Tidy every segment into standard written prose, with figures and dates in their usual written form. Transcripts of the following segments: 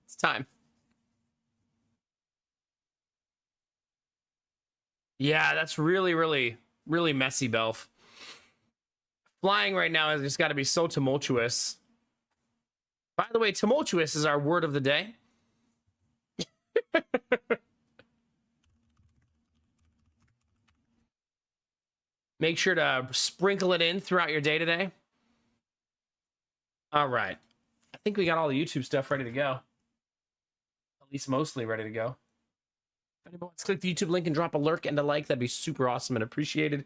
It's time. Yeah, that's really, really, really messy, Belf. Flying right now has just got to be so tumultuous. By the way, tumultuous is our word of the day. Make sure to sprinkle it in throughout your day today. All right. I think we got all the YouTube stuff ready to go. At least mostly ready to go. If anyone wants to click the YouTube link and drop a lurk and a like, that'd be super awesome and appreciated.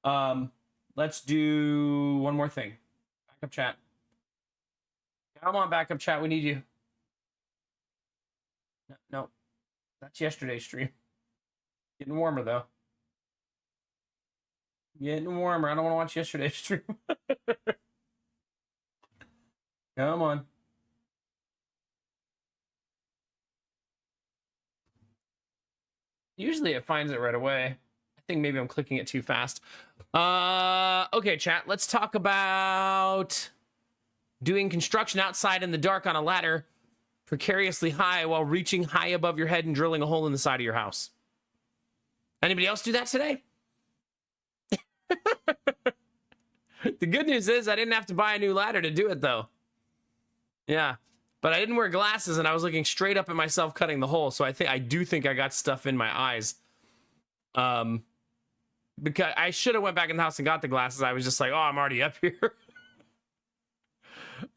Let's do one more thing. Backup chat. Come on, backup chat. We need you. No. That's yesterday's stream. Getting warmer, though. Getting warmer. I don't want to watch yesterday's stream. Come on. Usually it finds it right away. I think maybe I'm clicking it too fast. Okay, chat. Let's talk about doing construction outside in the dark on a ladder precariously high while reaching high above your head and drilling a hole in the side of your house. Anybody else do that today? The good news is I didn't have to buy a new ladder to do it, though. Yeah, but I didn't wear glasses and I was looking straight up at myself cutting the hole, so I do think I got stuff in my eyes. Because I should have went back in the house and got the glasses. I was just like, oh, I'm already up here.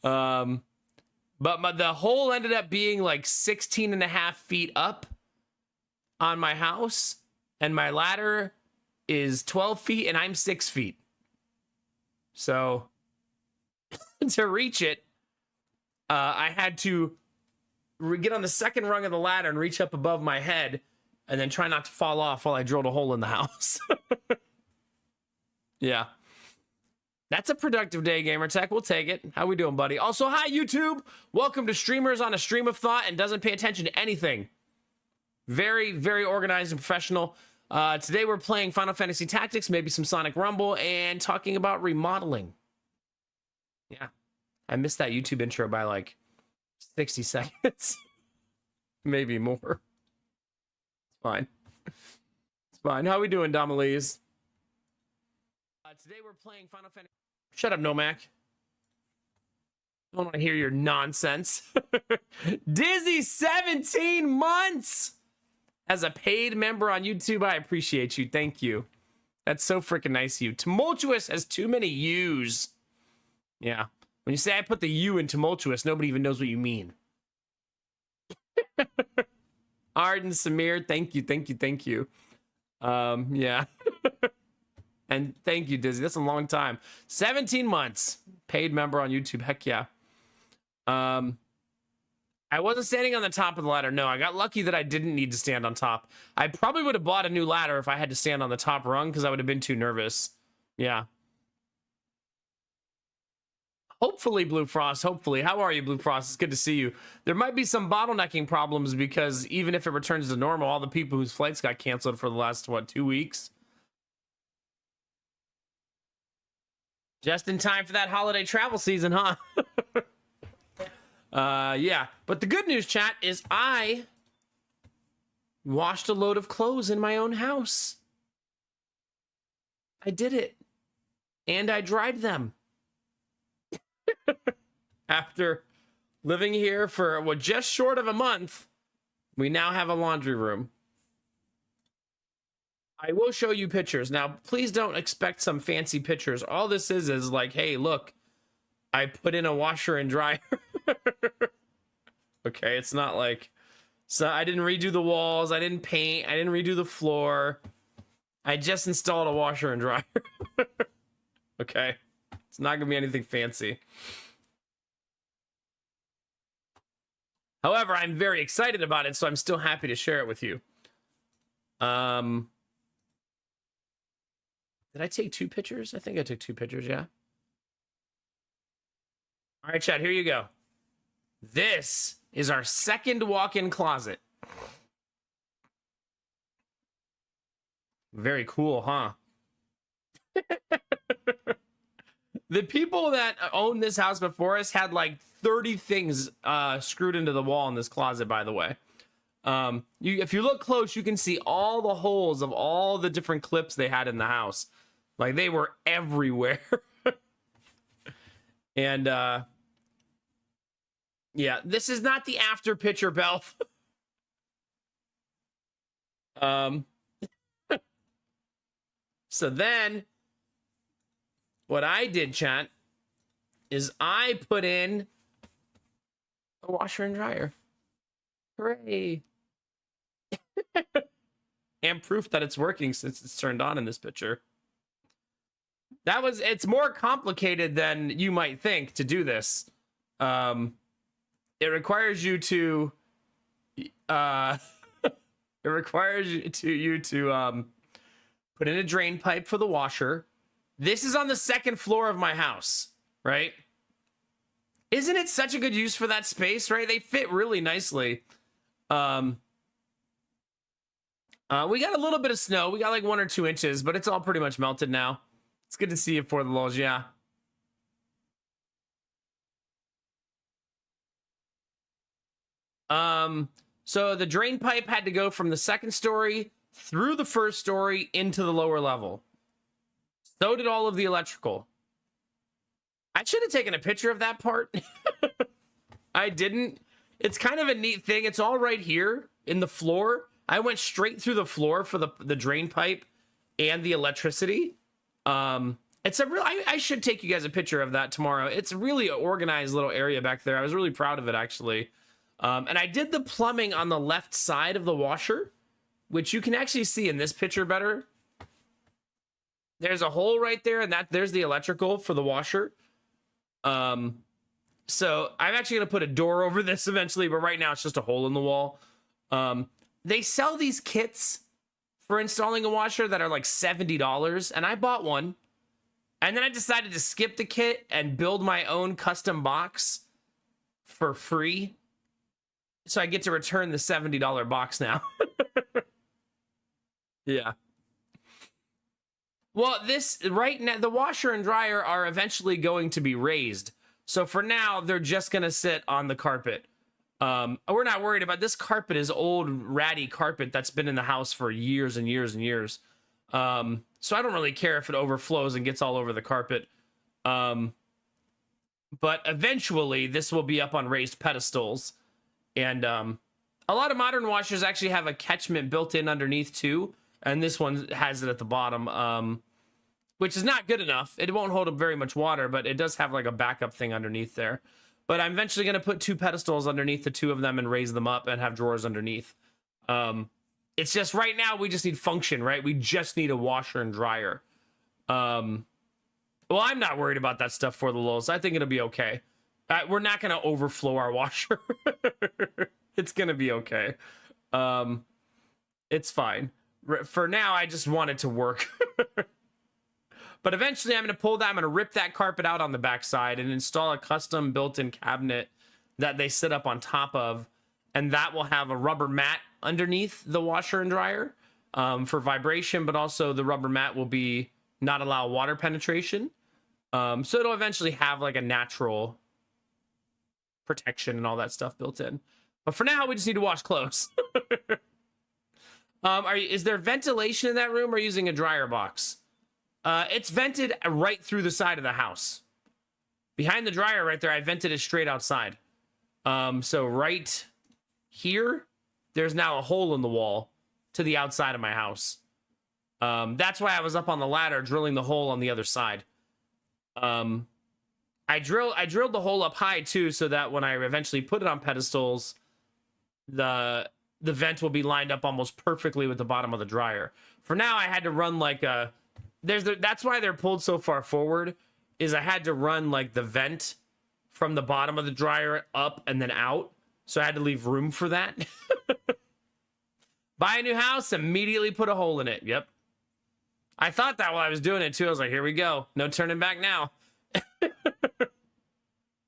But the hole ended up being like 16 and a half feet up on my house, and my ladder is 12 feet and I'm 6 feet. So to reach it, I had to get on the second rung of the ladder and reach up above my head and then try not to fall off while I drilled a hole in the house. Yeah. That's a productive day, Gamertech. We'll take it. How we doing, buddy? Also, hi, YouTube. Welcome to Streamers on a Stream of Thought and doesn't pay attention to anything. Very, very organized and professional. Today we're playing Final Fantasy Tactics, maybe some Sonic Rumble, and talking about remodeling. Yeah. I missed that YouTube intro by like 60 seconds. Maybe more. It's fine. It's fine. How we doing, Domalise? Today we're playing Final Fantasy... Shut up, Nomac. I don't want to hear your nonsense. Dizzy, 17 months! As a paid member on YouTube, I appreciate you. Thank you. That's so freaking nice of you. Tumultuous has too many U's. Yeah. When you say I put the U in tumultuous, nobody even knows what you mean. Arden, Samir, thank you, thank you, thank you. Yeah. And thank you, Dizzy. That's a long time. 17 months. Paid member on YouTube. Heck yeah. I wasn't standing on the top of the ladder. No, I got lucky that I didn't need to stand on top. I probably would have bought a new ladder if I had to stand on the top rung because I would have been too nervous. Yeah. Hopefully, Blue Frost. Hopefully. How are you, Blue Frost? It's good to see you. There might be some bottlenecking problems because even if it returns to normal, all the people whose flights got canceled for the last, what, 2 weeks? Just in time for that holiday travel season, huh? Yeah. But the good news, chat, is I washed a load of clothes in my own house. I did it. And I dried them. After living here for, what, just short of a month, we now have a laundry room. I will show you pictures. Now, please don't expect some fancy pictures. All this is like, hey, look, I put in a washer and dryer. Okay, it's not like, so I didn't redo the walls, I didn't paint, I didn't redo the floor. I just installed a washer and dryer. Okay, it's not gonna be anything fancy. However, I'm very excited about it, so I'm still happy to share it with you. Did I take 2 pictures? I think I took 2 pictures, yeah. All right, chat, here you go. This is our second walk-in closet. Very cool, huh? The people that owned this house before us had like 30 things screwed into the wall in this closet, by the way. If you look close, you can see all the holes of all the different clips they had in the house. Like, they were everywhere. And yeah, this is not the after picture, Belf. So then what I did, chat, is I put in a washer and dryer. Hooray. And proof that it's working since it's turned on in this picture. It's more complicated than you might think to do this. It requires you to put in a drain pipe for the washer. This is on the second floor of my house, right? Isn't it such a good use for that space, right? They fit really nicely. We got a little bit of snow. We got like 1 or 2 inches, but it's all pretty much melted now. It's good to see you for the lulz, yeah. So the drain pipe had to go from the second story through the first story into the lower level. So did all of the electrical. I should have taken a picture of that part. I didn't. It's kind of a neat thing. It's all right here in the floor. I went straight through the floor for the drain pipe and the electricity. It's a real. I should take you guys a picture of that tomorrow. It's a really organized little area back there. I was really proud of it, actually. And I did the plumbing on the left side of the washer, which you can actually see in this picture better. There's a hole right there, and there's the electrical for the washer. So I'm actually going to put a door over this eventually, but right now it's just a hole in the wall. They sell these kits for installing a washer that are like $70, and I bought one. And then I decided to skip the kit and build my own custom box for free. So I get to return the $70 box now. Yeah. Well, right now, the washer and dryer are eventually going to be raised. So for now, they're just going to sit on the carpet. We're not worried about this carpet is old, ratty carpet that's been in the house for years and years and years. So I don't really care if it overflows and gets all over the carpet. But eventually, this will be up on raised pedestals. And a lot of modern washers actually have a catchment built in underneath too, and this one has it at the bottom, which is not good enough. It won't hold up very much water, but it does have like a backup thing underneath there. But I'm eventually going to put 2 pedestals underneath the 2 of them and raise them up and have drawers underneath. It's just right now we just need function, right? We just need a washer and dryer. Well, I'm not worried about that stuff for the lulz. I think it'll be okay. We're not going to overflow our washer. It's going to be okay. It's fine. For now, I just want it to work. But eventually, I'm going to pull that. I'm going to rip that carpet out on the backside and install a custom built-in cabinet that they sit up on top of. And that will have a rubber mat underneath the washer and dryer for vibration. But also, the rubber mat will not allow water penetration. So it'll eventually have like a natural protection and all that stuff built in. But for now, we just need to wash clothes. Is there ventilation in that room, or are you using a dryer box? It's vented right through the side of the house. Behind the dryer right there, I vented it straight outside. So right here, there's now a hole in the wall to the outside of my house. That's why I was up on the ladder drilling the hole on the other side. I drilled the hole up high too, so that when I eventually put it on pedestals, the vent will be lined up almost perfectly with the bottom of the dryer. For now, I had to run like that's why they're pulled so far forward, is I had to run like the vent from the bottom of the dryer up and then out. So I had to leave room for that. Buy a new house, immediately put a hole in it. Yep. I thought that while I was doing it too. I was like, here we go. No turning back now.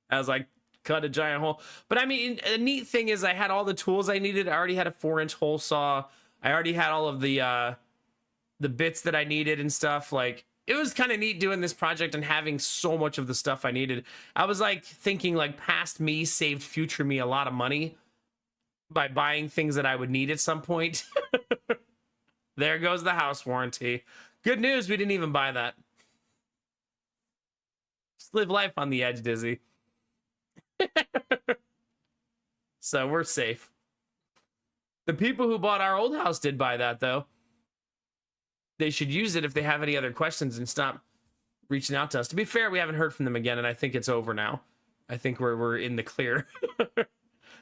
I was like, cut a giant hole. But I mean, a neat thing is I had all the tools I needed. I already had a 4-inch hole saw. I already had all of the bits that I needed and stuff. Like, it was kind of neat doing this project and having so much of the stuff I needed. I was like thinking like past me saved future me a lot of money by buying things that I would need at some point. There goes the house warranty. Good news, we didn't even buy that. Just live life on the edge, Dizzy. So we're safe. The people who bought our old house did buy that, though. They should use it if they have any other questions and stop reaching out to us. To be fair, we haven't heard from them again, and I think it's over now. I think we're in the clear.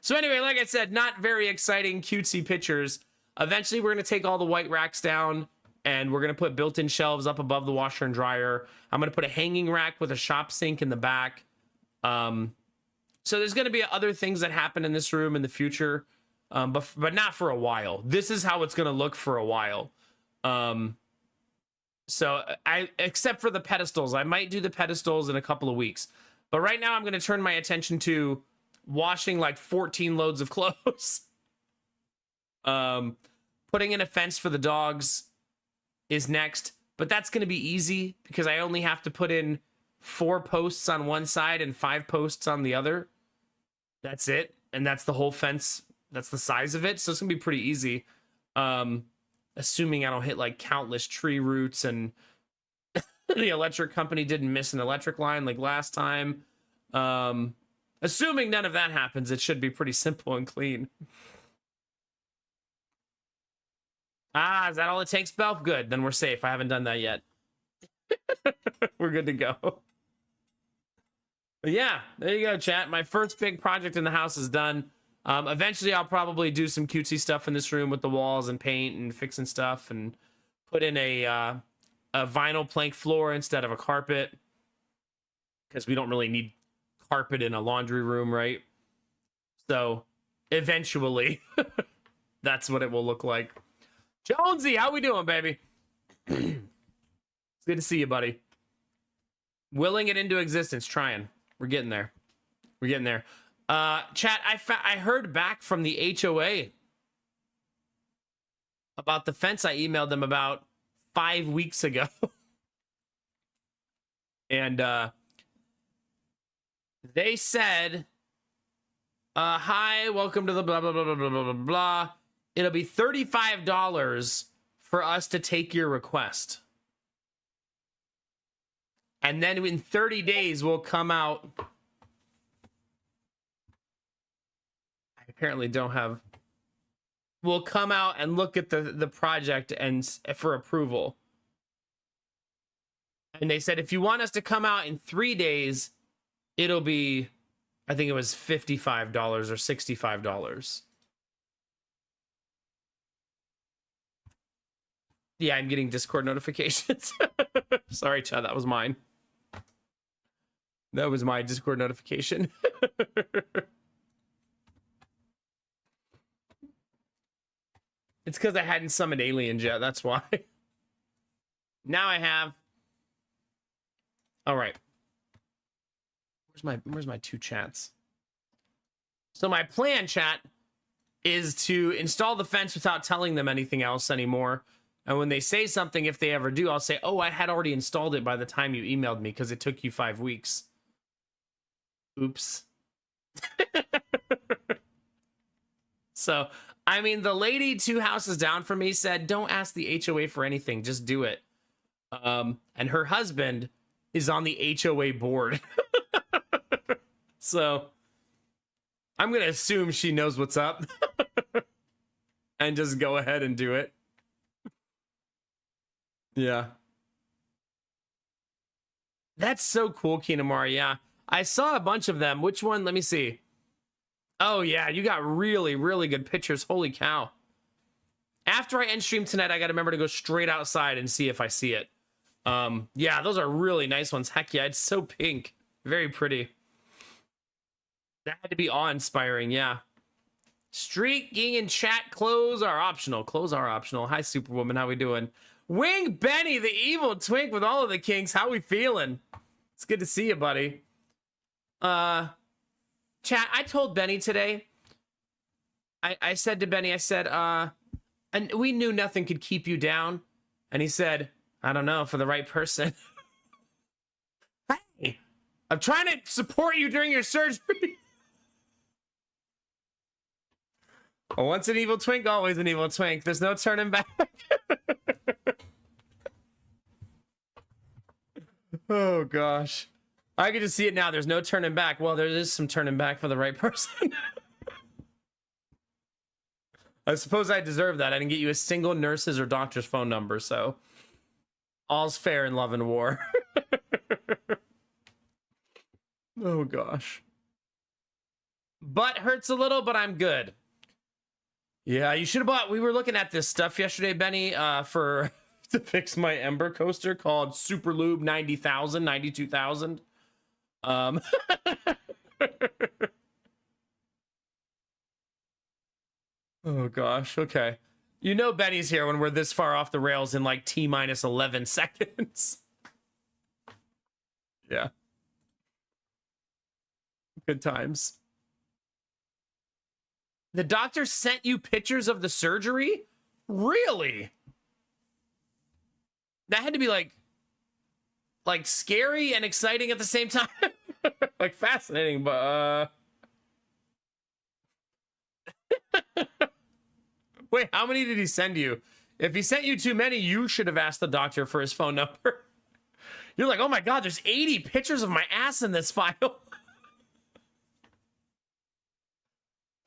So anyway, like I said, not very exciting, cutesy pictures. Eventually, we're going to take all the white racks down, and we're going to put built-in shelves up above the washer and dryer. I'm going to put a hanging rack with a shop sink in the back. So there's going to be other things that happen in this room in the future, but not for a while. This is how it's going to look for a while. So except for the pedestals, I might do the pedestals in a couple of weeks. But right now I'm going to turn my attention to washing like 14 loads of clothes. Putting in a fence for the dogs is next, but that's going to be easy because I only have to put in 4 posts on one side and 5 posts on the other. That's it. And that's the whole fence. That's the size of it. So it's going to be pretty easy. Assuming I don't hit like countless tree roots and the electric company didn't miss an electric line like last time. Assuming none of that happens, it should be pretty simple and clean. Ah, is that all it takes, Belf? Good, then we're safe. I haven't done that yet. We're good to go. But yeah, there you go, chat. My first big project in the house is done. Eventually, I'll probably do some cutesy stuff in this room with the walls and paint and fixing stuff and put in a vinyl plank floor instead of a carpet because we don't really need carpet in a laundry room, right? So eventually, that's what it will look like. Jonesy, how we doing, baby? It's good to see you, buddy. Willing it into existence, trying. We're getting there. We're getting there. Chat, I heard back from the HOA about the fence I emailed them about 5 weeks ago. And they said, hi, welcome to the blah, blah, blah, blah, blah, blah, blah, blah. It'll be $35 for us to take your request. And then in 30 days, we'll come out. I apparently don't have. We'll come out and look at the project and for approval. And they said, if you want us to come out in 3 days, it'll be, I think it was $55 or $65. Yeah, I'm getting Discord notifications. Sorry, Chad, that was mine. That was my Discord notification. It's because I hadn't summoned aliens yet, that's why. Now I have. All right. Where's my 2 chats? So my plan, chat, is to install the fence without telling them anything else anymore. And when they say something, if they ever do, I'll say, oh, I had already installed it by the time you emailed me because it took you 5 weeks. Oops. So, I mean, the lady 2 houses down from me said, don't ask the HOA for anything, just do it. And her husband is on the HOA board. So, I'm going to assume she knows what's up. And just go ahead and do it. Yeah. That's so cool, Kinamari. Yeah. I saw a bunch of them. Which one? Let me see. Oh, yeah. You got really, really good pictures. Holy cow. After I end stream tonight, I got to remember to go straight outside and see if I see it. Yeah, those are really nice ones. Heck yeah. It's so pink. Very pretty. That had to be awe-inspiring. Yeah. Streaking and chat clothes are optional. Clothes are optional. Hi, Superwoman. How we doing? Wing Benny, the evil twink with all of the kinks. How we feeling? It's good to see you, buddy. Chat, I told Benny today. I said to Benny, I said, and we knew nothing could keep you down. And he said, I don't know, for the right person. Hey, I'm trying to support you during your surgery. Well, once an evil twink, always an evil twink. There's no turning back. Oh, gosh. I can just see it now. There's no turning back. Well, there is some turning back for the right person. I suppose I deserve that. I didn't get you a single nurse's or doctor's phone number, so all's fair in love and war. Oh, gosh. Butt hurts a little, but I'm good. Yeah, you should have bought... We were looking at this stuff yesterday, Benny, for... to fix my Ember coaster called Super Lube 90,000, 92,000. Oh gosh, okay. You know Benny's here when we're this far off the rails in like T-minus 11 seconds. Yeah. Good times. The doctor sent you pictures of the surgery? Really? That had to be like scary and exciting at the same time. Like fascinating, but wait, how many did he send you? If he sent you too many, you should have asked the doctor for his phone number. You're like, oh my God, there's 80 pictures of my ass in this file.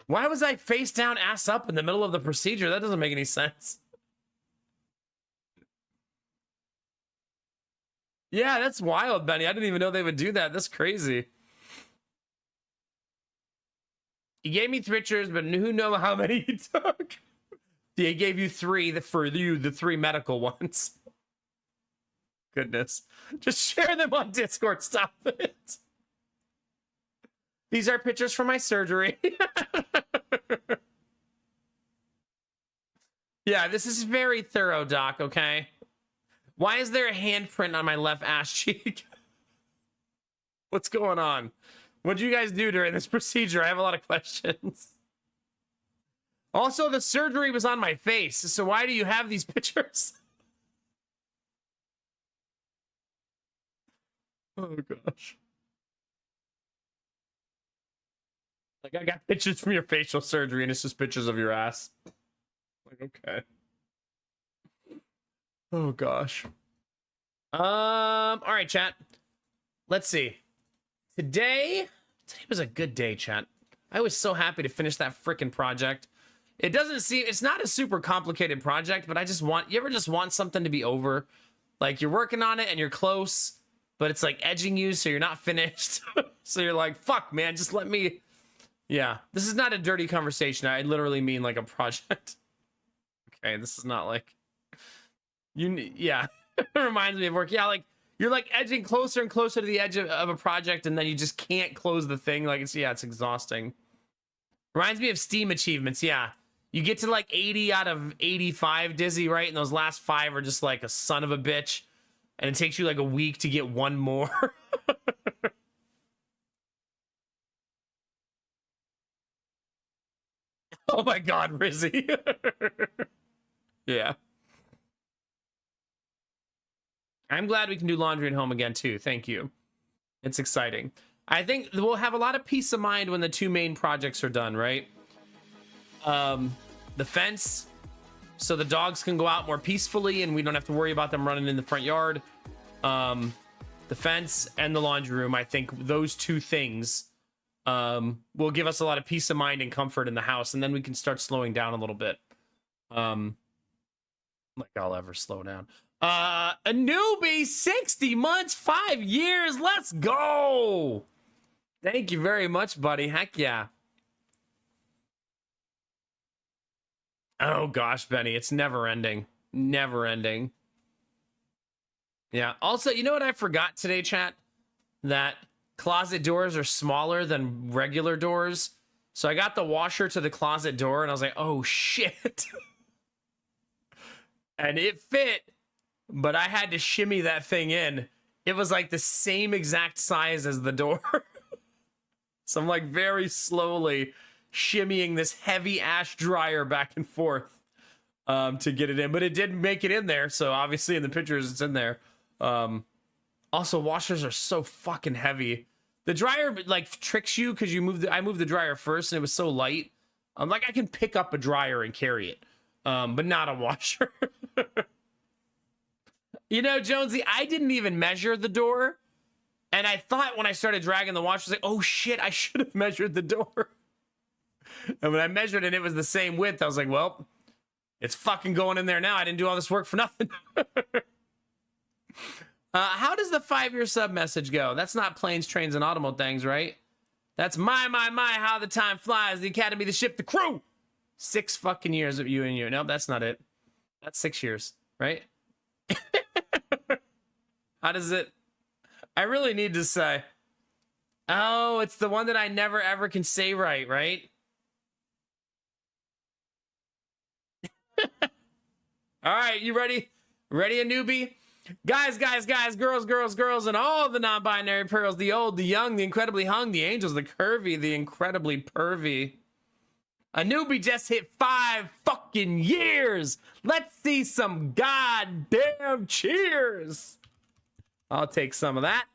Why was I face down, ass up in the middle of the procedure? That doesn't make any sense. Yeah, that's wild, Benny. I didn't even know they would do that. That's crazy. He gave me pictures, but who knows how many he took? He gave you three for you, the three medical ones. Goodness. Just share them on Discord. Stop it. These are pictures from my surgery. Yeah, this is very thorough, Doc, okay? Why is there a handprint on my left ass cheek? What's going on? What'd you guys do during this procedure? I have a lot of questions. Also, the surgery was on my face, so why do you have these pictures? Oh, gosh. Like, I got pictures from your facial surgery, and it's just pictures of your ass. Like, okay. Oh, gosh. All right, chat. Let's see. Today was a good day, chat. I was so happy to finish that freaking project. It doesn't seem... It's not a super complicated project, but I just want... You ever just want something to be over? Like, you're working on it, and you're close, but it's, like, edging you, so you're not finished. So you're like, fuck, man, just let me... Yeah, this is not a dirty conversation. I literally mean, like, a project. Okay, this is not, like... Yeah, it reminds me of work. Yeah, like, you're, like, edging closer and closer to the edge of a project, and then you just can't close the thing. Like, it's exhausting. Reminds me of Steam achievements, yeah. You get to, like, 80 out of 85, Dizzy, right? And those last 5 are just, like, a son of a bitch. And it takes you, like, a week to get one more. Oh, my God, Rizzy. Yeah. I'm glad we can do laundry at home again, too. Thank you. It's exciting. I think we'll have a lot of peace of mind when the 2 main projects are done, right? The fence, so the dogs can go out more peacefully and we don't have to worry about them running in the front yard. The fence and the laundry room, I think those 2 things will give us a lot of peace of mind and comfort in the house, and then we can start slowing down a little bit. Like I'll ever slow down. A newbie, 60 months, 5 years. Let's go. Thank you very much, buddy. Heck yeah. Oh gosh, Benny, it's never ending. Never ending. Yeah. Also, you know what I forgot today, chat? That closet doors are smaller than regular doors. So I got the washer to the closet door and I was like, oh shit. And it fit, but I had to shimmy that thing in. It was like the same exact size as the door. So I'm like very slowly shimmying this heavy ash dryer back and forth to get it in, but it didn't make it in there. So obviously in the pictures it's in there. Also, washers are so fucking heavy. The dryer like tricks you because I moved the dryer first and it was so light. Like I can pick up a dryer and carry it, but not a washer. You know, Jonesy, I didn't even measure the door. And I thought when I started dragging the washer, I was like, oh shit, I should have measured the door. And when I measured it, it was the same width. I was like, well, it's fucking going in there now. I didn't do all this work for nothing. How does the 5-year sub message go? That's not planes, trains, and automo things, right? That's my, how the time flies. The academy, the ship, the crew. 6 fucking years of you and you. Nope, that's not it. That's 6 years, right? How does it? I really need to say. Oh, it's the one that I never ever can say right, right? All right, you ready? Ready, a newbie? Guys, girls, and all the non-binary pearls, the old, the young, the incredibly hung, the angels, the curvy, the incredibly pervy. A newbie just hit 5 fucking years. Let's see some goddamn cheers. I'll take some of that.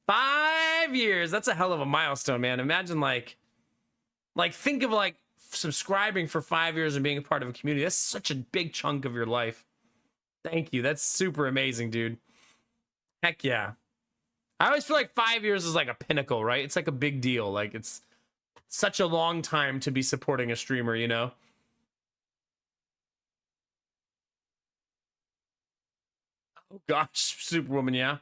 5 years. That's a hell of a milestone, man. Imagine like think of like subscribing for 5 years and being a part of a community. That's such a big chunk of your life. Thank you. That's super amazing, dude. Heck yeah. I always feel like 5 years is like a pinnacle, right? It's like a big deal. Like it's such a long time to be supporting a streamer, you know? Oh gosh, Superwoman, yeah.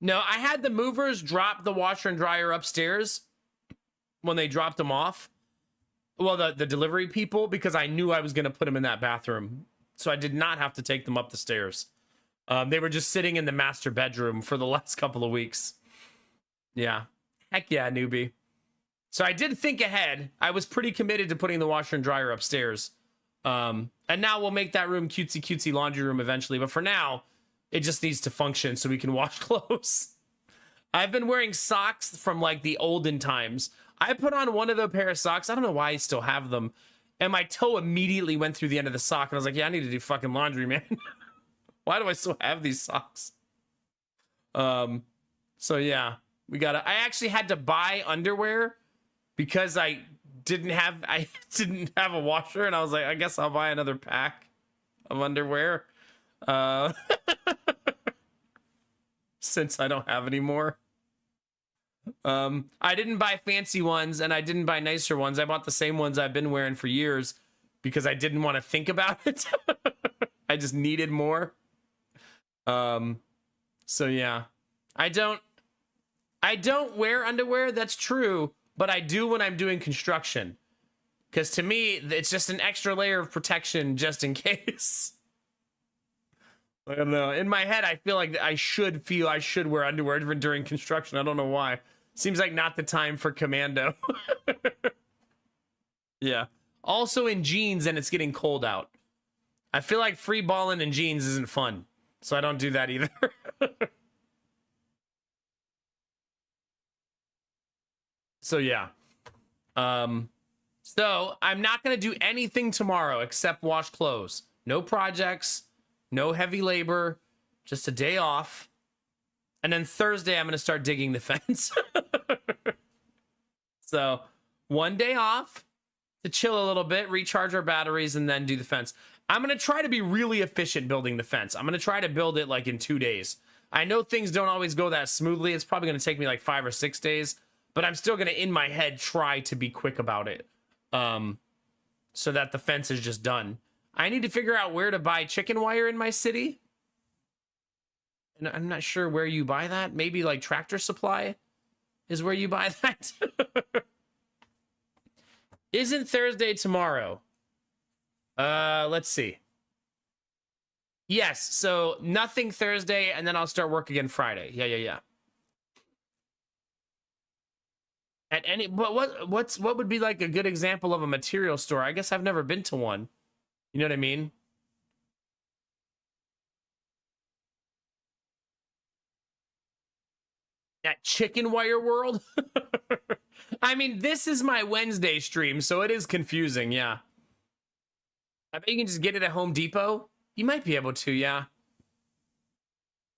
No, I had the movers drop the washer and dryer upstairs when they dropped them off. Well, the delivery people, because I knew I was going to put them in that bathroom. So I did not have to take them up the stairs. They were just sitting in the master bedroom for the last couple of weeks. Yeah. Heck yeah, newbie. So I did think ahead. I was pretty committed to putting the washer and dryer upstairs. And now we'll make that room cutesy laundry room eventually. But for now, it just needs to function so we can wash clothes. I've been wearing socks from like the olden times. I put on one of the pair of socks. I don't know why I still have them. And my toe immediately went through the end of the sock. And I was like, yeah, I need to do fucking laundry, man. Why do I still have these socks? So yeah, I actually had to buy underwear because I didn't have a washer. And I was like, I guess I'll buy another pack of underwear. Since I don't have any more. I didn't buy fancy ones and I didn't buy nicer ones. I bought the same ones I've been wearing for years because I didn't want to think about it. I just needed more. So yeah, I don't wear underwear. That's true, but I do when I'm doing construction. Because to me, it's just an extra layer of protection just in case. I don't know. In my head, I feel like I should wear underwear during construction. I don't know why. Seems like not the time for commando. Yeah. Also in jeans and it's getting cold out. I feel like free balling in jeans isn't fun. So I don't do that either. So yeah. So I'm not going to do anything tomorrow except wash clothes. No projects. No heavy labor, just a day off. And then Thursday, I'm going to start digging the fence. So 1 day off to chill a little bit, recharge our batteries, and then do the fence. I'm going to try to be really efficient building the fence. I'm going to try to build it like in 2 days. I know things don't always go that smoothly. It's probably going to take me like 5 or 6 days, but I'm still going to, in my head, try to be quick about it. So that the fence is just done. I need to figure out where to buy chicken wire in my city. And I'm not sure where you buy that. Maybe like Tractor Supply is where you buy that. Isn't Thursday tomorrow? Let's see. Yes, so nothing Thursday, and then I'll start work again Friday. Yeah. At any, but what would be like a good example of a material store? I guess I've never been to one. You know what I mean? At Chicken Wire World? I mean, this is my Wednesday stream, so it is confusing, yeah. I bet you can just get it at Home Depot. You might be able to, yeah.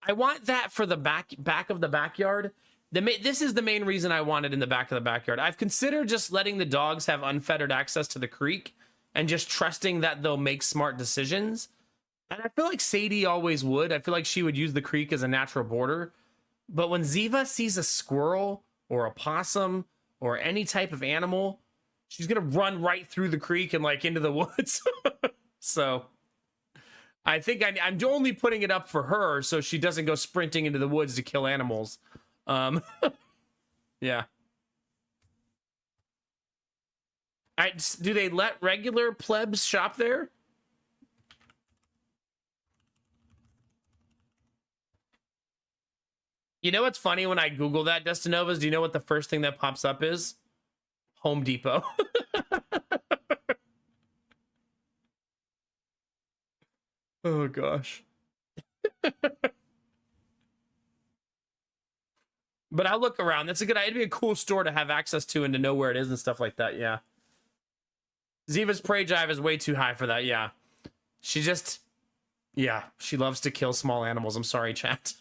I want that for the back of the backyard. This is the main reason I want it in the back of the backyard. I've considered just letting the dogs have unfettered access to the creek and just trusting that they'll make smart decisions. And I feel like Sadie always would. I feel like she would use the creek as a natural border. But when Ziva sees a squirrel or a possum or any type of animal, she's gonna run right through the creek and like into the woods. So I think I'm only putting it up for her so she doesn't go sprinting into the woods to kill animals. Yeah. Do they let regular plebs shop there? You know what's funny when I Google that, Destinovas? Do you know what the first thing that pops up is? Home Depot. Oh, gosh. But I'll look around. That's a good idea. It'd be a cool store to have access to and to know where it is and stuff like that, yeah. Ziva's prey drive is way too high for that, yeah. She just... Yeah, she loves to kill small animals. I'm sorry, chat.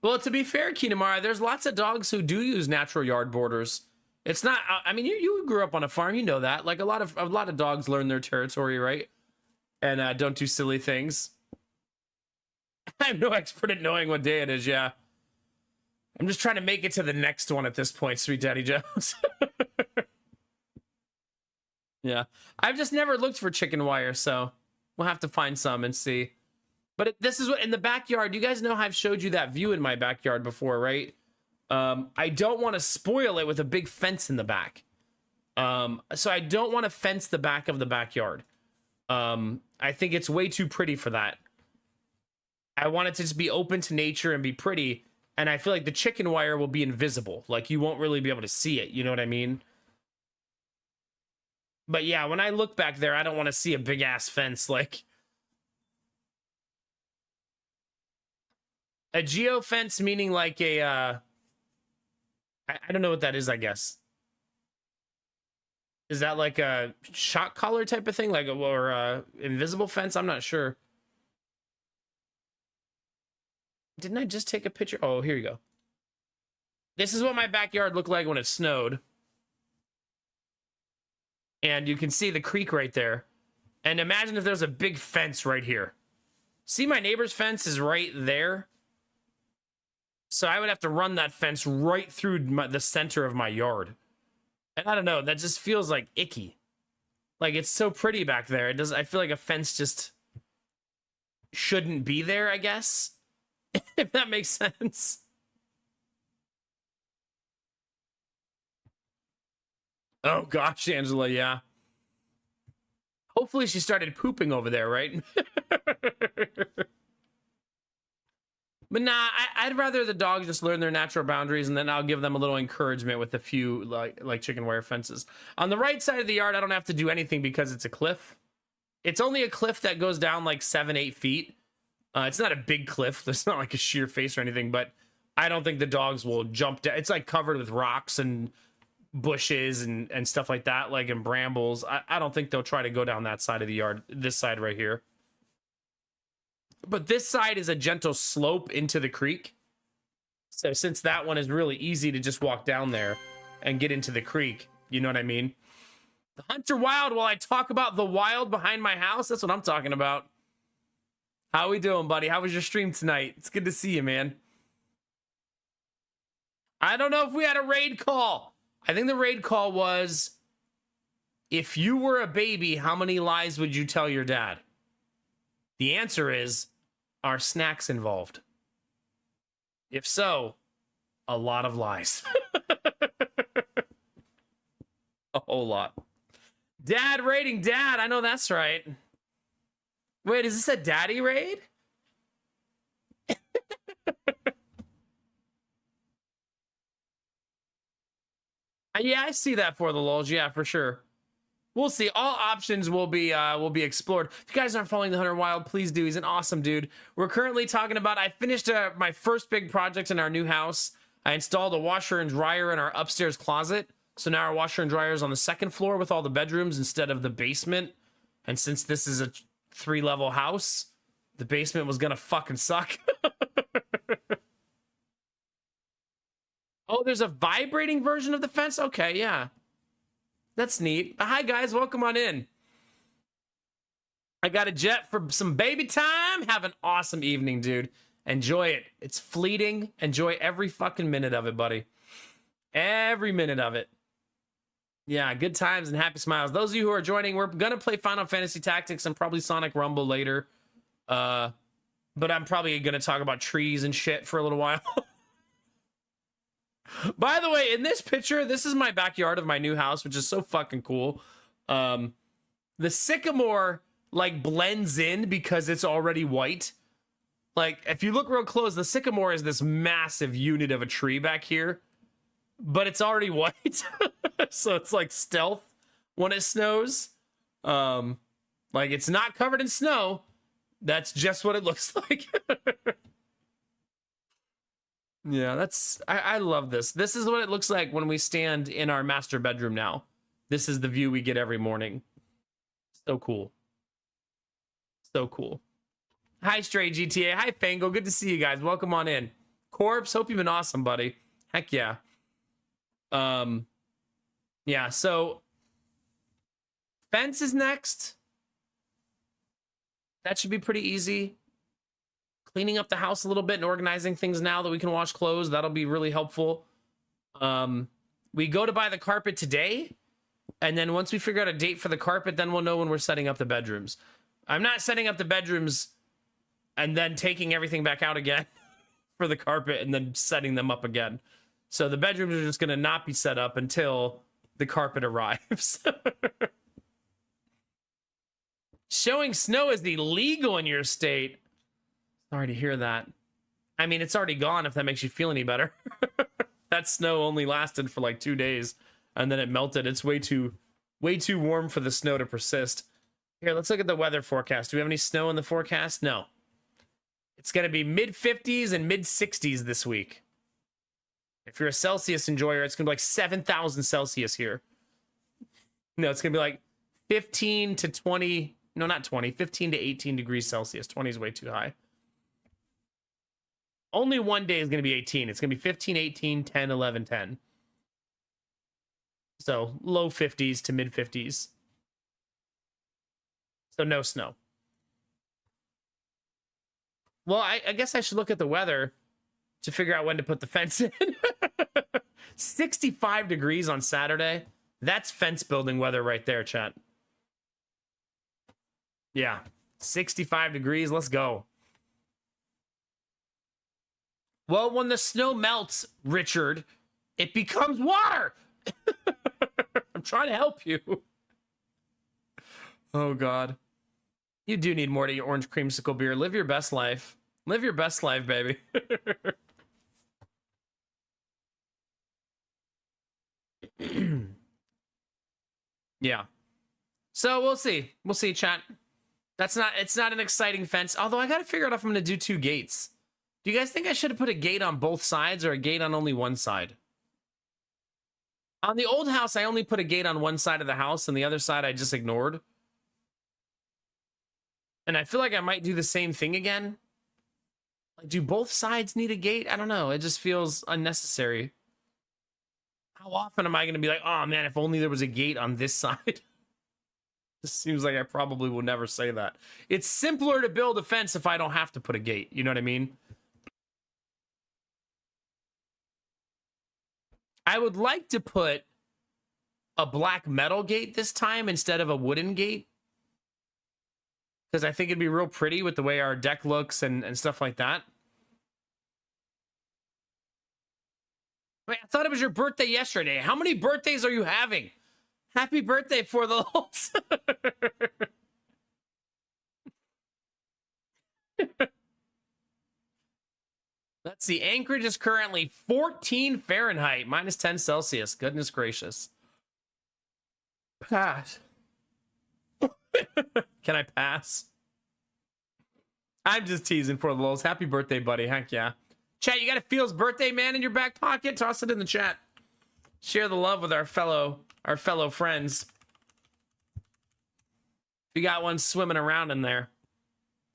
Well, to be fair, Kinamara, there's lots of dogs who do use natural yard borders. It's not, I mean, you grew up on a farm, you know that. Like a lot of dogs learn their territory, right? And don't do silly things. I'm no expert at knowing what day it is, yeah. I'm just trying to make it to the next one at this point, Sweet Daddy Jones. Yeah. I've just never looked for chicken wire, so we'll have to find some and see. But this is what, in the backyard, you guys know I've showed you that view in my backyard before, right? I don't want to spoil it with a big fence in the back. So I don't want to fence the back of the backyard. I think it's way too pretty for that. I want it to just be open to nature and be pretty. And I feel like the chicken wire will be invisible. Like you won't really be able to see it. You know what I mean? But yeah, when I look back there, I don't want to see a big ass fence. Like a geofence, meaning like a, I don't know what that is, I guess. Is that like a shock collar type of thing? Like, or invisible fence? I'm not sure. Didn't I just take a picture? Oh, here you go. This is what my backyard looked like when it snowed. And you can see the creek right there. And imagine if there's a big fence right here. See, my neighbor's fence is right there. So I would have to run that fence right through the center of my yard. And I don't know, that just feels like icky. Like it's so pretty back there. It does. I feel like a fence just shouldn't be there, I guess. If that makes sense. Oh gosh, Angela, yeah. Hopefully she started pooping over there, right? But nah, I'd rather the dogs just learn their natural boundaries, and then I'll give them a little encouragement with a few like chicken wire fences. On the right side of the yard, I don't have to do anything because it's a cliff. It's only a cliff that goes down like 7-8 feet. It's not a big cliff. It's not like a sheer face or anything, but I don't think the dogs will jump down. It's like covered with rocks and bushes and stuff like that, like in brambles. I don't think they'll try to go down that side of the yard, this side right here. But this side is a gentle slope into the creek. So since that one is really easy to just walk down there and get into the creek, you know what I mean? The Hunter Wild, while I talk about the wild behind my house, that's what I'm talking about. How we doing, buddy? How was your stream tonight? It's good to see you, man. I don't know if we had a raid call. I think the raid call was, if you were a baby, how many lies would you tell your dad? The answer is, are snacks involved? If so, a lot of lies. A whole lot. Dad raiding dad. I know that's right. Wait, is this a daddy raid? Yeah, I see that for the lulz. Yeah, for sure. We'll see. All options will be explored. If you guys aren't following the Hunter Wild, please do. He's an awesome dude. We're currently talking about. I finished my first big project in our new house. I installed a washer and dryer in our upstairs closet. So now our washer and dryer is on the second floor with all the bedrooms instead of the basement. And since this is a 3-level house, the basement was gonna fucking suck. Oh, there's a vibrating version of the fence? Okay, yeah. That's neat. Hi, guys. Welcome on in. I got a jet for some baby time. Have an awesome evening, dude. Enjoy it. It's fleeting. Enjoy every fucking minute of it, buddy. Every minute of it. Yeah, good times and happy smiles. Those of you who are joining, we're going to play Final Fantasy Tactics and probably Sonic Rumble later. But I'm probably going to talk about trees and shit for a little while. By the way, in this picture, this is my backyard of my new house, which is so fucking cool. The sycamore like blends in because it's already white. Like if you look real close, the sycamore is this massive unit of a tree back here, but it's already white. So it's like stealth when it snows. Like it's not covered in snow. That's just what it looks like. Yeah, that's I love this. This is what it looks like when we stand in our master bedroom now. This is the view we get every morning. So cool. So cool. Hi, Stray GTA. Hi, Fango. Good to see you guys. Welcome on in. Corpse, hope you've been awesome, buddy. Heck yeah. Yeah, so fence is next. That should be pretty easy. Cleaning up the house a little bit and organizing things now that we can wash clothes. That'll be really helpful. We go to buy the carpet today. And then once we figure out a date for the carpet, then we'll know when we're setting up the bedrooms. I'm not setting up the bedrooms and then taking everything back out again for the carpet and then setting them up again. So the bedrooms are just going to not be set up until the carpet arrives. Showing snow is illegal in your state. Sorry to hear that. I mean, it's already gone if that makes you feel any better. That snow only lasted for like 2 days and then it melted. It's way too warm for the snow to persist. Here, let's look at the weather forecast. Do we have any snow in the forecast? No. It's going to be mid-50s and mid-60s this week. If you're a Celsius enjoyer, it's going to be like 7,000 Celsius here. No, it's going to be like 15 to 20. No, not 20. 15 to 18 degrees Celsius. 20 is way too high. Only one day is going to be 18. It's going to be 15, 18, 10, 11, 10. So low 50s to mid 50s. So no snow. Well, I guess I should look at the weather to figure out when to put the fence in. 65 degrees on Saturday. That's fence building weather right there, chat. Yeah, 65 degrees. Let's go. Well, when the snow melts, Richard, it becomes water. I'm trying to help you. Oh, God. You do need more to your orange creamsicle beer. Live your best life. Live your best life, baby. Yeah. So we'll see. We'll see, chat. It's not an exciting fence. Although I got to figure out if I'm going to do 2 gates. Do you guys think I should have put a gate on both sides or a gate on only one side? On the old house, I only put a gate on one side of the house and the other side I just ignored. And I feel like I might do the same thing again. Like, do both sides need a gate? I don't know. It just feels unnecessary. How often am I going to be like, oh man, if only there was a gate on this side? This seems like I probably will never say that. It's simpler to build a fence if I don't have to put a gate. You know what I mean? I would like to put a black metal gate this time instead of a wooden gate. Because I think it'd be real pretty with the way our deck looks and stuff like that. Wait, I thought it was your birthday yesterday. How many birthdays are you having? Happy birthday for the Lulz. Let's see. Anchorage is currently 14 Fahrenheit, minus 10 Celsius. Goodness gracious. Pass. Can I pass? I'm just teasing for the lulz. Happy birthday, buddy. Heck yeah. Chat, you got a Feels birthday man in your back pocket? Toss it in the chat. Share the love with our fellow friends. We got one swimming around in there.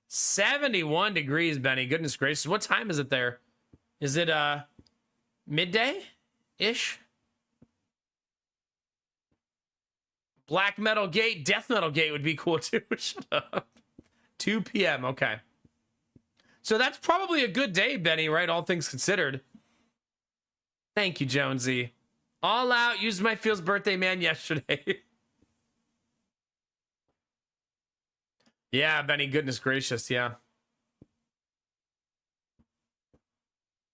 71 degrees, Benny. Goodness gracious. What time is it there? Is it midday-ish? Black Metal Gate, Death Metal Gate would be cool too. Shut up. 2 p.m. Okay. So that's probably a good day, Benny, right? All things considered. Thank you, Jonesy. All out. Used my Feels birthday man yesterday. Yeah, Benny. Goodness gracious. Yeah.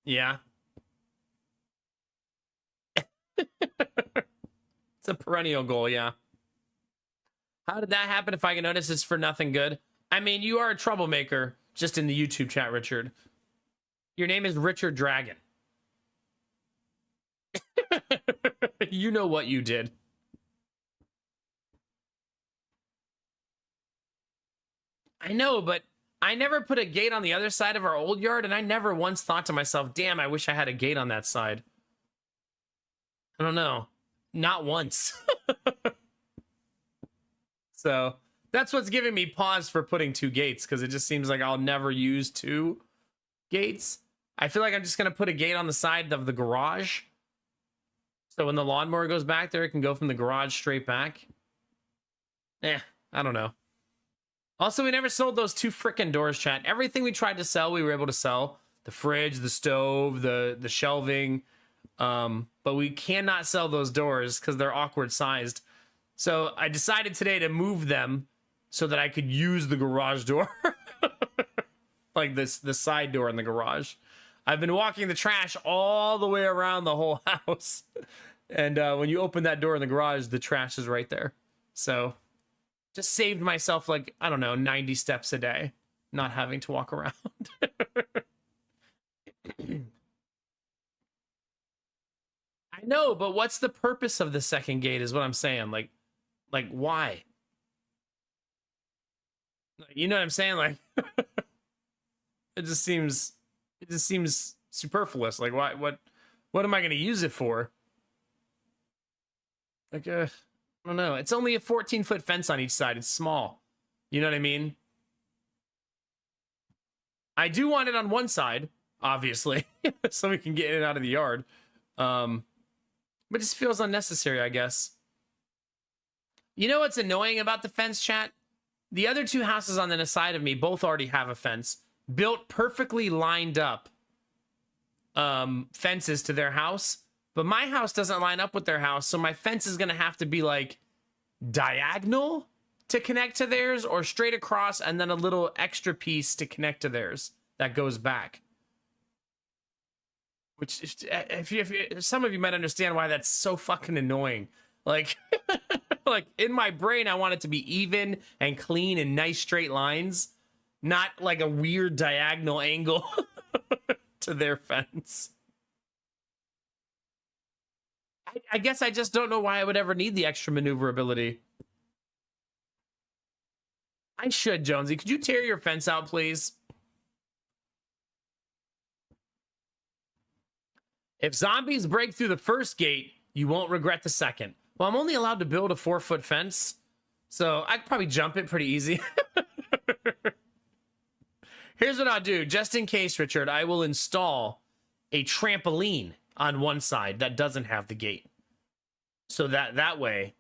Yeah. It's a perennial goal. Yeah. How did that happen? If I can notice, it's for nothing good. I mean, you are a troublemaker just in the YouTube chat, Richard. Your name is Richard Dragon. You know what you did. I know, but I never put a gate on the other side of our old yard, and I never once thought to myself, damn, I wish I had a gate on that side. I don't know. Not once. So that's what's giving me pause for putting 2 gates, because it just seems like I'll never use 2 gates. I feel like I'm just going to put a gate on the side of the garage. So when the lawnmower goes back there, it can go from the garage straight back. I don't know. Also, we never sold those 2 frickin' doors, chat. Everything we tried to sell, we were able to sell. The fridge, the stove, the shelving. But we cannot sell those doors because they're awkward sized. So I decided today to move them so that I could use the garage door. Like the side door in the garage. I've been walking the trash all the way around the whole house. And when you open that door in the garage, the trash is right there. So just saved myself, like, I don't know, 90 steps a day, not having to walk around. I know, but what's the purpose of the second gate is what I'm saying. Like why? You know what I'm saying? Like, it just seems superfluous. Like, why? What am I going to use it for? Like, I don't know. It's only a 14-foot fence on each side. It's small. You know what I mean? I do want it on one side, obviously, so we can get in and out of the yard. But it just feels unnecessary, I guess. You know what's annoying about the fence, chat? The other 2 houses on the side of me both already have a fence. Built perfectly lined up fences to their house. But my house doesn't line up with their house, so my fence is going to have to be, like, diagonal to connect to theirs, or straight across, and then a little extra piece to connect to theirs that goes back. Which, if some of you might understand why that's so fucking annoying. Like, like, in my brain, I want it to be even and clean and nice straight lines, not like a weird diagonal angle to their fence. I guess I just don't know why I would ever need the extra maneuverability. I should, Jonesy. Could you tear your fence out, please? If zombies break through the first gate, you won't regret the second. Well, I'm only allowed to build a 4-foot fence, so I could probably jump it pretty easy. Here's what I'll do. Just in case, Richard, I will install a trampoline on one side that doesn't have the gate. So that way,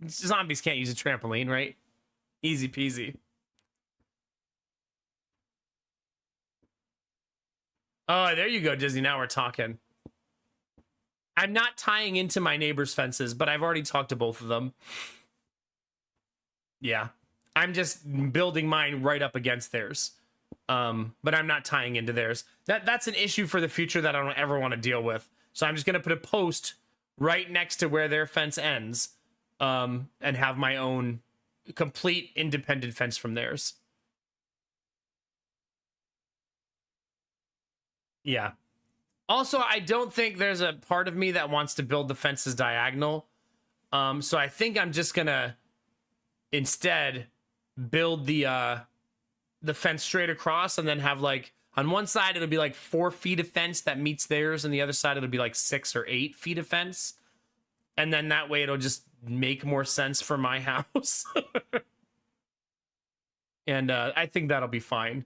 zombies can't use a trampoline, right? Easy peasy. Oh, there you go, Disney. Now we're talking. I'm not tying into my neighbor's fences, but I've already talked to both of them. Yeah. I'm just building mine right up against theirs. But I'm not tying into theirs. That's an issue for the future that I don't ever want to deal with. So I'm just going to put a post right next to where their fence ends, and have my own complete independent fence from theirs. Yeah. Also, I don't think there's a part of me that wants to build the fences diagonal. So I think I'm just gonna instead build the fence straight across, and then have like on one side it'll be like 4 feet of fence that meets theirs, and the other side it'll be like 6 or 8 feet of fence, and then that way it'll just make more sense for my house. And I think that'll be fine.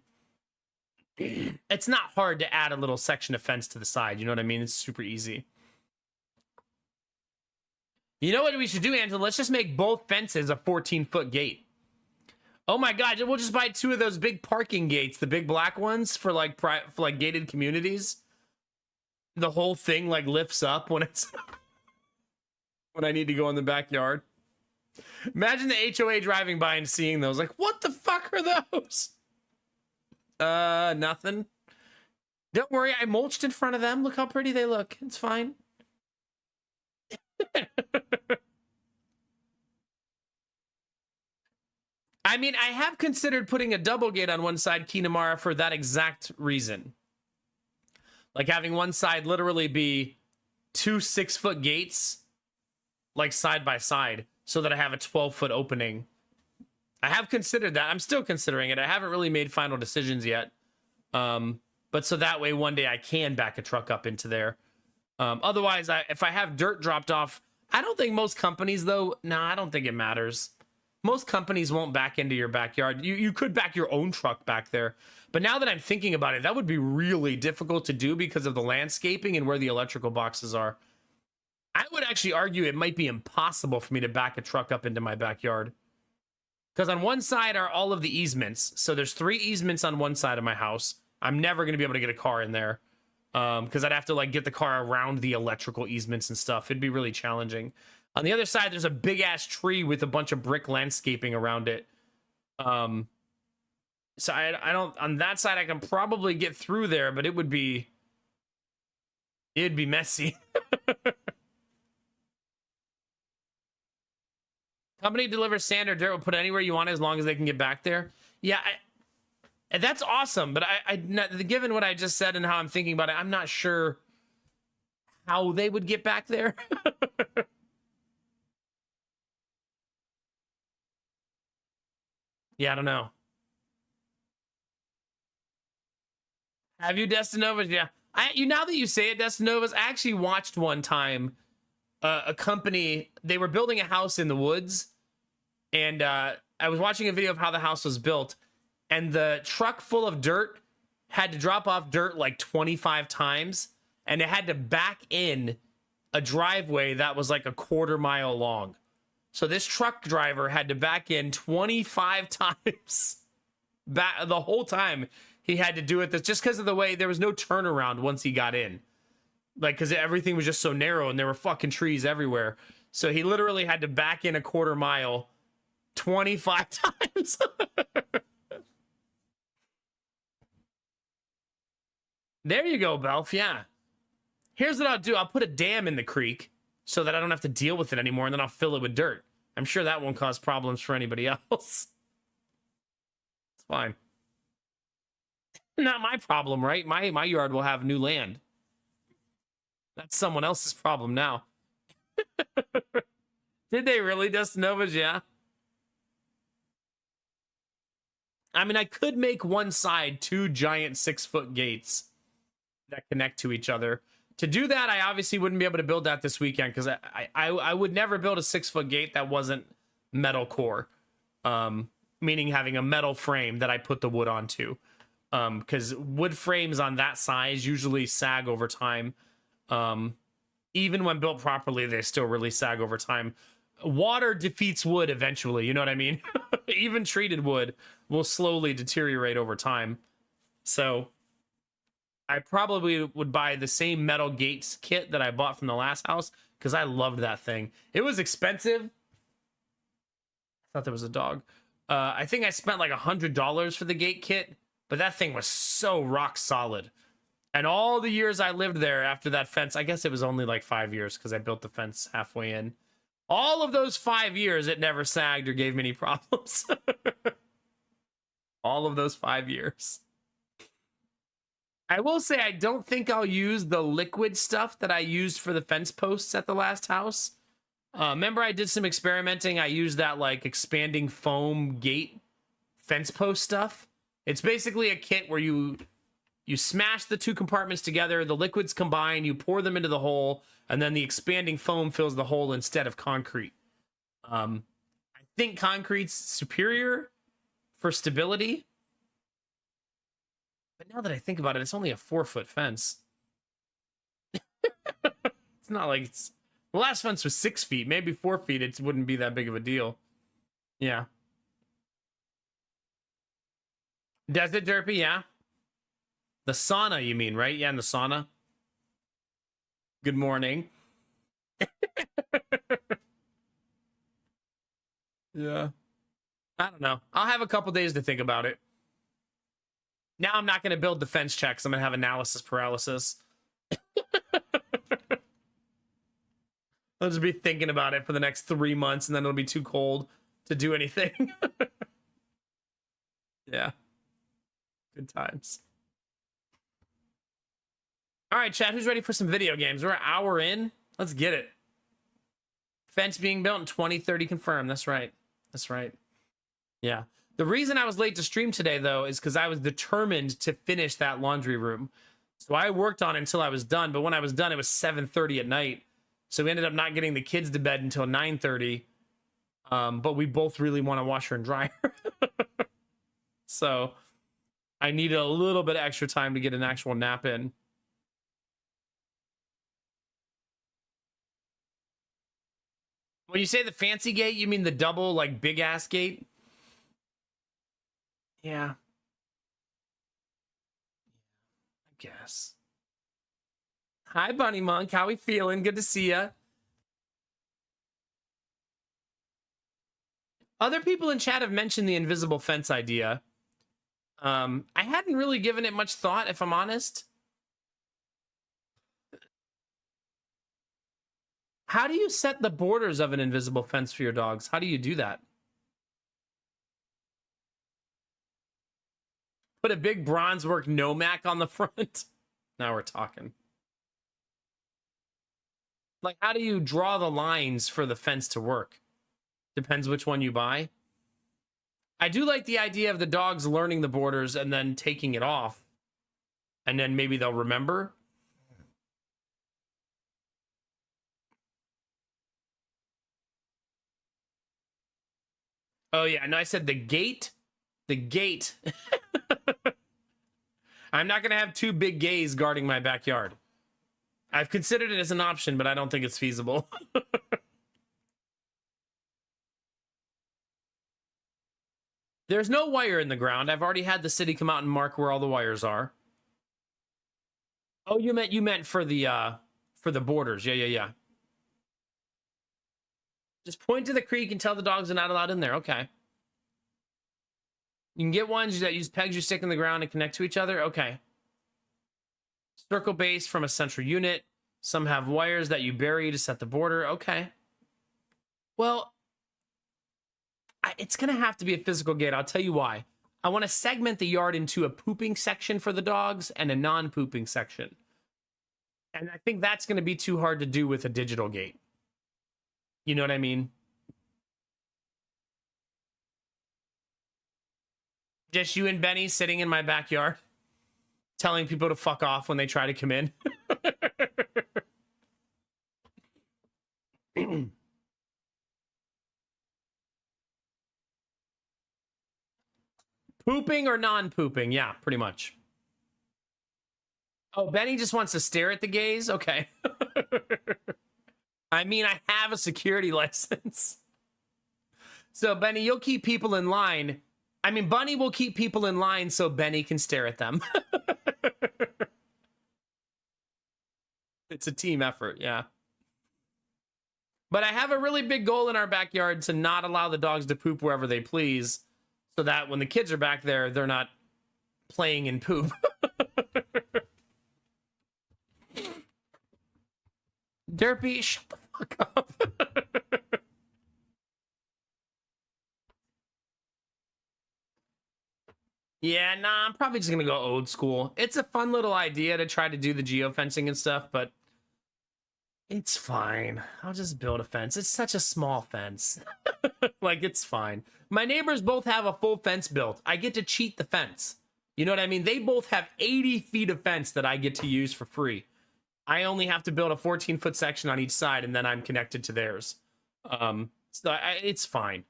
It's not hard to add a little section of fence to the side, you know what I mean? It's super easy. You know what we should do, Angela? Let's just make both fences a 14-foot gate. Oh my god, we'll just buy 2 of those big parking gates, the big black ones for like gated communities. The whole thing like lifts up when it's when I need to go in the backyard. Imagine the HOA driving by and seeing those, like, what the fuck are those? Nothing. Don't worry, I mulched in front of them. Look how pretty they look. It's fine. I mean, I have considered putting a double gate on one side, Kinamara, for that exact reason. Like having one side literally be 2 6-foot gates, like side by side, so that I have a 12-foot opening. I have considered that. I'm still considering it. I haven't really made final decisions yet. But so that way one day I can back a truck up into there. Otherwise, if I have dirt dropped off, I don't think most companies, though, I don't think it matters. Most companies won't back into your backyard. You could back your own truck back there. But now that I'm thinking about it, that would be really difficult to do because of the landscaping and where the electrical boxes are. I would actually argue it might be impossible for me to back a truck up into my backyard. Because on one side are all of the easements. So there's 3 easements on one side of my house. I'm never going to be able to get a car in there. Because I'd have to like get the car around the electrical easements and stuff. It'd be really challenging. On the other side, there's a big ass tree with a bunch of brick landscaping around it. So I don't, on that side, I can probably get through there, but it'd be messy. Company delivers sand or dirt, will put it anywhere you want as long as they can get back there. Yeah, that's awesome. But given what I just said and how I'm thinking about it, I'm not sure how they would get back there. Yeah, I don't know. Have you Destinovas? Yeah. Now that you say it, Destinovas, I actually watched one time a company, they were building a house in the woods, and I was watching a video of how the house was built, and the truck full of dirt had to drop off dirt like 25 times, and it had to back in a driveway that was like a 1/4 mile long. So this truck driver had to back in 25 times. The whole time he had to do it just because of the way there was no turnaround once he got in. Like, because everything was just so narrow and there were fucking trees everywhere. So he literally had to back in a 1/4 mile 25 times. There you go, Belf. Yeah. Here's what I'll do. I'll put a dam in the creek so that I don't have to deal with it anymore, and then I'll fill it with dirt. I'm sure that won't cause problems for anybody else. It's fine. Not my problem, right? My yard will have new land. That's someone else's problem now. Did they really, Destinovas? Yeah. I mean, I could make one side 2 giant 6-foot gates that connect to each other. To do that, I obviously wouldn't be able to build that this weekend because I would never build a 6-foot gate that wasn't metal core, meaning having a metal frame that I put the wood onto. Because wood frames on that size usually sag over time. Even when built properly, they still really sag over time. Water defeats wood eventually, you know what I mean? Even treated wood will slowly deteriorate over time. So I probably would buy the same metal gates kit that I bought from the last house because I loved that thing. It was expensive. I thought there was a dog. I think I spent like $100 for the gate kit, but that thing was so rock solid. And all the years I lived there after that fence, I guess it was only like 5 years because I built the fence halfway in. All of those 5 years, it never sagged or gave me any problems. All of those 5 years. I will say I don't think I'll use the liquid stuff that I used for the fence posts at the last house. Remember I did some experimenting. I used that like expanding foam gate fence post stuff. It's basically a kit where you smash the two compartments together, the liquids combine, you pour them into the hole, and then the expanding foam fills the hole instead of concrete. I think concrete's superior for stability. But now that I think about it, it's only a 4-foot fence. It's not like it's... The last fence was 6 feet. Maybe 4 feet, it wouldn't be that big of a deal. Yeah. Does it, Derpy? Yeah. The sauna, you mean, right? Yeah, in the sauna. Good morning. Yeah. I don't know. I'll have a couple days to think about it. Now I'm not going to build defense checks. I'm going to have analysis paralysis. I'll just be thinking about it for the next 3 months, and then it'll be too cold to do anything. Yeah. Good times. All right, chat, who's ready for some video games? We're an hour in. Let's get it. Fence being built in 2030 confirmed. That's right. That's right. Yeah. The reason I was late to stream today, though, is because I was determined to finish that laundry room. So I worked on it until I was done. But when I was done, it was 7:30 at night. So we ended up not getting the kids to bed until 9:30. But we both really want to washer and dryer. So I needed a little bit of extra time to get an actual nap in. When you say the fancy gate, you mean the double, like, big-ass gate? Yeah. I guess. Hi, Bunny Monk. How we feeling? Good to see ya. Other people in chat have mentioned the invisible fence idea. I hadn't really given it much thought, if I'm honest. How do you set the borders of an invisible fence for your dogs? How do you do that? Put a big bronzework Nomac on the front. Now we're talking. Like, how do you draw the lines for the fence to work? Depends which one you buy. I do like the idea of the dogs learning the borders and then taking it off. And then maybe they'll remember. Oh, yeah. No, I said the gate. The gate. I'm not going to have 2 big gays guarding my backyard. I've considered it as an option, but I don't think it's feasible. There's no wire in the ground. I've already had the city come out and mark where all the wires are. Oh, you meant for the borders. Yeah. Just point to the creek and tell the dogs they're not allowed in there. Okay. You can get ones that use pegs you stick in the ground and connect to each other. Okay. Circle base from a central unit. Some have wires that you bury to set the border. Okay. Well, it's going to have to be a physical gate. I'll tell you why. I want to segment the yard into a pooping section for the dogs and a non-pooping section. And I think that's going to be too hard to do with a digital gate. You know what I mean? Just you and Benny sitting in my backyard, telling people to fuck off when they try to come in. Pooping or non-pooping? Yeah, pretty much. Oh, Benny just wants to stare at the gays? Okay. I mean, I have a security license. So, Benny, you'll keep people in line. I mean, Bunny will keep people in line so Benny can stare at them. It's a team effort, yeah. But I have a really big goal in our backyard to not allow the dogs to poop wherever they please, so that when the kids are back there, they're not playing in poop. Derpy, shut the fuck up. Yeah, nah, I'm probably just gonna go old school. It's a fun little idea to try to do the geofencing and stuff, but It's fine. I'll just build a fence. It's such a small fence. Like, it's fine. My neighbors both have a full fence built. I get to cheat the fence. You know what I mean? They both have 80 feet of fence that I get to use for free. I only have to build a 14-foot section on each side, and then I'm connected to theirs. It's fine.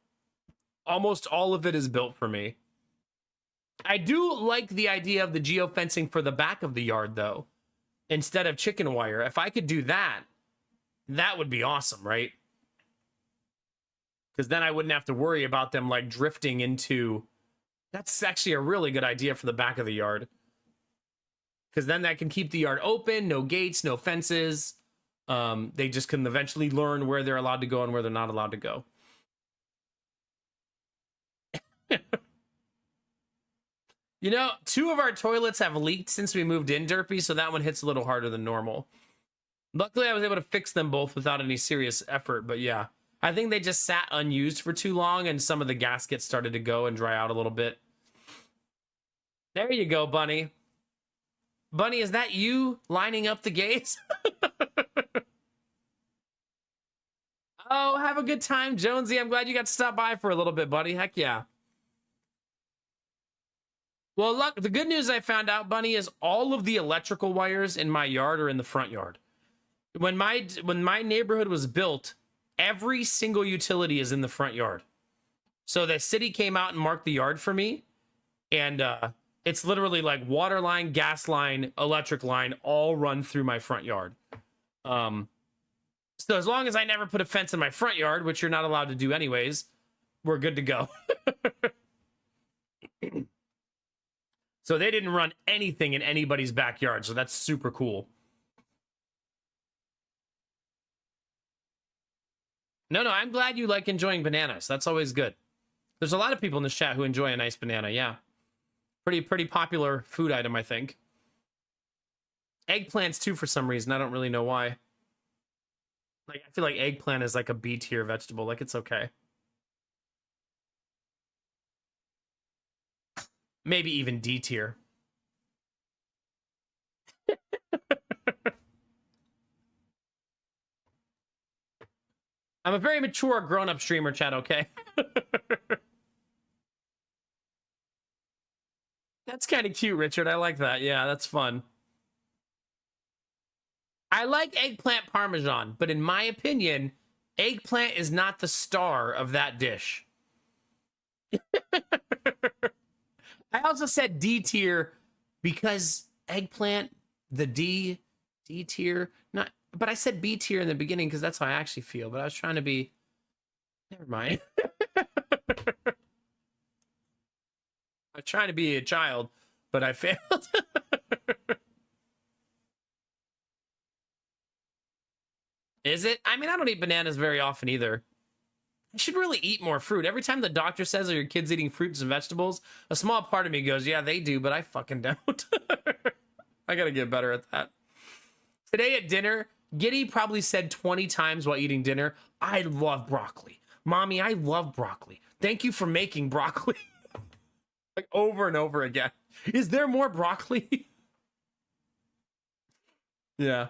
Almost all of it is built for me. I do like the idea of the geofencing for the back of the yard, though. Instead of chicken wire. If I could do that, that would be awesome, right? Because then I wouldn't have to worry about them like drifting into... That's actually a really good idea for the back of the yard. Because then that can keep the yard open, no gates, no fences. They just can eventually learn where they're allowed to go and where they're not allowed to go. You know, 2 of our toilets have leaked since we moved in, Derpy, so that one hits a little harder than normal. Luckily, I was able to fix them both without any serious effort, but yeah. I think they just sat unused for too long, and some of the gaskets started to go and dry out a little bit. There you go, Bunny. Bunny, is that you lining up the gates? Oh, have a good time, Jonesy. I'm glad you got to stop by for a little bit, buddy. Heck yeah. Well, look, the good news I found out, Bunny, is all of the electrical wires in my yard are in the front yard. When my neighborhood was built, every single utility is in the front yard. So the city came out and marked the yard for me, and it's literally like water line, gas line, electric line, all run through my front yard. So as long as I never put a fence in my front yard, which you're not allowed to do anyways, we're good to go. So they didn't run anything in anybody's backyard, so that's super cool. No, I'm glad you like enjoying bananas. That's always good. There's a lot of people in this chat who enjoy a nice banana, yeah. Pretty popular food item, I think. Eggplants too, for some reason. I don't really know why. Like, I feel like eggplant is like a B tier vegetable. Like, it's okay. Maybe even D tier. I'm a very mature grown-up streamer, chat, okay? That's kind of cute, Richard. I like that. Yeah, that's fun. I like eggplant parmesan, but in my opinion, eggplant is not the star of that dish. I also said D tier because eggplant, the D tier, not, but I said B tier in the beginning because that's how I actually feel, but I was trying to be, never mind. I was trying to be a child, but I failed. Is it? I mean, I don't eat bananas very often either. I should really eat more fruit. Every time the doctor says, are your kids eating fruits and vegetables? A small part of me goes, yeah, they do, but I fucking don't. I gotta get better at that. Today at dinner, Giddy probably said 20 times while eating dinner, I love broccoli. Mommy, I love broccoli. Thank you for making broccoli. Like over and over again. Is there more broccoli? Yeah.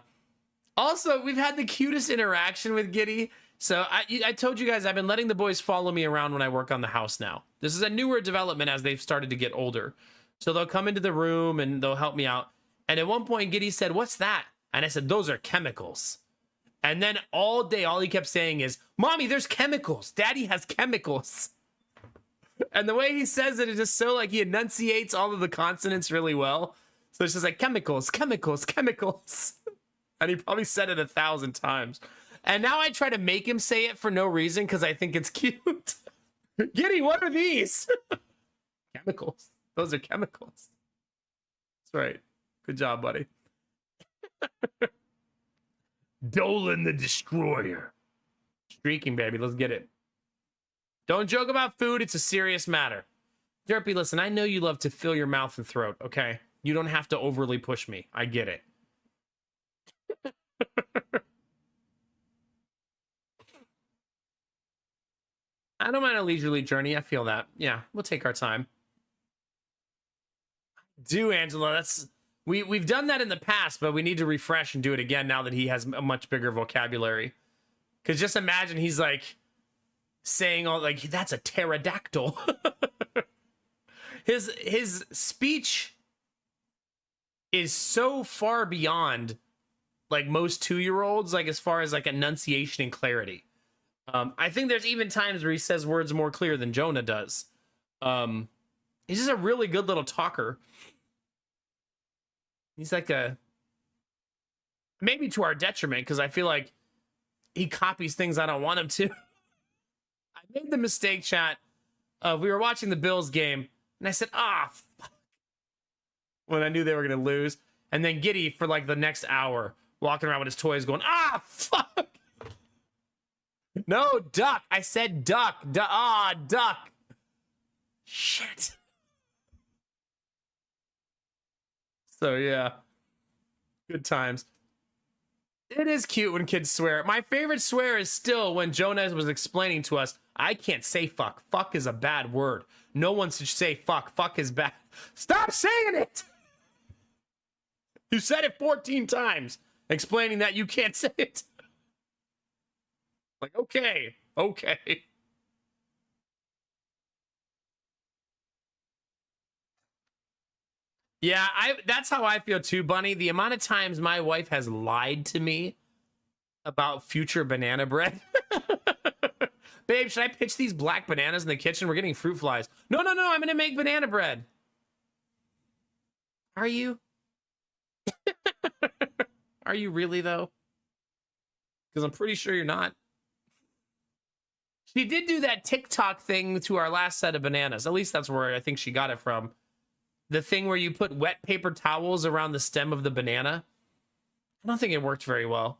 Also, we've had the cutest interaction with Giddy. So I told you guys I've been letting the boys follow me around when I work on the house now. This is a newer development as they've started to get older. So they'll come into the room and they'll help me out. And at one point, Giddy said, what's that? And I said, those are chemicals. And then all day, all he kept saying is, Mommy, there's chemicals. Daddy has chemicals. And the way he says it is just so like he enunciates all of the consonants really well. So it's just like chemicals, chemicals, chemicals. And he probably said it 1,000 times. And now I try to make him say it for no reason because I think it's cute. Giddy, what are these? Chemicals. Those are chemicals. That's right. Good job, buddy. Dolan the Destroyer. Streaking, baby. Let's get it. Don't joke about food. It's a serious matter. Derpy, listen, I know you love to fill your mouth and throat, okay? You don't have to overly push me. I get it. I don't mind a leisurely journey. I feel that. Yeah, we'll take our time. Do, Angela. That's We've done that in the past, but we need to refresh and do it again now that he has a much bigger vocabulary. Because just imagine he's like saying all like that's a pterodactyl. His speech is so far beyond like most 2-year-olds, like as far as like enunciation and clarity. I think there's even times where he says words more clear than Jonah does. He's just a really good little talker. He's like a maybe to our detriment because I feel like he copies things I don't want him to. I made the mistake, chat, of we were watching the Bills game and I said, fuck, when I knew they were going to lose. And then Giddy for like the next hour walking around with his toys going, fuck. No, duck. I said duck. Duck. Shit. So, yeah. Good times. It is cute when kids swear. My favorite swear is still when Jonah was explaining to us, I can't say fuck. Fuck is a bad word. No one should say fuck. Fuck is bad. Stop saying it! You said it 14 times, explaining that you can't say it. Like, okay. Yeah, that's how I feel too, Bunny. The amount of times my wife has lied to me about future banana bread. Babe, should I pitch these black bananas in the kitchen? We're getting fruit flies. No, I'm gonna make banana bread. Are you? Are you really though? Because I'm pretty sure you're not. She did do that TikTok thing to our last set of bananas. At least that's where I think she got it from. The thing where you put wet paper towels around the stem of the banana. I don't think it worked very well.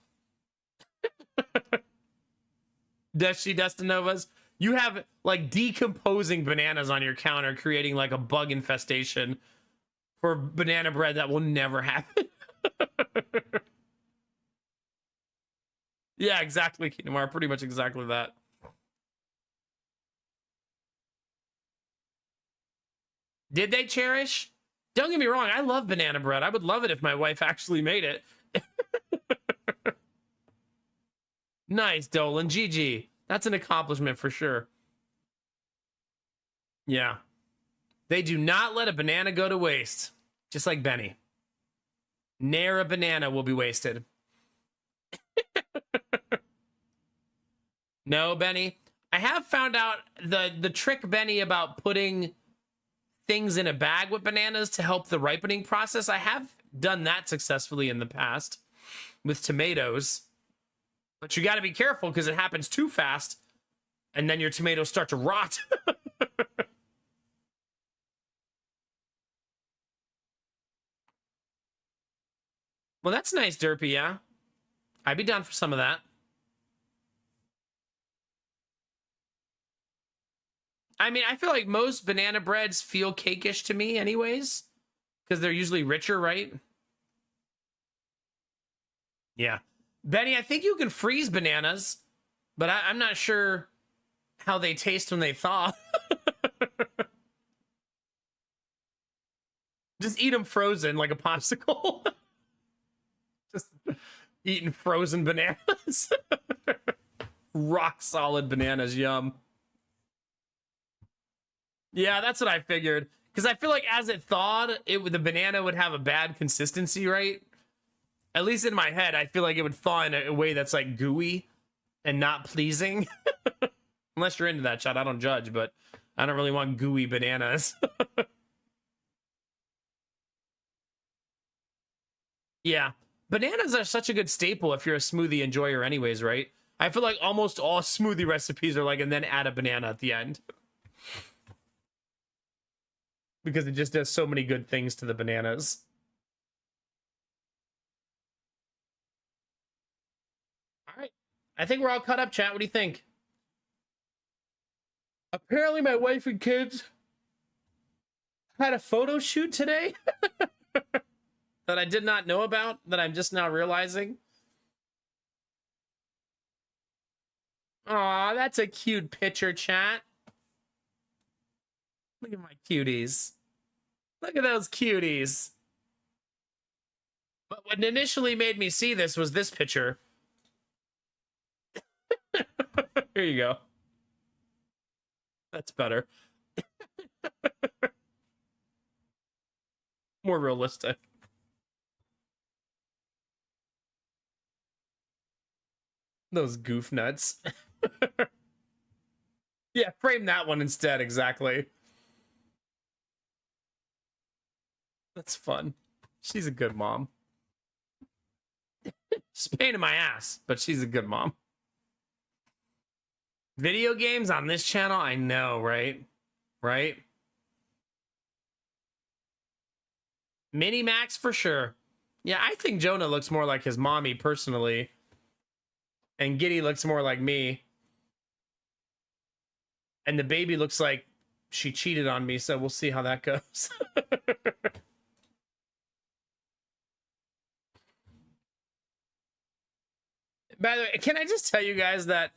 Does she, Destinovas? You have like decomposing bananas on your counter, creating like a bug infestation for banana bread that will never happen. Yeah, exactly, Kinamar. Pretty much exactly that. Did they Cherish? Don't get me wrong, I love banana bread. I would love it if my wife actually made it. Nice, Dolan. GG. That's an accomplishment for sure. Yeah. They do not let a banana go to waste. Just like Benny. Ne'er a banana will be wasted. No, Benny. I have found out the trick, Benny, about putting things in a bag with bananas to help the ripening process. I have done that successfully in the past with tomatoes. But you got to be careful because it happens too fast and then your tomatoes start to rot. Well, that's nice, Derpy, yeah? I'd be down for some of that. I mean, I feel like most banana breads feel cakeish to me anyways, because they're usually richer, right? Yeah. Benny, I think you can freeze bananas, but I'm not sure how they taste when they thaw. Just eat them frozen like a popsicle. Just eating frozen bananas. Rock solid bananas, yum. Yeah, that's what I figured. Because I feel like as it thawed, the banana would have a bad consistency, right? At least in my head, I feel like it would thaw in a way that's like gooey and not pleasing. Unless you're into that, chat. I don't judge, but I don't really want gooey bananas. Yeah. Bananas are such a good staple if you're a smoothie enjoyer anyways, right? I feel like almost all smoothie recipes are like, and then add a banana at the end. Because it just does so many good things to the bananas. All right. I think we're all caught up, chat. What do you think? Apparently my wife and kids had a photo shoot today that I did not know about, that I'm just now realizing. Aw, that's a cute picture, chat. Look at my cuties. Look at those cuties. But what initially made me see this was this picture. Here you go. That's better. More realistic. Those goof nuts. Yeah, frame that one instead, exactly. That's fun. She's a good mom. She's a pain in my ass, but she's a good mom. Video games on this channel? I know, right? Right? Mini Max for sure. Yeah, I think Jonah looks more like his mommy personally. And Giddy looks more like me. And the baby looks like she cheated on me, so we'll see how that goes. By the way, can I just tell you guys that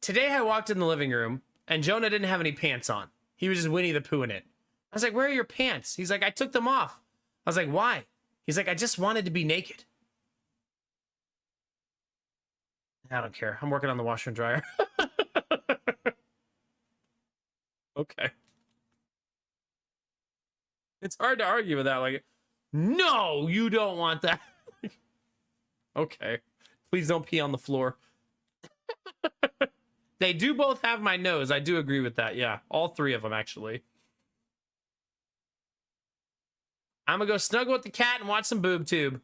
today I walked in the living room and Jonah didn't have any pants on. He was just Winnie the Pooh in it. I was like, where are your pants? He's like, I took them off. I was like, why? He's like, I just wanted to be naked. I don't care. I'm working on the washer and dryer. Okay. It's hard to argue with that. Like, no, you don't want that. Okay. Please don't pee on the floor. They do both have my nose. I do agree with that. Yeah, all three of them, actually. I'm gonna go snuggle with the cat and watch some boob tube.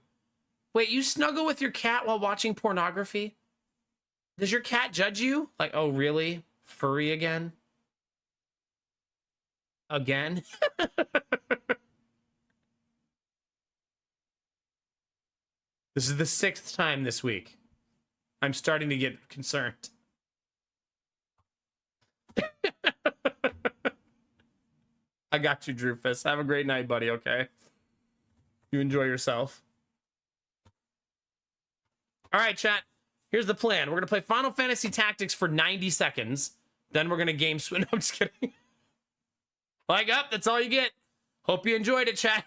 Wait, you snuggle with your cat while watching pornography? Does your cat judge you? Like, oh, really? Furry again? Again? This is the 6th time this week. I'm starting to get concerned. I got you, Drewfus. Have a great night, buddy, okay? You enjoy yourself. All right, chat. Here's the plan. We're going to play Final Fantasy Tactics for 90 seconds. Then we're going to game swim. No, I'm just kidding. Like, up, that's all you get. Hope you enjoyed it, chat.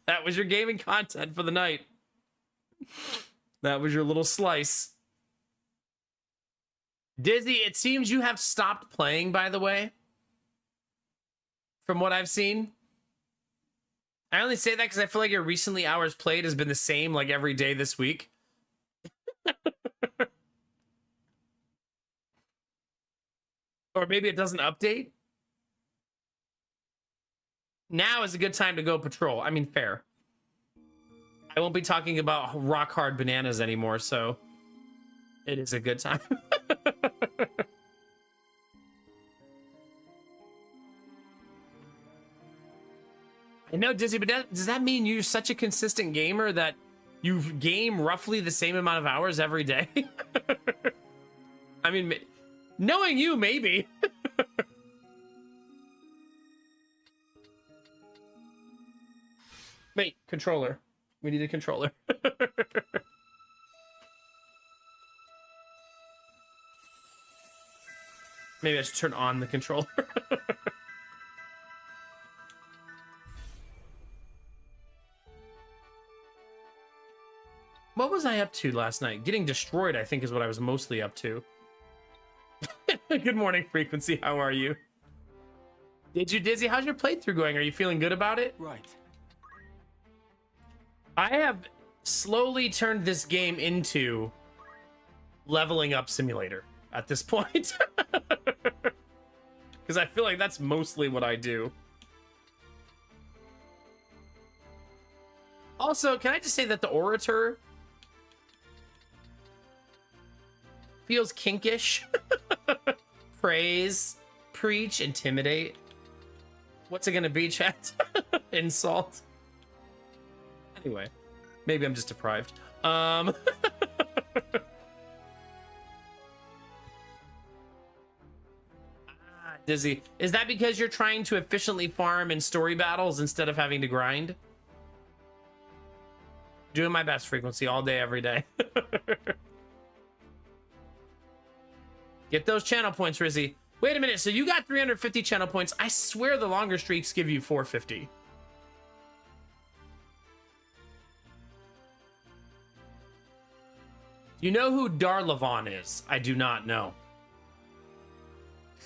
That was your gaming content for the night. That was your little slice. Dizzy, it seems you have stopped playing, by the way. From what I've seen. I only say that because I feel like your recently hours played has been the same like every day this week. Or maybe it doesn't update. Now is a good time to go patrol. I mean, fair. I won't be talking about rock hard bananas anymore, so it is a good time. I know, Dizzy, but does that mean you're such a consistent gamer that you game roughly the same amount of hours every day? I mean, knowing you, maybe. Wait, controller. We need a controller. Maybe I should turn on the controller. What was I up to last night? Getting destroyed, I think, is what I was mostly up to. Good morning, Frequency. How are you? Did you, Dizzy? How's your playthrough going? Are you feeling good about it? Right. I have slowly turned this game into leveling up simulator at this point. Because I feel like that's mostly what I do. Also, can I just say that the Orator feels kinkish? Praise, preach, intimidate. What's it gonna be, chat? Insult. Anyway, maybe I'm just deprived. Dizzy, is that because you're trying to efficiently farm in story battles instead of having to grind? Doing my best, Frequency, all day, every day. Get those channel points, Rizzy. Wait a minute, so you got 350 channel points. I swear the longer streaks give you 450. You know who Darlavon is? I do not know.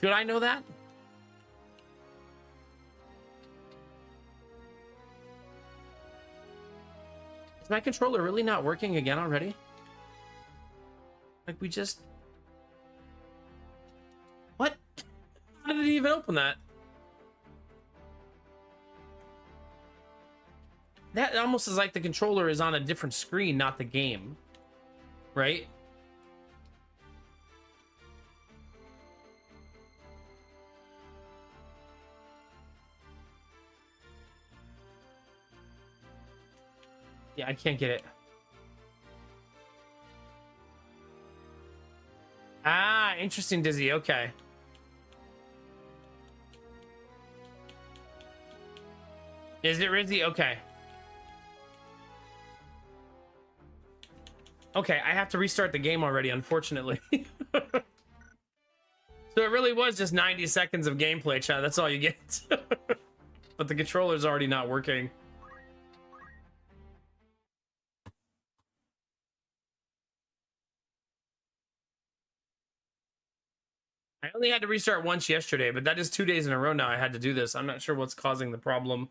Should I know that? Is my controller really not working again already? Like we just... What? How did it even open that? That almost is like the controller is on a different screen, not the game. Right? Yeah, I can't get it. Ah, interesting, Dizzy. Okay. Is it Rizzy? Okay. Okay, I have to restart the game already, unfortunately. So it really was just 90 seconds of gameplay, chat. That's all you get. But the controller's already not working. I only had to restart once yesterday, but that is 2 days in a row now I had to do this. I'm not sure what's causing the problem.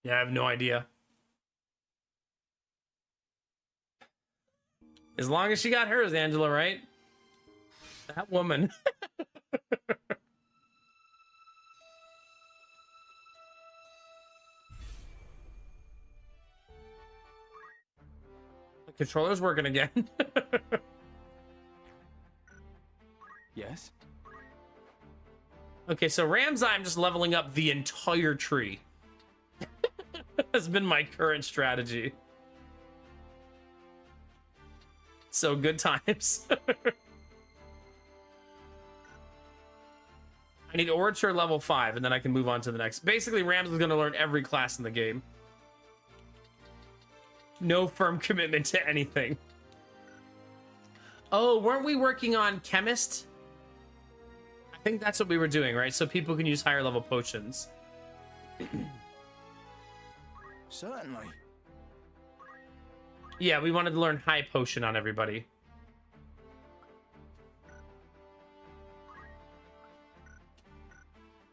Yeah, I have no idea. As long as she got hers, Angela, right? That woman. The controller's working again. Yes? Okay, so Ramsay, I'm just leveling up the entire tree. Has been my current strategy. So good times. I need Orator level 5, and then I can move on to the next. Basically, Rams is going to learn every class in the game. No firm commitment to anything. Oh, weren't we working on Chemist? I think that's what we were doing, right? So people can use higher level potions. Certainly. Yeah, we wanted to learn high potion on everybody.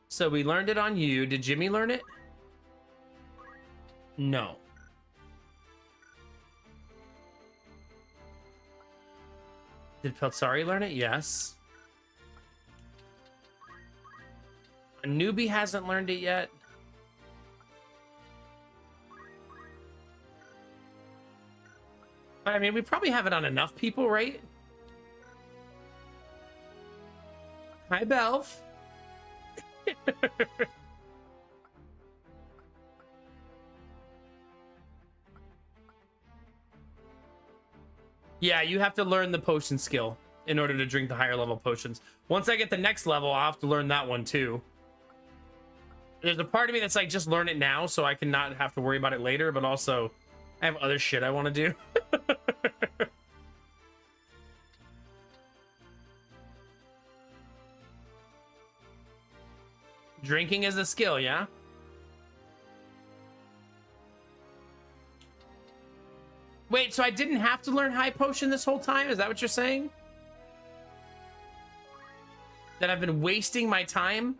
So we learned it on you. Did Jimmy learn it? No. Did Peltsari learn it? Yes. A newbie hasn't learned it yet. I mean, we probably have it on enough people, right? Hi, Belf. Yeah, you have to learn the potion skill in order to drink the higher level potions. Once I get the next level, I'll have to learn that one too. There's a part of me that's like, just learn it now so I can not have to worry about it later, but also I have other shit I want to do. Drinking is a skill, yeah? Wait, so I didn't have to learn high potion this whole time? Is that what you're saying? That I've been wasting my time?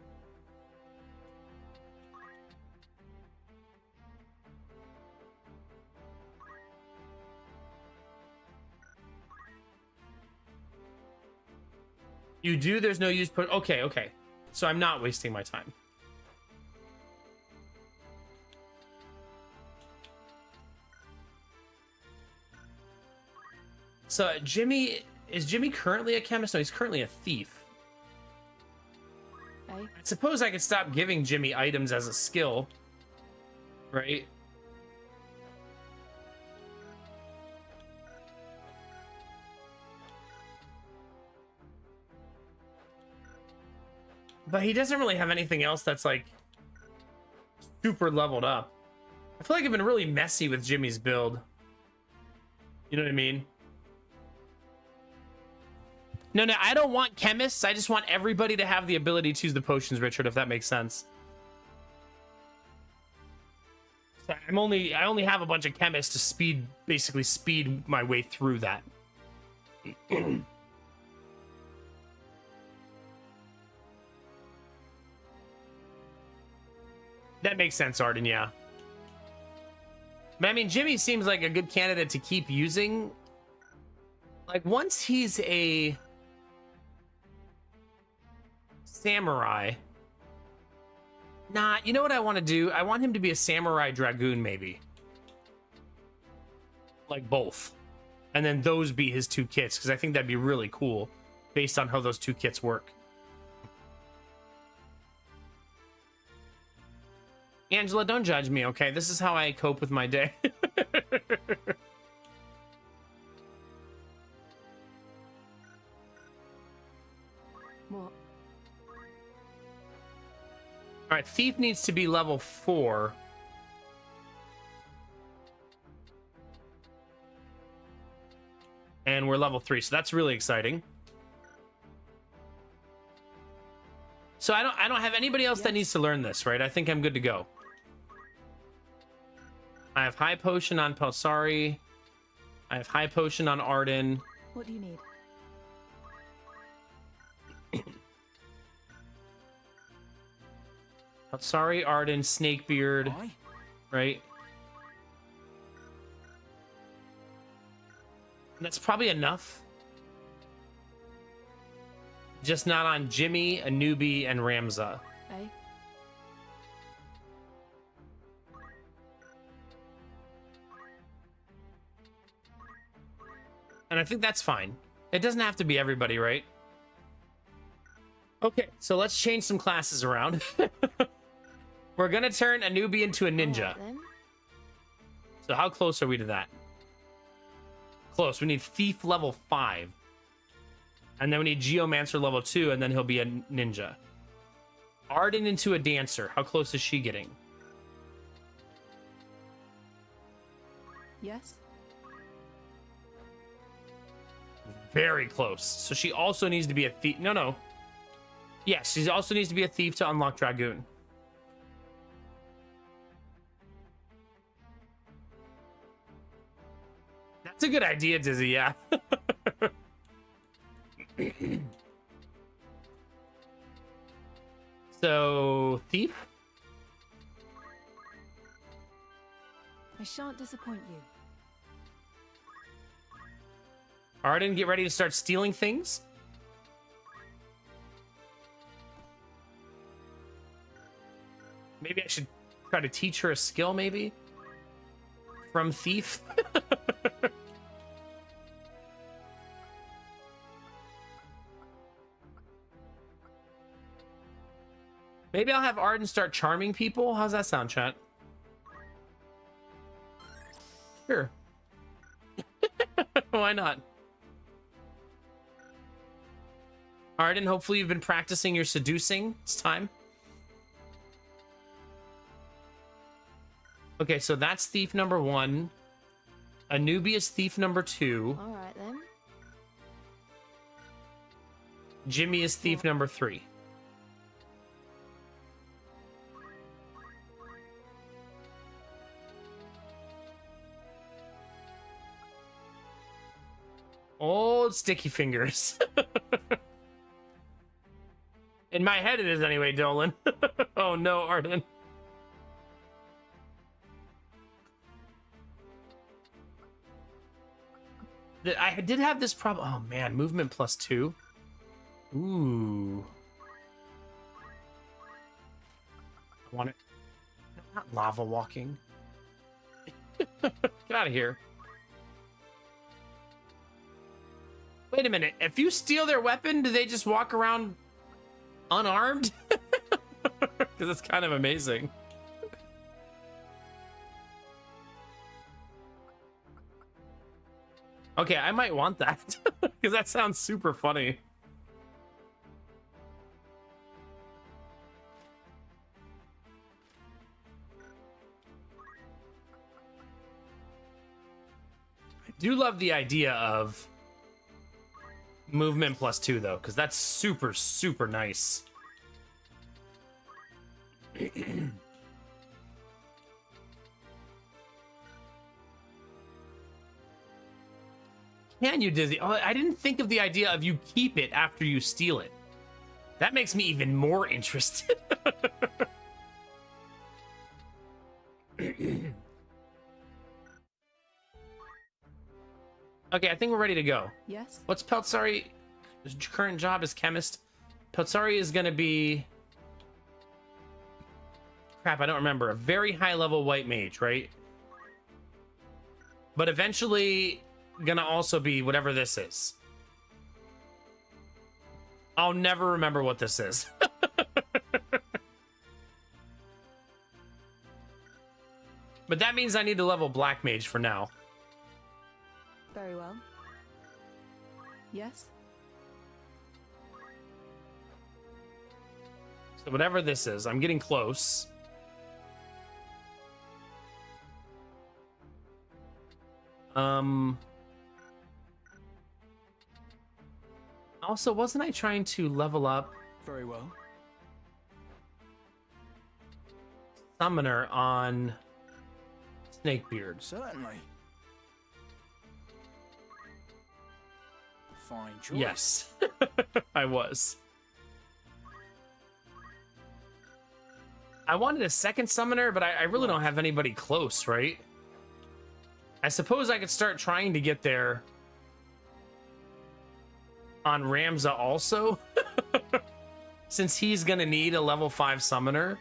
You do? There's no use. Okay, okay. So I'm not wasting my time. So Jimmy, is Jimmy currently a chemist? No, he's currently a thief. Hey. I suppose I could stop giving Jimmy items as a skill, right? But he doesn't really have anything else that's like super leveled up. I feel like I've been really messy with Jimmy's build. You know what I mean? No, I don't want chemists. I just want everybody to have the ability to use the potions, Richard, if that makes sense. I only have a bunch of chemists to basically speed my way through that. That makes sense, Arden, yeah. But I mean, Jimmy seems like a good candidate to keep using. Like, once he's a samurai. Nah, you know what I want to do? I want him to be a samurai dragoon, maybe. Like, both. And then those be his two kits, because I think that'd be really cool, based on how those two kits work. Angela, don't judge me, okay? This is how I cope with my day. What? All right, Thief needs to be level 4. And we're level 3, so that's really exciting. So I don't have anybody else that needs to learn this, right? I think I'm good to go. I have high potion on Pelsari. I have high potion on Arden. What do you need? Pelsari, Arden, Snakebeard, Aye. right? That's probably enough. Just not on Jimmy, Anubi, and Ramza. Eh? And I think that's fine. It doesn't have to be everybody, right? Okay, so let's change some classes around. We're gonna turn Anubi into a ninja. Alright, then. So how close are we to that? Close. We need Thief level 5. And then we need Geomancer level 2, and then he'll be a ninja. Arden into a dancer. How close is she getting? Yes? Very close. So she also needs to be a thief. No. Yes, she also needs to be a thief to unlock Dragoon. That's a good idea, Dizzy, yeah. So, thief? I shan't disappoint you. Arden, get ready to start stealing things. Maybe I should try to teach her a skill, maybe? From Thief? Maybe I'll have Arden start charming people. How's that sound, chat? Sure. Why not? Arden, hopefully you've been practicing your seducing. It's time. Okay, so that's thief number 1. Anubius thief number 2. Alright then. Jimmy is thief number 3. Old sticky fingers. In my head it is anyway, Dolan. Oh no, Arden. I did have this problem. Oh man, movement plus 2. Ooh. I want it. Not lava walking. Get out of here. Wait a minute. If you steal their weapon, do they just walk around unarmed? Because it's kind of amazing. Okay, I might want that. Because that sounds super funny. I do love the idea of movement plus 2 though, because that's super, super nice. Can you, Dizzy? Oh, I didn't think of the idea of you keep it after you steal it. That makes me even more interested. Okay, I think we're ready to go. Yes? What's Peltzari? His current job as chemist. Peltzari is going to be... Crap, I don't remember. A very high-level white mage, right? But eventually going to also be whatever this is. I'll never remember what this is. But that means I need to level black mage for now. Very well. Yes? So whatever this is, I'm getting close. Also, wasn't I trying to level up Very well. Summoner on Snakebeard? Certainly. Fine choice. Yes, I was. I wanted a second summoner, but I really don't have anybody close, right? I suppose I could start trying to get there on Ramza also, since he's gonna need a level 5 summoner.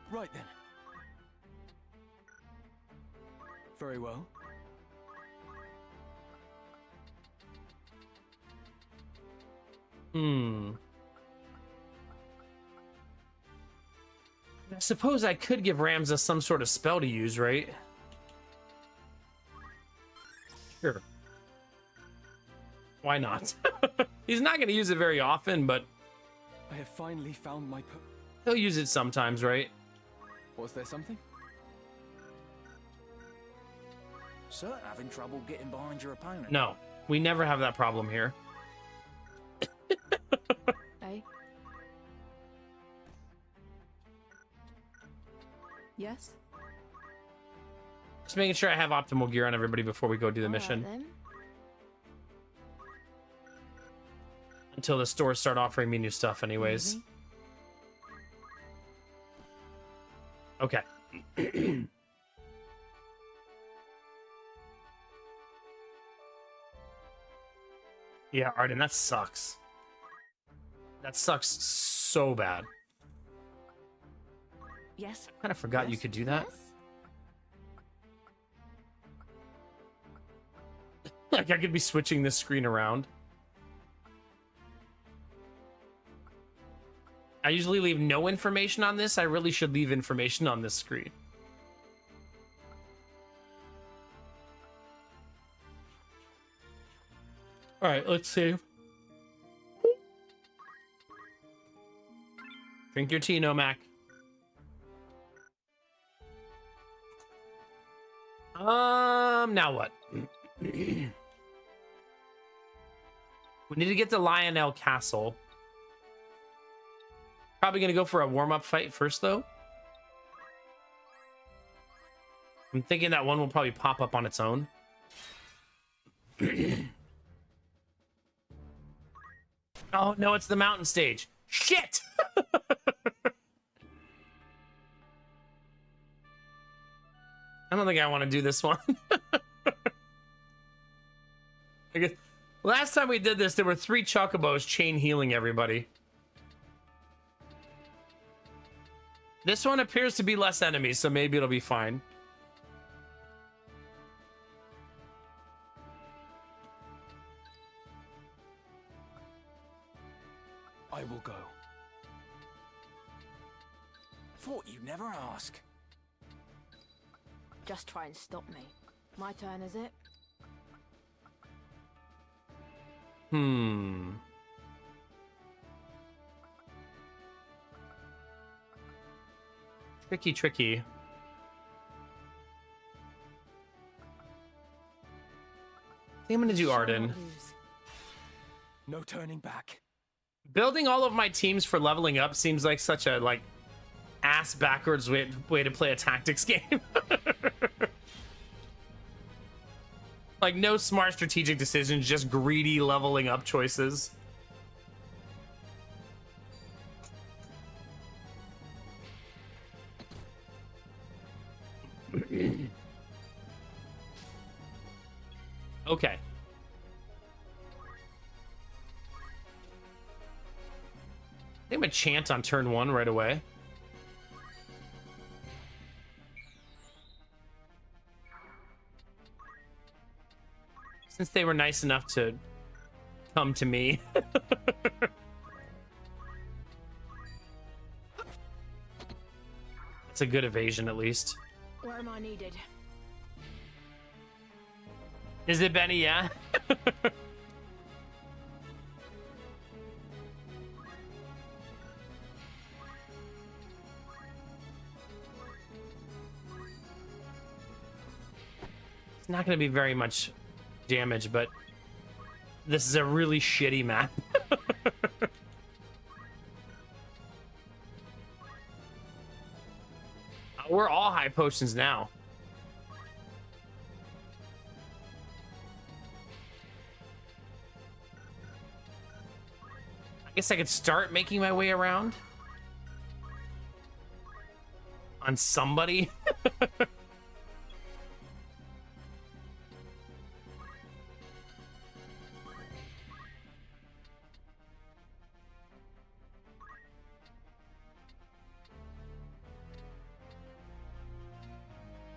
Right then. Very well. I suppose I could give Ramza some sort of spell to use, right? Sure. Why not? He's not going to use it very often, but I have finally found my he'll use it sometimes, right? Was there something? Certain having trouble getting behind your opponent. No, we never have that problem here. Eh? Yes? Just making sure I have optimal gear on everybody before we go do the All right, mission. then. Until the stores start offering me new stuff anyways. Okay. Yeah, Arden, that sucks. That sucks so bad. Yes? I kind of forgot you could do that. Like, I could be switching this screen around. I usually leave no information on this. I really should leave information on this screen. All right, let's save. Drink your tea, Nomak. Now what? We need to get to Lionel Castle. Probably gonna go for a warm-up fight first, though. I'm thinking that one will probably pop up on its own. Oh, no, it's the mountain stage. Shit! I don't think I want to do this one. I guess last time we did this, there were 3 chocobos chain healing everybody. This one appears to be less enemies, so maybe it'll be fine. I will go. Thought you'd never ask. Just try and stop me. My turn, is it? Tricky. I think I'm gonna do Shall Arden. not lose. No turning back. Building all of my teams for leveling up seems like such a ass backwards way to play a tactics game. Like, no smart strategic decisions, just greedy leveling up choices. Okay. I think I'm gonna chant on turn 1 right away. Since they were nice enough to come to me. It's a good evasion, at least. Where am I needed? Is it Benny? Yeah. It's not going to be very much damage, but this is a really shitty map. We're all high potions now. I guess I could start making my way around on somebody.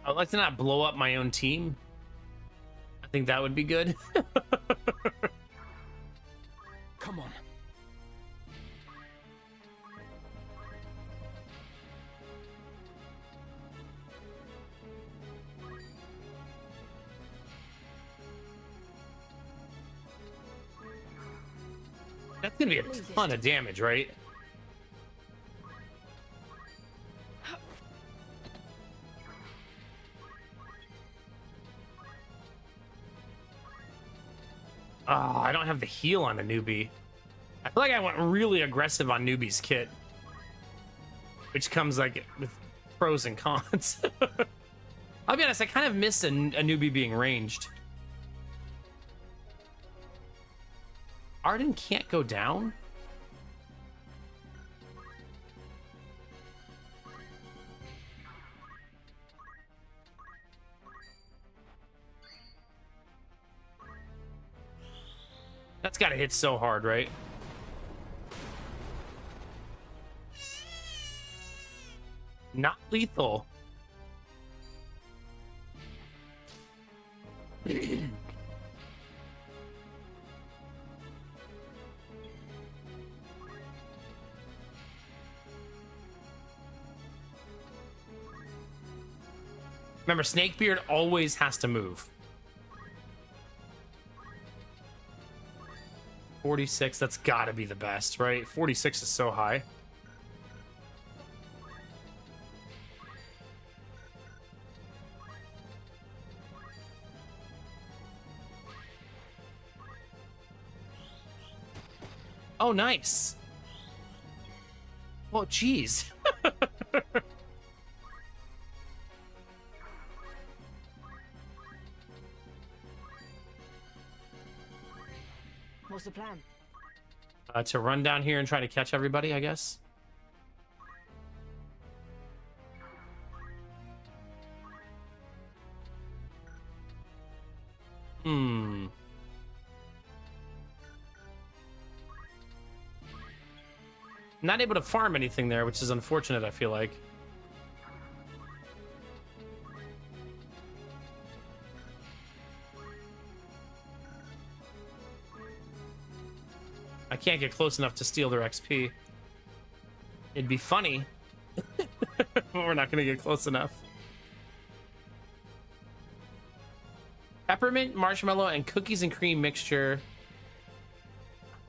I would like to not blow up my own team. I think that would be good. Come on. That's gonna be a ton of damage, right? Oh, I don't have the heal on a newbie. I feel like I went really aggressive on newbie's kit, which comes like with pros and cons. I'll be honest, I kind of missed a newbie being ranged. Arden can't go down? That's gotta hit so hard, right? Not lethal. Remember, Snakebeard always has to move. 46, that's gotta be the best, right? 46 is so high. Oh, nice. Well, geez. What's the plan? To run down here and try to catch everybody, I guess. Not able to farm anything there, which is unfortunate, I feel like. I can't get close enough to steal their XP. It'd be funny, but we're not gonna get close enough. Peppermint, marshmallow, and cookies and cream mixture.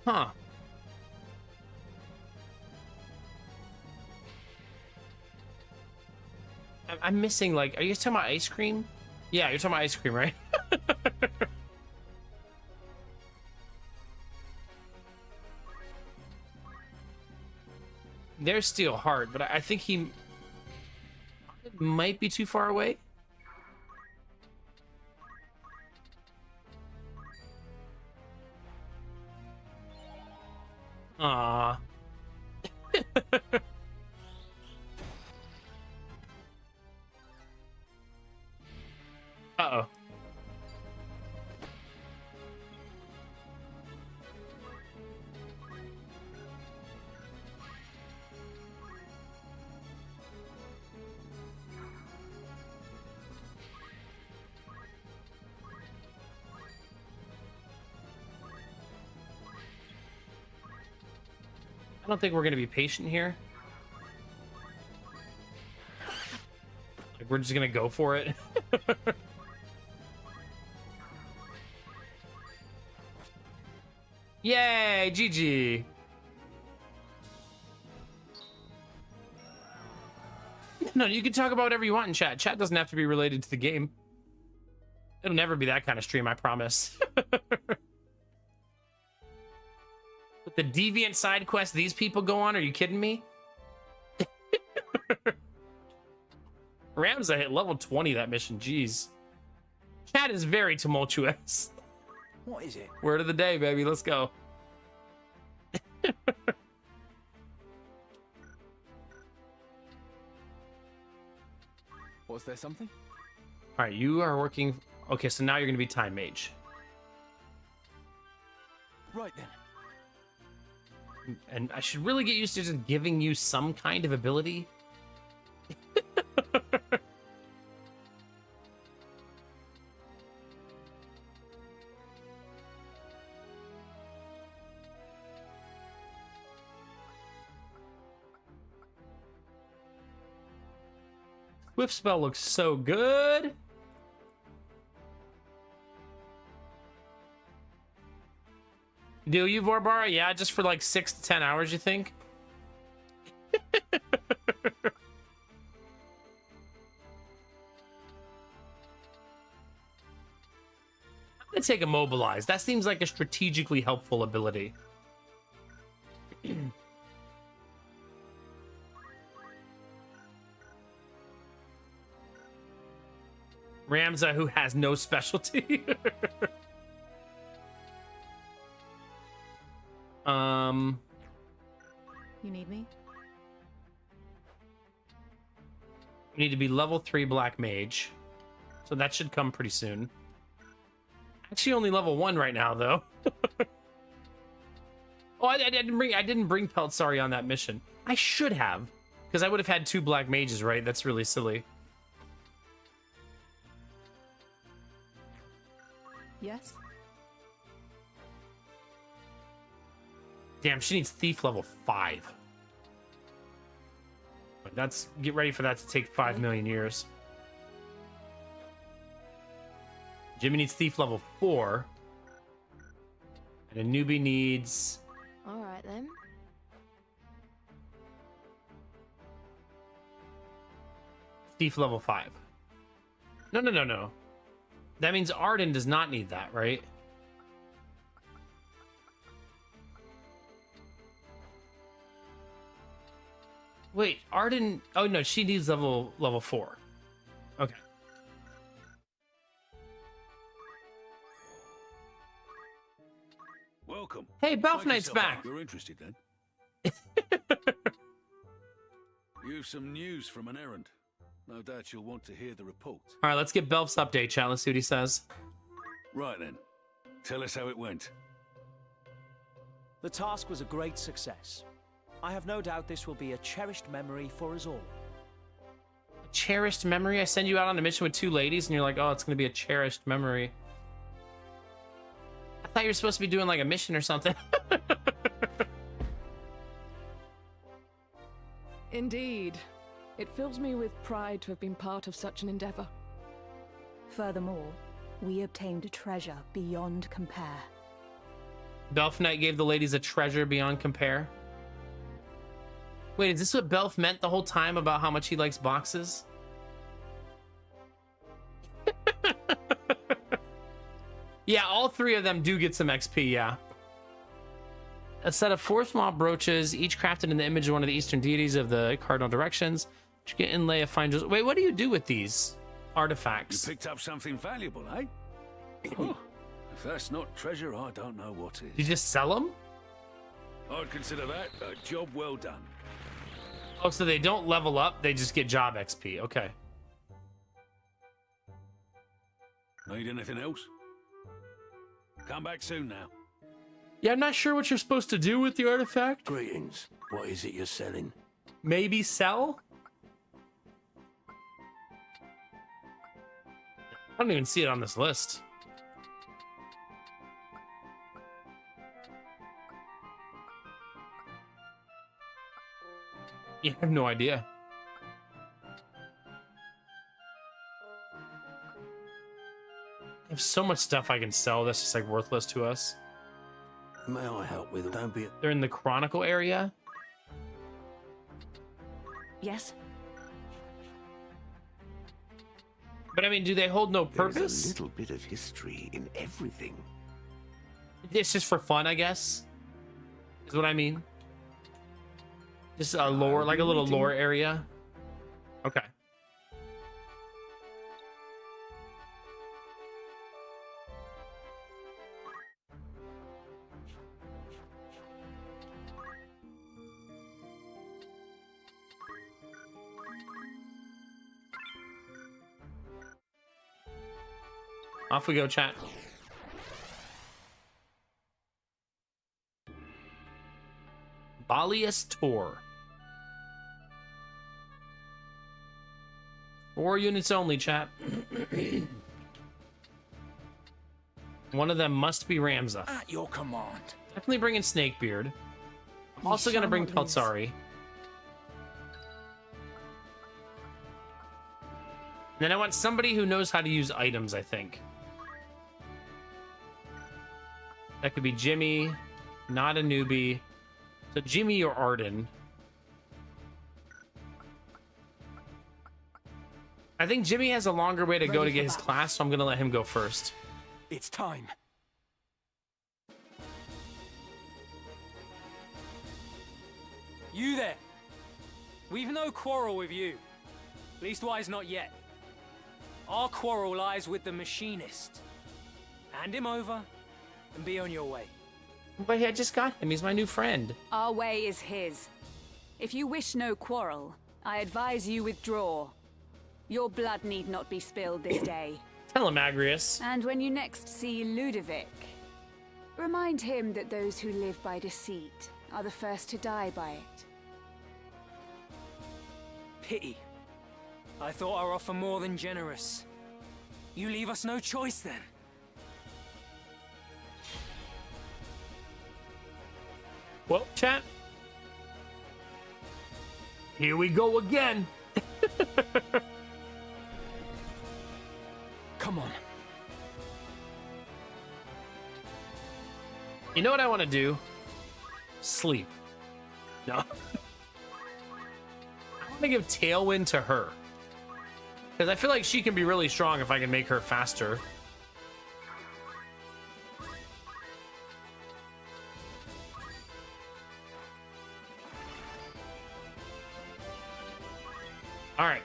Huh. I'm missing, like, are you talking about ice cream? Yeah, you're talking about ice cream, right? There's Steel Heart, but I think he might be too far away. I don't think we're gonna be patient here. Like, we're just gonna go for it. Yay, GG. No, you can talk about whatever you want in chat. Chat doesn't have to be related to the game. It'll never be that kind of stream, I promise. With the deviant side quest these people go on, are you kidding me? Ramza hit level 20 that mission, jeez. Chat is very tumultuous. What is it? Word of the day, baby, let's go. Was there something? All right, you are working. Okay, so now you're gonna be time mage. Right then. And I should really get used to just giving you some kind of ability. Swift spell looks so good. Do you, Vorbara? Yeah, just for like 6 to 10 hours, you think? I'm gonna take Immobilize. That seems like a strategically helpful ability. Ramza, who has no specialty. You need me? You need to be level 3 black mage. So that should come pretty soon. Actually only level 1 right now though. Oh, I didn't bring Peltsari on that mission. I should have, because I would have had 2 black mages, right? That's really silly. Yes? Damn, she needs thief level 5. But that's, get ready for that to take 5 million years. Jimmy needs thief level 4. And a newbie needs Alright then. thief level 5. No. That means Arden does not need that, right? Wait, Arden... Oh, no, she needs level 4. Okay. Welcome. Hey, Belf Make Knight's yourself back. up. You're interested then? You've some news from an errand. No doubt you'll want to hear the report. All right, let's get Belf's update, chat. Let's see what he says. Right then. Tell us how it went. The task was a great success. I have no doubt this will be a cherished memory for us all. A cherished memory? I send you out on a mission with 2 ladies, and you're like, oh, it's going to be a cherished memory. I thought you were supposed to be doing, like, a mission or something. Indeed. It fills me with pride to have been part of such an endeavor. Furthermore, we obtained a treasure beyond compare. Belf Knight gave the ladies a treasure beyond compare. Wait, is this what Belf meant the whole time about how much he likes boxes? Yeah, all 3 of them do get some XP, yeah. A set of 4 small brooches, each crafted in the image of one of the Eastern deities of the cardinal directions. You get inlay of fine jewels. Wait, what do you do with these You artifacts? picked up something valuable, eh? Oh, if that's not treasure, I don't know what You is. just sell them? I'd consider that a job well done. Oh, so they don't level up, they just get job XP. Okay. Need anything else? Come back soon now. Yeah, I'm not sure what you're supposed to do with the artifact. Greetings. What is it you're selling? Maybe sell? I don't even see it on this list. Yeah, I have no idea. I have so much stuff I can sell that's just like worthless to us. May I help with? Don't be. They're in the Chronicle area. Yes? But I mean, do they hold no There's purpose? a little bit of history in everything. It's just for fun, I guess. Is what I mean. Just a lore, like a little lore area. Okay. Off we go, chat. Balius Tor. 4 units only, chat. One of them must be Ramza. At your command. Definitely bringing Snakebeard. I'm also gonna bring Peltsari. Then I want somebody who knows how to use items, I think. That could be Jimmy, not a newbie. So Jimmy or Arden. I think Jimmy has a longer way to go to get his class, so I'm gonna let him go first. It's time. You there. We've no quarrel with you. Leastwise not yet. Our quarrel lies with the machinist. Hand him over and be on your way. But I just got him. He's my new friend. Our way is his. If you wish no quarrel, I advise you withdraw. Your blood need not be spilled this day. Tell him, Agrius. And when you next see Ludovic, remind him that those who live by deceit are the first to die by it. Pity. I thought our offer more than generous. You leave us no choice then. Well, chat. Here we go again. Come on. You know what I want to do? Sleep. No. I want to give Tailwind to her. Because I feel like she can be really strong if I can make her faster. All right.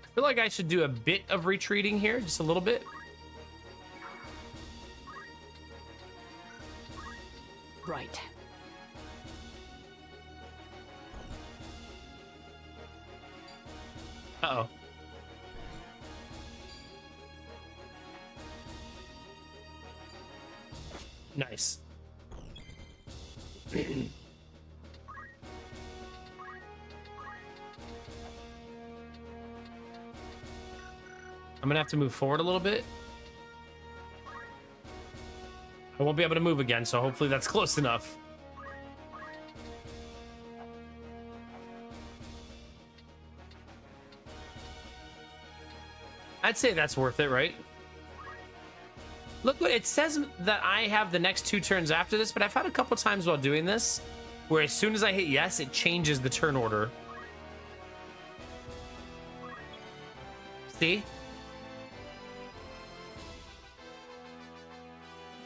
I feel like I should do a bit of retreating here, just a little bit. Right. Uh-oh. Nice. I'm gonna have to move forward a little bit. I won't be able to move again, so hopefully that's close enough. I'd say that's worth it, right? Look, what it says that I have the next 2 turns after this, but I've had a couple times while doing this where as soon as I hit yes, it changes the turn order. See?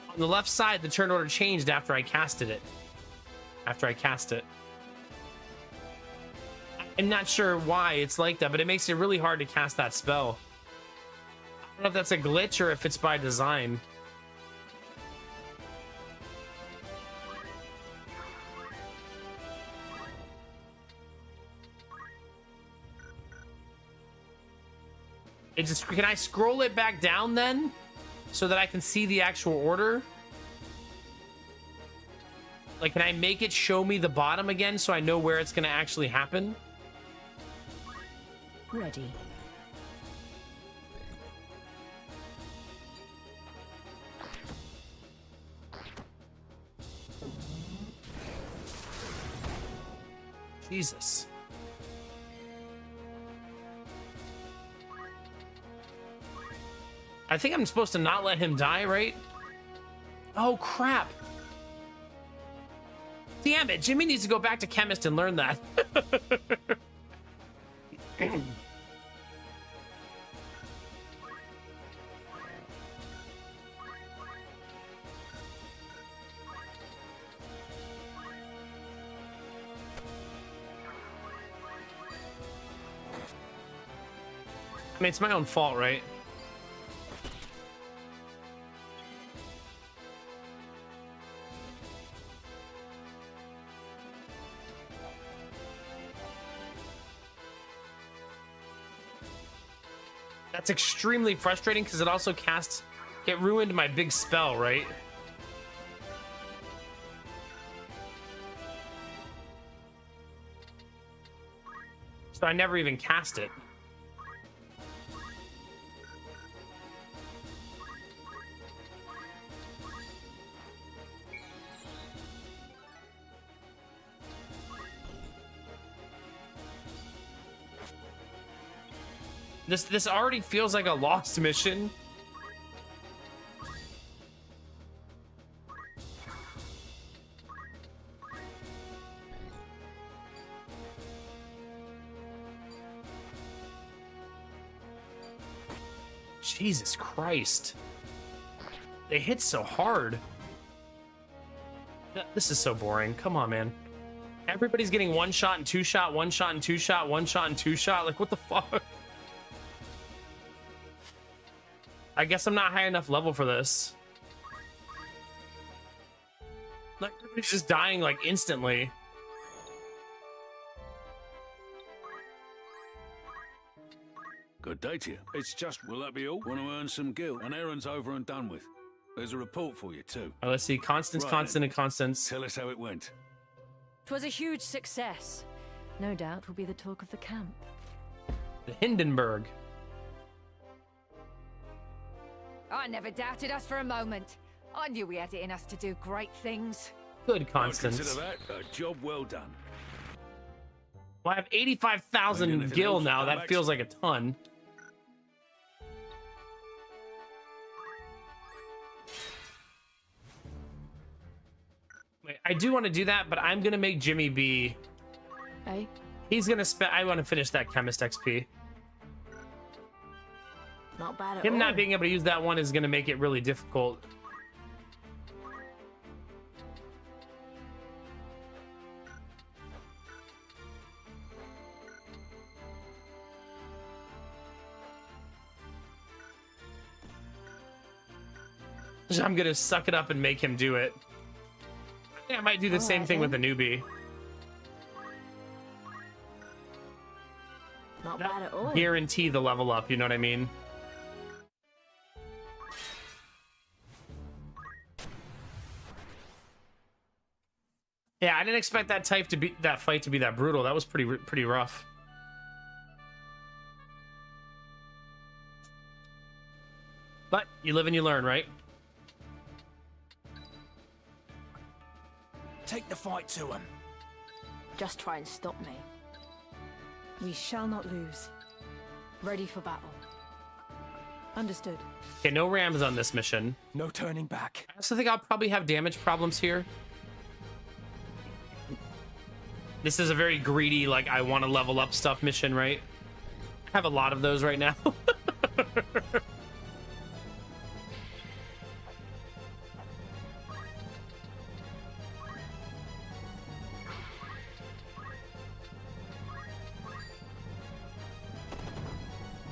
On the left side, the turn order changed after I casted it. I'm not sure why it's like that, but it makes it really hard to cast that spell. I don't know if that's a glitch or if it's by design. It just, can I scroll it back down then so that I can see the actual order? Like, can I make it show me the bottom again so I know where it's going to actually happen? Ready. Jesus. I think I'm supposed to not let him die, right? Oh, crap. Damn it. Jimmy needs to go back to chemist and learn that. I mean, it's my own fault, right? That's extremely frustrating because it also it ruined my big spell, right? So I never even cast it. This already feels like a lost mission. Jesus Christ. They hit so hard. This is so boring. Come on, man. Everybody's getting one shot and two shot, one shot and two shot, one shot and two shot. Like, what the fuck? I guess I'm not high enough level for this. Like, everybody's just dying, like, instantly. Good day to you. It's just, will that be all? Want to earn some gil? An errand's over and done with. There's a report for you, too. Oh, let's see. Constance, Right Constant, then. and Constance. Tell us how it went. 'Twas a huge success. No doubt will be the talk of the camp. The Hindenburg. I never doubted us for a moment. I knew we had it in us to do great things. Good, I'd Constance. consider that a job well done. Well, I have Ain't 85,000 anything gil else? now. That Alex? feels like a ton. Wait, I do want to do that, but I'm going to make Jimmy be... Eh? He's going to spend... I want to finish that Chemist XP. Not bad at Him all. not being able to use that one is going to make it really difficult. So I'm going to suck it up and make him do it. I think I might do the same Alright, thing then. with a newbie. Not bad at all. Guarantee the level up, you know what I mean? Yeah, I didn't expect that fight to be that brutal. That was pretty rough. But you live and you learn, right? Take the fight to him. Just try and stop me. We shall not lose. Ready for battle. Understood. Okay, no rams on this mission. No turning back. I also think I'll probably have damage problems here. This is a very greedy, like, I want to level up stuff mission, right? I have a lot of those right now.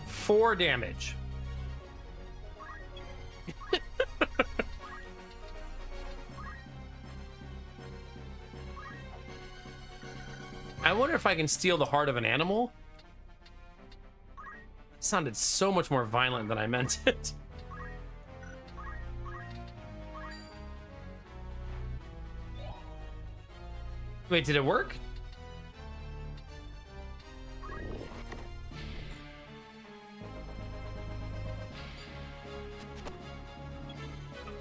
Four damage. I wonder if I can steal the heart of an animal. It sounded so much more violent than I meant it. Wait, did it work?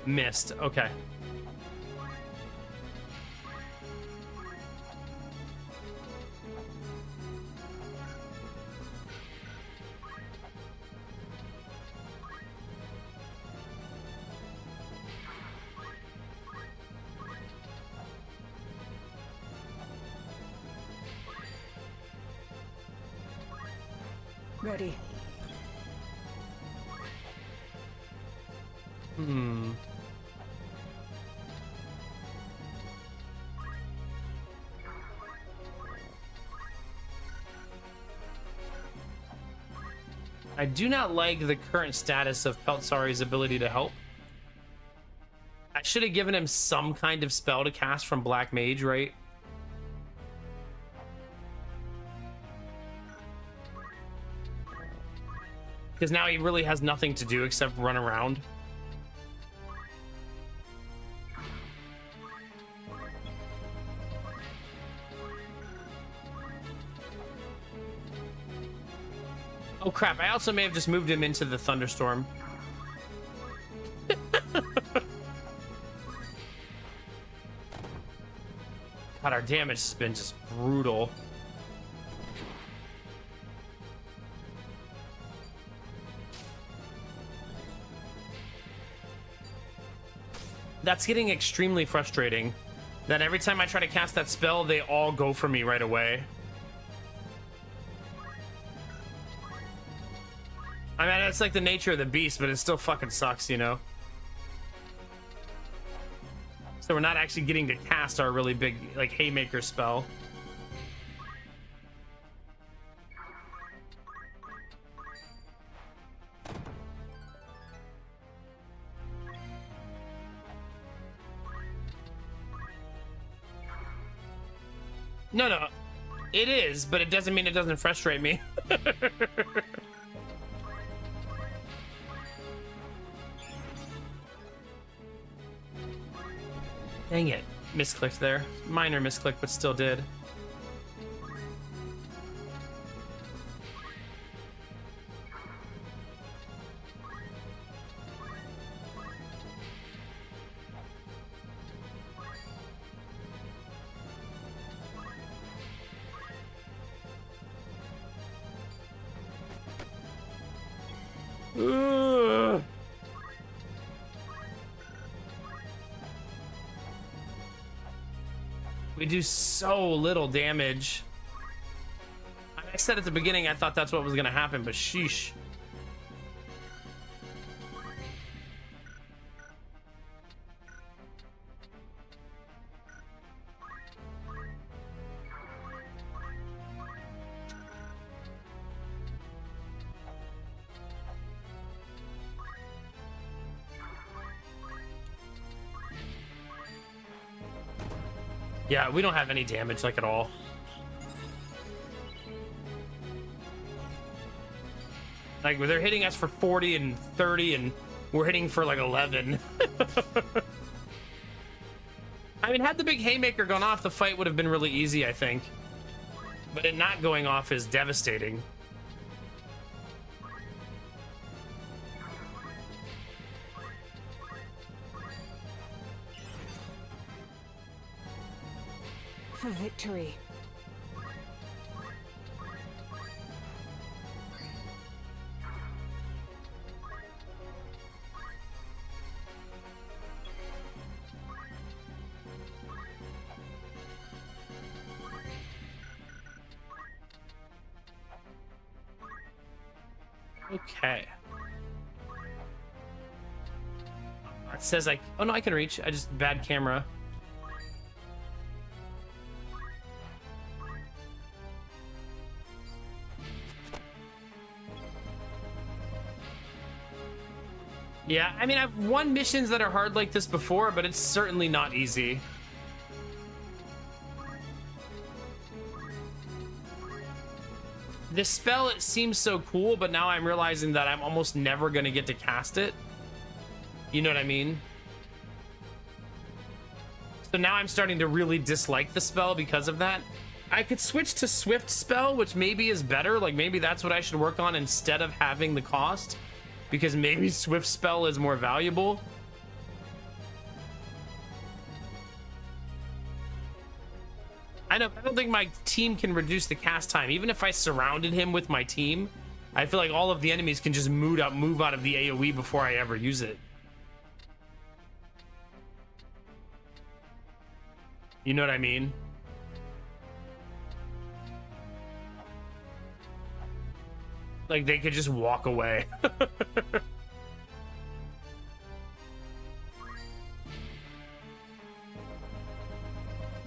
Missed. Okay. Ready. I do not like the current status of Peltzari's ability to help. I should have given him some kind of spell to cast from Black Mage, right? Because now he really has nothing to do except run around. Oh crap, I also may have just moved him into the thunderstorm. God, our damage has been just brutal. That's getting extremely frustrating. That every time I try to cast that spell, they all go for me right away. I mean, that's like the nature of the beast, but it still fucking sucks, you know? So we're not actually getting to cast our really big, like, Haymaker spell. No. It is, but it doesn't mean it doesn't frustrate me. Dang it. Misclicked there. Minor misclick, but still did. Ugh. We do so little damage. I said at the beginning I thought that's what was gonna happen, but sheesh. Yeah, we don't have any damage, like, at all. Like, they're hitting us for 40 and 30, and we're hitting for, like, 11. I mean, had the big Haymaker gone off, the fight would have been really easy, I think. But it not going off is devastating. For victory. Okay. It says like, oh no, I can reach. I just bad camera. Yeah, I mean, I've won missions that are hard like this before, but it's certainly not easy. This spell, it seems so cool, but now I'm realizing that I'm almost never going to get to cast it. You know what I mean? So now I'm starting to really dislike the spell because of that. I could switch to Swift Spell, which maybe is better. Like, maybe that's what I should work on instead of having the cost. Because maybe Swift Spell is more valuable. I don't think my team can reduce the cast time. Even if I surrounded him with my team, I feel like all of the enemies can just move out of the AoE before I ever use it. You know what I mean? Like they could just walk away.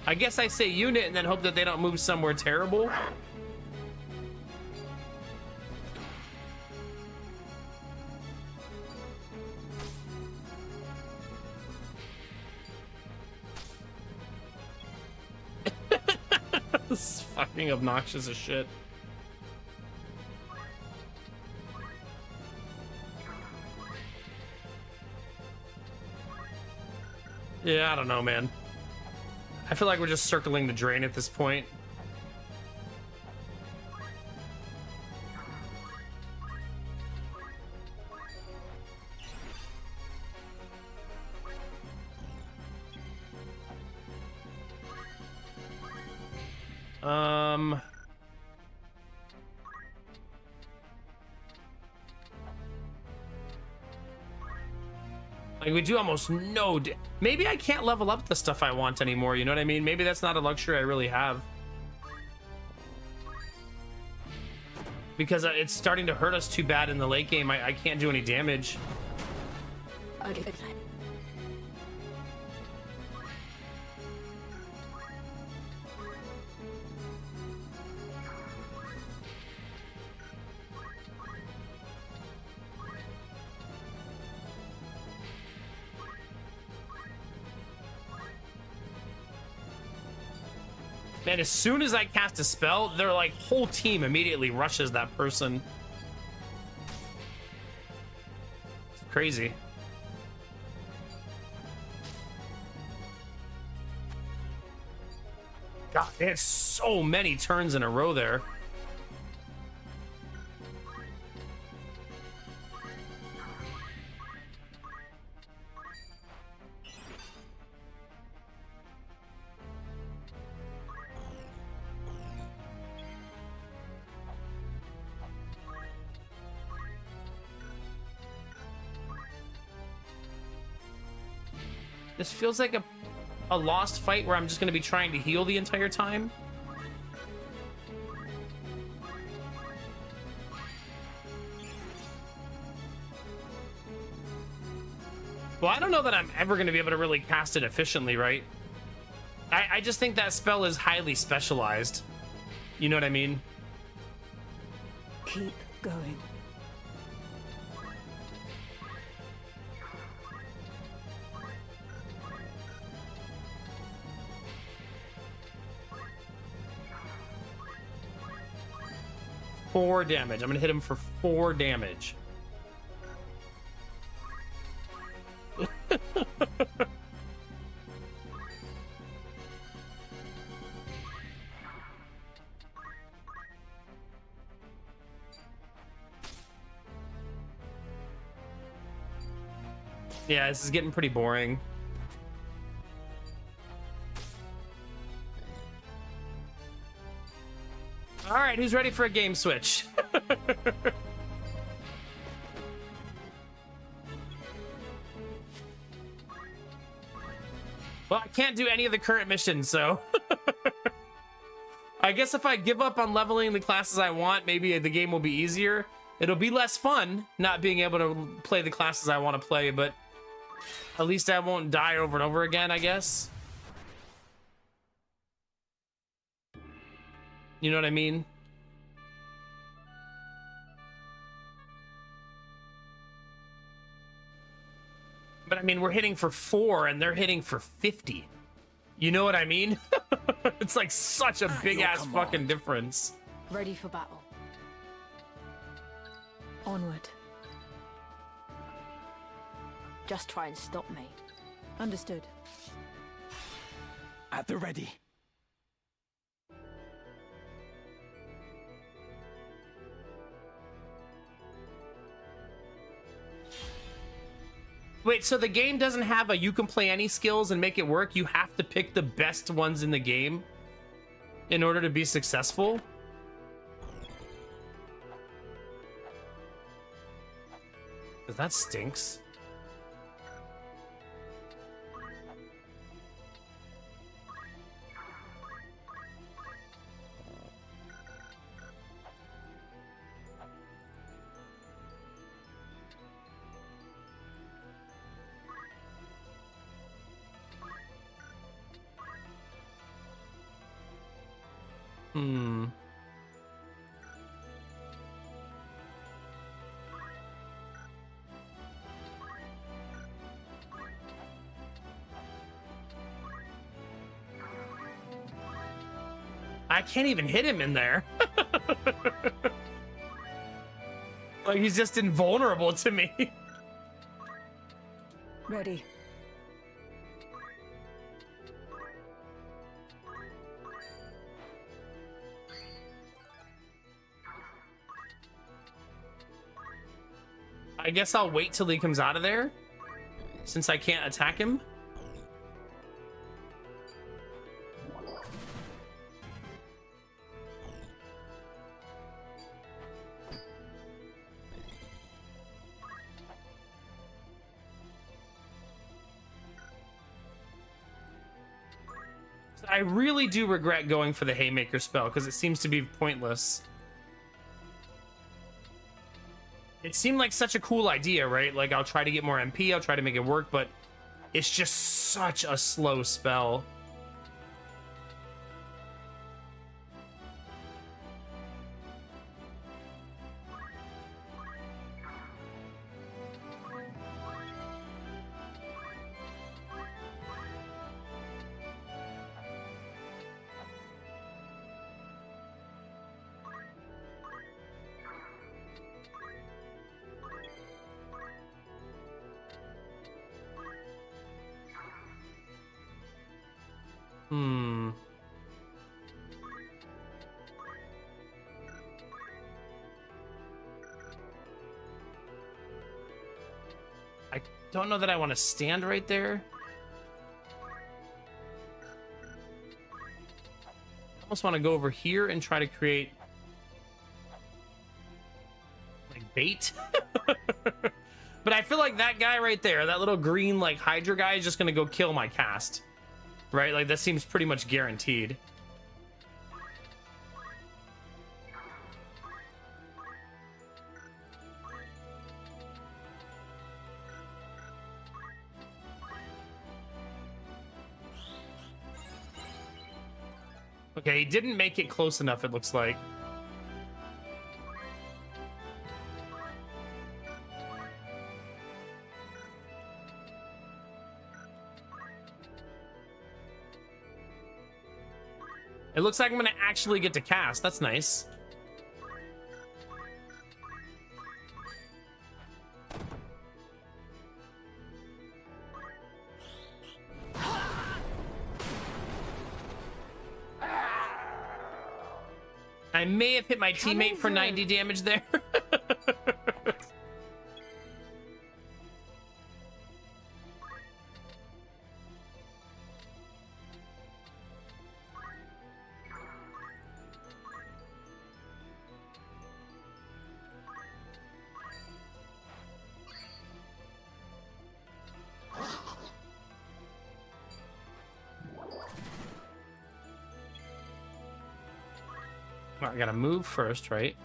I guess I say unit and then hope that they don't move somewhere terrible. This is fucking obnoxious as shit. Yeah, I don't know, man. I feel like we're just circling the drain at this point. Like we do almost no. Maybe I can't level up the stuff I want anymore. You know what I mean? Maybe that's not a luxury I really have. Because it's starting to hurt us too bad in the late game. I can't do any damage. Man, as soon as I cast a spell, their like whole team immediately rushes that person. It's crazy. God, they had so many turns in a row there. This feels like a lost fight where I'm just going to be trying to heal the entire time. Well, I don't know that I'm ever going to be able to really cast it efficiently, right? I just think that spell is highly specialized. You know what I mean? Keep going. Four damage. I'm gonna hit him for 4 damage. Yeah, this is getting pretty boring. All right, who's ready for a game switch? Well, I can't do any of the current missions, so I guess if I give up on leveling the classes I want, maybe the game will be easier. It'll be less fun not being able to play the classes I want to play, but at least I won't die over and over again, I guess. You know what I mean? But I mean, we're hitting for 4 and they're hitting for 50. You know what I mean? It's like such a big ass fucking difference. Ready for battle. Onward. Just try and stop me. Understood. At the ready. Wait, so the game doesn't have a you can play any skills and make it work? You have to pick the best ones in the game in order to be successful? That stinks. Hmm. I can't even hit him in there. Like, he's just invulnerable to me. Ready. I guess I'll wait till he comes out of there, since I can't attack him. I really do regret going for the Haymaker spell because it seems to be pointless. It seemed like such a cool idea, right? Like, I'll try to get more MP, I'll try to make it work, but it's just such a slow spell. Hmm. I don't know that I want to stand right there. I almost want to go over here and try to create like bait. But I feel like that guy right there, that little green like Hydra guy, is just gonna go kill my cast. Right? Like, that seems pretty much guaranteed. Okay, he didn't make it close enough, it looks like. It looks like I'm gonna actually get to cast. That's nice. I may have hit my teammate for 90 damage there. I gotta move first, right?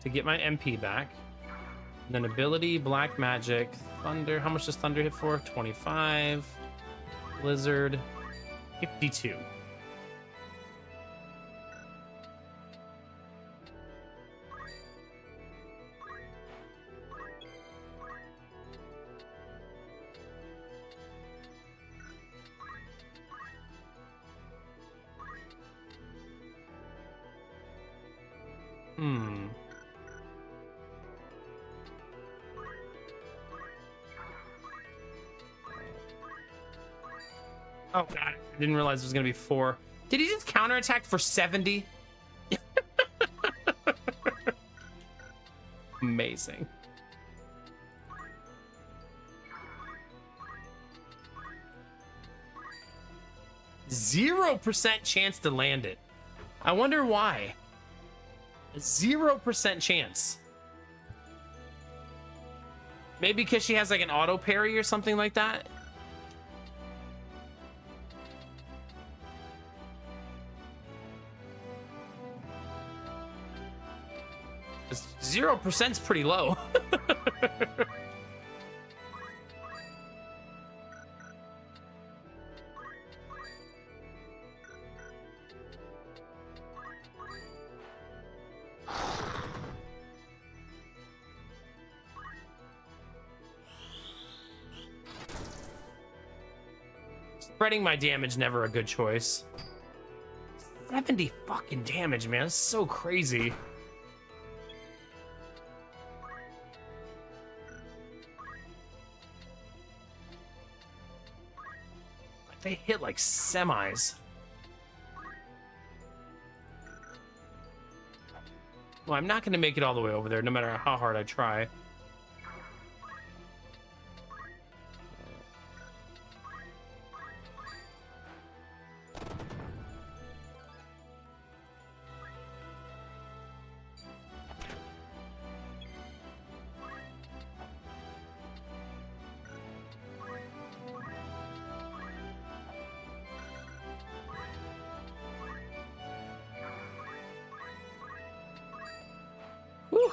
To get my MP back. And then ability, black magic, thunder. How much does thunder hit for? 25. Blizzard, 52. Hmm. Oh god, I didn't realize it was gonna be 4. Did he just counterattack for 70? Amazing. %0 chance to land it. I wonder why. 0% chance. Maybe because she has like an auto parry or something like that. 0%'s pretty low. Spreading my damage, never a good choice. 70 fucking damage, man. That's so crazy. They hit like semis. Well, I'm not going to make it all the way over there, no matter how hard I try. Whew.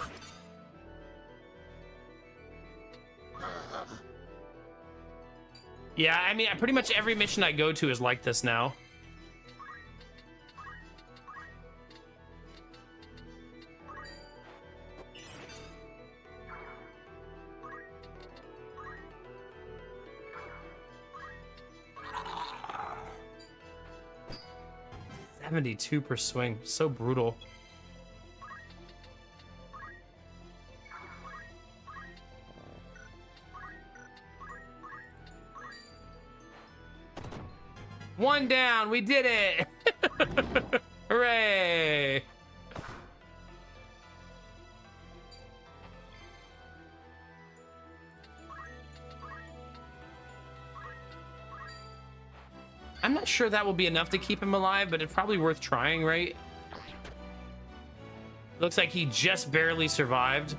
Yeah, I mean, pretty much every mission I go to is like this now. $72 per swing, so brutal. One down, we did it! Hooray! I'm not sure that will be enough to keep him alive, but it's probably worth trying, right? Looks like he just barely survived.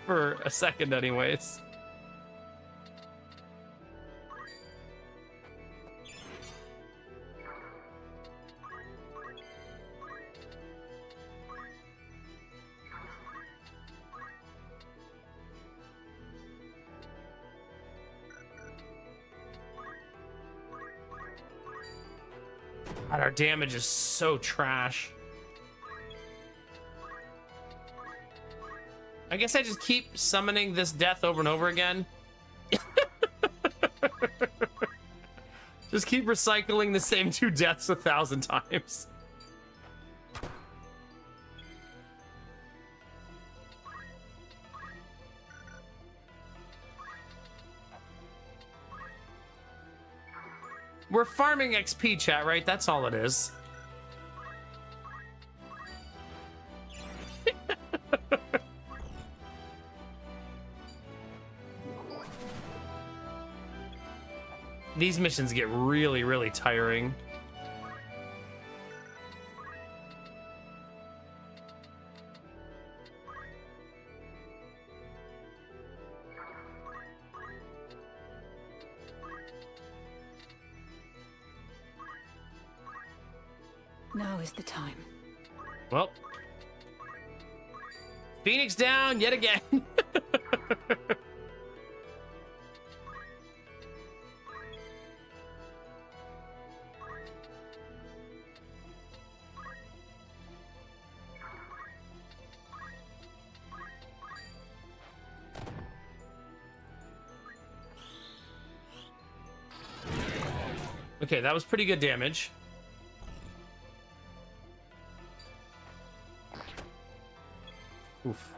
For a second, anyways. God, our damage is so trash. I guess I just keep summoning this death over and over again. Just keep recycling the same 2 deaths 1,000 times. We're farming XP, chat, right? That's all it is. These missions get really, really tiring. Now is the time. Well, Phoenix down yet again. Okay, that was pretty good damage. Oof.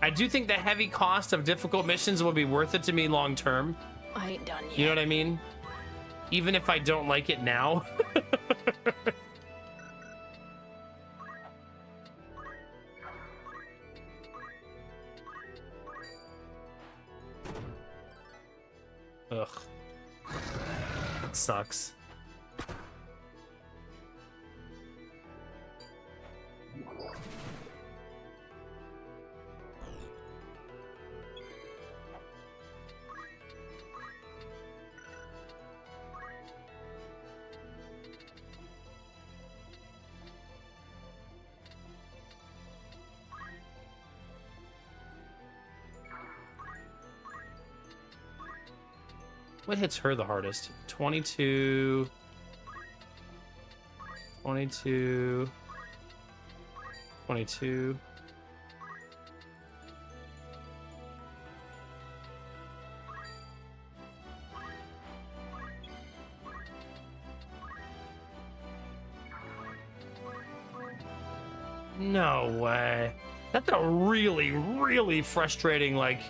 I do think the heavy cost of difficult missions will be worth it to me long term. I ain't done yet. You know what I mean? Even if I don't like it now. Ugh. It sucks. What hits her the hardest? 22. 22. 22. No way. That's a really, really frustrating, like,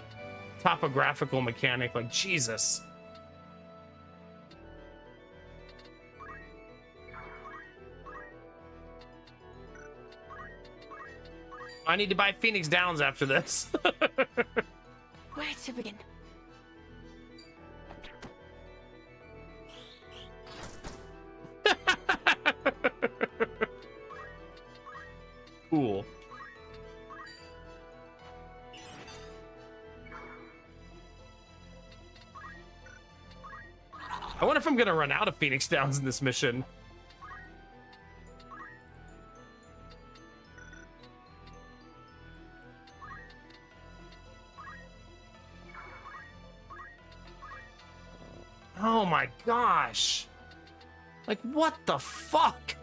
topographical mechanic. Like, Jesus. I need to buy Phoenix Downs after this. Where to begin? Cool. I wonder if I'm gonna run out of Phoenix Downs in this mission. Oh my gosh. Like, what the fuck?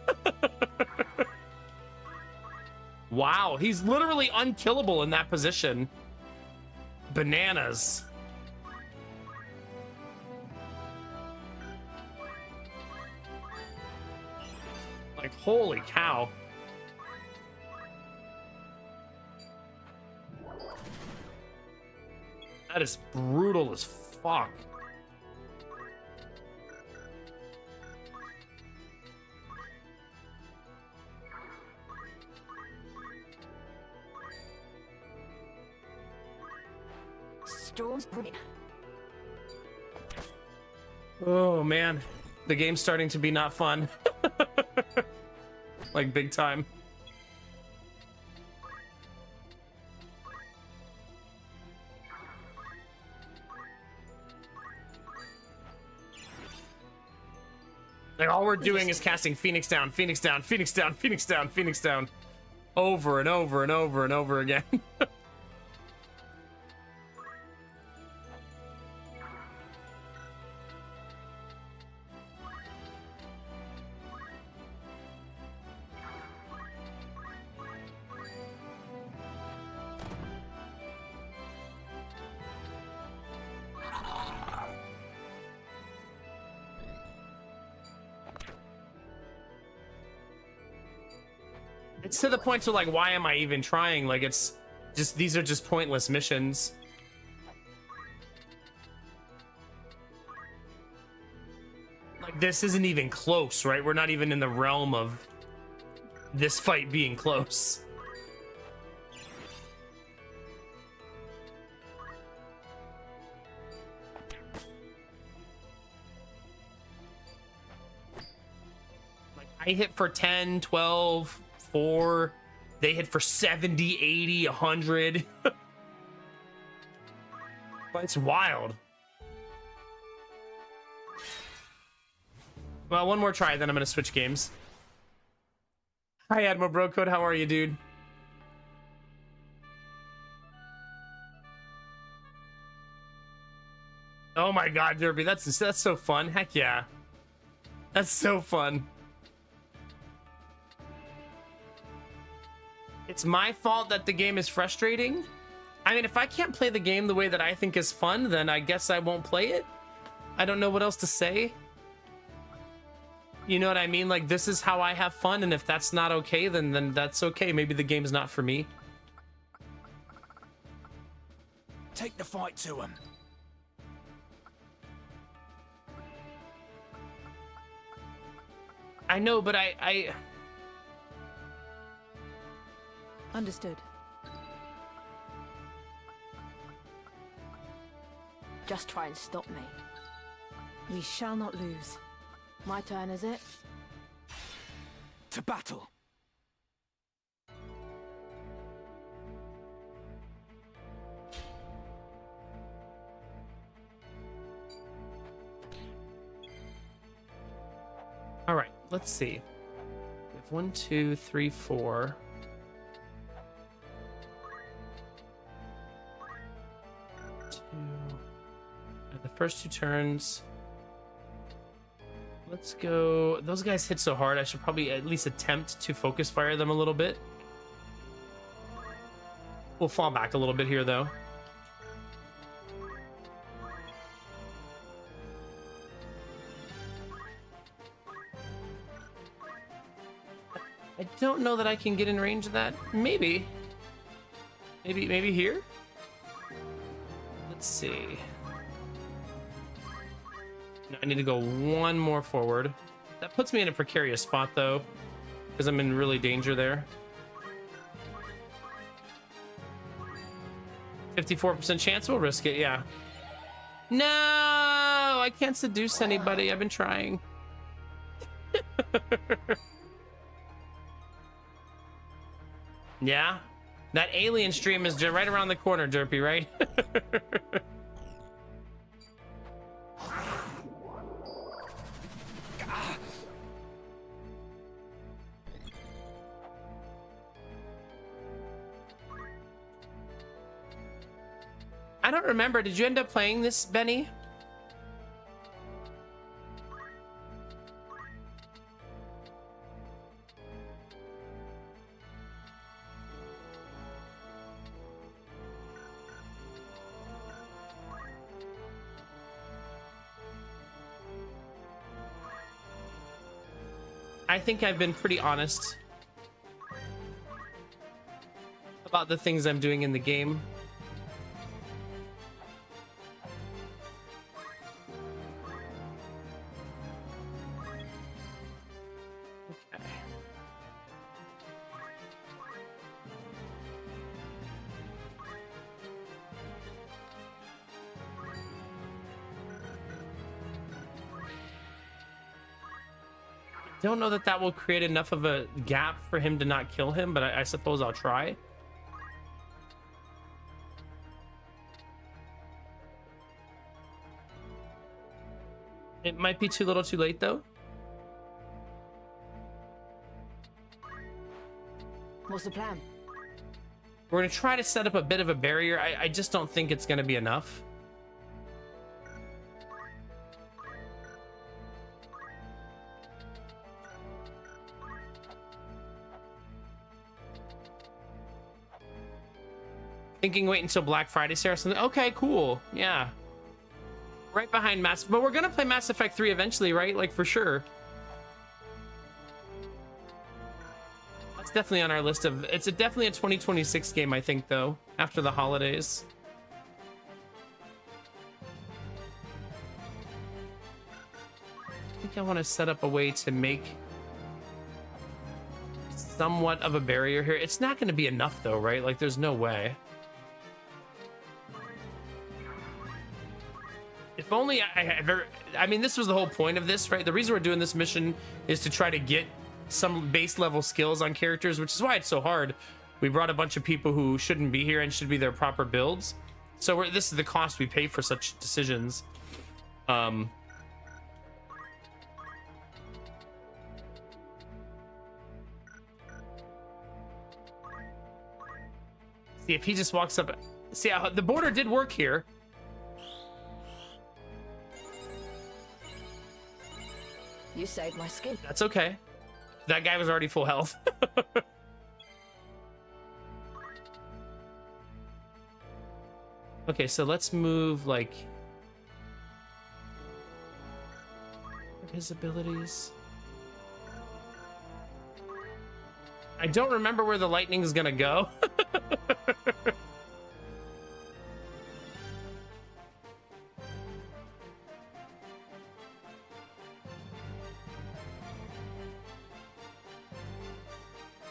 Wow, he's literally unkillable in that position. Bananas. Like, holy cow. That is brutal as fuck. Storm's brewing. Oh man, the game's starting to be not fun. Like, big time. Like, all we're doing is casting Phoenix Down, Phoenix Down, Phoenix Down, Phoenix Down, Phoenix Down, over and over and over and over again. It's to the point to, like, why am I even trying? Like, it's just, these are just pointless missions. Like, this isn't even close, right? We're not even in the realm of this fight being close. Like, I hit for 10, 12, 4. They hit for 70, 80, 100. But it's wild. Well, one more try, then I'm gonna switch games. Hi, Admiral Brocode. How are you, dude? Oh my God, Derby, that's so fun. Heck yeah, that's so fun. It's my fault that the game is frustrating. I mean, if I can't play the game the way that I think is fun, then I guess I won't play it. I don't know what else to say. You know what I mean? Like, this is how I have fun, and if that's not okay, then that's okay. Maybe the game's not for me. Take the fight to him. I know, but I... Understood. Just try and stop me. We shall not lose. My turn, is it? To battle. All right, let's see. We have 1, 2, 3, 4. 2. The first 2 turns. Let's go. Those guys hit so hard. I should probably at least attempt to focus fire them a little bit. We'll fall back a little bit here, though. I don't know that I can get in range of that. Maybe. Maybe here? Let's see. No, I need to go one more forward. That puts me in a precarious spot, though, because I'm in really danger there. 54% chance, we'll risk it, yeah. No, I can't seduce anybody. I've been trying. Yeah, that alien stream is right around the corner, Derpy, right? I don't remember. Did you end up playing this, Benny? I think I've been pretty honest about the things I'm doing in the game. Okay. Don't know that that will create enough of a gap for him to not kill him, but I suppose I'll try. It might be too little too late, though. What's the plan? We're going to try to set up a bit of a barrier. I just don't think it's going to be enough. Thinking wait until Black Friday sale or something. Okay, cool. Yeah. Right behind Mass... But we're going to play Mass Effect 3 eventually, right? Like, for sure. That's definitely on our list of... It's definitely a 2026 game, I think, though. After the holidays. I think I want to set up a way to make somewhat of a barrier here. It's not going to be enough, though, right? Like, there's no way. If only I mean, this was the whole point of this, right? The reason we're doing this mission is to try to get some base level skills on characters, which is why it's so hard. We brought a bunch of people who shouldn't be here and should be their proper builds. So this is the cost we pay for such decisions. See, if he just walks up... See, the border did work here. You saved my skin. That's okay. That guy was already full health. Okay, so let's move, like... his abilities. I don't remember where the lightning is gonna go.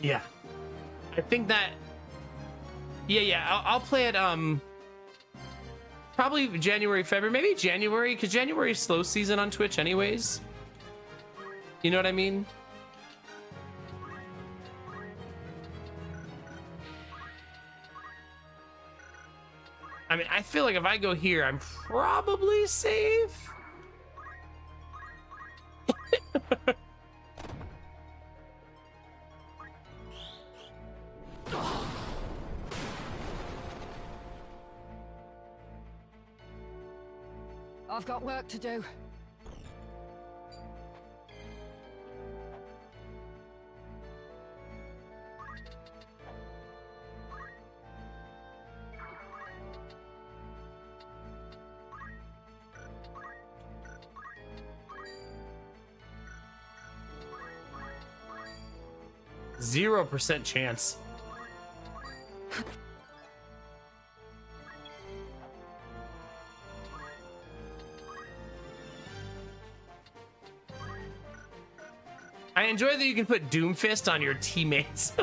Yeah, I think that. Yeah. I'll play it. Probably January, February, maybe January, because January is slow season on Twitch, anyways. You know what I mean? I mean, I feel like if I go here, I'm probably safe. I've got work to do. 0% chance. I enjoy that you can put Doomfist on your teammates.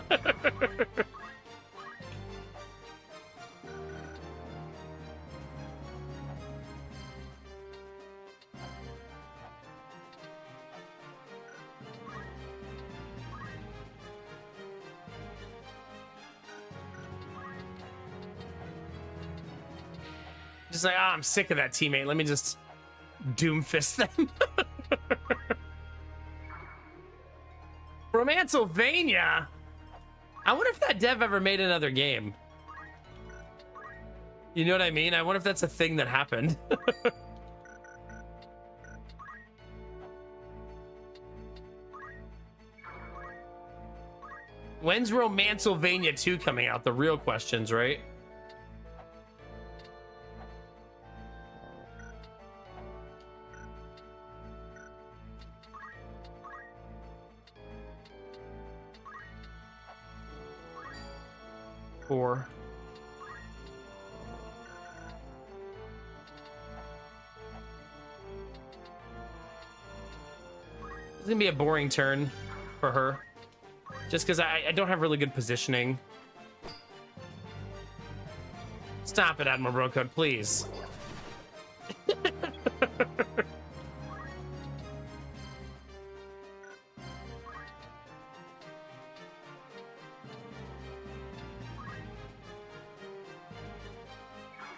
Just like, I'm sick of that teammate. Let me just Doomfist them. Romancylvania? I wonder if that dev ever made another game. You know what I mean? I wonder if that's a thing that happened. When's Romancylvania 2 coming out? The real questions, right? Four. It's gonna be a boring turn for her. Just because I don't have really good positioning. Stop it, Admiral Brocode, please.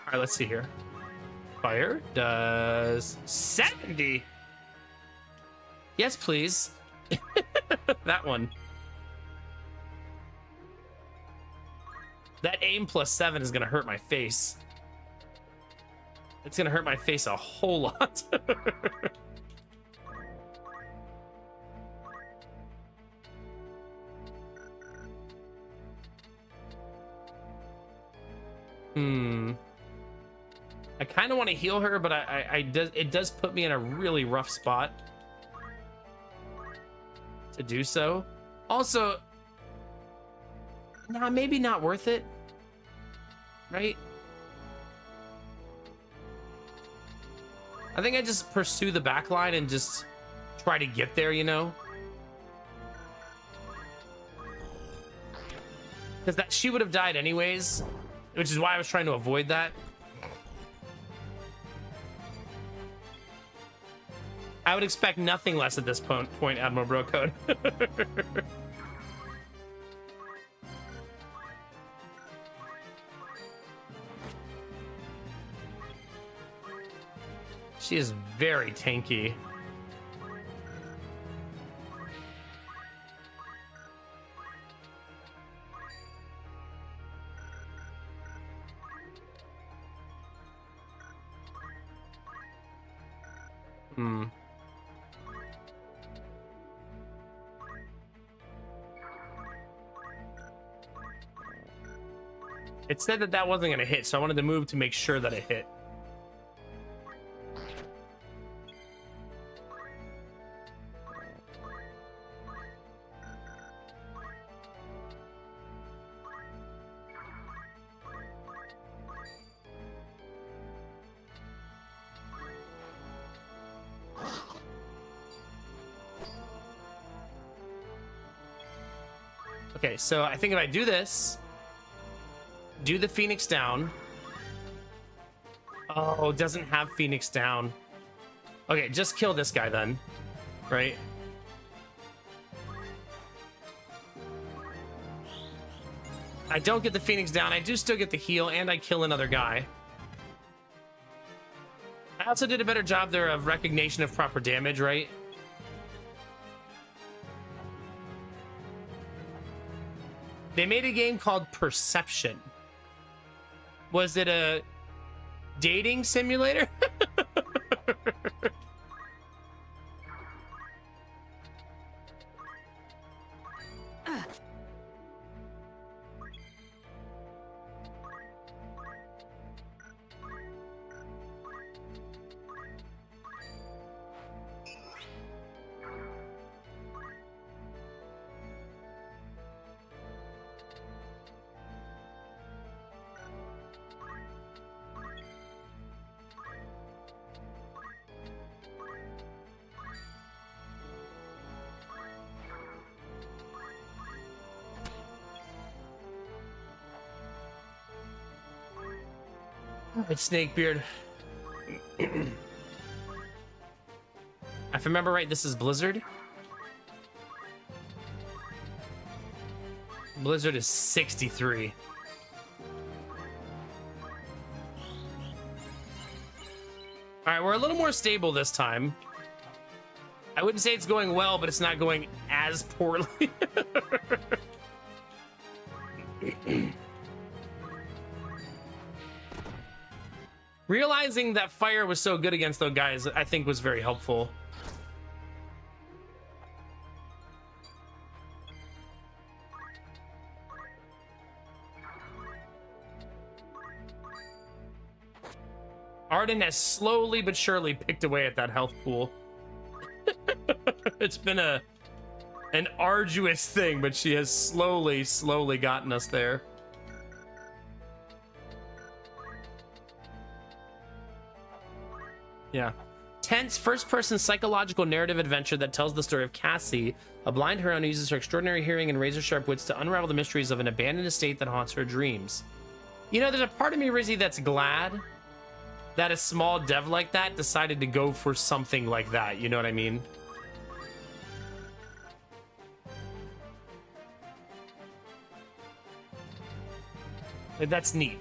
All right, let's see here. Fire does 70. Yes, please. That one. That aim plus 7 is gonna hurt my face. It's gonna hurt my face a whole lot. I kind of want to heal her, but it does put me in a really rough spot to do so. Also, nah, maybe not worth it, right? I think I just pursue the back line and just try to get there, you know? Because that she would have died anyways, which is why I was trying to avoid that. I would expect nothing less at this point, Admiral Brocode. She is very tanky. It said that wasn't gonna hit, so I wanted to move to make sure that it hit. Okay, so I think if I do this, do the Phoenix down. Oh, doesn't have Phoenix down. Okay, just kill this guy then, right? I don't get the Phoenix down. I do still get the heal, and I kill another guy. I also did a better job there of recognition of proper damage, right? They made a game called Perception. Was it a dating simulator? It's Snakebeard. If I remember right, this is Blizzard. Blizzard is 63. All right, we're a little more stable this time. I wouldn't say it's going well, but it's not going as poorly. Realizing that fire was so good against those guys, I think was very helpful. Arden has slowly but surely picked away at that health pool. It's been an arduous thing, but she has slowly gotten us there. Yeah. Tense first-person psychological narrative adventure that tells the story of Cassie, a blind heroine who uses her extraordinary hearing and razor-sharp wits to unravel the mysteries of an abandoned estate that haunts her dreams. You know, there's a part of me, Rizzy, that's glad that a small dev like that decided to go for something like that. You know what I mean? Like, that's neat.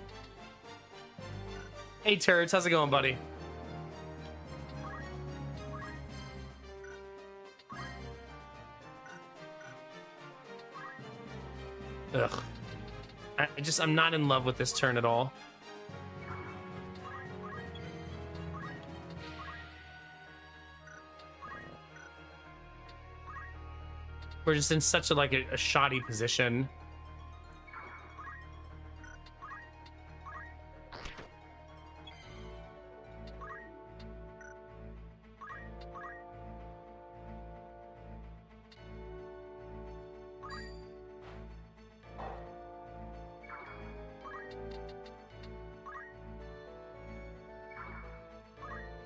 Hey, Turds, how's it going, buddy? Ugh. I'm not in love with this turn at all. We're just in such a shoddy position.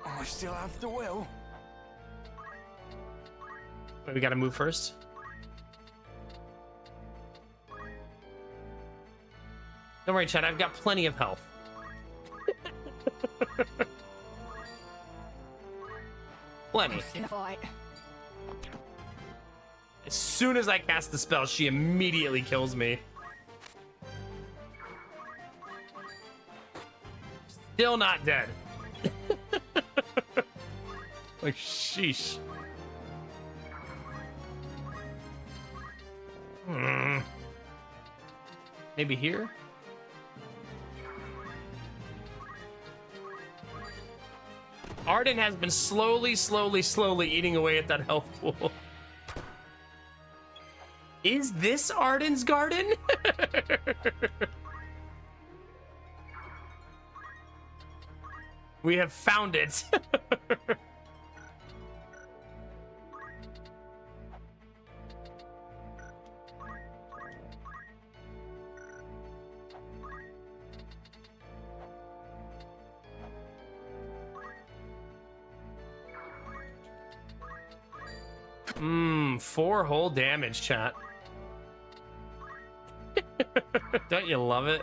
I still have the will. Wait, we gotta move first. Don't worry, Chad, I've got plenty of health. Plenty. As soon as I cast the spell, she immediately kills me. Still not dead. Like, sheesh. Maybe here? Arden has been slowly eating away at that health pool. Is this Arden's garden? We have found it. Mmm, 4 whole damage, chat. Don't you love it?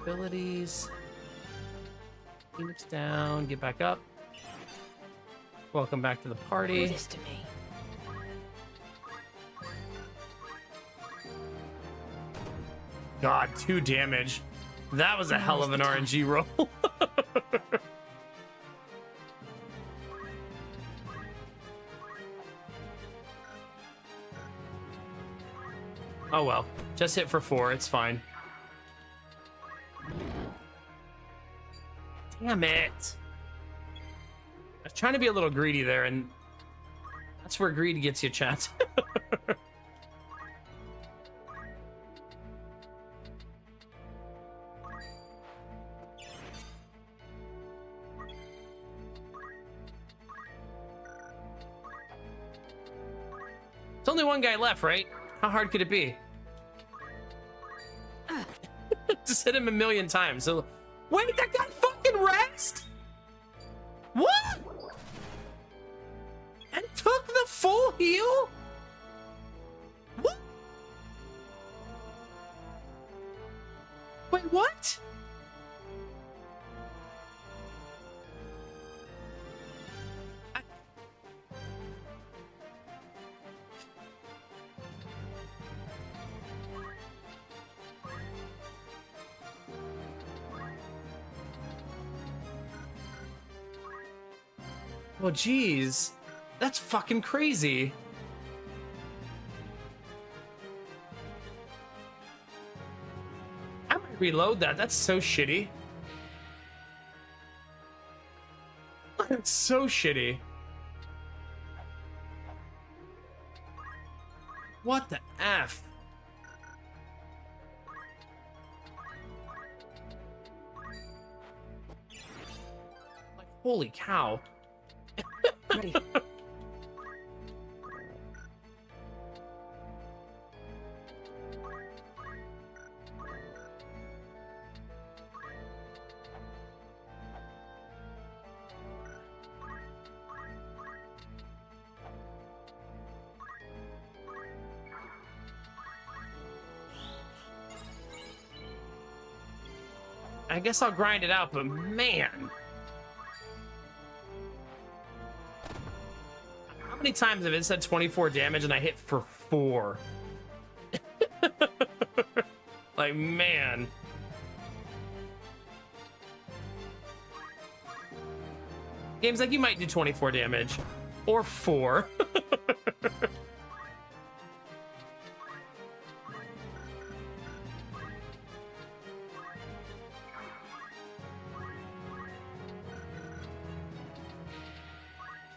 Abilities. Phoenix down, get back up. Welcome back to the party. Do this to me. God, 2 damage. That was a hell of an RNG roll. Oh well, just hit for 4, it's fine. Damn it. I was trying to be a little greedy there, and that's where greed gets you, chat. It's only one guy left, right? How hard could it be? Just hit him a million times. So, wait, that got fucking rest? heal? What? Wait, what? Oh, geez. That's fucking crazy. I'm gonna reload that. That's so shitty. That's so shitty. What the F? Like, holy cow. Ready. I guess I'll grind it out, but man. How many times have it said 24 damage and I hit for 4? Like, man. Game's like, you might do 24 damage. Or 4.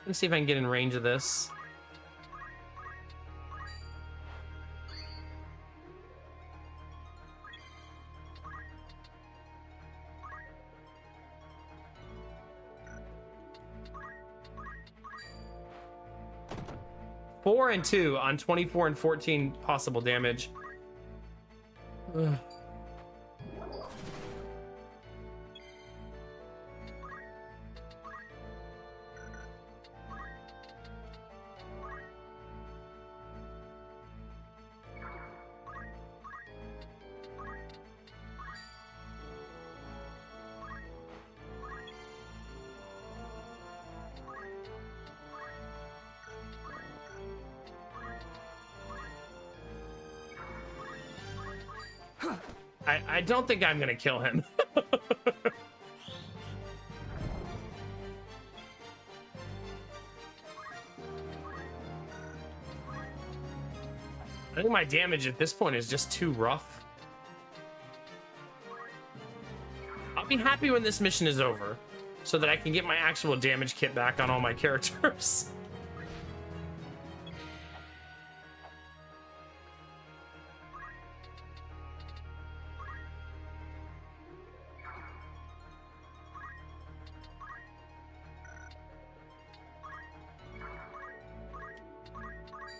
Let's see if I can get in range of this. Four and 2 on 24 and 14 possible damage. Ugh. I don't think I'm gonna kill him. I think my damage at this point is just too rough. I'll be happy when this mission is over, so that I can get my actual damage kit back on all my characters.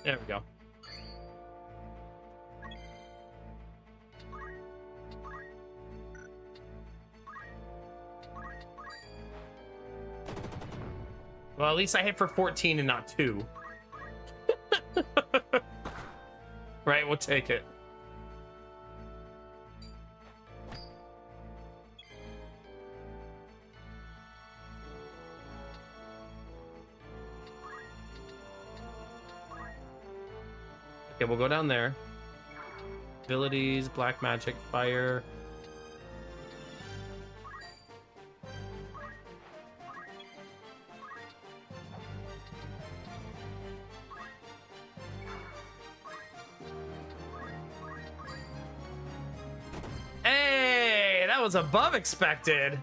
There we go. Well, at least I hit for 14 and not 2. Right, we'll take it. Okay, we'll go down there. Abilities, black magic, fire. Hey, that was above expected.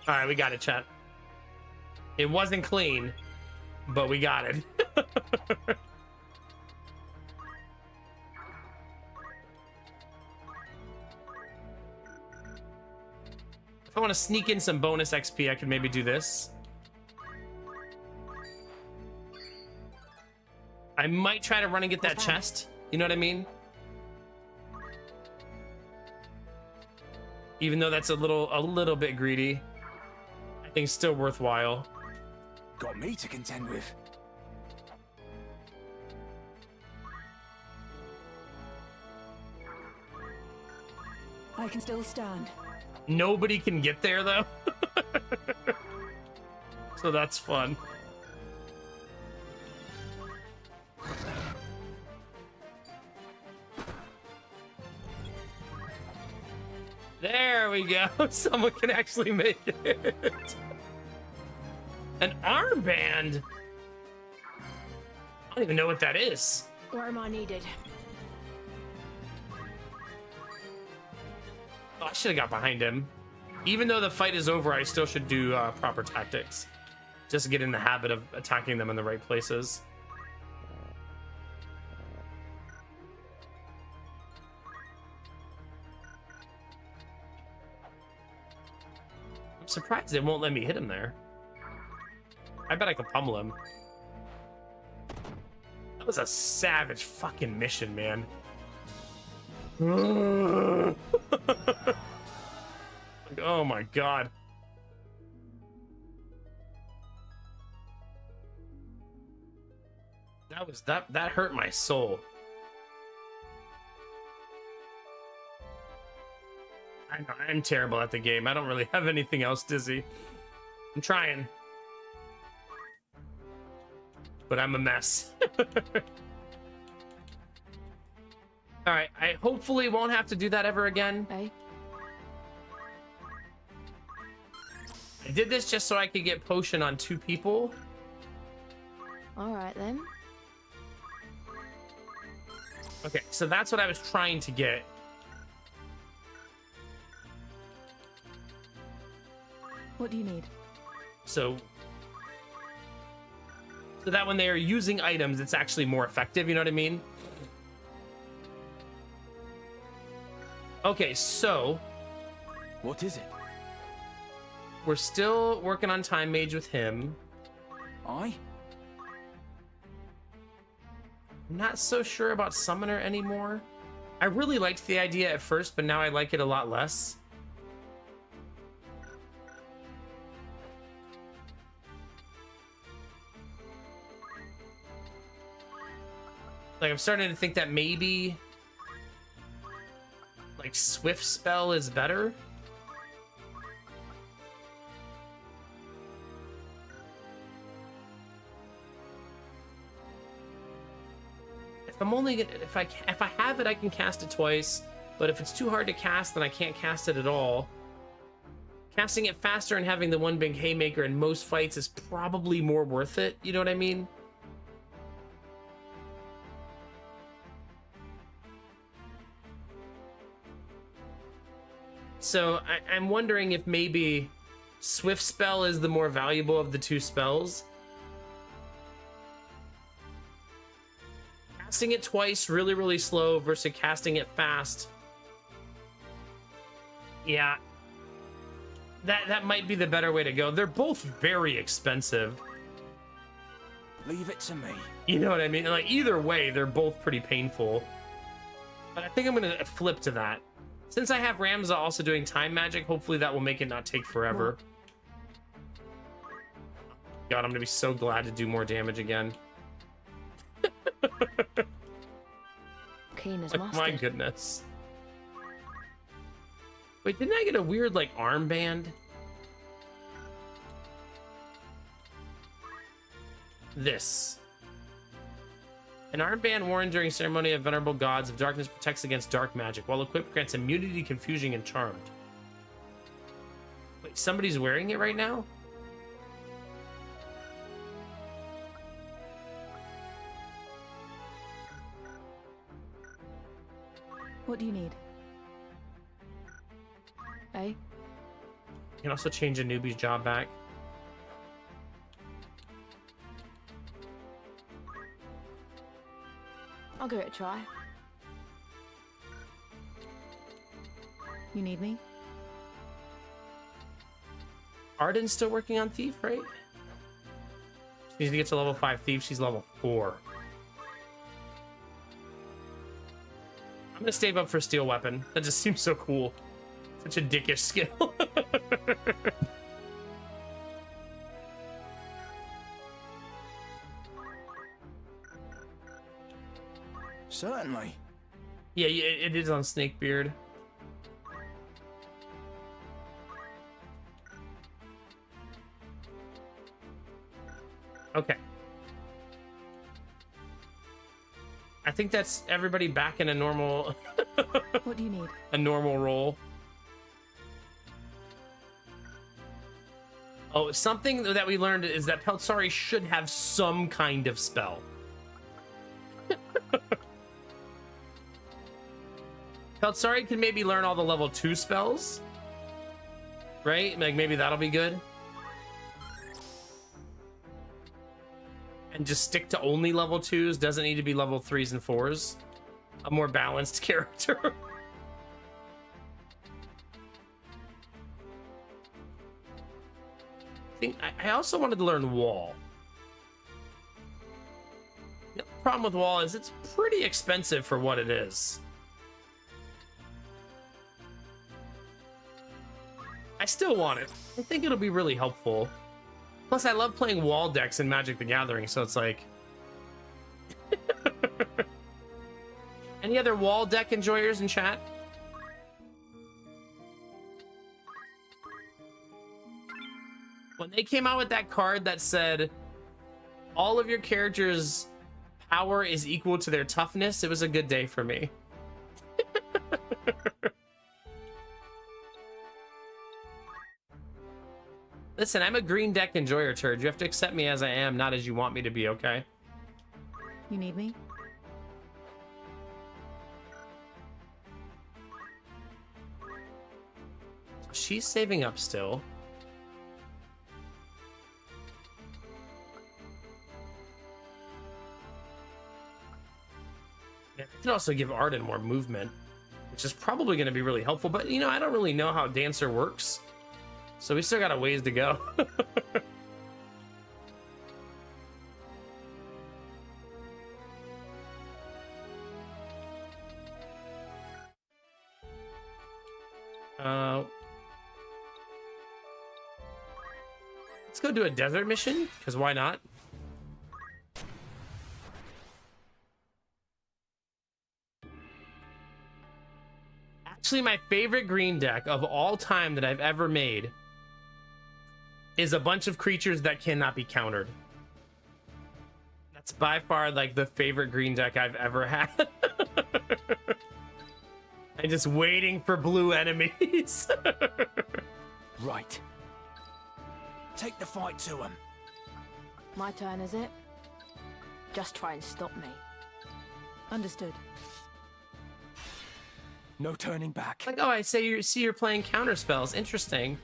All right, we got it, chat. It wasn't clean, but we got it. If I want to sneak in some bonus XP, I could maybe do this. I might try to run and get that chest. You know what I mean? Even though that's a little bit greedy, I think it's still worthwhile. Got me to contend with. I can still stand. Nobody can get there though. So that's fun. There we go. Someone can actually make it. An armband? I don't even know what that is. Where am I needed? Oh, I should have got behind him. Even though the fight is over, I still should do proper tactics. Just to get in the habit of attacking them in the right places. I'm surprised it won't let me hit him there. I bet I can pummel him. That was a savage fucking mission, man. Oh my god. That hurt my soul. I'm terrible at the game. I don't really have anything else, Dizzy. I'm trying. But I'm a mess. Alright, I hopefully won't have to do that ever again. Eh? I did this just so I could get potion on 2 people. Alright then. Okay, so that's what I was trying to get. What do you need? So that when they are using items, it's actually more effective, you know what I mean? Okay, so What is it? we're still working on Time Mage with him. I? I'm not so sure about Summoner anymore. I really liked the idea at first, but now I like it a lot less. Like, I'm starting to think that maybe like Swift Spell is better. If I'm only gonna, if I have it, I can cast it twice. But if it's too hard to cast, then I can't cast it at all. Casting it faster and having the one big haymaker in most fights is probably more worth it. You know what I mean? So I'm wondering if maybe Swift Spell is the more valuable of the 2 spells. Casting it twice really, really slow versus casting it fast. Yeah. That might be the better way to go. They're both very expensive. Leave it to me. You know what I mean? Like, either way, they're both pretty painful. But I think I'm going to flip to that. Since I have Ramza also doing time magic, hopefully that will make it not take forever. God, I'm going to be so glad to do more damage again. Keen as Like, mustard. my goodness. Wait, didn't I get a weird, like, armband? This. An armband worn during ceremony of venerable gods of darkness protects against dark magic, while equipped grants immunity, confusing, and charmed. Wait, somebody's wearing it right now? What do you need? Eh? You can also change a newbie's job back. I'll give it a try. You need me? Arden's still working on Thief, right? She needs to get to level 5 Thief. She's level 4. I'm gonna save up for Steel Weapon. That just seems so cool. Such a dickish skill. Certainly. Yeah, it is on Snakebeard. Okay. I think that's everybody back in a normal What do you need? a normal roll. Oh, something that we learned is that Peltsari should have some kind of spell. Peltsari can maybe learn all the level 2 spells. Right? Like maybe that'll be good. And just stick to only level 2s. Doesn't need to be level 3s and 4s. A more balanced character. I also wanted to learn Wall. The problem with Wall is it's pretty expensive for what it is. I still want it. I think it'll be really helpful. Plus, I love playing Wall decks in Magic the Gathering, so it's like... Any other Wall deck enjoyers in chat? When they came out with that card that said all of your characters' power is equal to their toughness, it was a good day for me. Listen, I'm a green deck enjoyer, Turd. You have to accept me as I am, not as you want me to be, okay? You need me? She's saving up still. I can also give Arden more movement, which is probably going to be really helpful. But, you know, I don't really know how Dancer works. So we still got a ways to go. Let's go do a desert mission, because why not? Actually, my favorite green deck of all time that I've ever made is a bunch of creatures that cannot be countered. That's by far like the favorite green deck I've ever had. I'm just waiting for blue enemies. Right. Take the fight to him. My turn, is it? Just try and stop me. Understood. No turning back. Like, oh, I say you see you're playing counter spells. Interesting.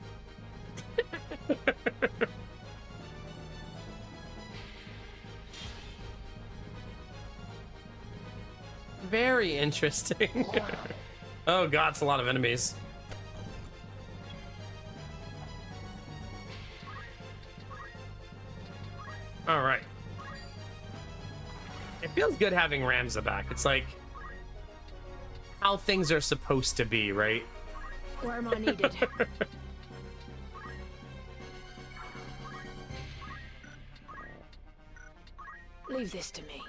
Very interesting. Oh god, it's a lot of enemies. All right. It feels good having Ramza back. It's like how things are supposed to be, right? Where am I needed? Leave this to me.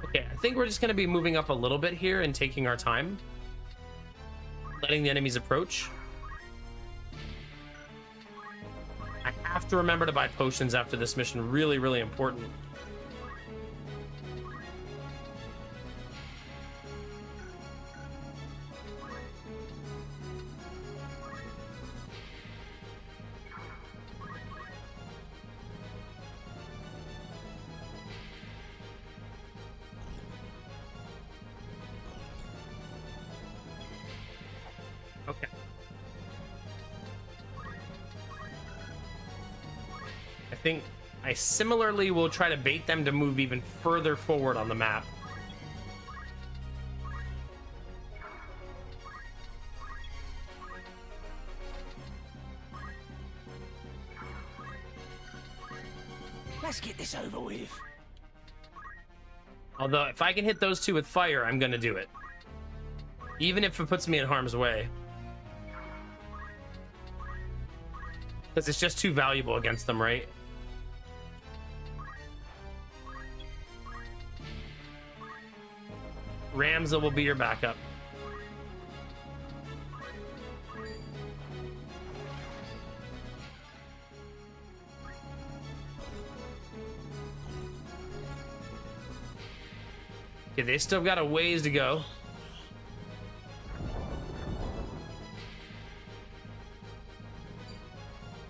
Okay, I think we're just going to be moving up a little bit here and taking our time. Letting the enemies approach. I have to remember to buy potions after this mission. Really, really important. Okay. I think I similarly will try to bait them to move even further forward on the map. Let's get this over with. Although, if I can hit those two with fire, I'm gonna do it. Even if it puts me in harm's way. Because it's just too valuable against them, right? Ramza will be your backup. Okay, they still got a ways to go.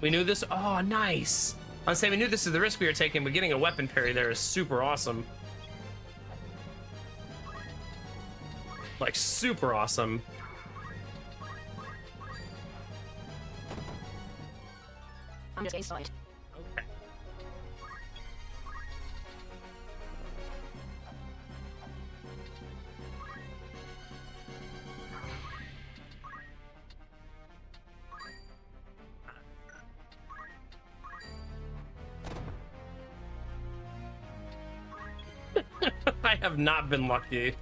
We knew this. Oh, nice. I was saying we knew this is the risk we were taking, but getting a weapon parry there is super awesome. Like, super awesome. I'm just inside. Okay. I have not been lucky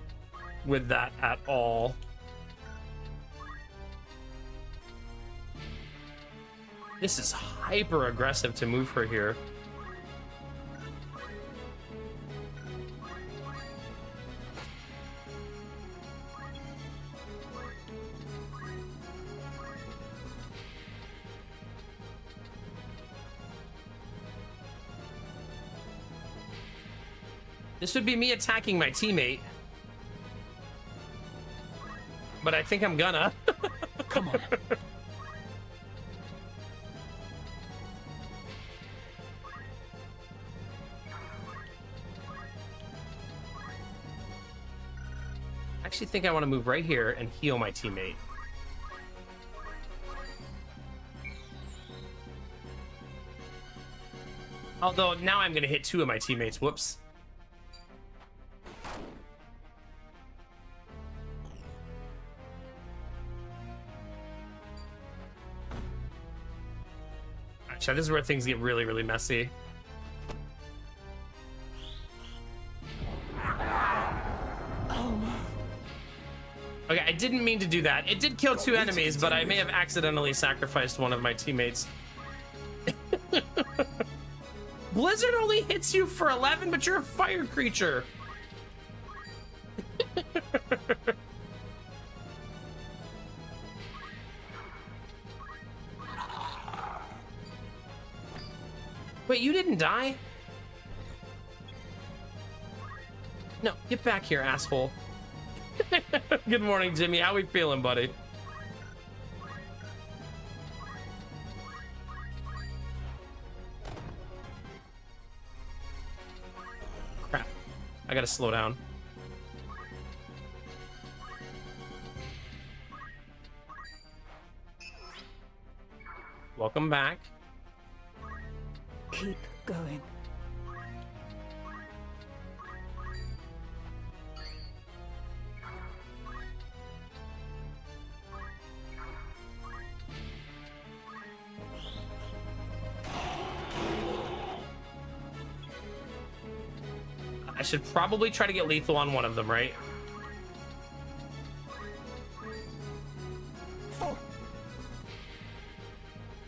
with that at all. This is hyper aggressive to move her here. This would be me attacking my teammate. But I think I'm gonna. Come on. I actually think I want to move right here and heal my teammate. Although now I'm gonna hit two of my teammates. Whoops. Actually, this is where things get really, really messy. Okay, I didn't mean to do that. It did kill two enemies, but I may have accidentally sacrificed one of my teammates. Blizzard only hits you for 11, but you're a fire creature. Wait, you didn't die? No, get back here, asshole. Good morning, Jimmy. How we feeling, buddy? Crap. I gotta slow down. Welcome back. Keep going. I should probably try to get lethal on one of them, right?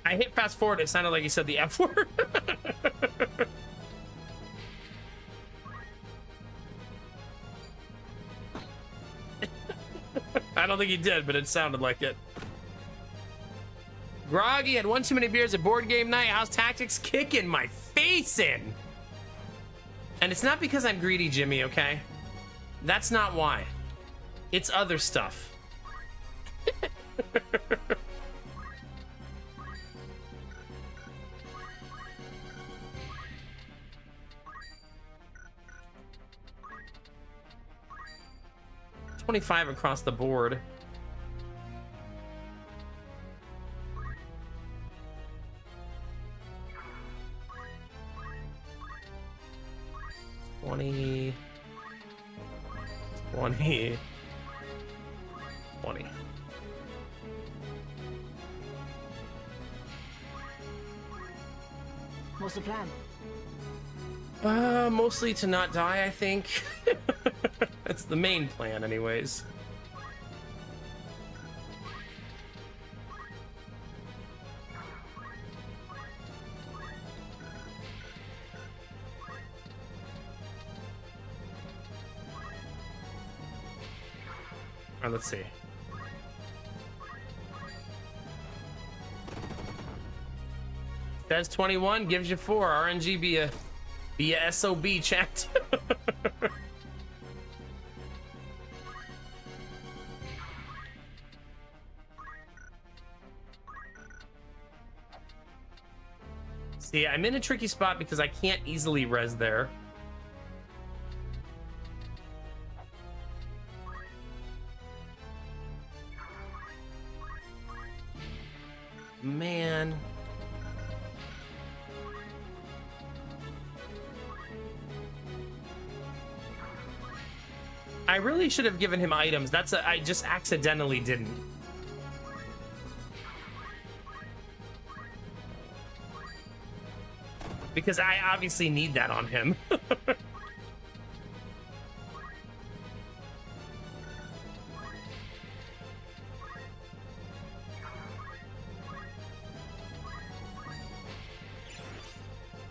I hit fast forward. It sounded like you said the F word. I don't think he did, but it sounded like it. Groggy had one too many beers at board game night. How's tactics kicking my face in? And it's not because I'm greedy, Jimmy, okay? That's not why. It's other stuff. $25 across the board. $20. What's the plan? Mostly to not die, I think. That's the main plan, anyways. Alright, let's see. Says 21, gives you 4. RNG be a SOB chat. See, I'm in a tricky spot because I can't easily res there. Man. I really should have given him items. I just accidentally didn't. Because I obviously need that on him.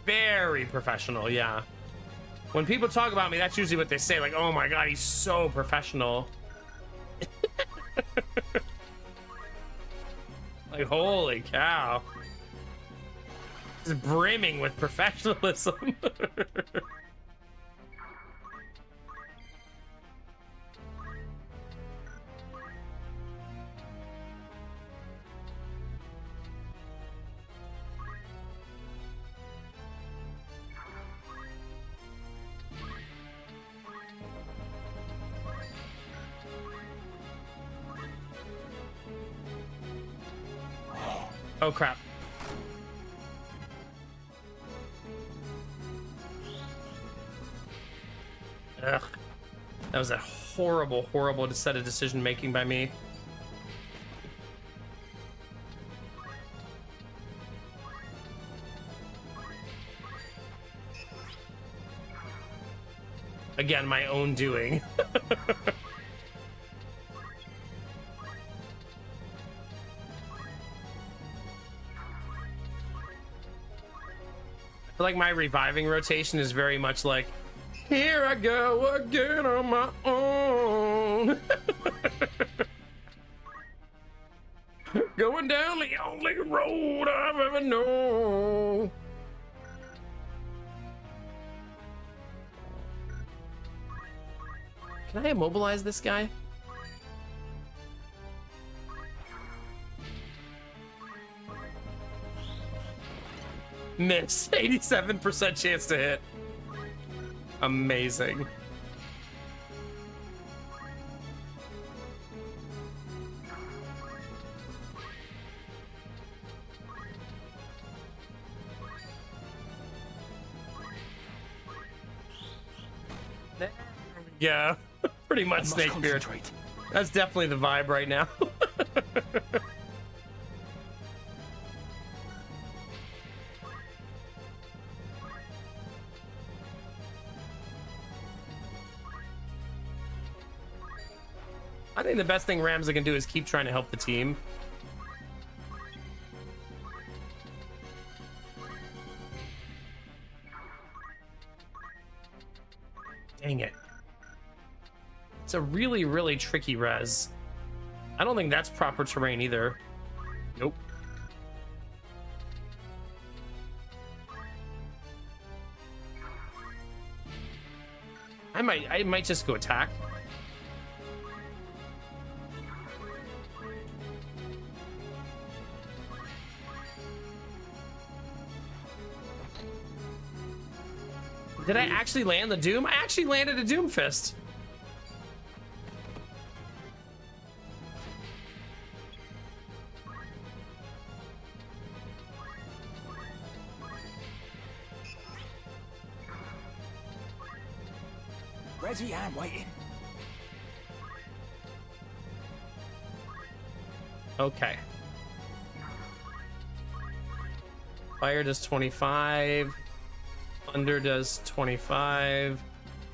Very professional, yeah. When people talk about me, that's usually what they say, like, oh my god, he's so professional. Like, holy cow. It's brimming with professionalism. Oh crap. Ugh. That was a horrible, horrible set of decision making by me. Again, my own doing. I feel like my reviving rotation is very much like, here I go again on my own. Going down the only road I've ever known. Can I immobilize this guy? Miss. 87% chance to hit. Amazing. There we go. Pretty much Snakebeard. That's definitely the vibe right now. I think the best thing Ramza can do is keep trying to help the team. Dang it. It's a really, really tricky res. I don't think that's proper terrain either. Nope. I might just go attack. Did I actually land the Doom? I actually landed a Doom Fist. Ready and waiting. Okay. Fire does 25. Thunder does 25.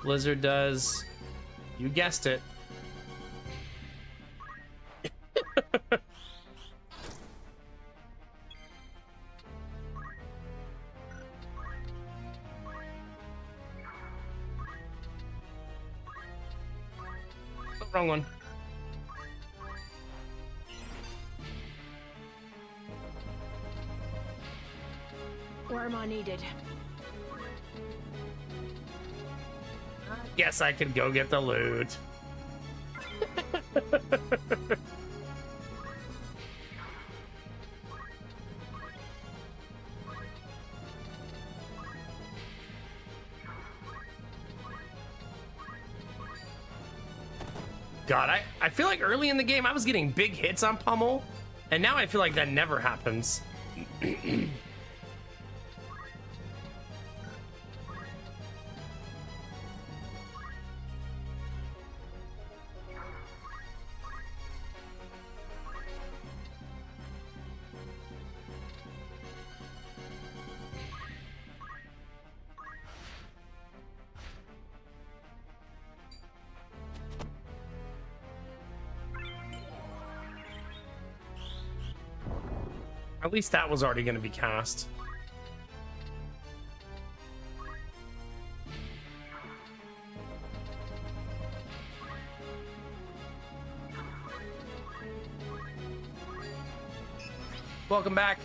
Blizzard does, you guessed it. Oh, wrong one. Where am I needed? Guess I could go get the loot. God, I feel like early in the game I was getting big hits on Pummel, and now I feel like that never happens. At least that was already going to be cast. Welcome back.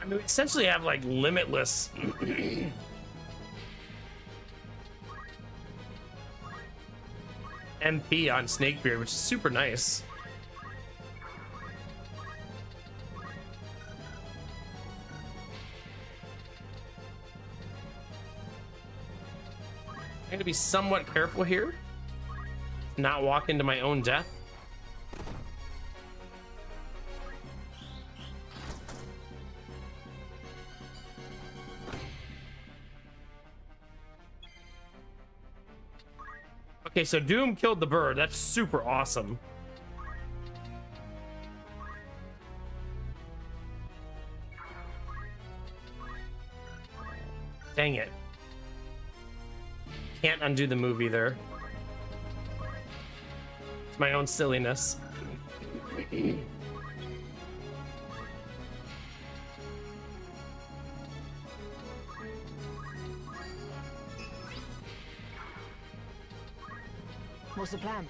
I mean, we essentially have like limitless MP on Snakebeard, which is super nice. I'm going to be somewhat careful here, not walk into my own death. Okay, so Doom killed the bird. That's super awesome. Dang it. Can't undo the move either. It's my own silliness. What's the plan?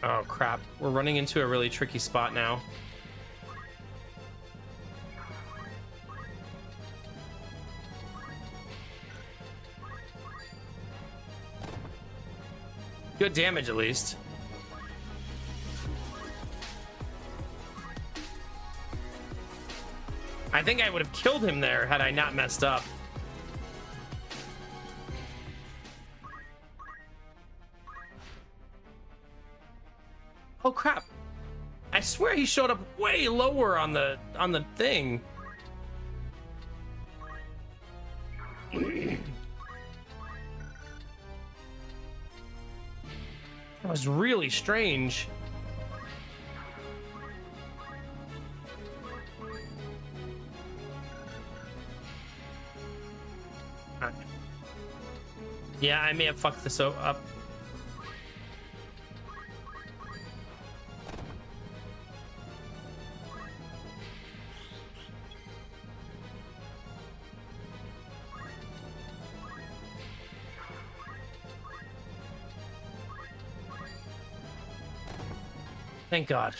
Oh crap, we're running into a really tricky spot now. Good damage at least. I think I would have killed him there had I not messed up. Oh crap. I swear he showed up way lower on the thing. That was really strange. Yeah, I may have fucked this up. Thank God.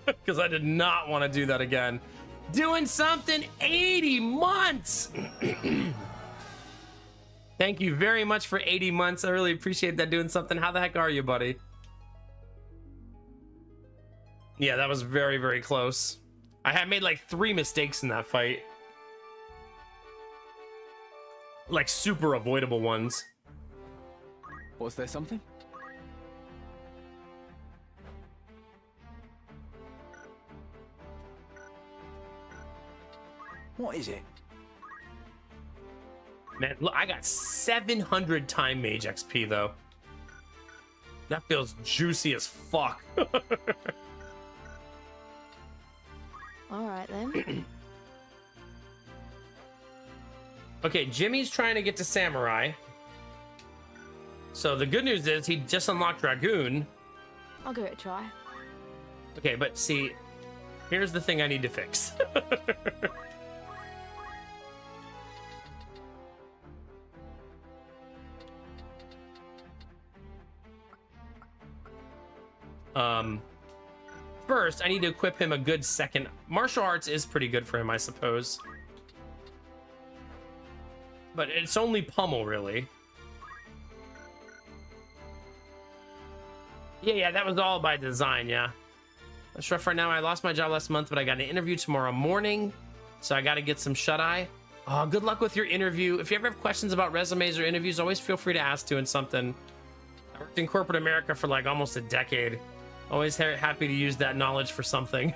Because I did not want to do that again. Doing something 80 months. Thank you very much for 80 months. I really appreciate that. Doing something. How the heck are you, buddy? Yeah, that was very, very close. I had made like 3 mistakes in that fight. Like super avoidable ones. Was there something? What is it? Man, look, I got 700 time mage XP though. That feels juicy as fuck. All right then. Okay, Jimmy's trying to get to Samurai. So the good news is he just unlocked Dragoon. I'll give it a try. Okay, but see, here's the thing I need to fix. First, I need to equip him a good second. Martial arts is pretty good for him, I suppose. But it's only pummel, really. Yeah, that was all by design, yeah. That's rough right now. I lost my job last month, but I got an interview tomorrow morning, so I got to get some shut-eye. Oh, good luck with your interview. If you ever have questions about resumes or interviews, always feel free to ask doing something. I worked in corporate America for like almost a decade. Always happy to use that knowledge for something.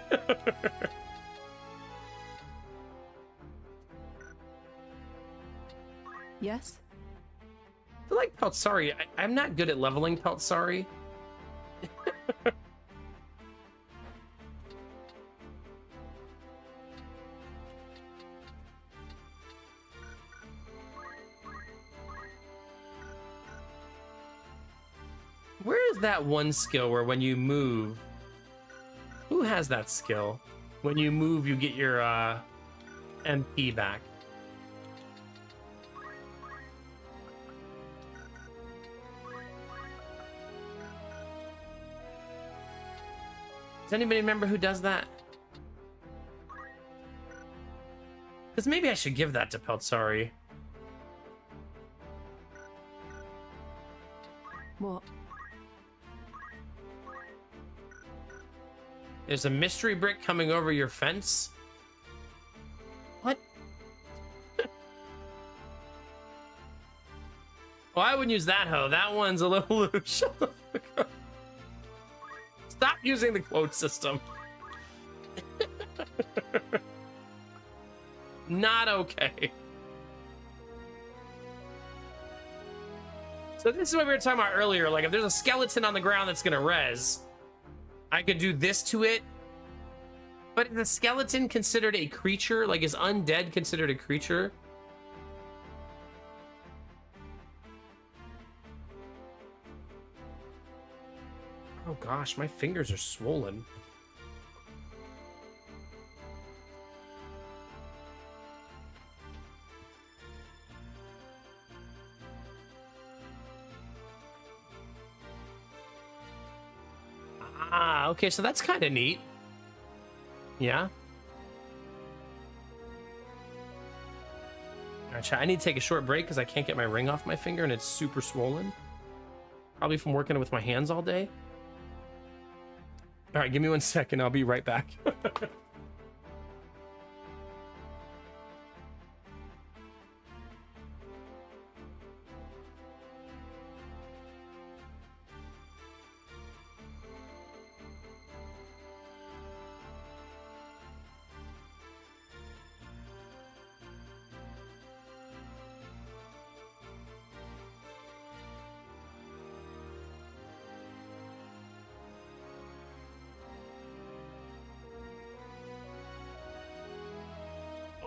Yes? I feel like Peltsari. I'm not good at leveling Peltsari. Where is that one skill where when you move... Who has that skill? When you move, you get your MP back. Does anybody remember who does that? Because maybe I should give that to Peltsari. What? There's a mystery brick coming over your fence. What? Well, I wouldn't use that hoe. That one's a little loose. Shut the fuck up. Stop using the quote system. Not okay. So this is what we were talking about earlier. Like, if there's a skeleton on the ground that's gonna res, I could do this to it. But is the skeleton considered a creature? Like, is undead considered a creature? Oh gosh, my fingers are swollen. Ah, okay, so that's kind of neat. Yeah. Alright, I need to take a short break because I can't get my ring off my finger and it's super swollen. Probably from working with my hands all day. Alright, give me 1 second. I'll be right back.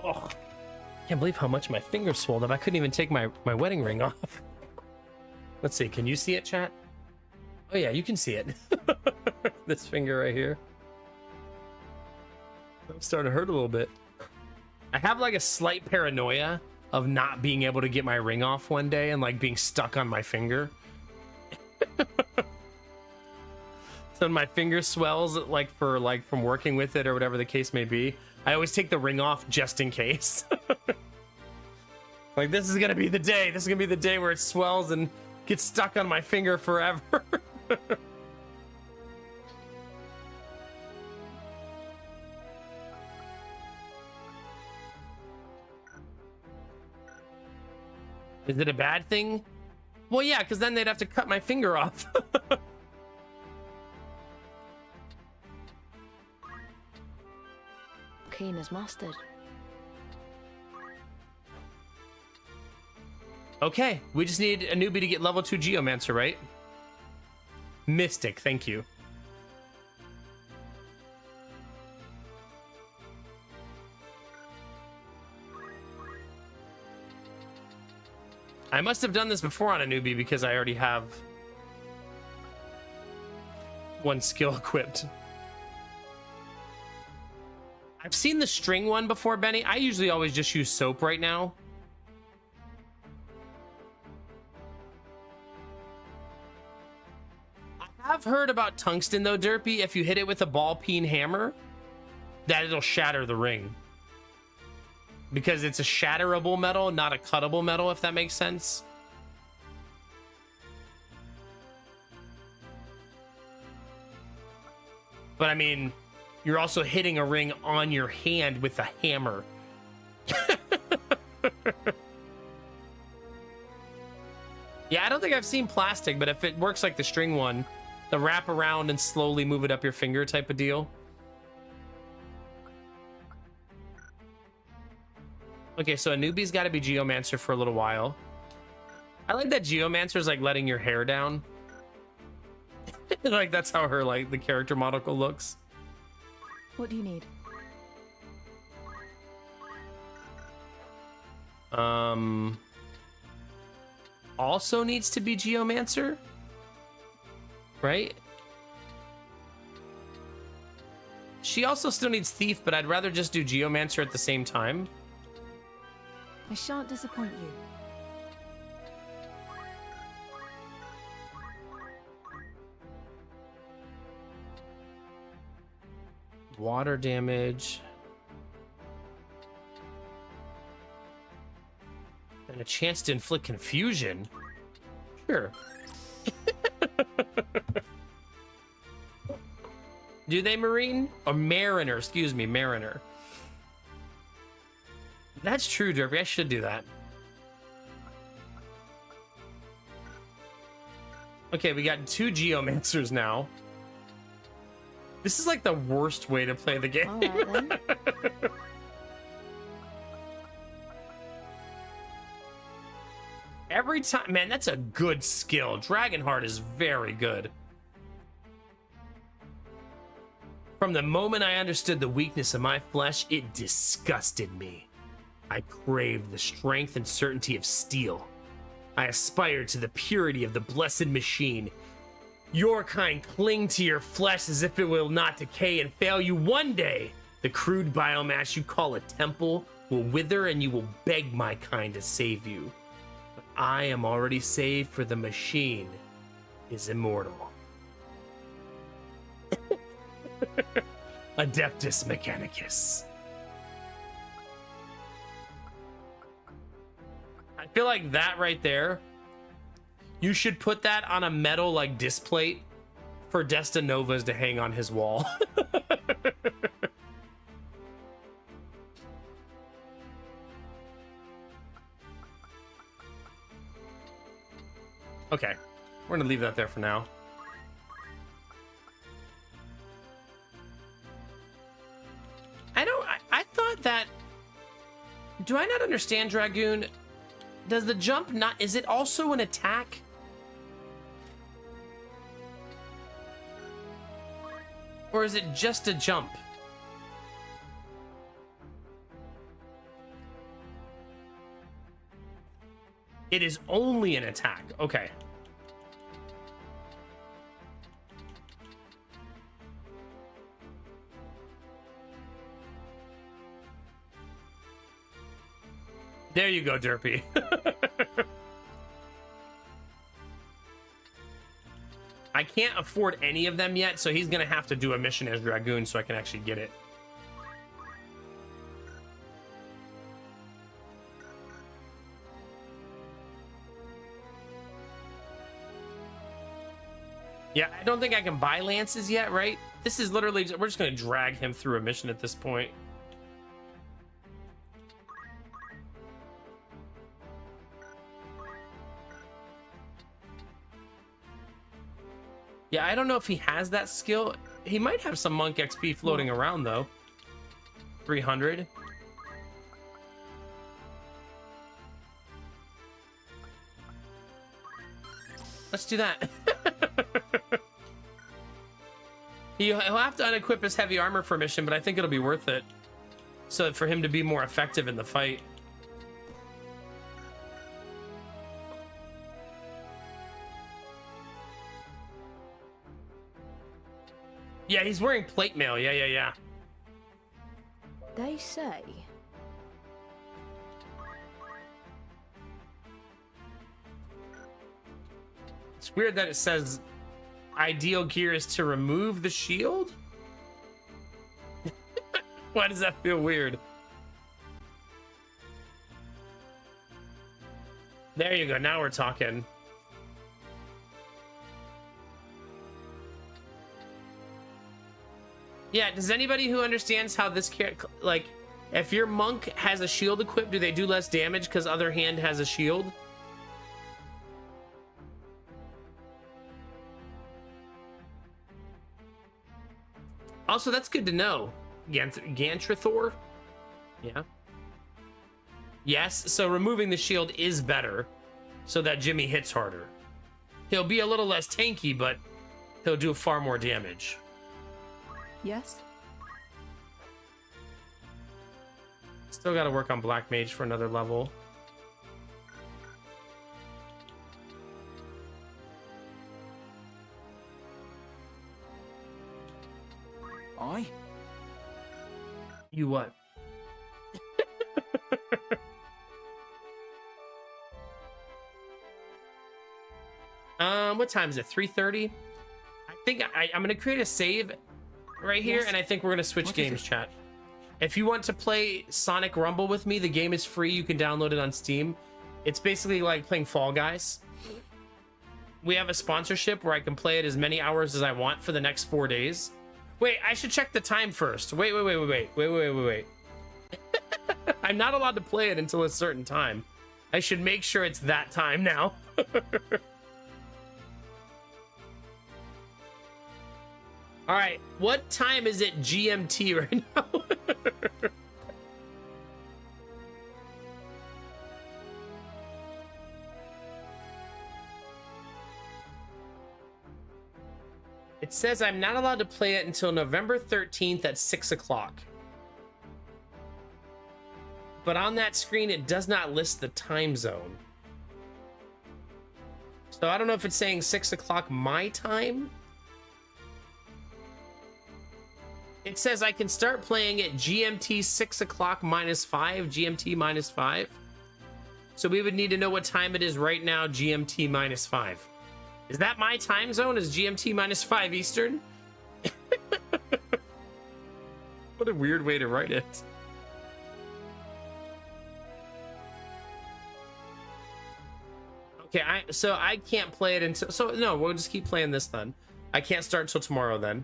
Oh, can't believe how much my fingers swelled up. I couldn't even take my wedding ring off. Let's see. Can you see it, chat? Oh, yeah, you can see it. This finger right here. I'm starting to hurt a little bit. I have like a slight paranoia of not being able to get my ring off one day and like being stuck on my finger. So my finger swells like from working with it or whatever the case may be. I always take the ring off just in case. Like, this is gonna be the day. This is gonna be the day where it swells and gets stuck on my finger forever. Is it a bad thing? Well, yeah, because then they'd have to cut my finger off. Keen as mustard. Okay, we just need a newbie to get level 2 Geomancer, right? Mystic, thank you. I must have done this before on a newbie because I already have one skill equipped. I've seen the string one before, Benny. I usually always just use soap right now. I have heard about tungsten though, Derpy. If you hit it with a ball peen hammer, that it'll shatter the ring. Because it's a shatterable metal, not a cuttable metal, if that makes sense. But I mean, you're also hitting a ring on your hand with a hammer. Yeah, I don't think I've seen plastic, but if it works like the string one, the wrap around and slowly move it up your finger type of deal. Okay, so a newbie's got to be Geomancer for a little while. I like that Geomancer's like letting your hair down. Like that's how her like the character model looks. What do you need? Also needs to be Geomancer, right? She also still needs Thief, but I'd rather just do Geomancer at the same time. I shan't disappoint you. Water damage. And a chance to inflict confusion. Sure. Do they Marine? Or Mariner, excuse me, Mariner. That's true, Derpy. I should do that. Okay, we got 2 Geomancers now. This is like the worst way to play the game. All right, then. Every time, man, that's a good skill. Dragonheart is very good. From the moment I understood the weakness of my flesh, it disgusted me. I craved the strength and certainty of steel. I aspired to the purity of the blessed machine. Your kind cling to your flesh as if it will not decay and fail you one day. The crude biomass you call a temple will wither and you will beg my kind to save you. But I am already saved, for the machine is immortal. Adeptus Mechanicus. I feel like that right there, you should put that on a metal like disc plate for Destinovas to hang on his wall. Okay, we're gonna leave that there for now. I thought that, do I not understand, Dragoon? Does the jump not, is it also an attack? Or is it just a jump? It is only an attack. Okay. There you go, Derpy. I can't afford any of them yet, so he's gonna have to do a mission as Dragoon so I can actually get it. Yeah, I don't think I can buy lances yet, right? This is literally, we're just gonna drag him through a mission at this point. Yeah, I don't know if he has that skill. He might have some Monk XP floating around, though. 300. Let's do that. He'll have to unequip his heavy armor for a mission, but I think it'll be worth it. So for him to be more effective in the fight. Yeah, he's wearing plate mail. Yeah. They say. It's weird that it says ideal gear is to remove the shield. Why does that feel weird? There you go. Now we're talking. Yeah, does anybody who understands how this like, if your monk has a shield equipped, do they do less damage because other hand has a shield? Also, that's good to know. Gantrathor? Yeah. Yes, so removing the shield is better so that Jimmy hits harder. He'll be a little less tanky, but he'll do far more damage. Yes? Still got to work on Black Mage for another level. Aye? You what? What time is it? 3:30? I think I'm gonna create a save right here, and I think we're gonna switch games, chat. If you want to play Sonic Rumble with me, the game is free. You can download it on Steam. It's basically like playing Fall Guys. We have a sponsorship where I can play it as many hours as I want for the next 4 days. Wait, I should check the time first. Wait. I'm not allowed to play it until a certain time. I should make sure it's that time now. All right, what time is it GMT right now? It says I'm not allowed to play it until November 13th at 6 o'clock. But on that screen, it does not list the time zone. So I don't know if it's saying 6 o'clock my time. It says I can start playing at GMT 6 o'clock -5, GMT -5. So we would need to know what time it is right now, GMT -5. Is that my time zone? Is GMT -5 Eastern? What a weird way to write it. Okay, so I can't play it until... So, no, we'll just keep playing this then. I can't start till tomorrow then.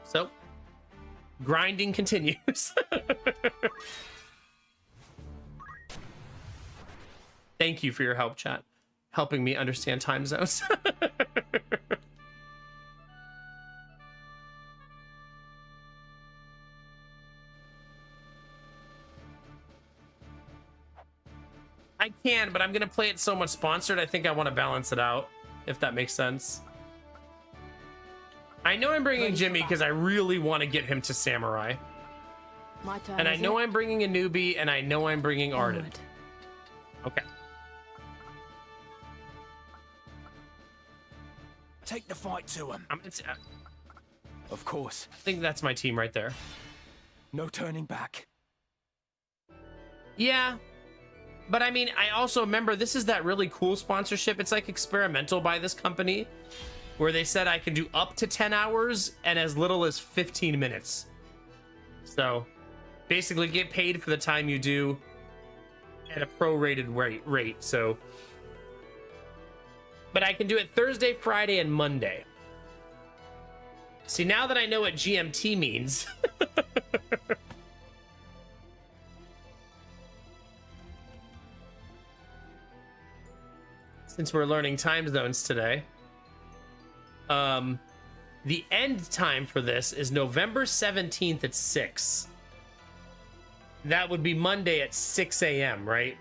So, grinding continues. Thank you for your help, chat. Helping me understand time zones. I can, but I'm going to play it so much sponsored, I think I want to balance it out, if that makes sense. I know I'm bringing Jimmy because I really want to get him to Samurai. My turn. And I know I'm bringing a newbie, and I know I'm bringing Arden. Okay. Take the fight to him. Of course. I think that's my team right there. No turning back. Yeah. But I mean, I also remember this is that really cool sponsorship. It's like experimental by this company, where they said I can do up to 10 hours and as little as 15 minutes. So basically get paid for the time you do at a prorated rate. So, but I can do it Thursday, Friday, and Monday. See, now that I know what GMT means. Since we're learning time zones today. The end time for this is November 17th at 6. That would be Monday at 6 a.m., right?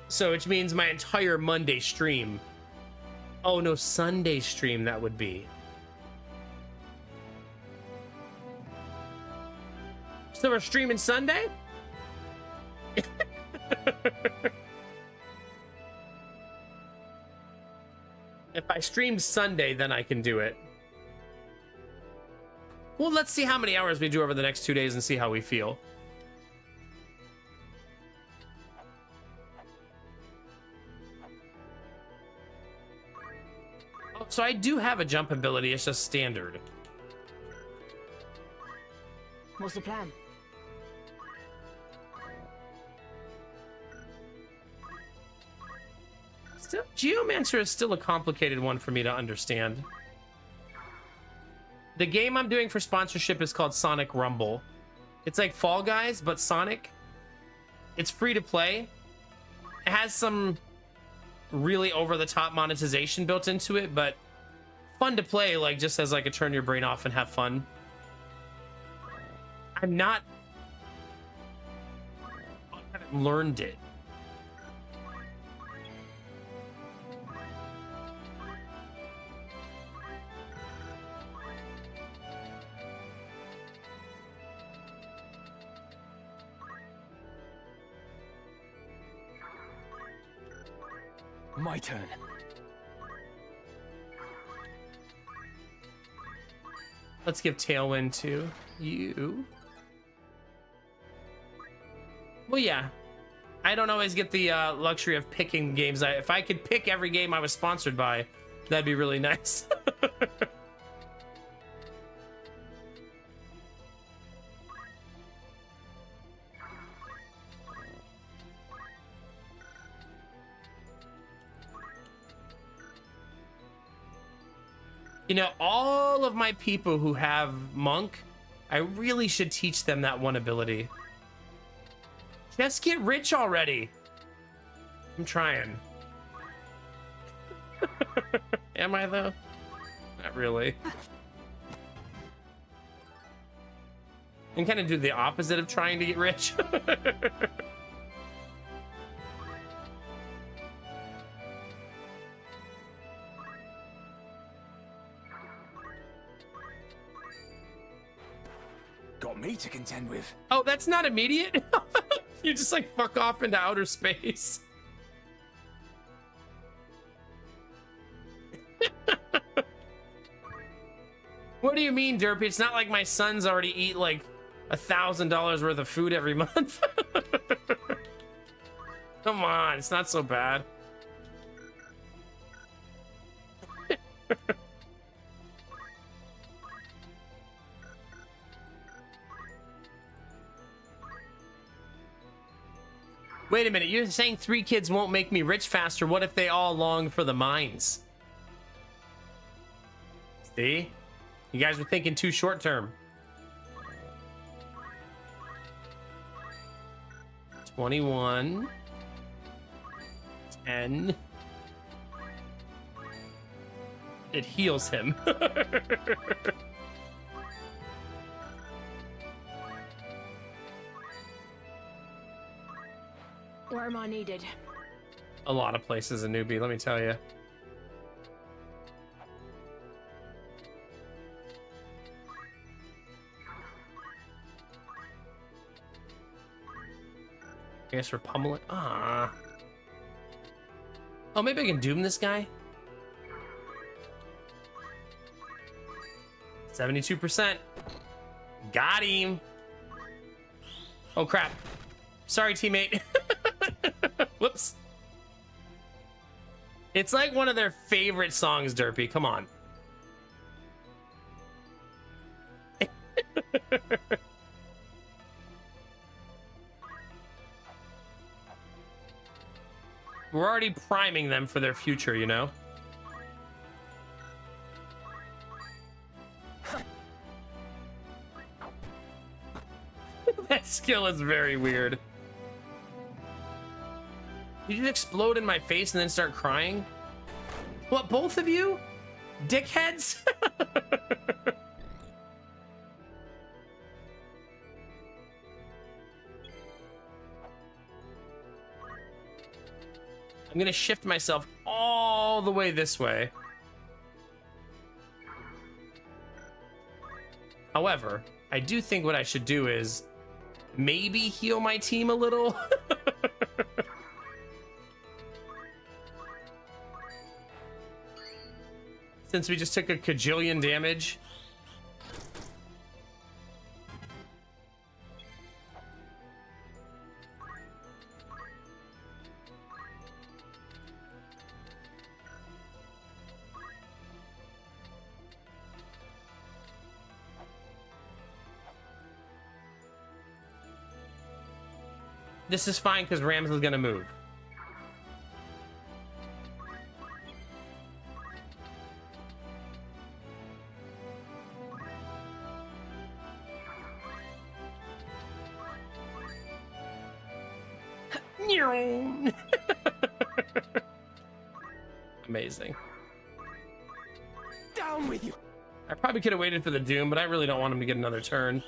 So which means my entire Monday stream. Oh no, Sunday stream that would be. So we're streaming Sunday? If I stream Sunday, then I can do it. Well, let's see how many hours we do over the next 2 days and see how we feel. Oh, so I do have a jump ability, it's just standard. What's the plan? Still, Geomancer is still a complicated one for me to understand. The game I'm doing for sponsorship is called Sonic Rumble. It's like Fall Guys, but Sonic. It's free to play. It has some really over-the-top monetization built into it, but fun to play, like just as like a turn your brain off and have fun. I haven't learned it. My turn. Let's give Tailwind to you. Well, yeah. I don't always get the luxury of picking games. If I could pick every game I was sponsored by, that'd be really nice. You know, all of my people who have Monk, I really should teach them that one ability. Just get rich already. I'm trying. Am I though? Not really. And kind of do the opposite of trying to get rich. Got me to contend with. Oh, that's not immediate? You just like fuck off into outer space. What do you mean, Derpy? It's not like my sons already eat like $1,000 worth of food every month. Come on, it's not so bad. Wait a minute, you're saying 3 kids won't make me rich faster. What if they all long for the mines? See? You guys were thinking too short term. 21. 10. It heals him. Where am I needed? A lot of places a newbie, let me tell you. I guess we're pummeling. Ah. Oh, maybe I can doom this guy. 72%. Got him. Oh crap. Sorry, teammate. Whoops. It's like one of their favorite songs, Derpy. Come on. We're already priming them for their future, you know? That skill is very weird. You just explode in my face and then start crying? What, both of you? Dickheads? I'm gonna shift myself all the way this way. However, I do think what I should do is maybe heal my team a little. Since we just took a kajillion damage. This is fine because Rams is gonna move. Amazing. Down with you. I probably could have waited for the Doom, but I really don't want him to get another turn.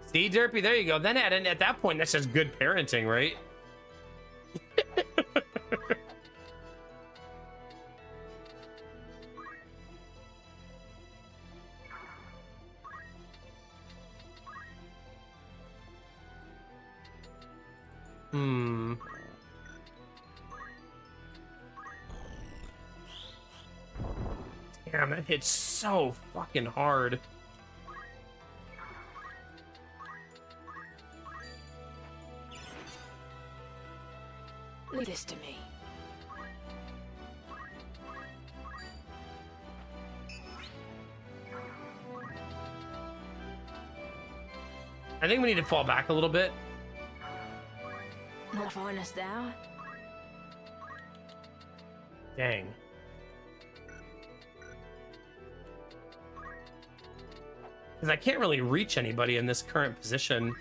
See, Derpy, there you go. Then at that point, that's just good parenting, right? Damn, that hits so fucking hard. Leave this to me. I think we need to fall back a little bit. Not finest hour. Dang. Because I can't really reach anybody in this current position.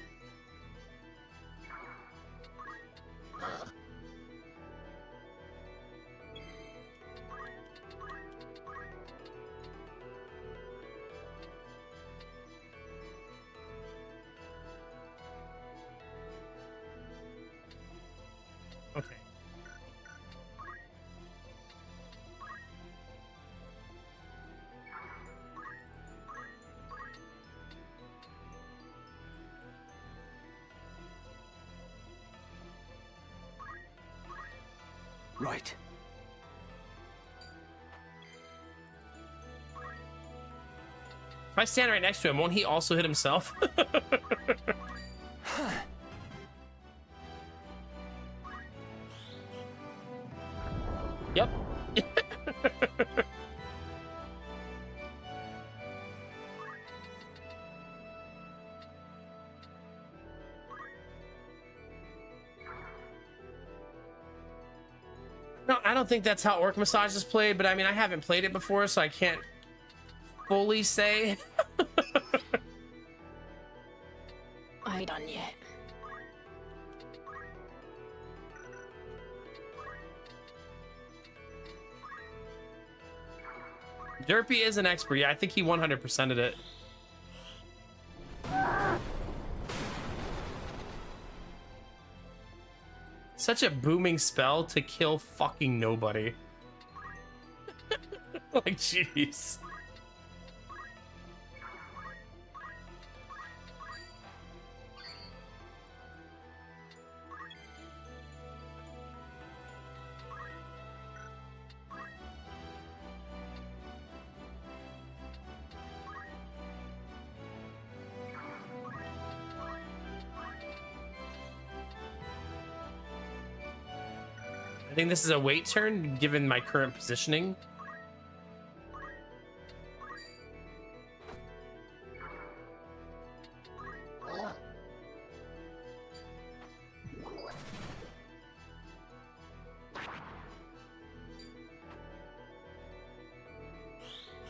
Okay. Right. If I stand right next to him, won't he also hit himself? Yep. No, I don't think that's how Orc Massage is played, but I mean, I haven't played it before, so I can't fully say. I ain't done yet. Derpy is an expert. Yeah, I think he 100%ed it. Such a booming spell to kill fucking nobody. Like, jeez. I think this is a wait turn, given my current positioning.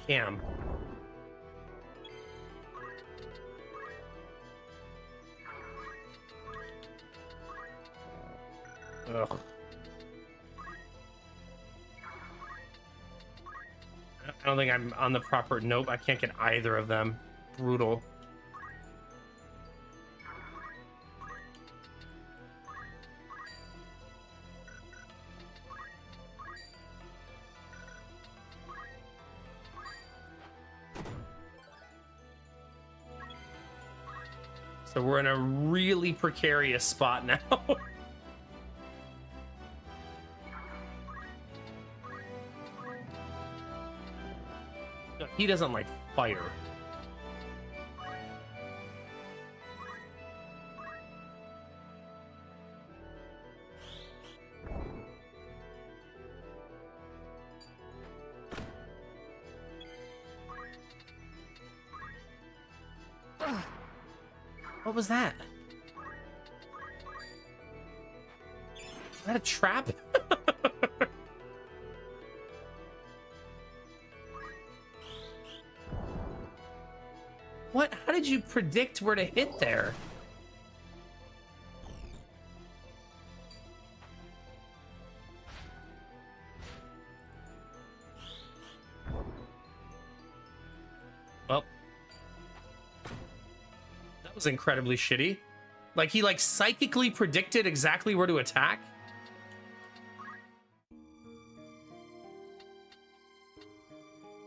Damn. Ugh. I don't think I'm on the proper... Nope, I can't get either of them. Brutal. So we're in a really precarious spot now. He doesn't like fire. What was that? Is that a trap? What? How did you predict where to hit there? Well, that was incredibly shitty. Like, he like psychically predicted exactly where to attack.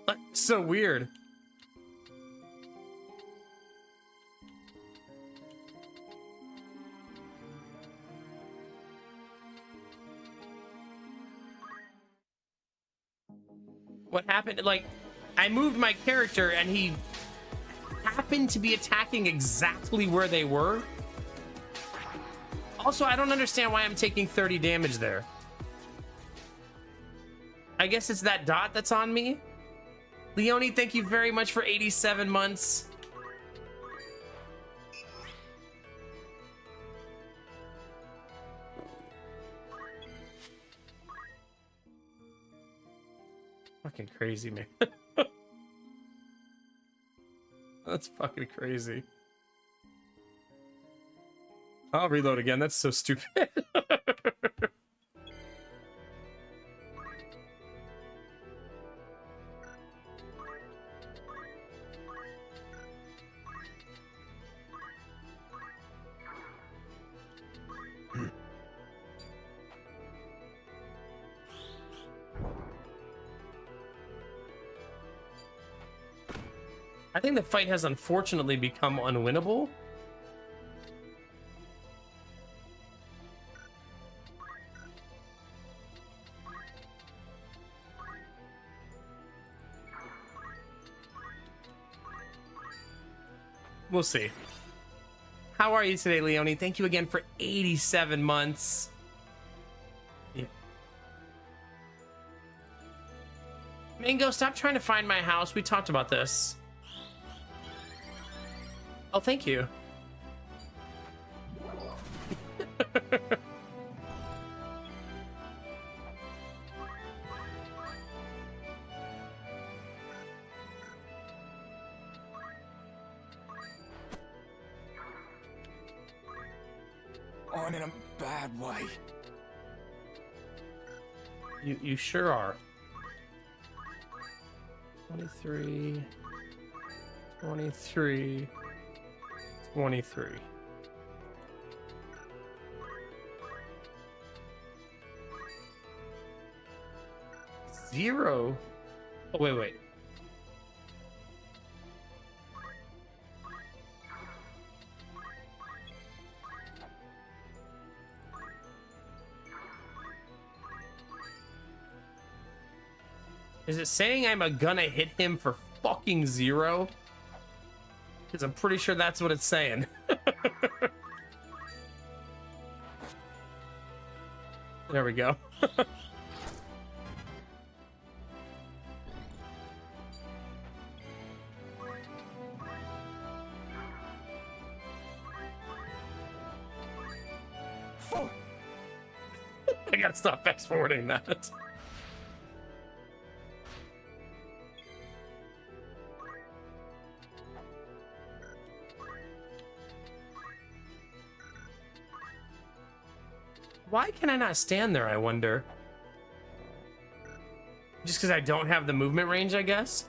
That's so weird. What happened? Like, I moved my character and he happened to be attacking exactly where they were. Also, I don't understand why I'm taking 30 damage there. I guess it's that dot that's on me. Leonie, thank you very much for 87 months. Fucking crazy, man. That's fucking crazy. I'll reload again. That's so stupid. I think the fight has unfortunately become unwinnable. We'll see. How are you today, Leonie? Thank you again for 87 months. Yeah. Mango, stop trying to find my house. We talked about this. Oh, thank you. I'm in a bad way. You sure are. 23. 23. 23. Zero. Oh, wait. Is it saying I'm gonna hit him for fucking 0? Because I'm pretty sure that's what it's saying. There we go. I gotta stop fast forwarding that. Why can I not stand there, I wonder? Just because I don't have the movement range, I guess.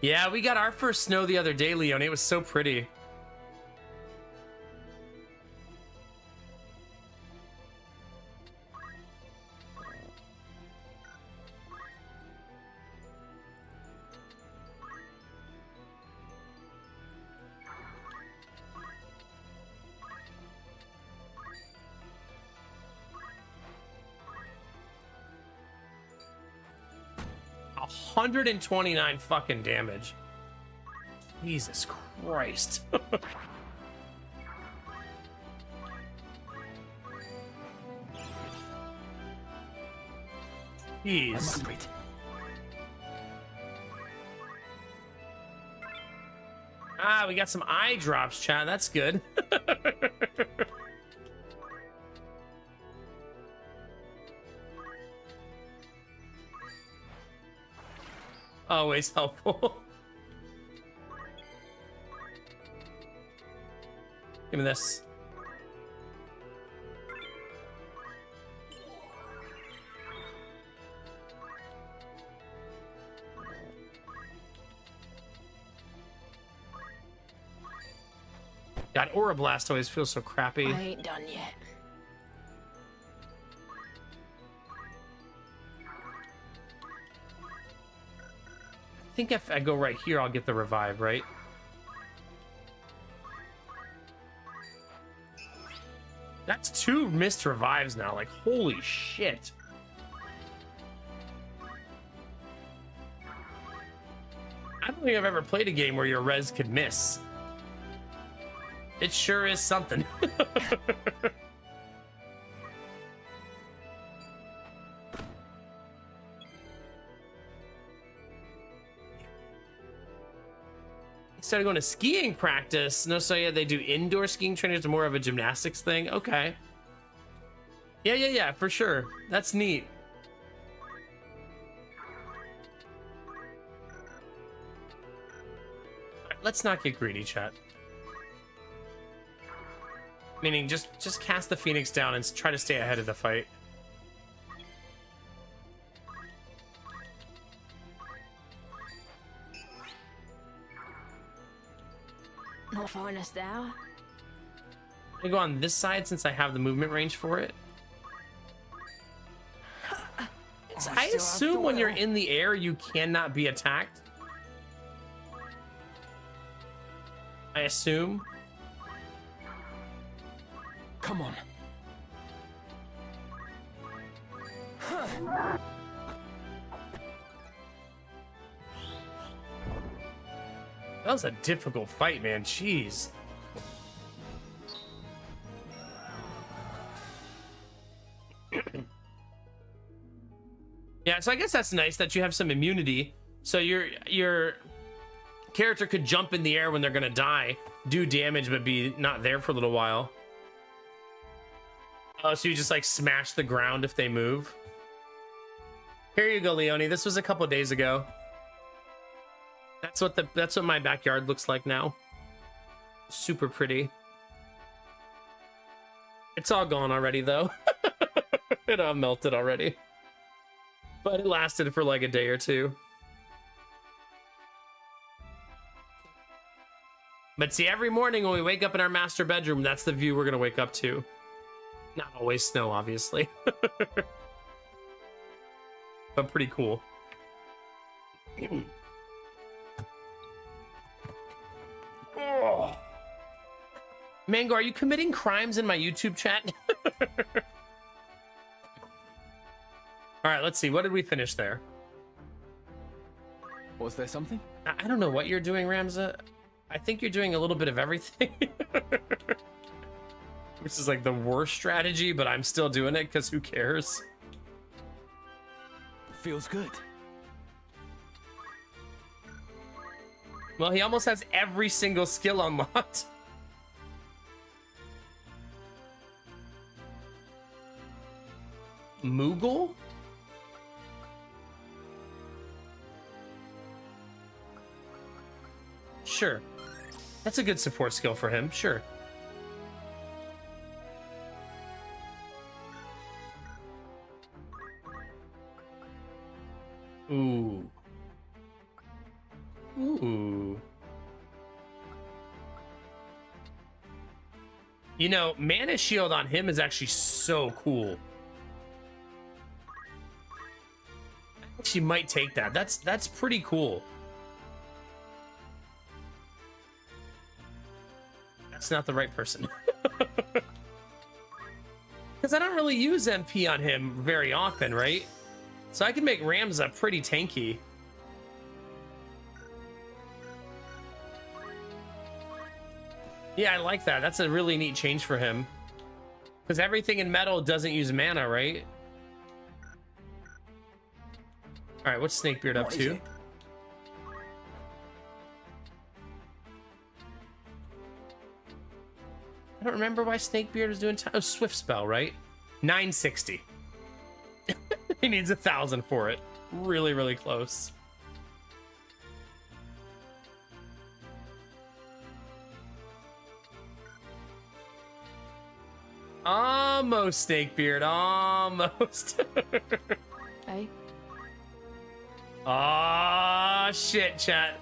Yeah, we got our first snow the other day, Leon. It was so pretty. $129 fucking damage. Jesus Christ. Jeez. Ah, we got some eye drops, chat. That's good. Always helpful. Give me this. God, Aura Blast always feels so crappy. I ain't done yet. I think if I go right here, I'll get the revive, right? That's 2 missed revives now. Like, holy shit. I don't think I've ever played a game where your res could miss. It sure is something. Started going to skiing practice. No, so yeah, they do indoor skiing training. It's more of a gymnastics thing. Okay. Yeah, for sure. That's neat. Let's not get greedy, chat. Meaning, just cast the Phoenix down and try to stay ahead of the fight. Not finest hour. I go on this side since I have the movement range for it. I assume when you're in the air, you cannot be attacked. I assume. Come on. That was a difficult fight, man. Jeez. Yeah, so I guess that's nice that you have some immunity. So your character could jump in the air when they're gonna die, do damage, but be not there for a little while. Oh, so you just like smash the ground if they move. Here you go, Leonie. This was a couple days ago. That's what my backyard looks like now. Super pretty. It's all gone already though. It all melted already. But it lasted for like a day or two. But see, every morning when we wake up in our master bedroom, that's the view we're gonna wake up to. Not always snow, obviously. But pretty cool. Oh. Mango, are you committing crimes in my YouTube chat? All right, let's see. What did we finish there? Was there something? I don't know what you're doing, Ramza. I think you're doing a little bit of everything. Which is like the worst strategy, but I'm still doing it because who cares? Feels good. Well, he almost has every single skill unlocked. Moogle? Sure. That's a good support skill for him, sure. Ooh. Ooh. You know, Mana Shield on him is actually so cool. I actually might take that. That's pretty cool. That's not the right person. Because I don't really use MP on him very often, right? So I can make Ramza pretty tanky. Yeah, I like that. That's a really neat change for him. Because everything in metal doesn't use mana, right? All right, what's Snakebeard up to? I don't remember why Snakebeard was doing oh, Swift Spell, right? 960. He needs 1,000 for it. Really, really close. Almost, Snakebeard. Almost. Hey? Ah, shit, chat.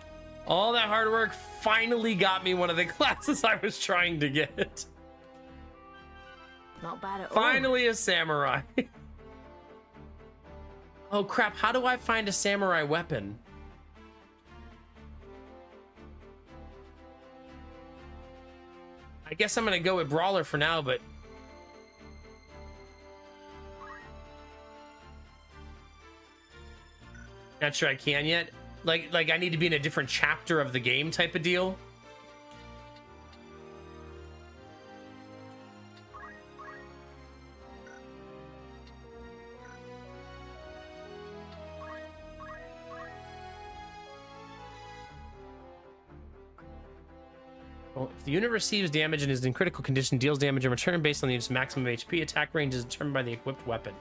All that hard work finally got me one of the classes I was trying to get. Not bad at all. Finally a samurai. Oh crap, how do I find a samurai weapon? I guess I'm gonna go with Brawler for now, but not sure I can yet. Like I need to be in a different chapter of the game type of deal. Well, if the unit receives damage and is in critical condition, deals damage in return based on the unit's maximum HP. Attack range is determined by the equipped weapon.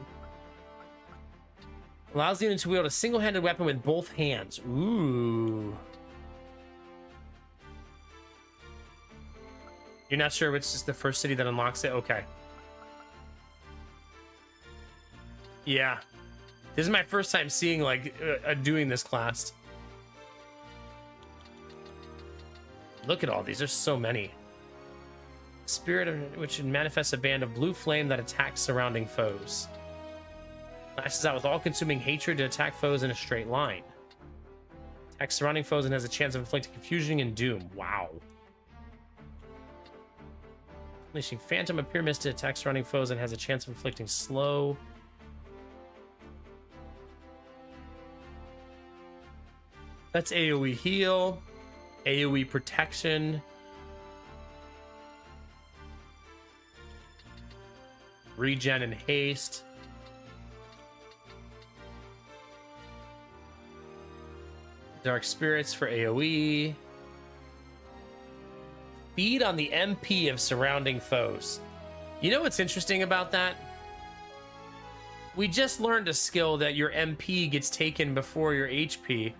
Allows the unit to wield a single-handed weapon with both hands. Ooh. You're not sure which is the first city that unlocks it? Okay. Yeah. This is my first time seeing, like, doing this class. Look at all these. There's so many. Spirit, which manifests a band of blue flame that attacks surrounding foes. Lashes out with all-consuming hatred to attack foes in a straight line. Attacks surrounding foes and has a chance of inflicting confusion and doom. Wow. Unleashing Phantom Appear Mist to attack surrounding foes and has a chance of inflicting slow. That's AoE heal. AoE protection. Regen and haste. Dark Spirits for AoE. Feed on the MP of surrounding foes. You know what's interesting about that? We just learned a skill that your MP gets taken before your HP.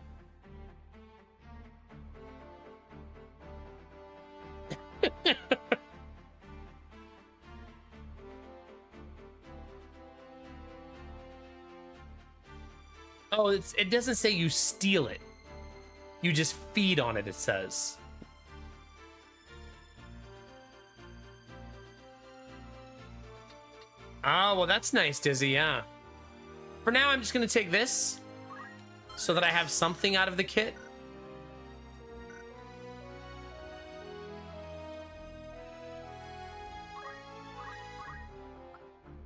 Oh, it doesn't say you steal it. You just feed on it, it says. Ah, well, that's nice, Dizzy, yeah. For now, I'm just going to take this so that I have something out of the kit.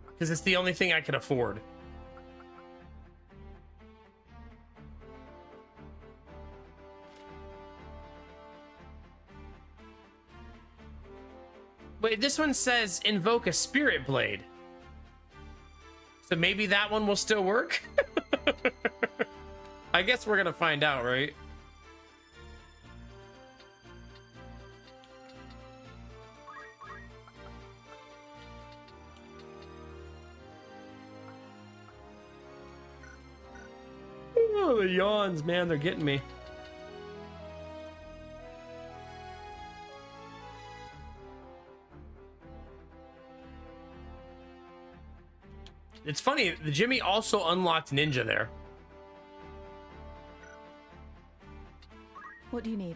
Because it's the only thing I can afford. Wait, this one says invoke a spirit blade. So maybe that one will still work? I guess we're gonna find out, right? Oh, the yawns, man, they're getting me. It's funny, the Jimmy also unlocked Ninja there. What do you need?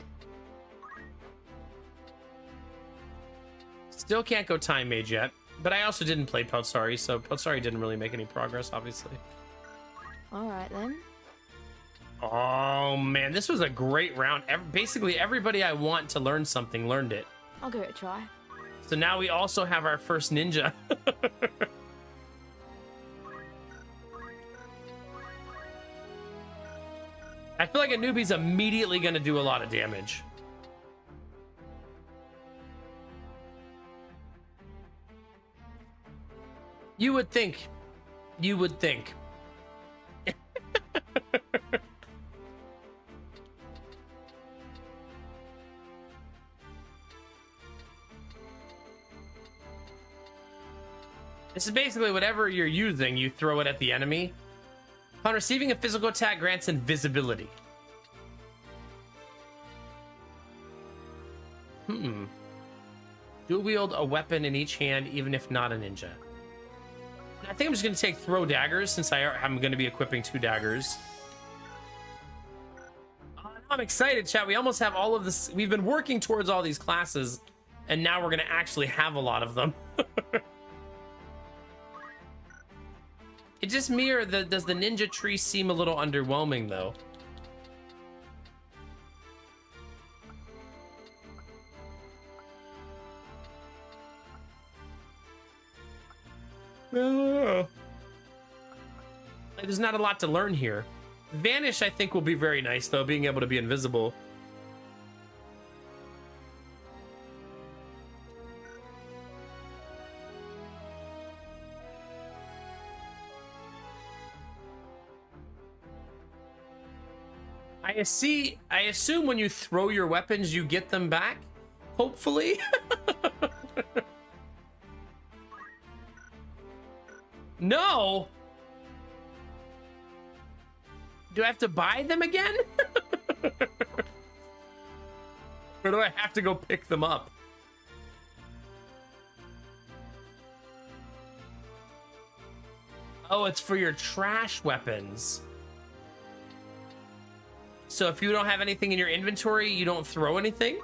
Still can't go Time Mage yet, but I also didn't play Peltsari, so Peltsari didn't really make any progress, obviously. All right then. Oh man, this was a great round. Basically, everybody I want to learn something learned it. I'll give it a try. So now we also have our first ninja. I feel like a newbie's immediately going to do a lot of damage. You would think. You would think. This is basically whatever you're using, you throw it at the enemy. Upon receiving a physical attack, grants invisibility. Dual wield a weapon in each hand, even if not a ninja. I think I'm just going to take throw daggers since I'm going to be equipping 2 daggers. I'm excited, chat. We almost have all of this. We've been working towards all these classes, and now we're going to actually have a lot of them. It just me, or does the ninja tree seem a little underwhelming, though? Like, there's not a lot to learn here. Vanish, I think, will be very nice, though, being able to be invisible. I assume when you throw your weapons, you get them back. Hopefully. No. Do I have to buy them again? Or do I have to go pick them up? Oh, it's for your trash weapons. So if you don't have anything in your inventory, you don't throw anything?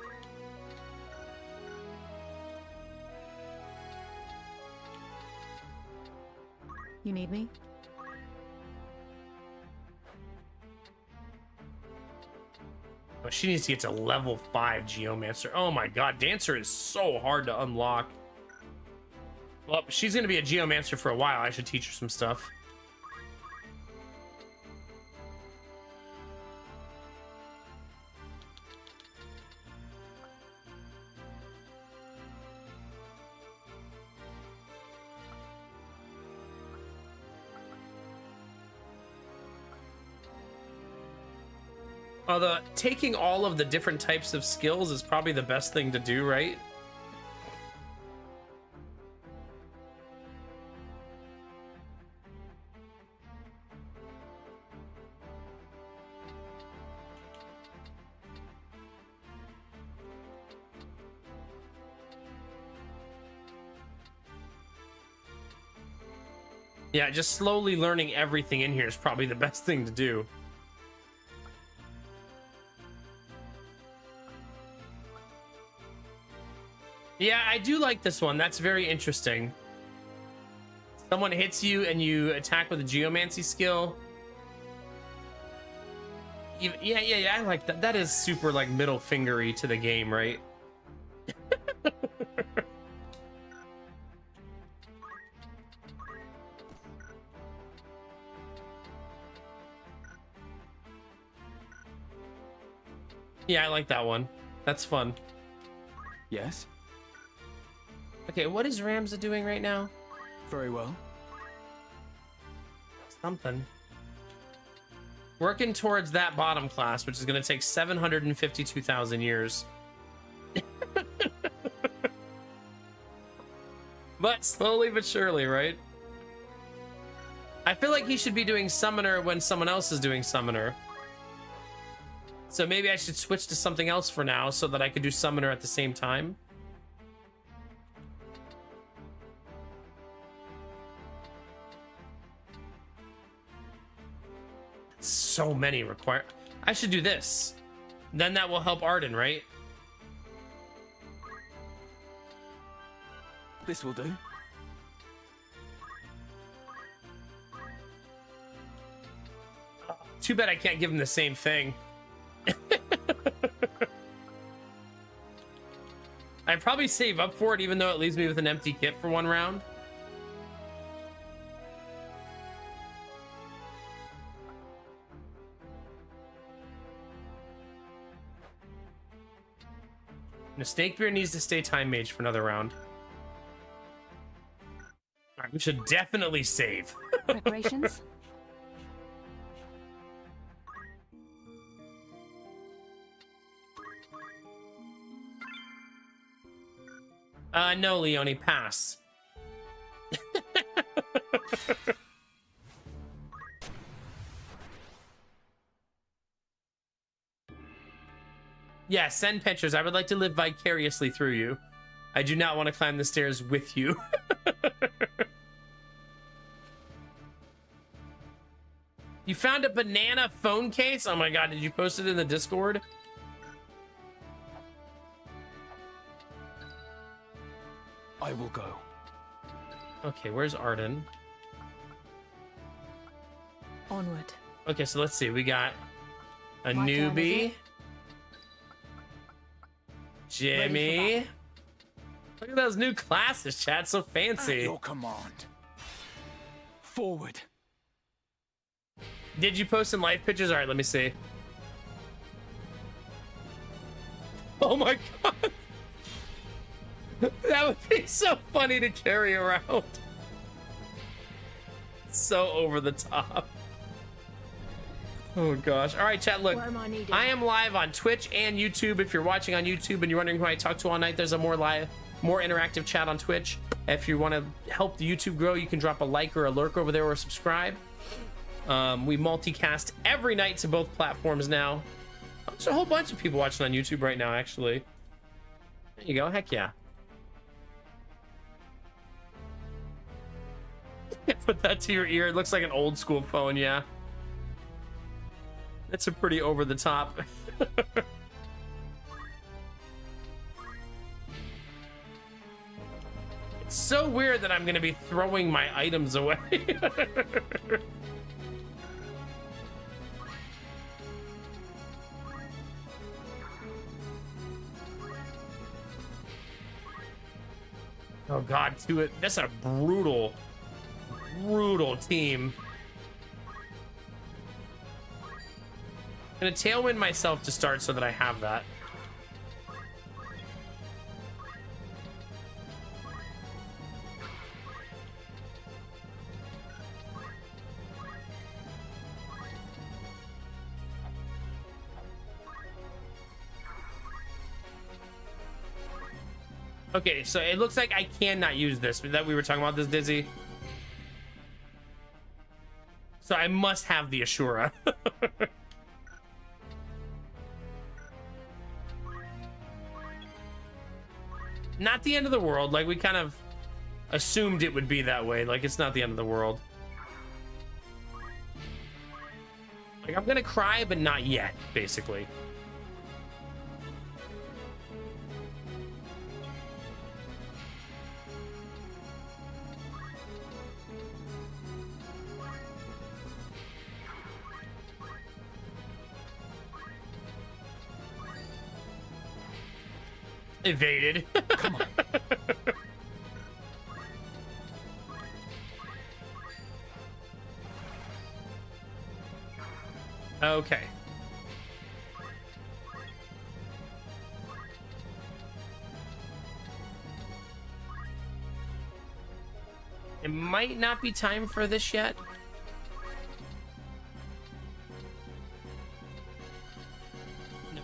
You need me? Oh, she needs to get to level 5 Geomancer. Oh my god, Dancer is so hard to unlock. Well, she's gonna be a Geomancer for a while. I should teach her some stuff. Although taking all of the different types of skills is probably the best thing to do, right? Yeah, just slowly learning everything in here is probably the best thing to do. Yeah, I do like this one. That's very interesting. Someone hits you and you attack with a geomancy skill. Yeah, I like that. That is super, like, middle fingery to the game, right? Yeah, I like that one. That's fun. Yes? Okay, what is Ramza doing right now? Very well. Something. Working towards that bottom class, which is going to take 752,000 years. But slowly but surely, right? I feel like he should be doing Summoner when someone else is doing Summoner. So maybe I should switch to something else for now so that I could do Summoner at the same time. So many require. I should do this. Then that will help Arden, right? This will do. Too bad I can't give him the same thing. I'd probably save up for it, even though it leaves me with an empty kit for one round. The Snakebeard needs to stay Time Mage for another round. All right, we should definitely save. Preparations? No, Leonie, pass. Yeah, send pictures. I would like to live vicariously through you. I do not want to climb the stairs with you. You found a banana phone case? Oh my god, did you post it in the Discord? I will go. Okay, where's Arden? Onward. Okay, so let's see. We got a My turn, is newbie. it? Jimmy. Look at those new classes, chat. So At fancy. your command. Forward. Did you post some live pictures? All right, let me see. Oh my god. That would be so funny to carry around. So over the top. Oh gosh. All right, chat, look. Where am I needed? I am live on Twitch and YouTube. If you're watching on YouTube and you're wondering who I talk to all night, there's a more interactive chat on Twitch. If you want to help the YouTube grow, you can drop a like or a lurk over there or subscribe. We multicast every night to both platforms now. There's a whole bunch of people watching on YouTube right now, actually. There you go. Heck yeah. Put that to your ear. It looks like an old school phone, yeah. That's a pretty over the top. It's so weird that I'm gonna be throwing my items away. Oh god, that's a brutal team. I'm gonna tailwind myself to start so that I have that. Okay, so it looks like I cannot use this, that we were talking about this, Dizzy. So I must have the Ashura. Not the end of the world. Like, we kind of assumed it would be that way. Like, it's not the end of the world. Like, I'm gonna cry, but not yet, basically. Evaded. Come on. Okay. It might not be time for this yet.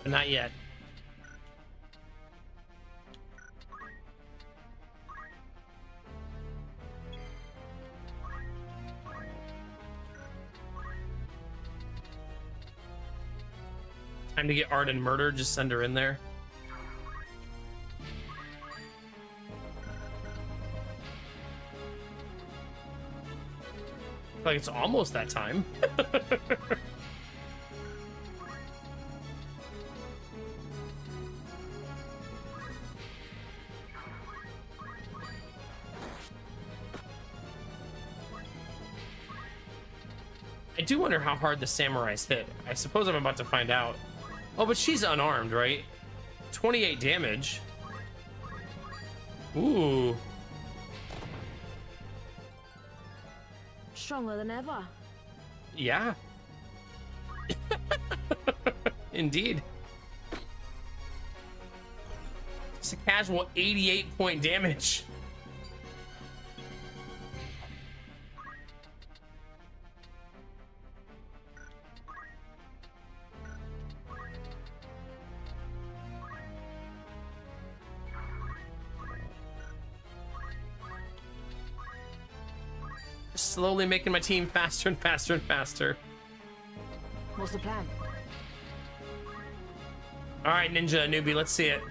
No, not yet. Time to get Arden murdered, just send her in there. I feel like it's almost that time. I do wonder how hard the samurais hit. I suppose I'm about to find out. Oh, but she's unarmed, right? 28 damage. Ooh. Stronger than ever. Yeah. Indeed. It's a casual 88-point damage. Slowly making my team faster and faster and faster. What's the plan? All right, ninja newbie, let's see it.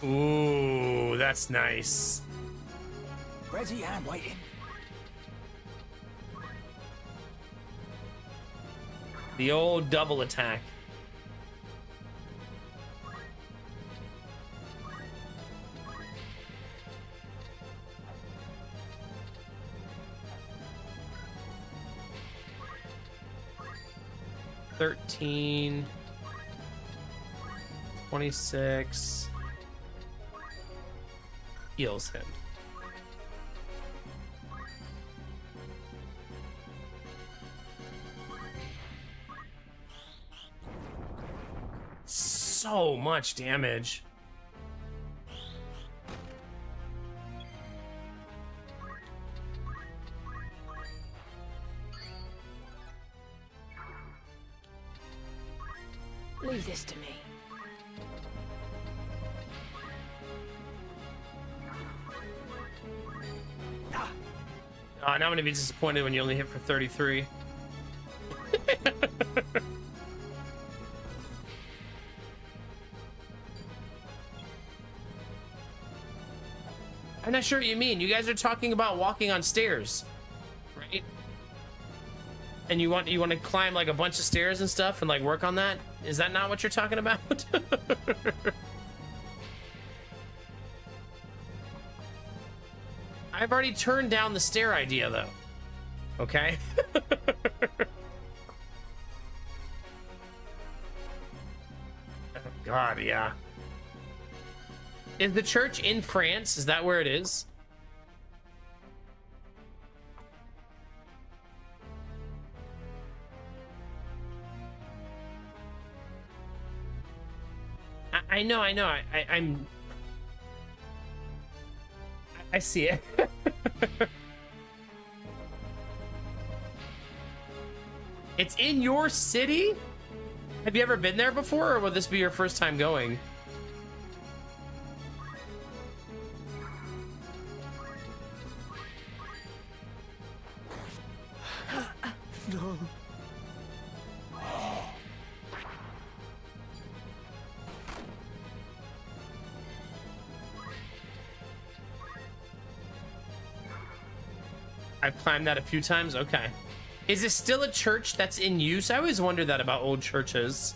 Ooh, that's nice. Ready and waiting. The old double attack. $13, 26 heals him. So much damage. Leave this to me. Now I'm gonna be disappointed when you only hit for 33. I'm not sure what you mean. You guys are talking about walking on stairs, right? And you want to climb like a bunch of stairs and stuff and like work on that? Is that not what you're talking about? I've already turned down the stair idea though. Okay? Oh God, yeah. Is the church in France? Is that where it is? I know. I see it. It's in your city? Have you ever been there before, or will this be your first time going? No. I've climbed that a few times. Okay. Is this still a church that's in use? I always wonder that about old churches.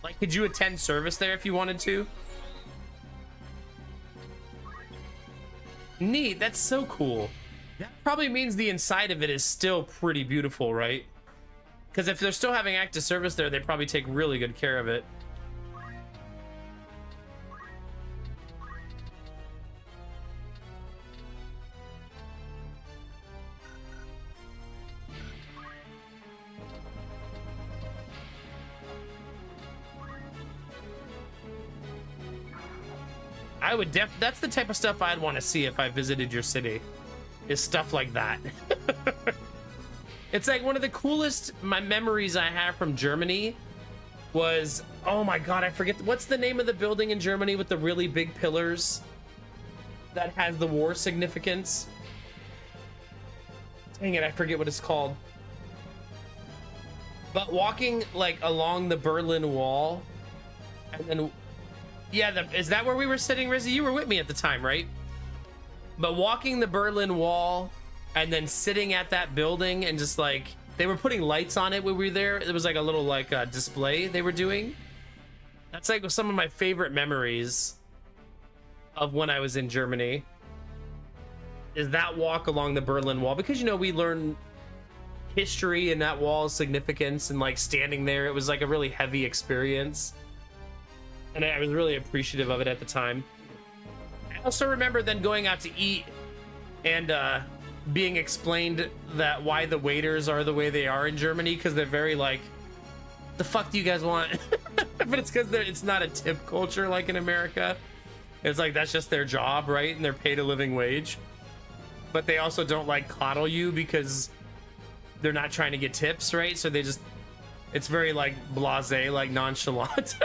Like, could you attend service there if you wanted to? Neat. That's so cool. That probably means the inside of it is still pretty beautiful, right? Because if they're still having active service there, they probably take really good care of it. I would that's the type of stuff I'd want to see if I visited your city, is stuff like that. It's like one of the coolest memories I have from Germany was, oh my God, I forget, what's the name of the building in Germany with the really big pillars that has the war significance? Dang it, I forget what it's called. But walking like along the Berlin Wall, and then yeah, is that where we were sitting, Rizzy? You were with me at the time, right? But walking the Berlin Wall and then sitting at that building and just like, they were putting lights on it when we were there. It was like a little like display they were doing. That's like some of my favorite memories. of when I was in Germany is that walk along the Berlin Wall, because, you know, we learn history and that wall's significance, and like standing there, it was like a really heavy experience. And I was really appreciative of it at the time. I also remember then going out to eat and being explained that why the waiters are the way they are in Germany, because they're very like, the fuck do you guys want? But it's because it's not a tip culture like in America. It's like that's just their job, right? And they're paid a living wage. But they also don't like coddle you because they're not trying to get tips, right? So they just, it's very like blasé, like nonchalant.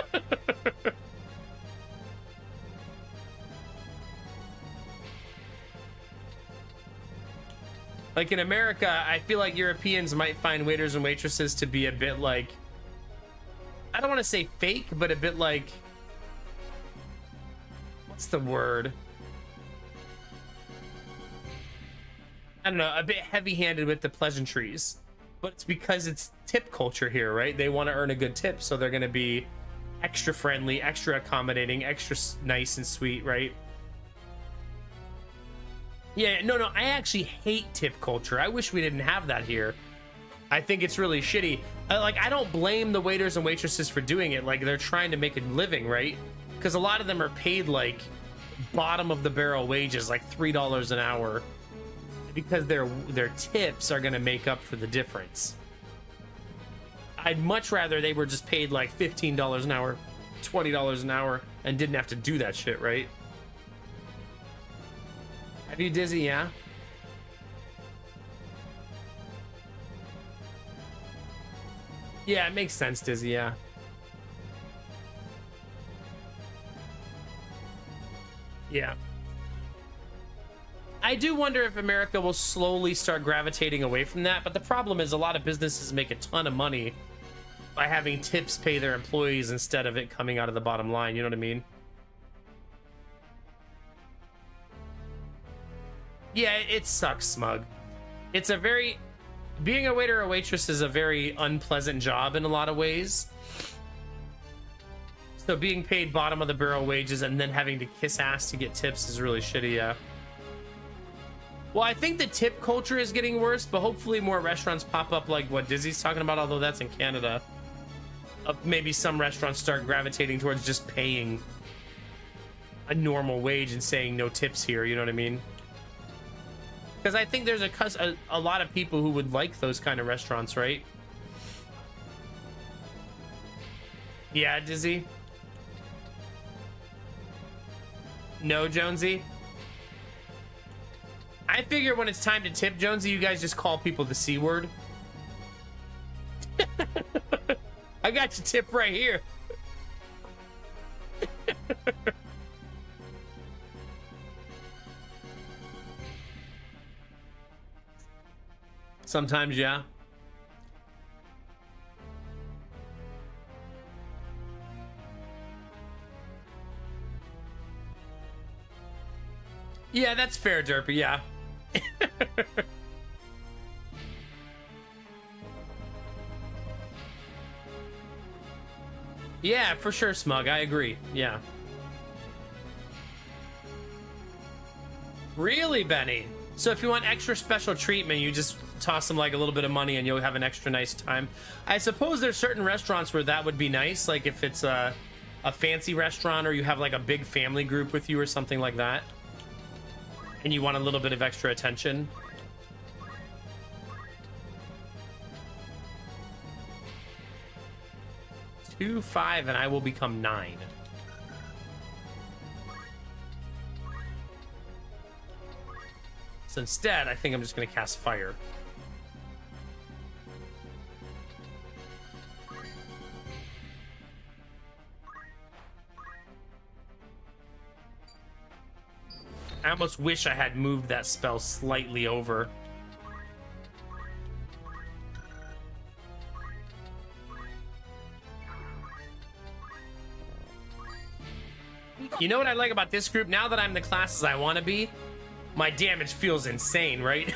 Like in America, I feel like Europeans might find waiters and waitresses to be a bit like, I don't want to say fake, but a bit like, what's the word? I don't know, a bit heavy-handed with the pleasantries. But it's because it's tip culture here, right? They want to earn a good tip, so they're going to be extra friendly, extra accommodating, extra nice and sweet, right? Yeah, no, I actually hate tip culture. I wish we didn't have that here. I think it's really shitty. I don't blame the waiters and waitresses for doing it. Like, they're trying to make a living, right? Because a lot of them are paid, like, bottom of the barrel wages, like $3 an hour. Because their tips are going to make up for the difference. I'd much rather they were just paid, like, $15 an hour, $20 an hour, and didn't have to do that shit, right? Have you, Dizzy? Yeah? Yeah, it makes sense, Dizzy, yeah. Yeah. I do wonder if America will slowly start gravitating away from that, but the problem is a lot of businesses make a ton of money by having tips pay their employees instead of it coming out of the bottom line, you know what I mean? Yeah, it sucks, Smug. It's a very... Being a waiter or waitress is a very unpleasant job in a lot of ways. So being paid bottom of the barrel wages and then having to kiss ass to get tips is really shitty, yeah. Well, I think the tip culture is getting worse, but hopefully more restaurants pop up like what Dizzy's talking about, although that's in Canada. Maybe some restaurants start gravitating towards just paying a normal wage and saying no tips here, you know what I mean? Because I think there's a lot of people who would like those kind of restaurants, right? Yeah, Dizzy? No, Jonesy? I figure when it's time to tip, Jonesy, you guys just call people the C word. I got your tip right here. Sometimes, yeah. Yeah, that's fair, Derpy, yeah. Yeah, for sure, Smug. I agree. Yeah. Really, Benny? So if you want extra special treatment, you just toss them like a little bit of money and you'll have an extra nice time. I suppose there's certain restaurants where that would be nice, like if it's a fancy restaurant or you have like a big family group with you or something like that, and you want a little bit of extra attention. Two, 5, and I will become 9. So instead, I think I'm just going to cast fire. I almost wish I had moved that spell slightly over. You know what I like about this group? Now that I'm the classes I want to be, my damage feels insane, right?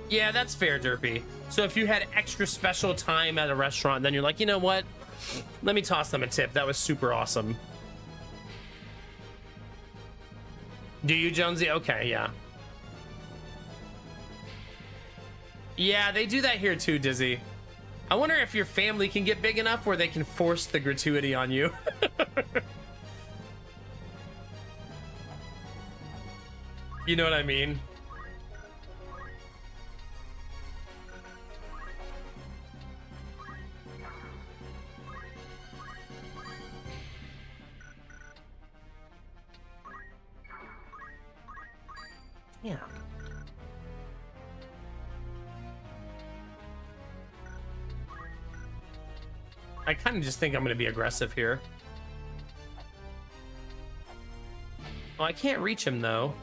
Yeah, that's fair, Derpy. So if you had extra special time at a restaurant, then you're like, you know what? Let me toss them a tip. That was super awesome. Do you, Jonesy? Okay, yeah. Yeah, they do that here too, Dizzy. I wonder if your family can get big enough where they can force the gratuity on you. You know what I mean? Yeah. I kind of just think I'm going to be aggressive here. Oh, I can't reach him though.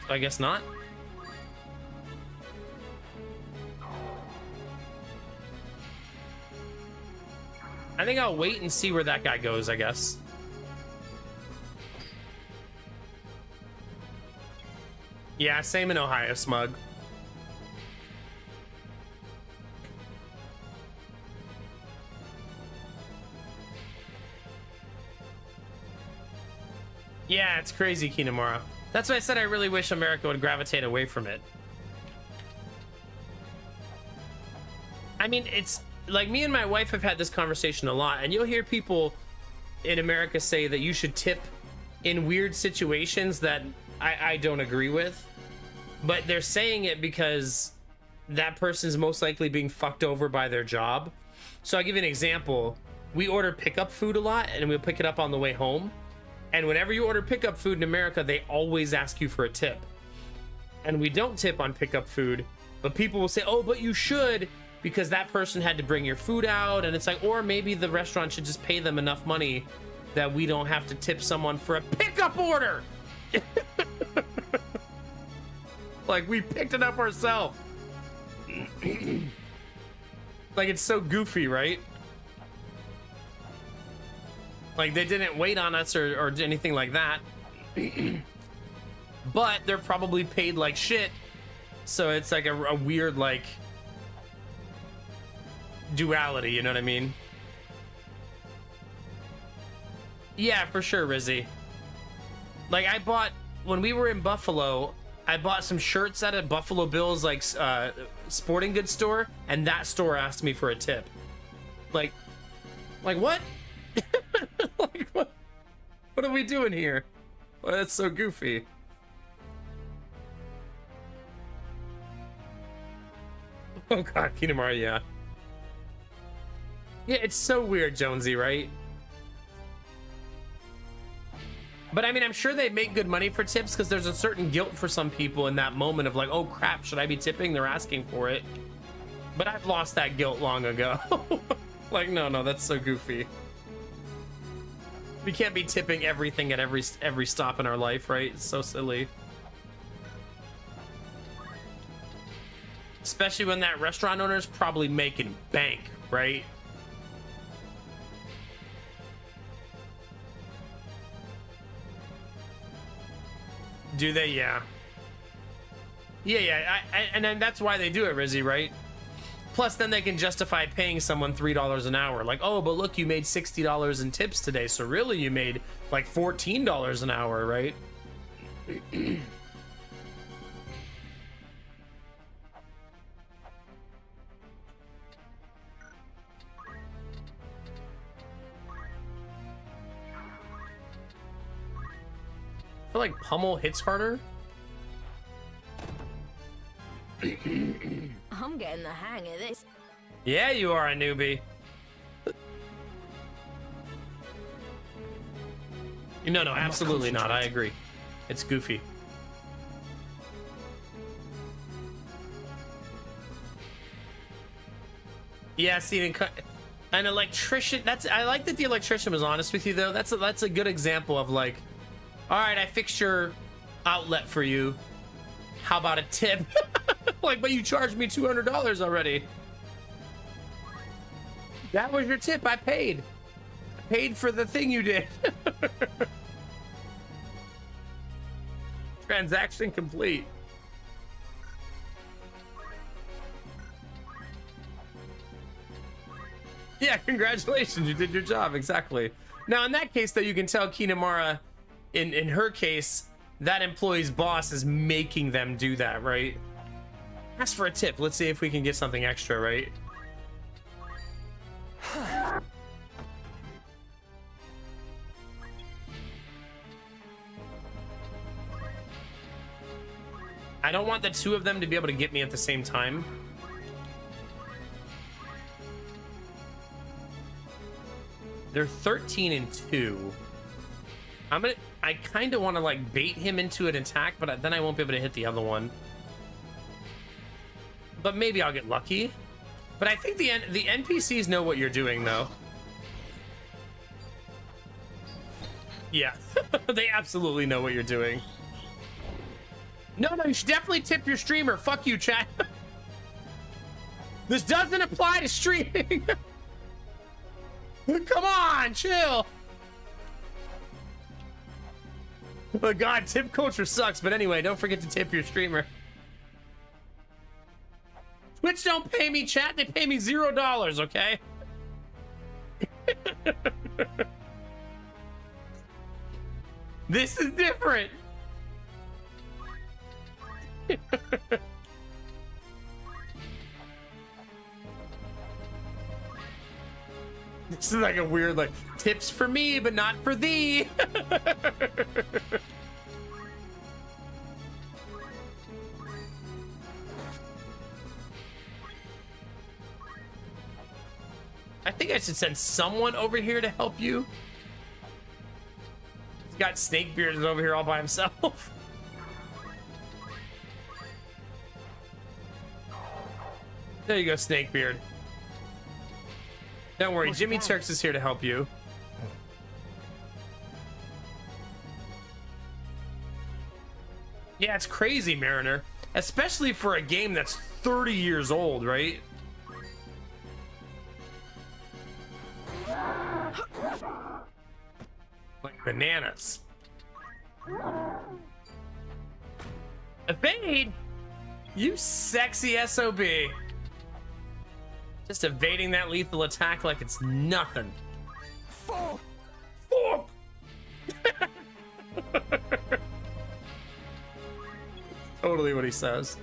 So I guess not. I think I'll wait and see where that guy goes, I guess. Yeah, same in Ohio, Smug. Yeah, it's crazy, Kinamura. That's why I said I really wish America would gravitate away from it. I mean, it's like me and my wife have had this conversation a lot, and you'll hear people in America say that you should tip in weird situations that I don't agree with. But they're saying it because that person's most likely being fucked over by their job. So I'll give you an example. We order pickup food a lot, and we'll pick it up on the way home. And whenever you order pickup food in America, they always ask you for a tip. And we don't tip on pickup food, but people will say, oh, but you should, because that person had to bring your food out. And it's like, or maybe the restaurant should just pay them enough money that we don't have to tip someone for a pickup order. Like, we picked it up ourselves. Like, it's so goofy, right? Like, they didn't wait on us or anything like that. But they're probably paid like shit. So it's like a weird, like, duality, you know what I mean? Yeah, for sure, Rizzy. Like, I bought, when we were in Buffalo, I bought some shirts at a Buffalo Bills, like, sporting goods store, and that store asked me for a tip. Like what? Like, what are we doing here? Well, that's so goofy. Oh god, Kinamara, yeah. Yeah, it's so weird, Jonesy, right? But I mean, I'm sure they make good money for tips because there's a certain guilt for some people in that moment of like, oh crap, should I be tipping? They're asking for it. But I've lost that guilt long ago. Like, no, that's so goofy. We can't be tipping everything at every stop in our life, right? It's so silly. Especially when that restaurant owner's probably making bank, right? Do they? Yeah. Yeah. And then that's why they do it, Rizzy, right? Plus, then they can justify paying someone $3 an hour. Like, oh, but look, you made $60 in tips today, so really you made like $14 an hour, right? I feel like Pummel hits harder. I'm getting the hang of this. Yeah, you are a newbie. No, absolutely not. I agree. It's goofy. Yeah, see, an electrician. I like that the electrician was honest with you, though. That's a good example of like, all right, I fixed your outlet for you. How about a tip? Like, but you charged me $200 already. That was your tip. I paid. I paid for the thing you did. Transaction complete. Yeah, congratulations, you did your job, exactly. Now, in that case, though, you can tell Kinemara, in her case, that employee's boss is making them do that, right? Ask for a tip. Let's see if we can get something extra, right? I don't want the two of them to be able to get me at the same time. They're 13 and 2. I kind of want to like bait him into an attack, but then I won't be able to hit the other one. But maybe I'll get lucky. But I think the NPCs know what you're doing, though. Yeah, they absolutely know what you're doing. No, you should definitely tip your streamer. Fuck you, chat. This doesn't apply to streaming. Come on, chill. Oh god, tip culture sucks. But anyway, don't forget to tip your streamer. Twitch don't pay me, chat. They pay me $0, okay? This is different. This is like a weird, like, tips for me, but not for thee. I think I should send someone over here to help you. He's got Snakebeard over here all by himself. There you go, Snakebeard. Don't worry, Jimmy Turks is here to help you. Yeah, it's crazy, Mariner. Especially for a game that's 30 years old, right? Like bananas. Evade? You sexy SOB. Just evading that lethal attack like it's nothing. Fuck! Totally what he says.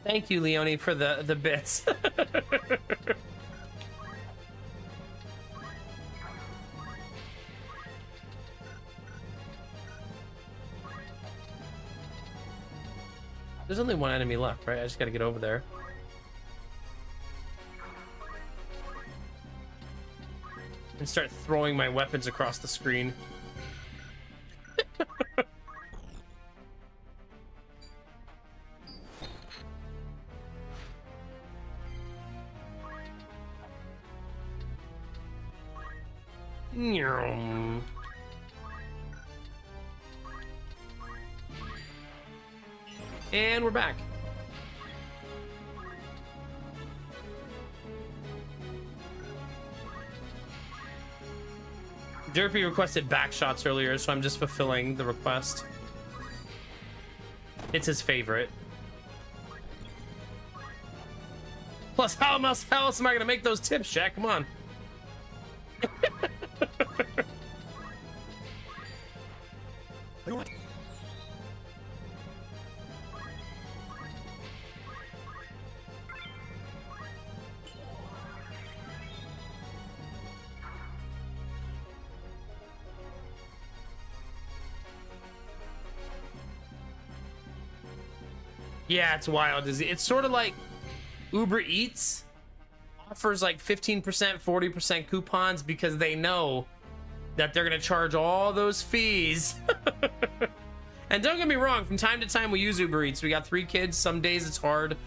Thank you, Leonie, for the bits. There's only one enemy left, right? I just gotta get over there. And start throwing my weapons across the screen. And we're back. Derpy requested back shots earlier, so I'm just fulfilling the request. It's his favorite. Plus, how else am I gonna make those tips, Jack? Come on. Yeah, it's wild. It's sort of like Uber Eats offers like 15%, 40% coupons because they know that they're going to charge all those fees. And don't get me wrong, from time to time we use Uber Eats. We got 3 kids. Some days it's hard,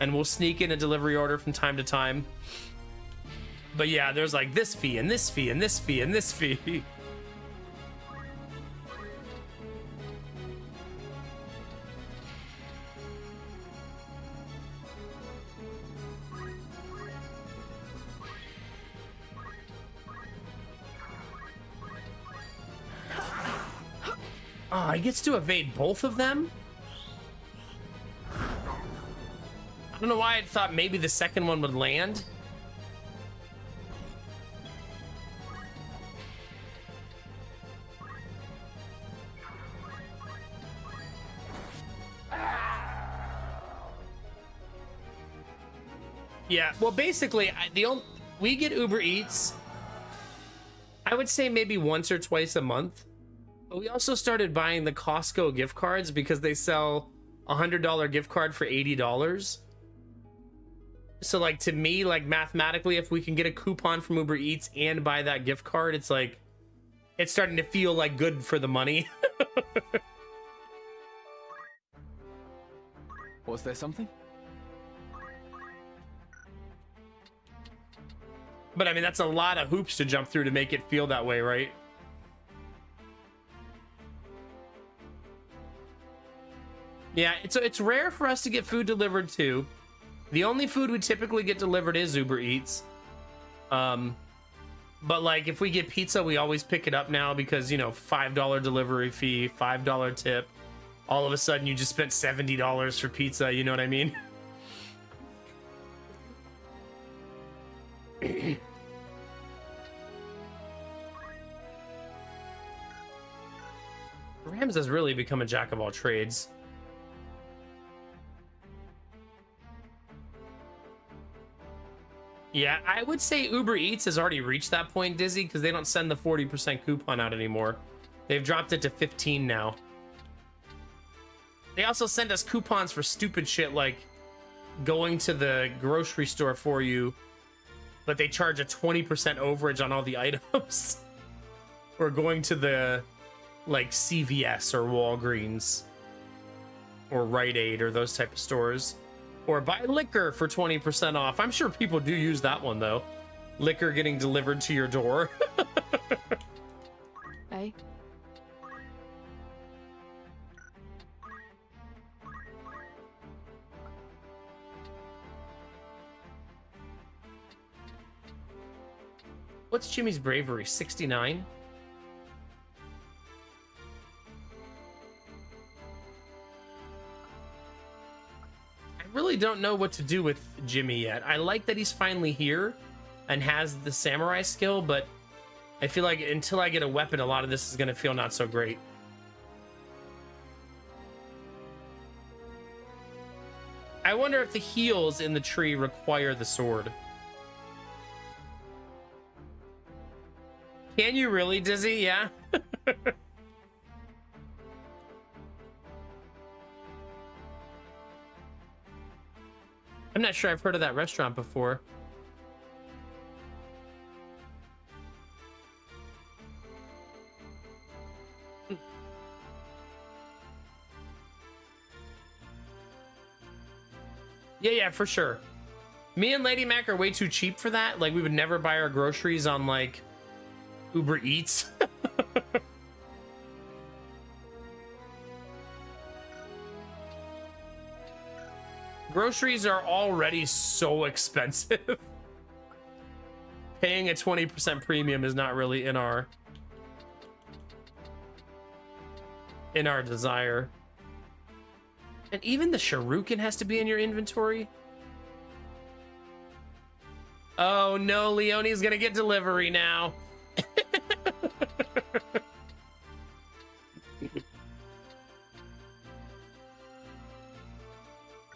and we'll sneak in a delivery order from time to time. But yeah, there's like this fee and this fee and this fee and this fee. Oh, he gets to evade both of them? I don't know why I thought maybe the second one would land. Yeah, well, basically, we get Uber Eats, I would say maybe once or twice a month. But we also started buying the Costco gift cards because they sell a $100 gift card for $80. So, like, to me, like, mathematically, if we can get a coupon from Uber Eats and buy that gift card, it's like, it's starting to feel like good for the money. Was there something? But I mean, that's a lot of hoops to jump through to make it feel that way, right? Yeah, it's rare for us to get food delivered too. The only food we typically get delivered is Uber Eats. But like if we get pizza, we always pick it up now because, you know, $5 delivery fee, $5 tip. All of a sudden you just spent $70 for pizza, you know what I mean? Rams has really become a jack of all trades. Yeah, I would say Uber Eats has already reached that point, Dizzy, because they don't send the 40% coupon out anymore. They've dropped it to 15 now. They also send us coupons for stupid shit like going to the grocery store for you, but they charge a 20% overage on all the items. Or going to the like CVS or Walgreens or Rite Aid or those type of stores. Or buy liquor for 20% off. I'm sure people do use that one though. Liquor getting delivered to your door. Hey. What's Jimmy's bravery? 69? I really don't know what to do with Jimmy yet. I like that he's finally here and has the samurai skill, but I feel like until I get a weapon, a lot of this is going to feel not so great. I wonder if the heals in the tree require the sword. Can you really, Dizzy? Yeah. I'm not sure I've heard of that restaurant before. Yeah, for sure. Me and Lady Mac are way too cheap for that. Like, we would never buy our groceries on, like, Uber Eats. Groceries are already so expensive. Paying a 20% premium is not really in our desire. And even the shuriken has to be in your inventory. Oh no, Leonie's gonna get delivery now.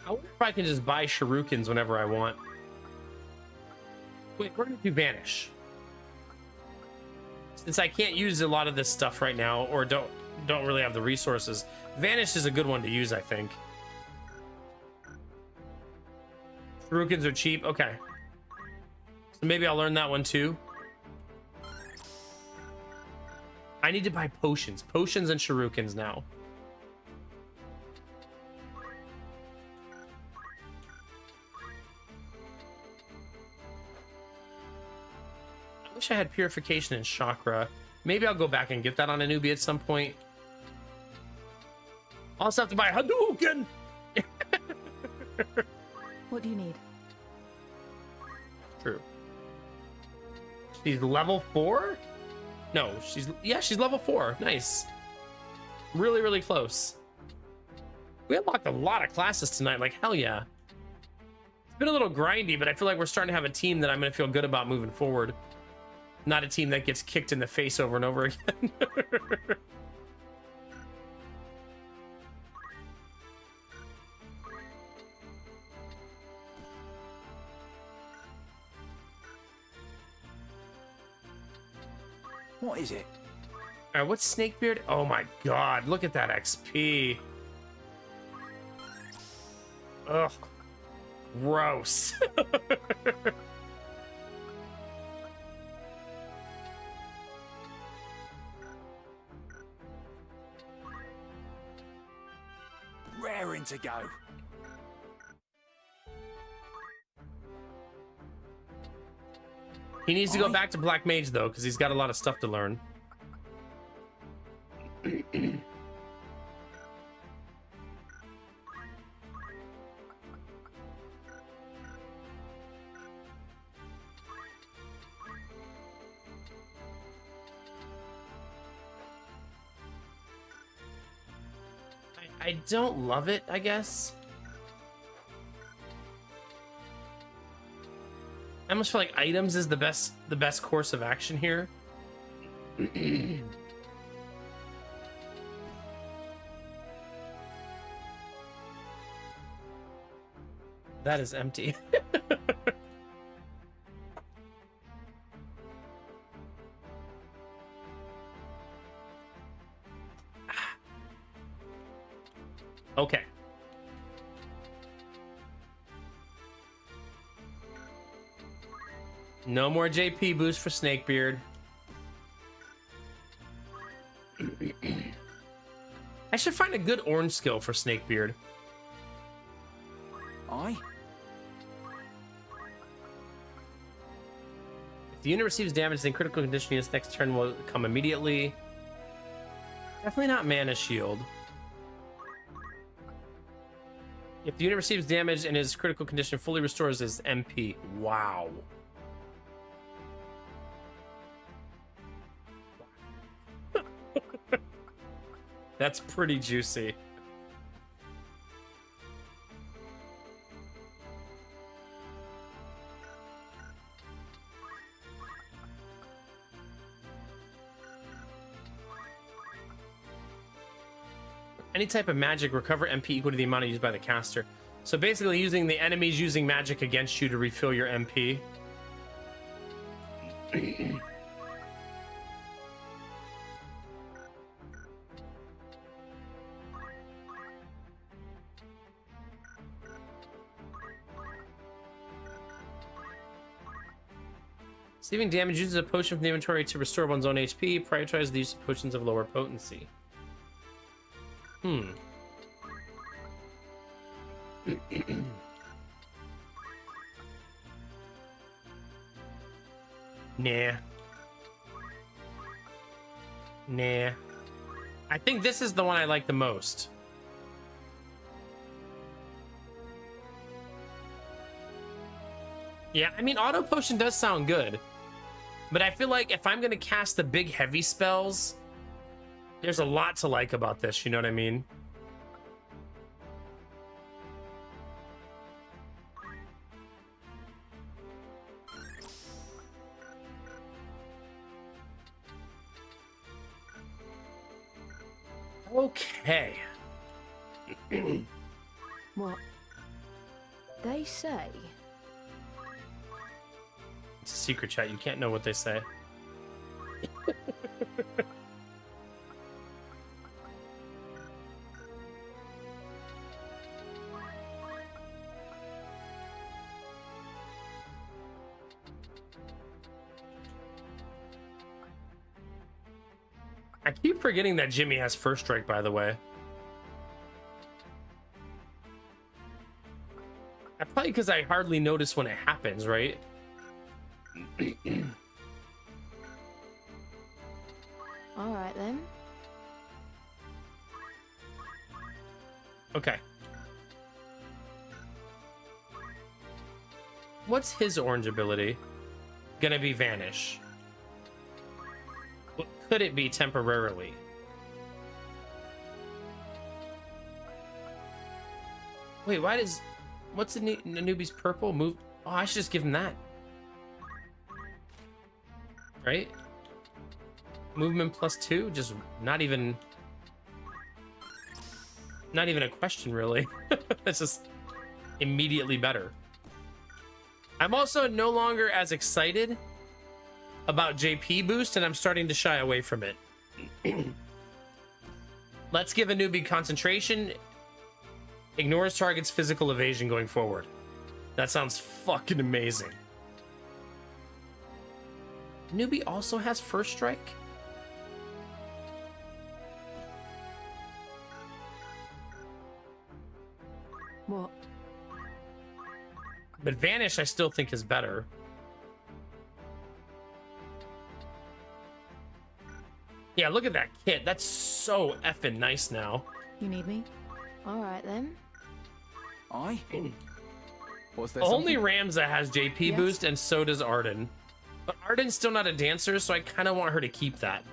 I wonder if I can just buy shurikens whenever I want. Wait, where did you vanish? Since I can't use a lot of this stuff right now, or don't really have the resources, Vanish is a good one to use, I think. Shurikens are cheap. Okay. So maybe I'll learn that one too. I need to buy potions. Potions and shurikens now. I wish I had purification and chakra. Maybe I'll go back and get that on a newbie at some point. I'll also have to buy Hadouken! What do you need? True. She's level 4? No, she's level 4. Nice. Really, really close. We unlocked a lot of classes tonight. Like, hell yeah. It's been a little grindy, but I feel like we're starting to have a team that I'm going to feel good about moving forward. Not a team that gets kicked in the face over and over again. What is it? All right, what's Snakebeard? Oh my god, look at that XP. Ugh. Gross. Raring to go. He needs to go back to Black Mage though, because he's got a lot of stuff to learn. I don't love it, I guess. I almost feel like items is the best course of action here. That is empty. Okay. No more JP boost for Snakebeard. I should find a good orange skill for Snakebeard. Aye? If the unit receives damage, then critical condition unit's next turn will come immediately. Definitely not Mana Shield. If the unit receives damage and his critical condition fully restores his MP. Wow. That's pretty juicy. Any type of magic, recover MP equal to the amount used by the caster. So basically using the enemies using magic against you to refill your MP. Receiving damage uses a potion from the inventory to restore one's own HP. Prioritize the use of potions of lower potency. Nah. Nah. I think this is the one I like the most. Yeah, I mean, auto potion does sound good. But I feel like if I'm going to cast the big heavy spells, there's a lot to like about this, you know what I mean? Okay. What they say? It's a secret chat. You can't know what they say. I keep forgetting that Jimmy has first strike, by the way. Probably because I hardly notice when it happens, right? All right then. Okay. What's his orange ability? Gonna be Vanish. What could it be temporarily? Wait, why does... What's the newbie's purple move? Oh, I should just give him that. Right? Movement +2? Just not even a question, really. It's just immediately better. I'm also no longer as excited about JP boost, and I'm starting to shy away from it. Let's give a newbie concentration. Ignores target's physical evasion going forward. That sounds fucking amazing. Newbie also has first strike? What? But Vanish I still think is better. Yeah, look at that kit. That's so effing nice now. You need me? All right then. Aye? Was there Only something? Ramza has JP Yes? boost, and so does Arden. But Arden's still not a dancer, so I kind of want her to keep that.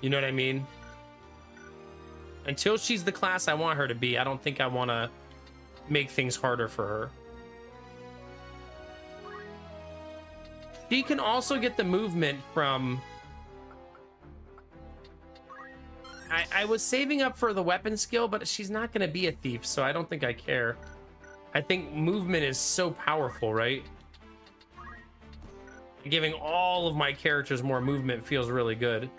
You know what I mean? Until she's the class I want her to be, I don't think I want to make things harder for her. She can also get the movement from... I was saving up for the weapon skill, but she's not going to be a thief, so I don't think I care. I think movement is so powerful, right? Giving all of my characters more movement feels really good.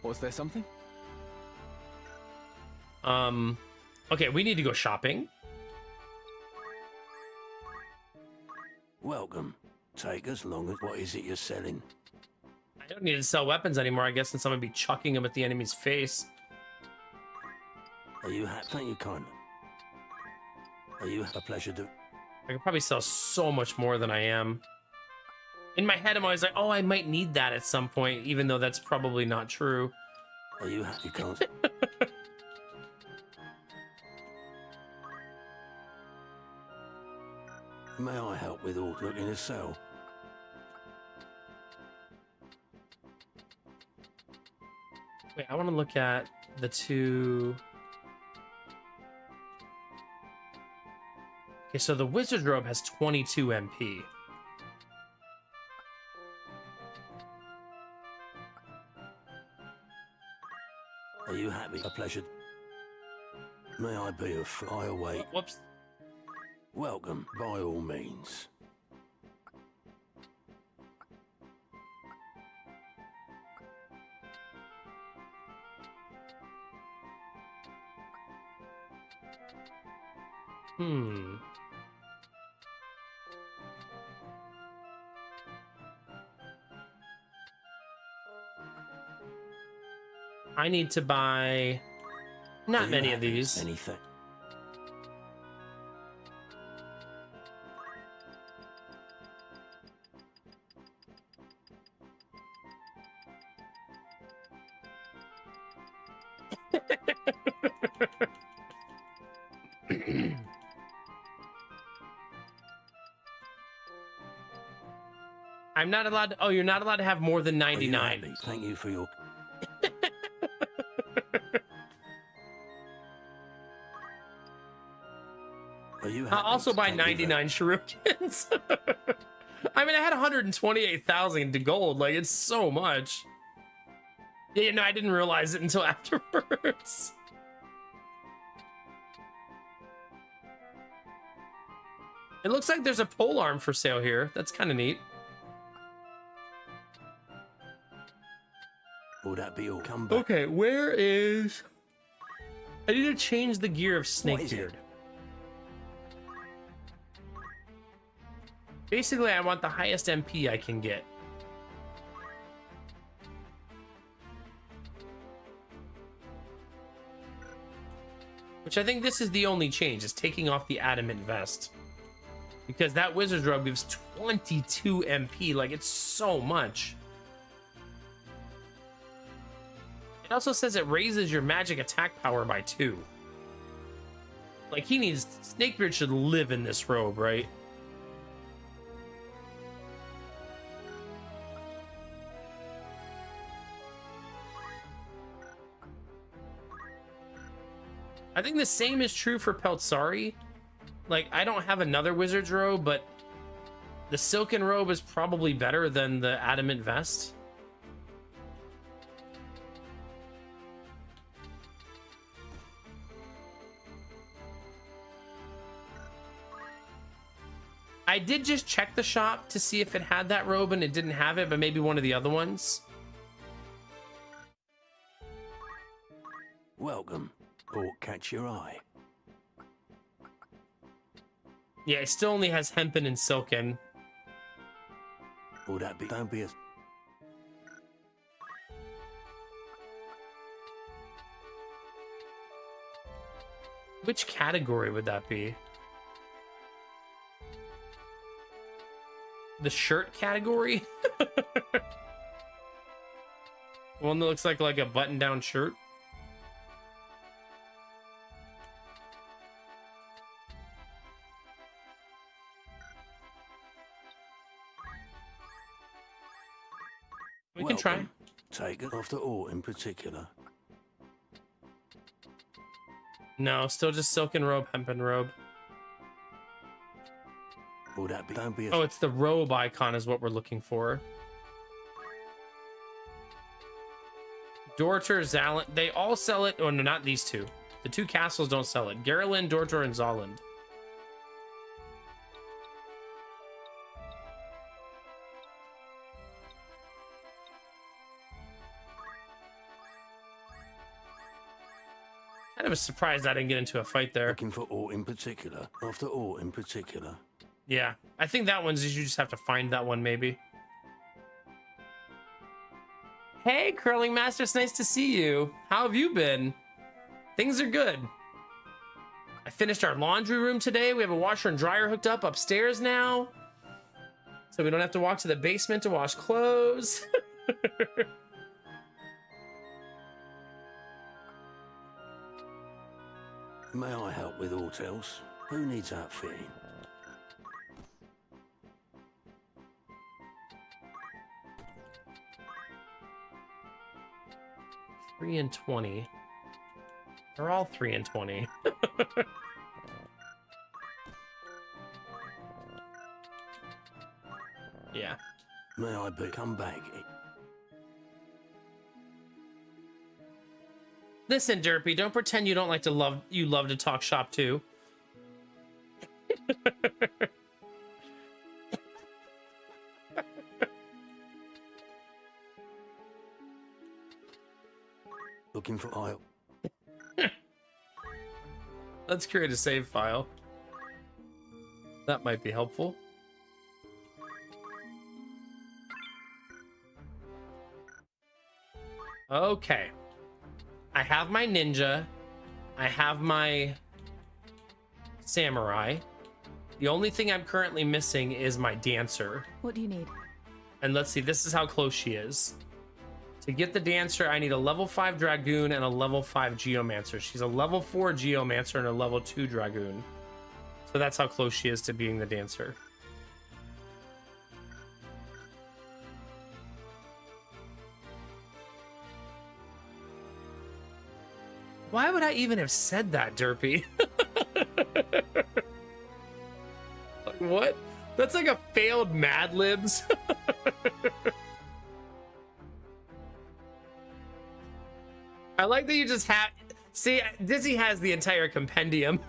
Was there something? Okay, we need to go shopping. Welcome. Take as long as... What is it you're selling? I don't need to sell weapons anymore, I guess, since I'm gonna be chucking them at the enemy's face. Are you happy? Thank you kindly. Are you a pleasure to... I could probably sell so much more than I am. In my head, I'm always like, oh, I might need that at some point, even though that's probably not true. Are you happy? Can't... May I help with all looking to sell? Wait, I want to look at the two... Okay, so the Wizard's Robe has 22 MP. Are you happy? A pleasure. May I be of fly away? Whoops. Welcome, by all means. I need to buy not Are you many of happy? these. Anything? I'm not allowed to... Oh, you're not allowed to have more than Are you 99. happy? Thank you for your... Are you happy? I'll also buy Thank you for- 99 shurikens. I mean, I had 128,000 to gold. Like, it's so much. Yeah, no, I didn't realize it until afterwards. It looks like there's a pole arm for sale here. That's kind of neat. Will that be all? Come back. Okay, where is... I need to change the gear of What is it? Snakebeard. Basically, I want the highest MP I can get. Which I think this is the only change, is taking off the adamant vest. Because that Wizard's Robe gives 22 MP, like it's so much. It also says it raises your magic attack power by 2. Like he needs... Snakebeard should live in this robe, right? I think the same is true for Peltsari. Like, I don't have another wizard's robe, but the silken robe is probably better than the adamant vest. I did just check the shop to see if it had that robe, and it didn't have it, but maybe one of the other ones. Welcome. Or catch your eye. Yeah, it still only has hempen and silken. Would that be? Don't be a... Which category would that be? The shirt category? One that looks like a button-down shirt. We can try. Welcome. Take it after all in particular. No, still just silken robe, hempen robe. Would that be? Don't be a... Oh, it's the robe icon is what we're looking for. Dorter, Zaland, they all sell it. Oh, no, not these two. The two castles don't sell it. Garland, Dorter, and Zaland. Kind of a surprise I didn't get into a fight there. Looking for all in particular. After all in particular. Yeah, I think that one's you just have to find that one maybe. Hey, Curling Master, it's nice to see you. How have you been? Things are good. I finished our laundry room today. We have a washer and dryer hooked up upstairs now. So we don't have to walk to the basement to wash clothes. May I help with aught else? Who needs outfitting? 3 and 20. They're all 3 and 20. Yeah. May I come back? Listen, Derpy, don't pretend you don't like to love to talk shop too. Looking for aisle. Let's create a save file. That might be helpful. Okay. I have my ninja. I have my samurai. The only thing I'm currently missing is my dancer. What do you need? And let's see, this is how close she is. To get the dancer, I need a level 5 Dragoon and a level 5 Geomancer. She's a level 4 Geomancer and a level 2 Dragoon. So that's how close she is to being the dancer. Why would I even have said that, Derpy? Like, what? That's like a failed Mad Libs. I like that you just have... See, Dizzy has the entire compendium.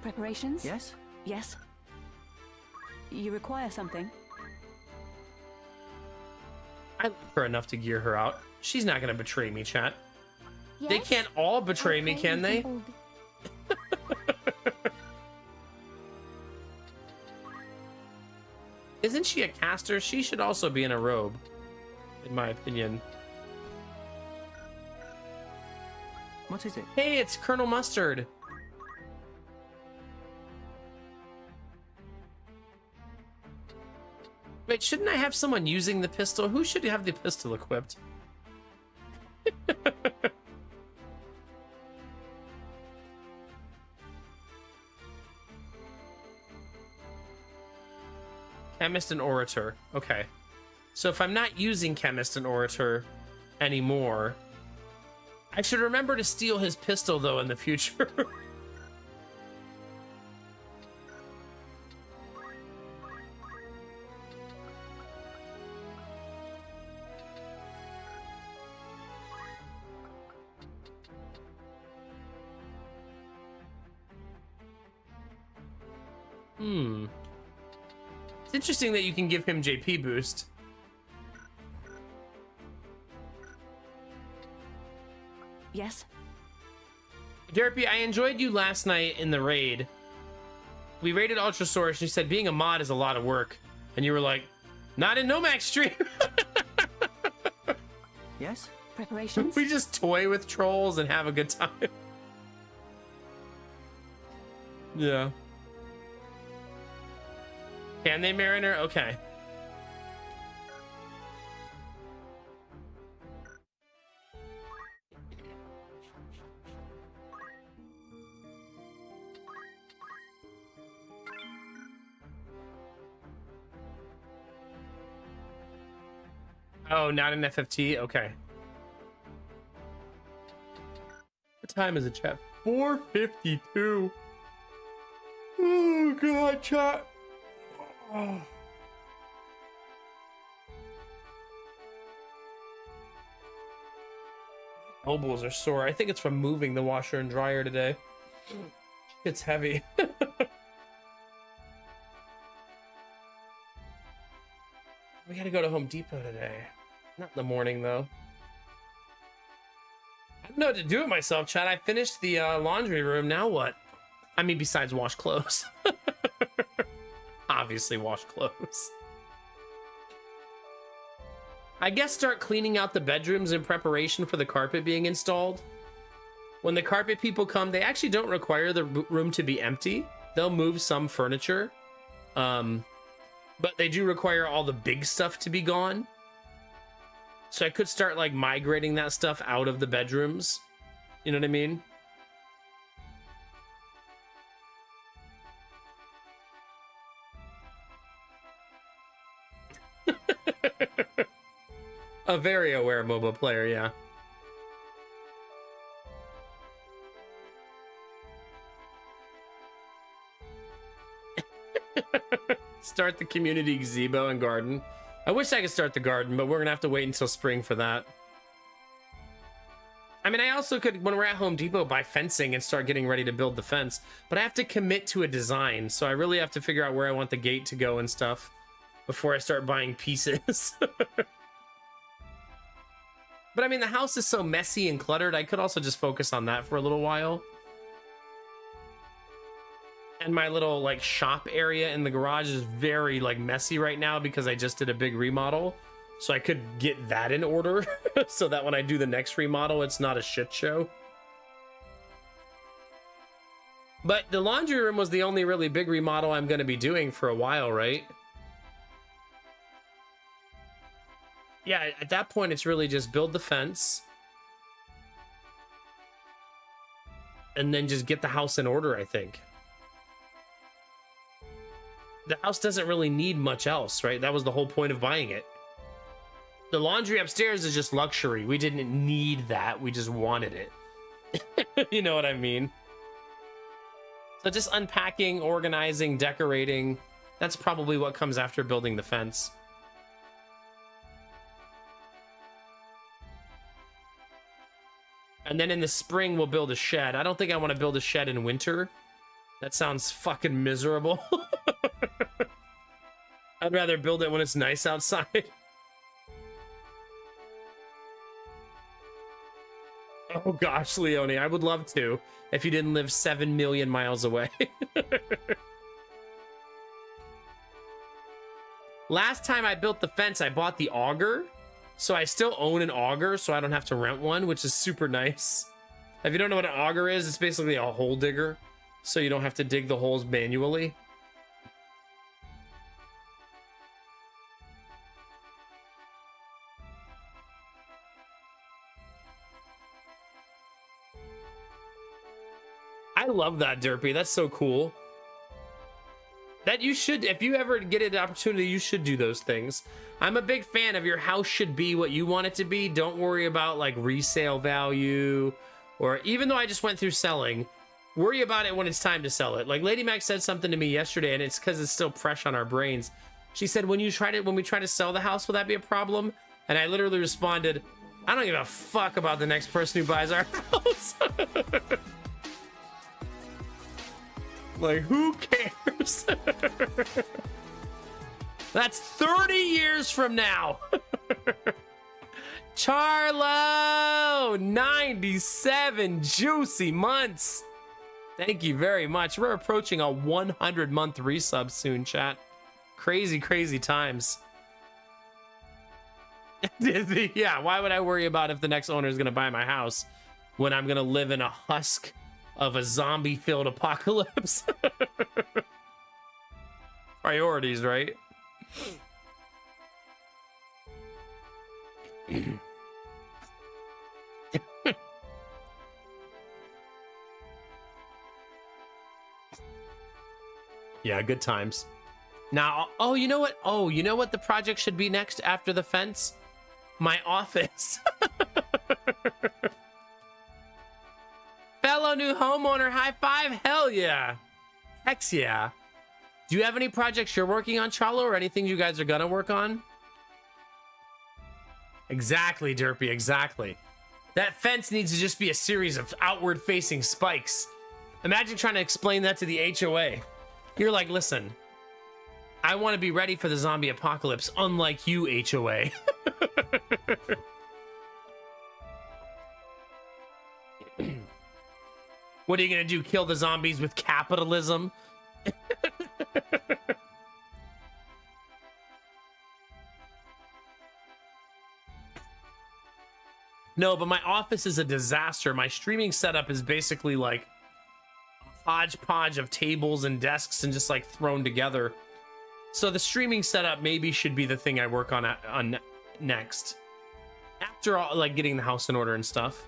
Preparations? Yes? Yes. You require something? I like her enough to gear her out. She's not gonna betray me, chat. Yes? They can't all betray me, Okay, can they? all be- Isn't she a caster? She should also be in a robe, in my opinion. What is it? Hey, it's Colonel Mustard. Wait, shouldn't I have someone using the pistol? Who should have the pistol equipped? Chemist and orator. Okay. So if I'm not using Chemist and Orator anymore, I should remember to steal his pistol, though, in the future. It's interesting that you can give him JP boost. Yes? Derpy, I enjoyed you last night in the raid. We raided Ultrasaurus and you said being a mod is a lot of work. And you were like, not in Nomax stream. Yes? Preparations? We just toy with trolls and have a good time. Yeah. Can they, Mariner? Okay. Oh, not an FFT? Okay. What time is it, chat? 4:52. Oh, God, chat. Oh. Elbows are sore. I think it's from moving the washer and dryer today. It's heavy. We gotta go to Home Depot today. Not in the morning, though. I don't know what to do with myself, Chad. I finished the laundry room. Now what? I mean, besides wash clothes. Obviously wash clothes. I guess start cleaning out the bedrooms in preparation for the carpet being installed. When the carpet people come, they actually don't require the room to be empty. They'll move some furniture. But they do require all the big stuff to be gone. So I could start like migrating that stuff out of the bedrooms. You know what I mean? A very aware MOBA player, yeah. Start the community gazebo and garden. I wish I could start the garden, but we're gonna have to wait until spring for that. I mean, I also could, when we're at Home Depot, buy fencing and start getting ready to build the fence, but I have to commit to a design, so I really have to figure out where I want the gate to go and stuff before I start buying pieces. But I mean, the house is so messy and cluttered, I could also just focus on that for a little while. And my little like shop area in the garage is very like messy right now because I just did a big remodel. So I could get that in order so that when I do the next remodel, it's not a shit show. But the laundry room was the only really big remodel I'm going to be doing for a while, right? Yeah, at that point, it's really just build the fence. And then just get the house in order, I think. The house doesn't really need much else, right? That was the whole point of buying it. The laundry upstairs is just luxury. We didn't need that. We just wanted it. You know what I mean? So just unpacking, organizing, decorating. That's probably what comes after building the fence. And then in the spring, we'll build a shed. I don't think I want to build a shed in winter. That sounds fucking miserable. I'd rather build it when it's nice outside. Oh gosh, Leone, I would love to if you didn't live 7 million miles away. Last time I built the fence, I bought the auger. So I still own an auger, so I don't have to rent one, which is super nice. If you don't know what an auger is, it's basically a hole digger. So you don't have to dig the holes manually. I love that, Derpy. That's so cool. That you should, if you ever get an opportunity, you should do those things. I'm a big fan of your house should be what you want it to be. Don't worry about like resale value, or even though I just went through selling, worry about it when it's time to sell it. Like Lady Mac said something to me yesterday, and it's because it's still fresh on our brains. She said, when we try to sell the house, will that be a problem? And I literally responded, I don't give a fuck about the next person who buys our house. Like, who cares? That's 30 years from now. Charlo, 97 juicy months. Thank you very much. We're approaching a 100-month resub soon, chat. Crazy, crazy times. Yeah, why would I worry about if the next owner is going to buy my house when I'm going to live in a husk of a zombie-filled apocalypse? Priorities, right? Yeah, good times. Now, oh, you know what? Oh, you know what the project should be next after the fence? My office. Fellow new homeowner, high five. Hell yeah. Hex yeah. Do you have any projects you're working on, Charlo, or anything you guys are gonna work on? Exactly, Derpy, exactly. That fence needs to just be a series of outward-facing spikes. Imagine trying to explain that to the HOA. You're like, listen, I want to be ready for the zombie apocalypse, unlike you, HOA. What are you gonna do? Kill the zombies with capitalism? No, but my office is a disaster. My streaming setup is basically like a hodgepodge of tables and desks and just like thrown together. So the streaming setup maybe should be the thing I work on next. After all, like getting the house in order and stuff.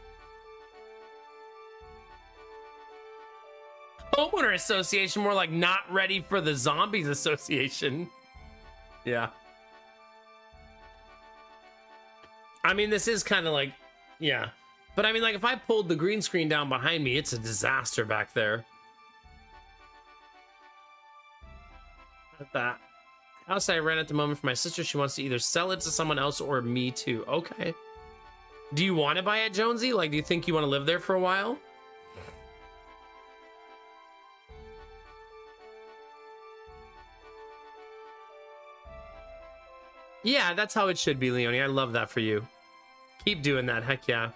Homeowner association, more like not ready for the zombies association. Yeah. I mean, this is kind of like, yeah. But I mean, like if I pulled the green screen down behind me, it's a disaster back there. At that house I rent at the moment for my sister, she wants to either sell it to someone else or me too. Okay. Do you want to buy it, Jonesy? Like, do you think you want to live there for a while? Yeah, that's how it should be, Leonie. I love that for you. Keep doing that. Heck yeah.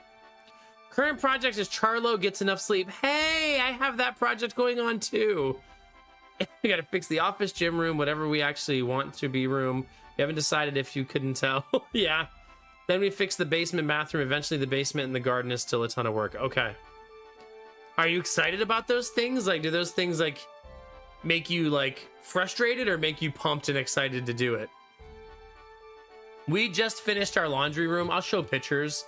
Current project is Charlo gets enough sleep. Hey, I have that project going on too. We got to fix the office, gym room, whatever we actually want to be room. We haven't decided if you couldn't tell. Yeah. Then we fix the basement, bathroom. Eventually the basement and the garden is still a ton of work. Okay. Are you excited about those things? Like, do those things like make you like frustrated or make you pumped and excited to do it? We just finished our laundry room. I'll show pictures.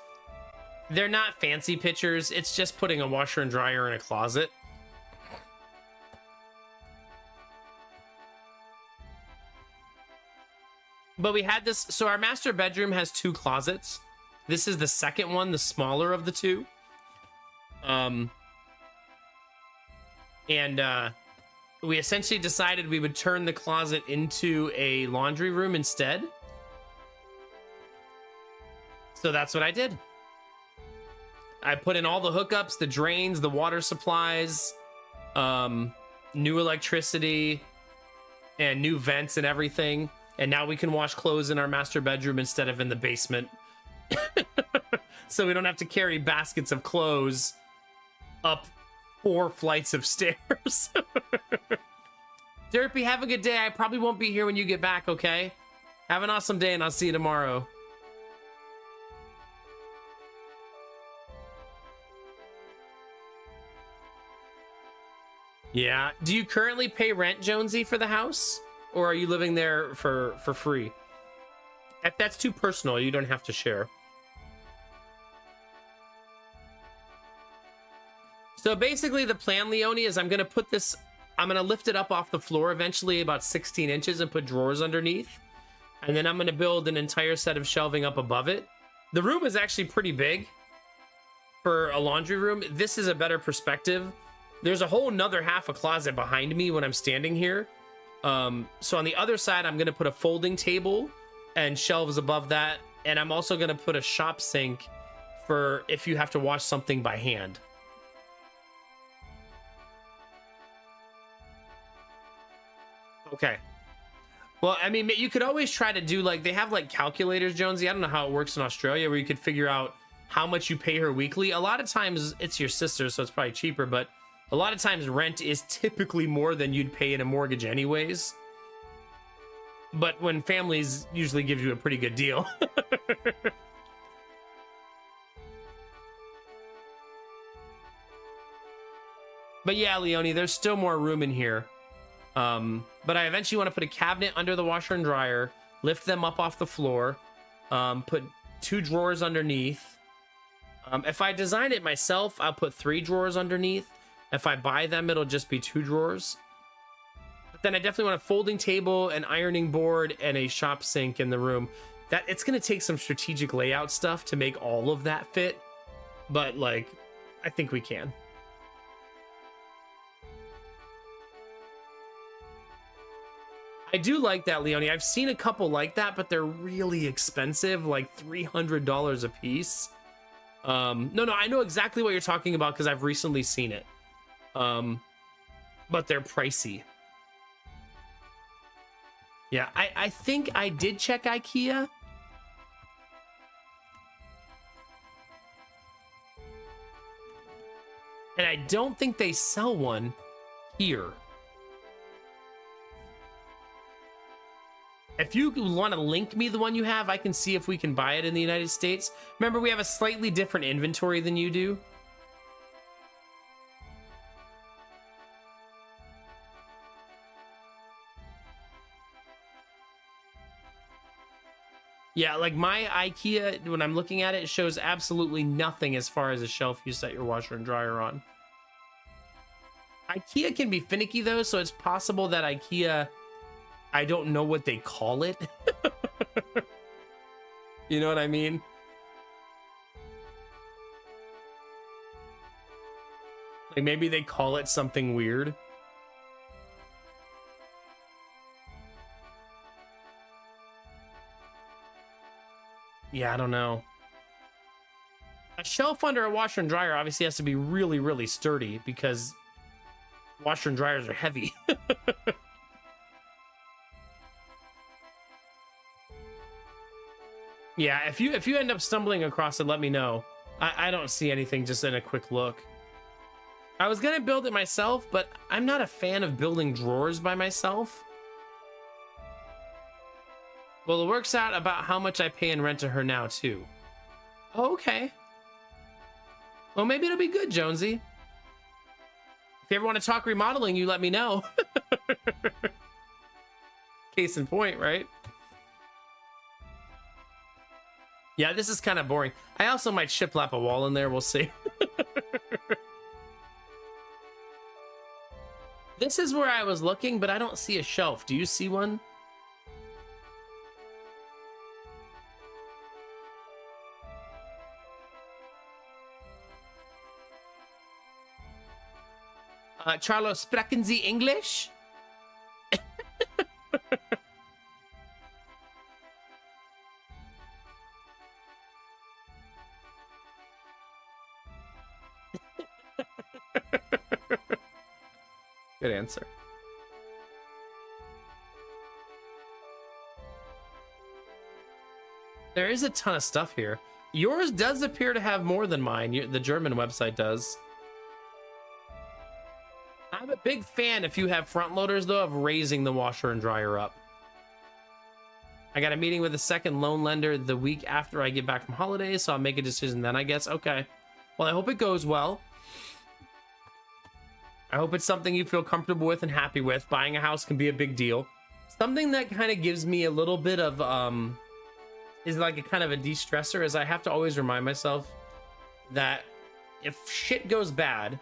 They're not fancy pictures. It's just putting a washer and dryer in a closet. But we had this, so our master bedroom has 2 closets. This is the second one, the smaller of the 2. We essentially decided we would turn the closet into a laundry room instead. So that's what I did. I put in all the hookups, the drains, the water supplies, new electricity, and new vents and everything. And now we can wash clothes in our master bedroom instead of in the basement. So we don't have to carry baskets of clothes up 4 flights of stairs. Derpy, have a good day. I probably won't be here when you get back, okay? Have an awesome day and I'll see you tomorrow. Yeah. Do you currently pay rent, Jonesy, for the house? Or are you living there for free? If that's too personal, you don't have to share. So basically the plan, Leonie, is I'm going to put this I'm gonna lift it up off the floor eventually about 16 inches and put drawers underneath. And then I'm gonna build an entire set of shelving up above it. The room is actually pretty big for a laundry room. This is a better perspective. There's a whole nother half a closet behind me when I'm standing here. So on the other side, I'm gonna put a folding table and shelves above that. And I'm also gonna put a shop sink for if you have to wash something by hand. Okay. Well, I mean, you could always try to do like, they have like calculators, Jonesy. I don't know how it works in Australia, where you could figure out how much you pay her weekly. A lot of times it's your sister, so it's probably cheaper, but a lot of times rent is typically more than you'd pay in a mortgage anyways. But when families usually give you a pretty good deal. But yeah, Leonie, there's still more room in here. But I eventually want to put a cabinet under the washer and dryer, lift them up off the floor, put 2 drawers underneath. If I design it myself, I'll put 3 drawers underneath. If I buy them, it'll just be 2 drawers. But then I definitely want a folding table, an ironing board, and a shop sink in the room. That it's going to take some strategic layout stuff to make all of that fit. But like, I think we can. I do like that, Leonie. I've seen a couple like that, but they're really expensive, like $300 a piece. No, I know exactly what you're talking about because I've recently seen it. But they're pricey. Yeah, I think I did check IKEA. And I don't think they sell one here. If you want to link me the one you have, I can see if we can buy it in the United States. Remember, we have a slightly different inventory than you do. Yeah, like my IKEA, when I'm looking at it, it shows absolutely nothing as far as a shelf you set your washer and dryer on. IKEA can be finicky though, so it's possible that IKEA, I don't know what they call it. You know what I mean? Like maybe they call it something weird. Yeah, I don't know. A shelf under a washer and dryer obviously has to be really, really sturdy because washer and dryers are heavy. Yeah, if you end up stumbling across it, let me know. I don't see anything just in a quick look. I was gonna build it myself, but I'm not a fan of building drawers by myself. Well, it works out about how much I pay in rent to her now, too. Oh, okay. Well, maybe it'll be good, Jonesy. If you ever want to talk remodeling, you let me know. Case in point, right? Yeah, this is kind of boring. I also might shiplap a wall in there. We'll see. This is where I was looking, but I don't see a shelf. Do you see one? Charlo, sprechen Sie English? Good answer. There is a ton of stuff here. Yours does appear to have more than mine. The German website does. I'm a big fan, if you have front loaders, though, of raising the washer and dryer up. I got a meeting with a second loan lender the week after I get back from holidays, so I'll make a decision then, I guess. Okay. Well, I hope it goes well. I hope it's something you feel comfortable with and happy with. Buying a house can be a big deal. Something that kind of gives me a little bit of, is like a kind of a de-stressor, is I have to always remind myself that if shit goes bad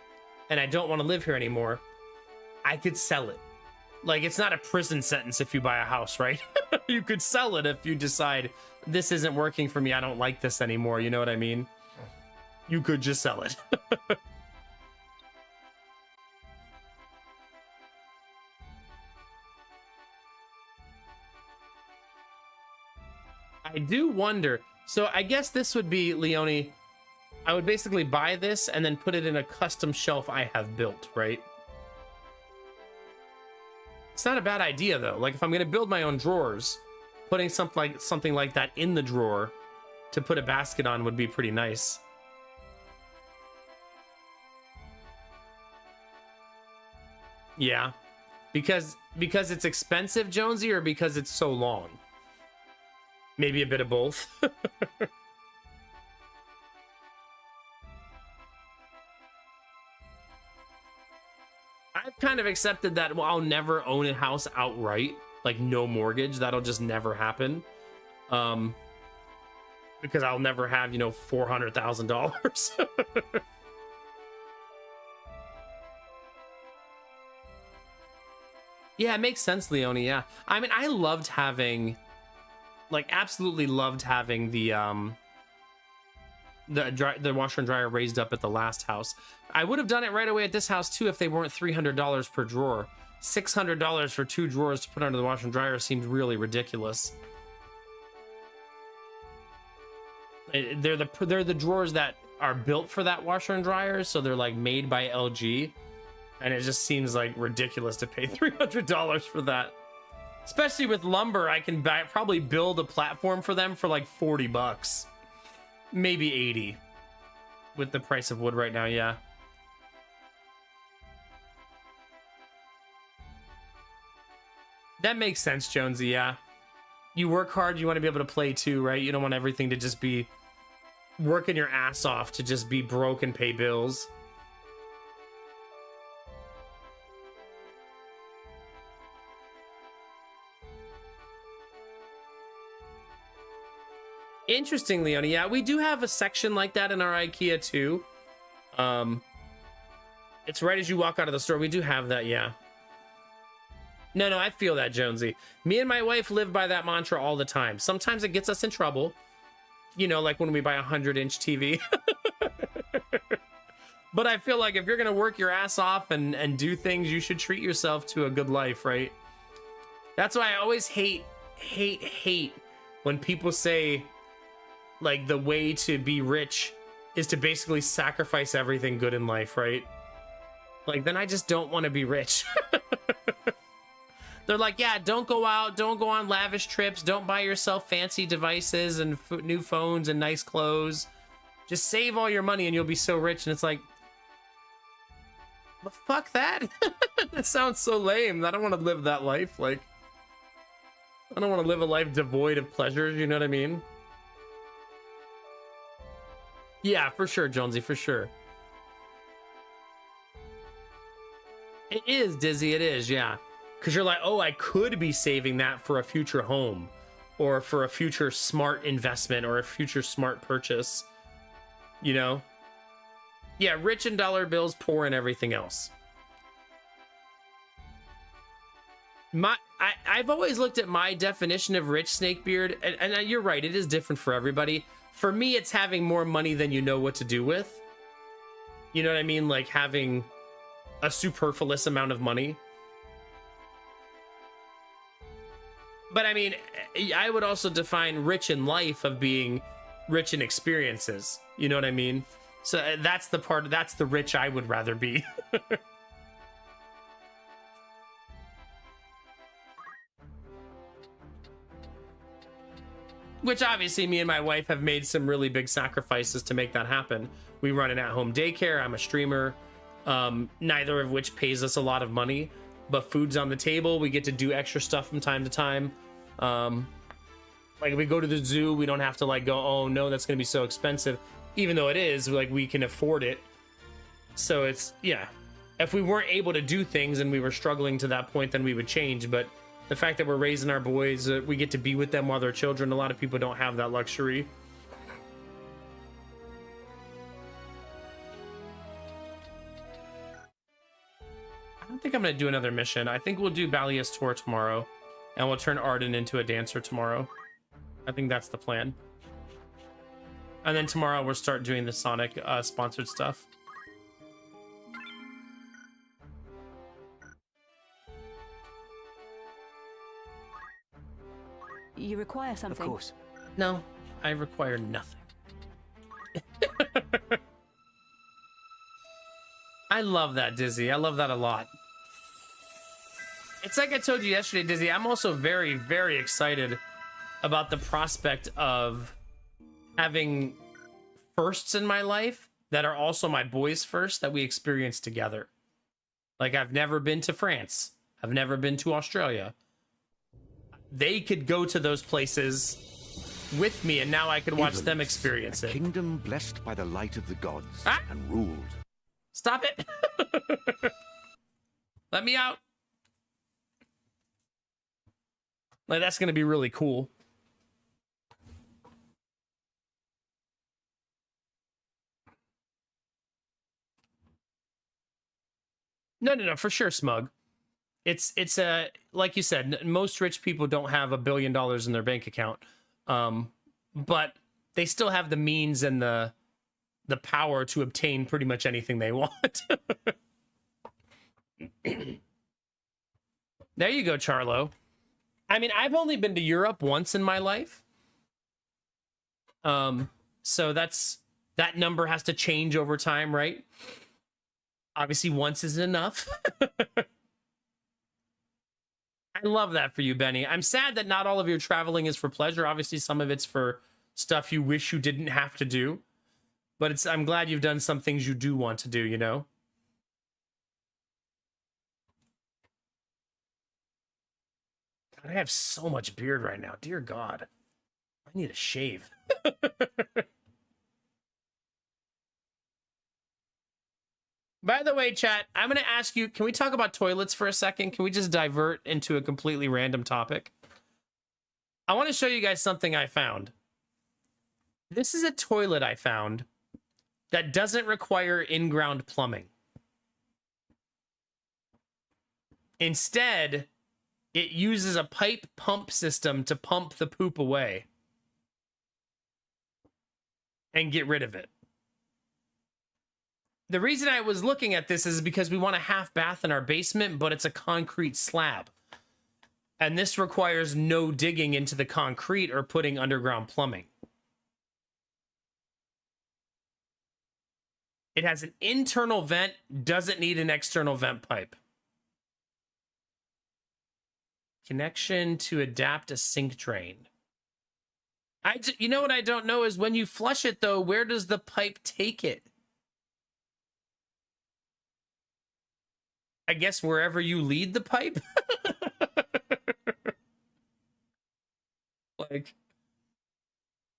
and I don't want to live here anymore, I could sell it. Like, it's not a prison sentence if you buy a house, right? You could sell it if you decide this isn't working for me. I don't like this anymore. You know what I mean? You could just sell it. I do wonder. So I guess this would be, Leone, I would basically buy this and then put it in a custom shelf I have built, right? It's not a bad idea though. Like if I'm gonna build my own drawers, putting something like that in the drawer to put a basket on would be pretty nice. Yeah, because it's expensive, Jonesy, or because it's so long? Maybe a bit of both. I've kind of accepted that, well, I'll never own a house outright, like no mortgage. That'll just never happen. Because I'll never have, you know, $400,000. Yeah, it makes sense, Leone. Yeah. I mean, I loved having, like, absolutely loved having the washer and dryer raised up at the last house. I would have done it right away at this house too if they weren't $300 per drawer. $600 for 2 drawers to put under the washer and dryer seemed really ridiculous. They're the drawers that are built for that washer and dryer, so they're like made by LG, and it just seems like ridiculous to pay $300 for that. Especially with lumber, I can probably build a platform for them for like 40 bucks. Maybe 80 with the price of wood right now, yeah. That makes sense, Jonesy, yeah. You work hard, you want to be able to play too, right? You don't want everything to just be working your ass off to just be broke and pay bills. Interesting, Leone. Yeah, we do have a section like that in our IKEA too. It's right as you walk out of the store. We do have that, yeah. No, I feel that, Jonesy. Me and my wife live by that mantra all the time. Sometimes it gets us in trouble. You know, like when we buy a 100-inch TV. But I feel like if you're going to work your ass off and do things, you should treat yourself to a good life, right? That's why I always hate when people say, like, the way to be rich is to basically sacrifice everything good in life, right? Like, then I just don't want to be rich. They're like, yeah, don't go out, don't go on lavish trips, don't buy yourself fancy devices and new phones and nice clothes. Just save all your money and you'll be so rich. And it's like, well, fuck that. That sounds so lame. I don't want to live that life. Like, I don't want to live a life devoid of pleasures, you know what I mean? Yeah, for sure, Jonesy, for sure. It is, Dizzy, it is, yeah. Because you're like, oh, I could be saving that for a future home or for a future smart investment or a future smart purchase, you know? Yeah, rich in dollar bills, poor in everything else. I've always looked at my definition of rich, Snakebeard, and you're right, it is different for everybody. For me, it's having more money than you know what to do with. You know what I mean? Like having a superfluous amount of money. But I mean, I would also define rich in life of being rich in experiences. You know what I mean? So that's the rich I would rather be. Which obviously me and my wife have made some really big sacrifices to make that happen. We run an at-home daycare. I'm a streamer, neither of which pays us a lot of money, but food's on the table. We get to do extra stuff from time to time. Like if we go to the zoo, we don't have to like go, oh no, that's gonna be so expensive. Even though it is, like we can afford it. So it's, yeah. If we weren't able to do things and we were struggling to that point, then we would change. But the fact that we're raising our boys, we get to be with them while they're children. A lot of people don't have that luxury. I don't think I'm gonna do another mission. I think we'll do Balia's tour tomorrow, and we'll turn Arden into a dancer tomorrow. I think that's the plan. And then tomorrow we'll start doing the Sonic sponsored stuff. You require something? Of course. No, I require nothing. I love that, Dizzy. I love that a lot. It's like I told you yesterday, Dizzy, I'm also very, very excited about the prospect of having firsts in my life that are also my boys' first that we experience together. Like, I've never been to France. I've never been to Australia. They could go to those places with me, and now I could watch them experience it. Kingdom blessed by the light of the gods and ruled. Stop it. Let me out. Like, that's going to be really cool. No, for sure, Smug. It's like you said, most rich people don't have $1 billion in their bank account. But they still have the means and the power to obtain pretty much anything they want. There you go, Charlo. I mean, I've only been to Europe once in my life. So that number has to change over time, right? Obviously, once isn't enough. I love that for you, Benny. I'm sad that not all of your traveling is for pleasure. Obviously, some of it's for stuff you wish you didn't have to do. But I'm glad you've done some things you do want to do, you know? God, I have so much beard right now. Dear God. I need a shave. By the way, chat, I'm going to ask you, can we talk about toilets for a second? Can we just divert into a completely random topic? I want to show you guys something I found. This is a toilet I found that doesn't require in-ground plumbing. Instead, it uses a pipe pump system to pump the poop away and get rid of it. The reason I was looking at this is because we want a half bath in our basement, but it's a concrete slab. And this requires no digging into the concrete or putting underground plumbing. It has an internal vent, doesn't need an external vent pipe. Connection to adapt a sink drain. You know what I don't know is when you flush it, though, where does the pipe take it? I guess wherever you lead the pipe? Like,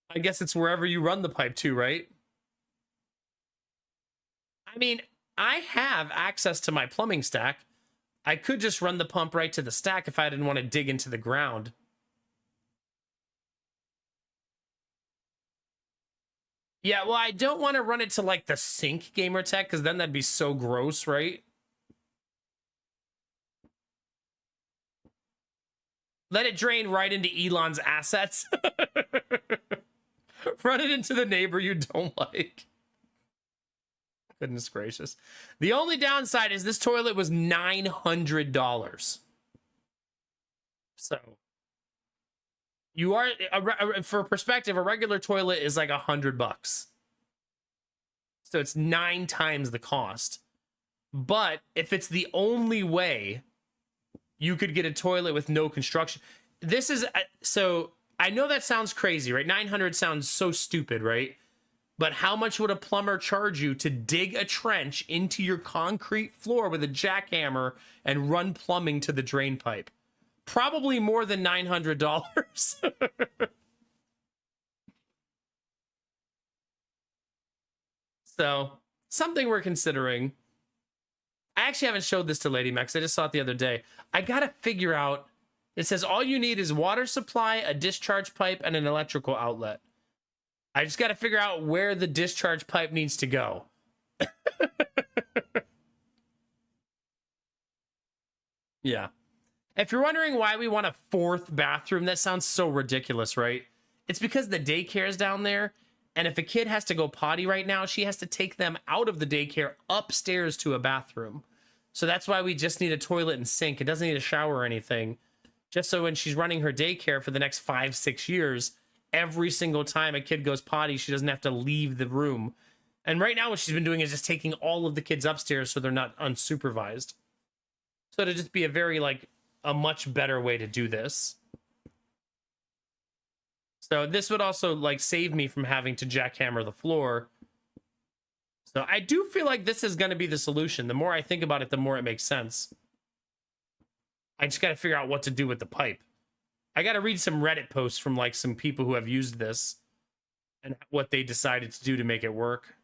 I guess it's wherever you run the pipe to, right? I mean, I have access to my plumbing stack. I could just run the pump right to the stack if I didn't want to dig into the ground. Yeah, well, I don't want to run it to, like, the sink, Gamertech, because then that'd be so gross, right? Let it drain right into Elon's assets. Run it into the neighbor you don't like. Goodness gracious. The only downside is this toilet was $900. So you are, for perspective, a regular toilet is like $100. So it's 9 times the cost. But if it's the only way you could get a toilet with no construction. This is, so I know that sounds crazy, right? 900 sounds so stupid, right? But how much would a plumber charge you to dig a trench into your concrete floor with a jackhammer and run plumbing to the drain pipe? Probably more than $900. So, something we're considering. I actually haven't showed this to Lady Max. I just saw it the other day. I gotta figure out. It says all you need is water supply, a discharge pipe, and an electrical outlet. I just gotta figure out where the discharge pipe needs to go. Yeah. If you're wondering why we want a 4th bathroom, that sounds so ridiculous, right? It's because the daycare is down there, and if a kid has to go potty right now, she has to take them out of the daycare upstairs to a bathroom. So that's why we just need a toilet and sink. It doesn't need a shower or anything. Just so when she's running her daycare for the next 5-6 years, every single time a kid goes potty, she doesn't have to leave the room. And right now what she's been doing is just taking all of the kids upstairs so they're not unsupervised. So it'd just be a very, like, a much better way to do this. So this would also, like, save me from having to jackhammer the floor. So I do feel like this is going to be the solution. The more I think about it, the more it makes sense. I just got to figure out what to do with the pipe. I got to read some Reddit posts from, like, some people who have used this and what they decided to do to make it work.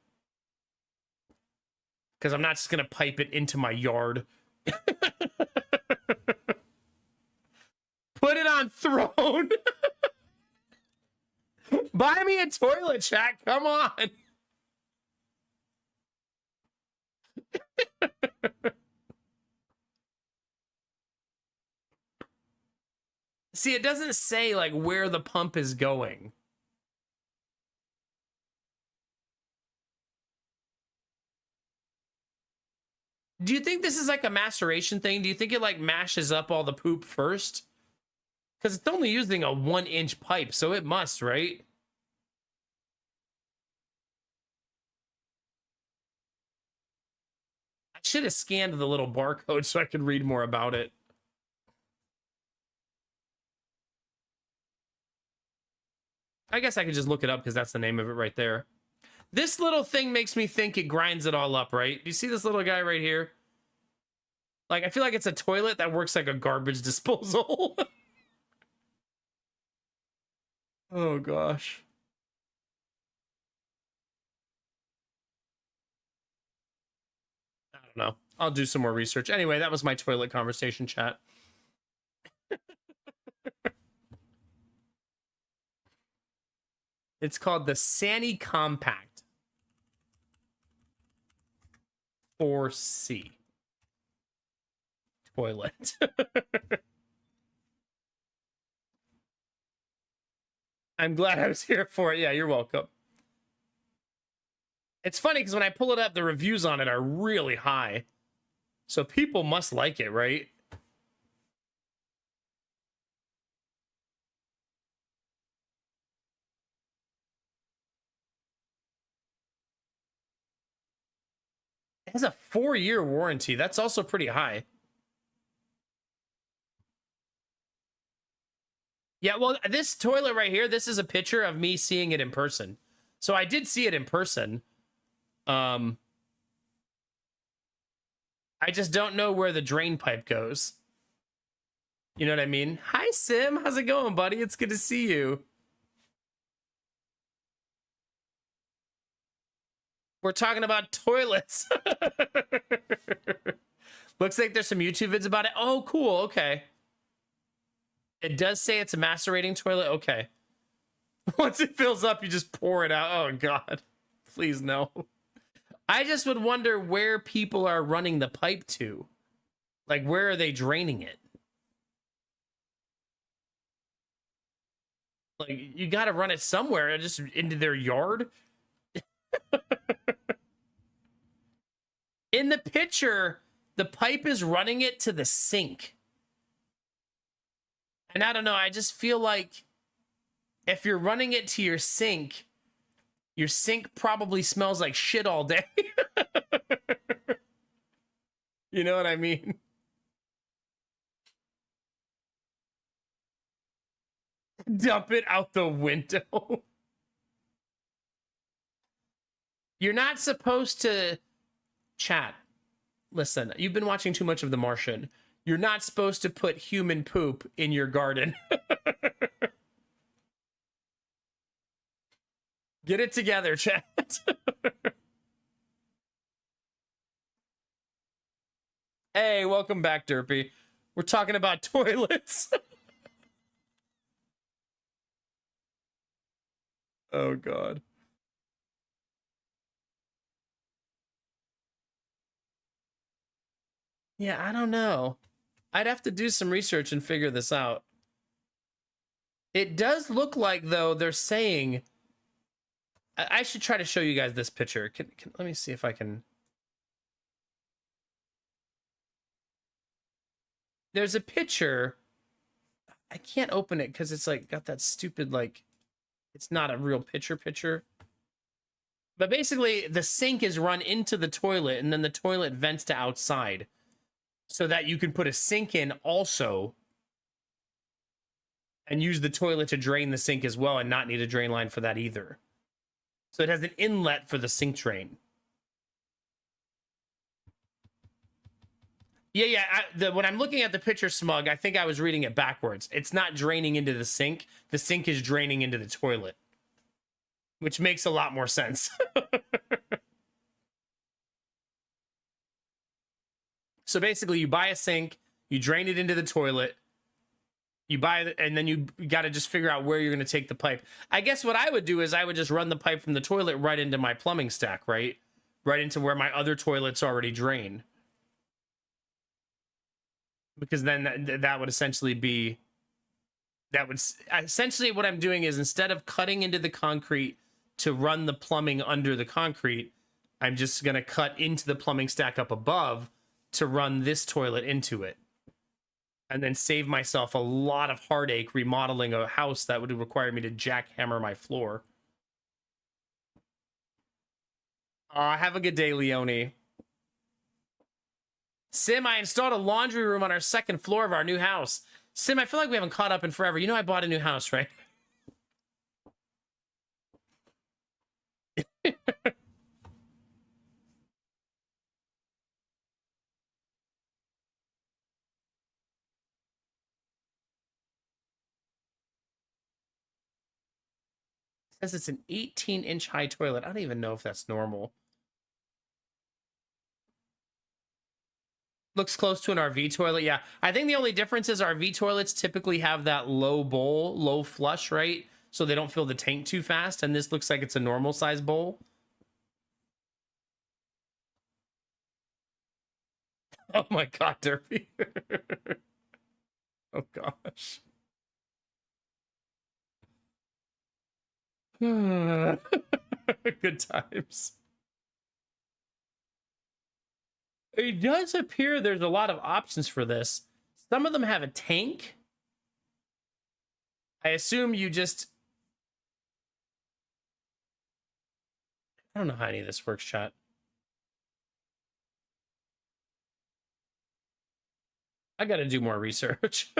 Because I'm not just going to pipe it into my yard. Put it on throne. Buy me a toilet, chat. Come on. See, it doesn't say, like, where the pump is going. Do you think this is like a maceration thing? Do you think it, like, mashes up all the poop first? Because it's only using a 1-inch pipe, so it must, right? I should have scanned the little barcode so I could read more about it. I guess I could just look it up because that's the name of it right there. This little thing makes me think it grinds it all up, right? Do you see this little guy right here? Like, I feel like it's a toilet that works like a garbage disposal. Oh, gosh. I don't know. I'll do some more research. Anyway, that was my toilet conversation, chat. It's called the Sani Compact 4C toilet. I'm glad I was here for it. Yeah, you're welcome. It's funny because when I pull it up, the reviews on it are really high. So people must like it, right? It has a 4-year warranty. That's also pretty high. Yeah, well, this toilet right here, this is a picture of me seeing it in person. So I did see it in person. I just don't know where the drain pipe goes. You know what I mean? Hi, Sim. How's it going, buddy? It's good to see you. We're talking about toilets. Looks like there's some YouTube vids about it. Oh, cool. Okay. It does say it's a macerating toilet. Okay. Once it fills up, you just pour it out. Oh, God. Please, no. I just would wonder where people are running the pipe to. Like, where are they draining it? Like, you got to run it somewhere, just into their yard. In the picture, the pipe is running it to the sink. And I don't know, I just feel like if you're running it to your sink probably smells like shit all day. You know what I mean? Dump it out the window. You're not supposed to... Chat, listen, you've been watching too much of The Martian. You're not supposed to put human poop in your garden. Get it together, chat. Hey, welcome back, Derpy. We're talking about toilets. Oh, God. Yeah, I don't know. I'd have to do some research and figure this out. It does look like, though, they're saying... I should try to show you guys this picture. Let me see if I can... There's a picture. I can't open it because it's like got that stupid, like, it's not a real picture. But basically, the sink is run into the toilet, and then the toilet vents to outside, so that you can put a sink in also, and use the toilet to drain the sink as well, and not need a drain line for that either. So it has an inlet for the sink drain. Yeah. When I'm looking at the picture, Smug, I think I was reading it backwards. It's not draining into the sink. The sink is draining into the toilet, which makes a lot more sense. So basically, you buy a sink, you drain it into the toilet, you buy it, and then you got to just figure out where you're going to take the pipe. I guess what I would do is I would just run the pipe from the toilet right into my plumbing stack, right? Right into where my other toilets already drain. Because then that would essentially be... Essentially what I'm doing is, instead of cutting into the concrete to run the plumbing under the concrete, I'm just going to cut into the plumbing stack up above to run this toilet into it. And then save myself a lot of heartache remodeling a house that would require me to jackhammer my floor. Have a good day, Leone. Sim, I installed a laundry room on our second floor of our new house. Sim, I feel like we haven't caught up in forever. You know I bought a new house, right? Says it's an 18-inch high toilet. I don't even know if that's normal. Looks close to an RV toilet. Yeah, I think the only difference is RV toilets typically have that low bowl, low flush, right? So they don't fill the tank too fast. And this looks like it's a normal size bowl. Oh my God, Derpy. Oh gosh. Good times. It does appear there's a lot of options for this. Some of them have a tank. I assume you just... I don't know how any of this works, chat. I gotta do more research.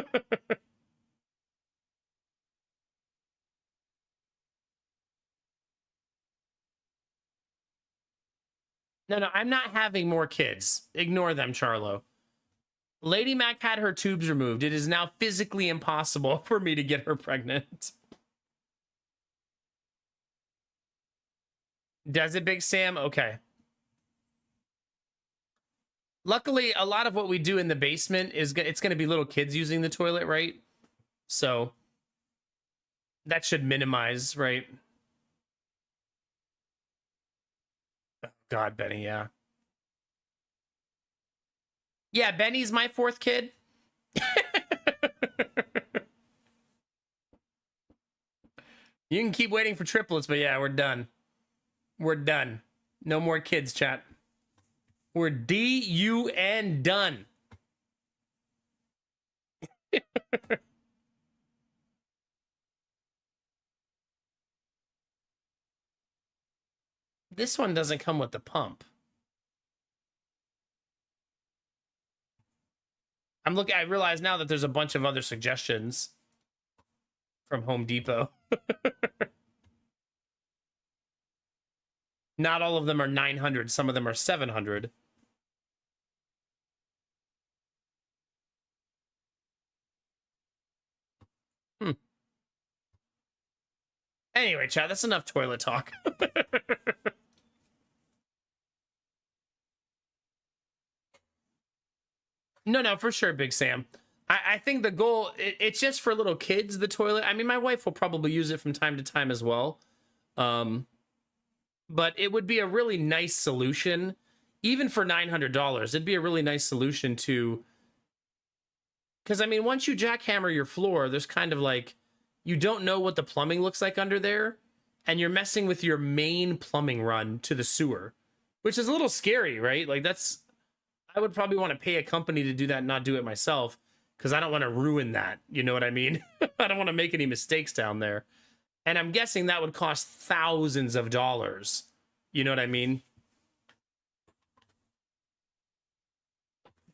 No, I'm not having more kids. Ignore them, Charlo. Lady Mac had her tubes removed. It is now physically impossible for me to get her pregnant. Does it, Big Sam? Okay. Luckily, a lot of what we do in the basement is it's going to be little kids using the toilet, right? So that should minimize, right? God, Benny, yeah. Yeah, Benny's my fourth kid. You can keep waiting for triplets, but yeah, we're done. We're done. No more kids, chat. We're D-U-N done. This one doesn't come with the pump. I realize now that there's a bunch of other suggestions from Home Depot. Not all of them are 900. Some of them are 700. Anyway, chat, that's enough toilet talk. No, for sure, Big Sam. I think the goal, it's just for little kids, the toilet. I mean, my wife will probably use it from time to time as well. But it would be a really nice solution, even for $900. It'd be a really nice solution to Because, I mean, once you jackhammer your floor, there's kind of like, you don't know what the plumbing looks like under there, and you're messing with your main plumbing run to the sewer, which is a little scary, right? Like, that's, I would probably want to pay a company to do that and not do it myself, because I don't want to ruin that. You know what I mean? I don't want to make any mistakes down there. And I'm guessing that would cost thousands of dollars. You know what I mean?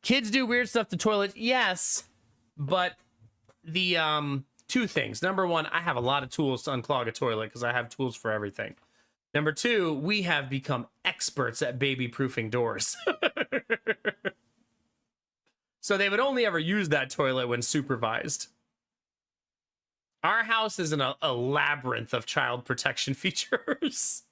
Kids do weird stuff to toilets. Yes. But the two things. Number one, I have a lot of tools to unclog a toilet because I have tools for everything. Number two, we have become experts at baby-proofing doors. So they would only ever use that toilet when supervised. Our house is in a labyrinth of child protection features.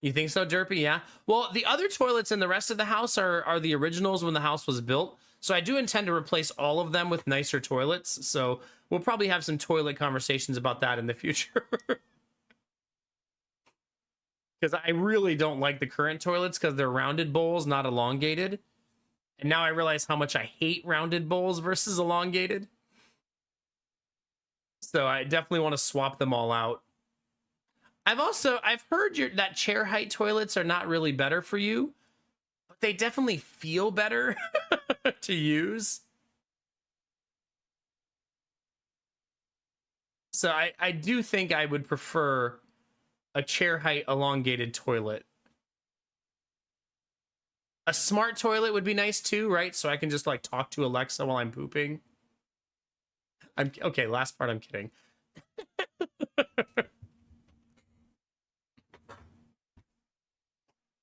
You think so, Derpy? Yeah. Well, the other toilets in the rest of the house are the originals when the house was built. So I do intend to replace all of them with nicer toilets. So we'll probably have some toilet conversations about that in the future. Because I really don't like the current toilets because they're rounded bowls, not elongated. And now I realize how much I hate rounded bowls versus elongated. So I definitely want to swap them all out. I've heard that chair height toilets are not really better for you, but they definitely feel better to use. So I do think I would prefer a chair height elongated toilet. A smart toilet would be nice too, right? So I can just like talk to Alexa while I'm pooping. Okay, last part I'm kidding.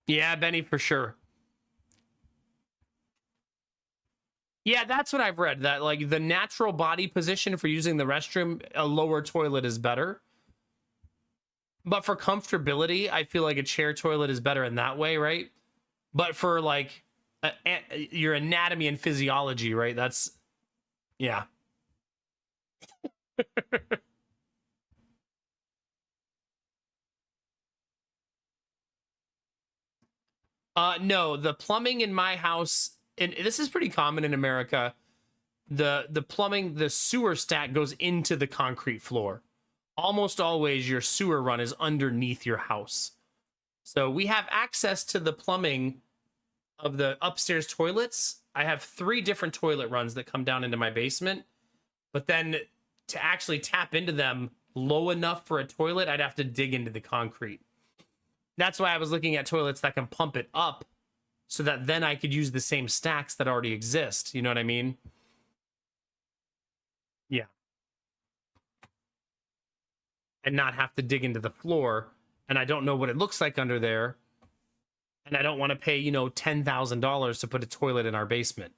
Yeah, Benny, for sure. Yeah, that's what I've read. That like the natural body position for using the restroom, a lower toilet is better. But for comfortability, I feel like a chair toilet is better in that way, right? But for like your anatomy and physiology, right? That's, yeah. No, the plumbing in my house, and this is pretty common in America, the plumbing, the sewer stack goes into the concrete floor. Almost always your sewer run is underneath your house. So we have access to the plumbing of the upstairs toilets. I have 3 different toilet runs that come down into my basement, but then to actually tap into them low enough for a toilet, I'd have to dig into the concrete. That's why I was looking at toilets that can pump it up so that then I could use the same stacks that already exist. You know what I mean? Yeah. And not have to dig into the floor. And I don't know what it looks like under there. And I don't want to pay, you know, $10,000 to put a toilet in our basement.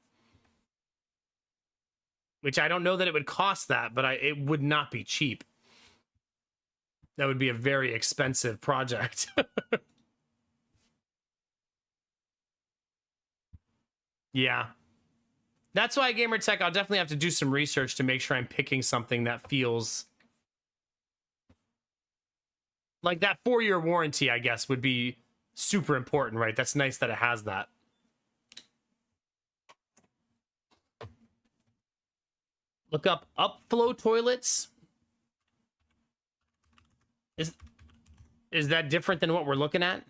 Which I don't know that it would cost that, but it would not be cheap. That would be a very expensive project. Yeah. That's why, Gamertech, I'll definitely have to do some research to make sure I'm picking something that feels... like that 4-year warranty, I guess, would be super important, right? That's nice that it has that. Look up upflow toilets. Is that different than what we're looking at?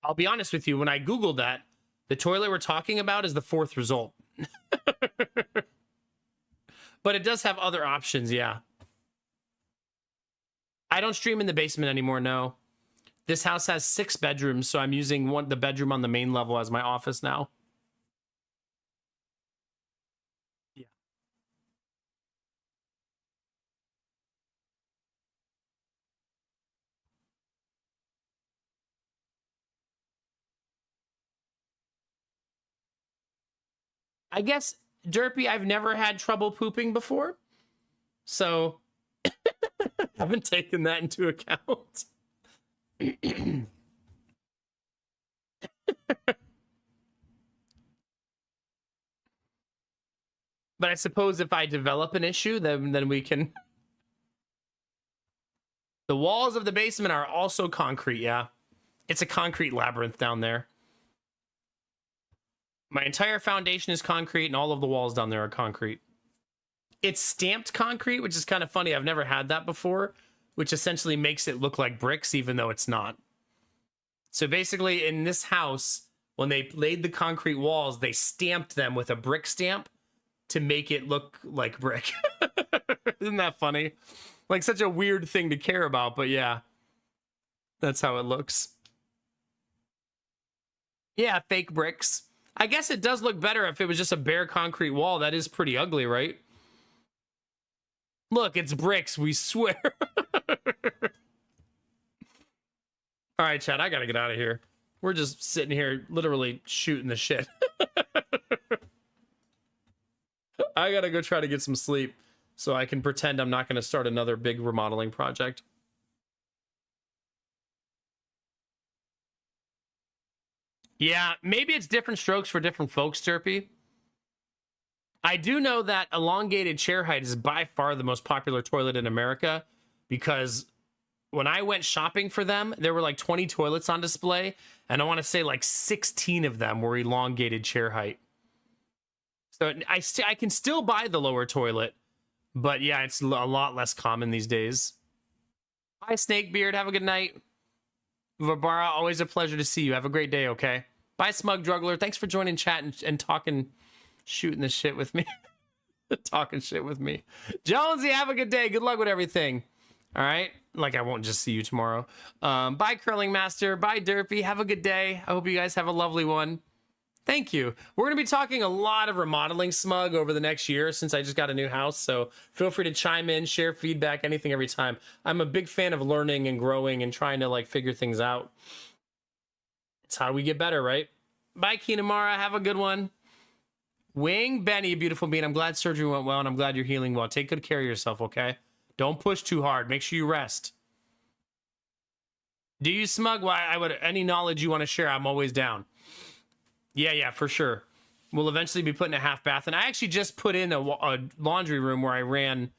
I'll be honest with you, when I Googled that, the toilet we're talking about is the 4th result. But it does have other options, yeah. I don't stream in the basement anymore, no. This house has 6 bedrooms, so I'm using the bedroom on the main level as my office now. Yeah. I guess, Derpy, I've never had trouble pooping before. So, I haven't taken that into account. But I suppose if I develop an issue, then we can... The walls of the basement are also concrete, yeah. It's a concrete labyrinth down there. My entire foundation is concrete, and all of the walls down there are concrete. It's stamped concrete, which is kind of funny. I've never had that before, which essentially makes it look like bricks, even though it's not. So basically, in this house, when they laid the concrete walls, they stamped them with a brick stamp to make it look like brick. Isn't that funny? Like, such a weird thing to care about, but yeah. That's how it looks. Yeah, fake bricks. I guess it does look better if it was just a bare concrete wall. That is pretty ugly, right? Look, it's bricks, we swear. All right, chat, I gotta get out of here. We're just sitting here literally shooting the shit. I gotta go try to get some sleep so I can pretend I'm not gonna start another big remodeling project. Yeah, maybe it's different strokes for different folks, Derpy. I do know that elongated chair height is by far the most popular toilet in America, because when I went shopping for them, there were like 20 toilets on display, and I want to say like 16 of them were elongated chair height. So I can still buy the lower toilet, but yeah, it's a lot less common these days. Hi, Snakebeard. Have a good night. Vabara, always a pleasure to see you. Have a great day, okay? Bye, Smug Druggler. Thanks for joining chat and talking, shooting the shit with me. Talking shit with me. Jonesy, have a good day. Good luck with everything. All right? Like, I won't just see you tomorrow. Bye, Curling Master. Bye, Derpy. Have a good day. I hope you guys have a lovely one. Thank you. We're going to be talking a lot of remodeling, Smug, over the next year since I just got a new house. So feel free to chime in, share feedback, anything, every time. I'm a big fan of learning and growing and trying to, like, figure things out. It's how we get better, right? Bye, Kinamara. Have a good one. Wing Benny, beautiful bean. I'm glad surgery went well, and I'm glad you're healing well. Take good care of yourself, okay? Don't push too hard. Make sure you rest. Do you, Smug? Why? Any knowledge you want to share, I'm always down. Yeah, for sure. We'll eventually be putting a half bath. And I actually just put in a laundry room where I ran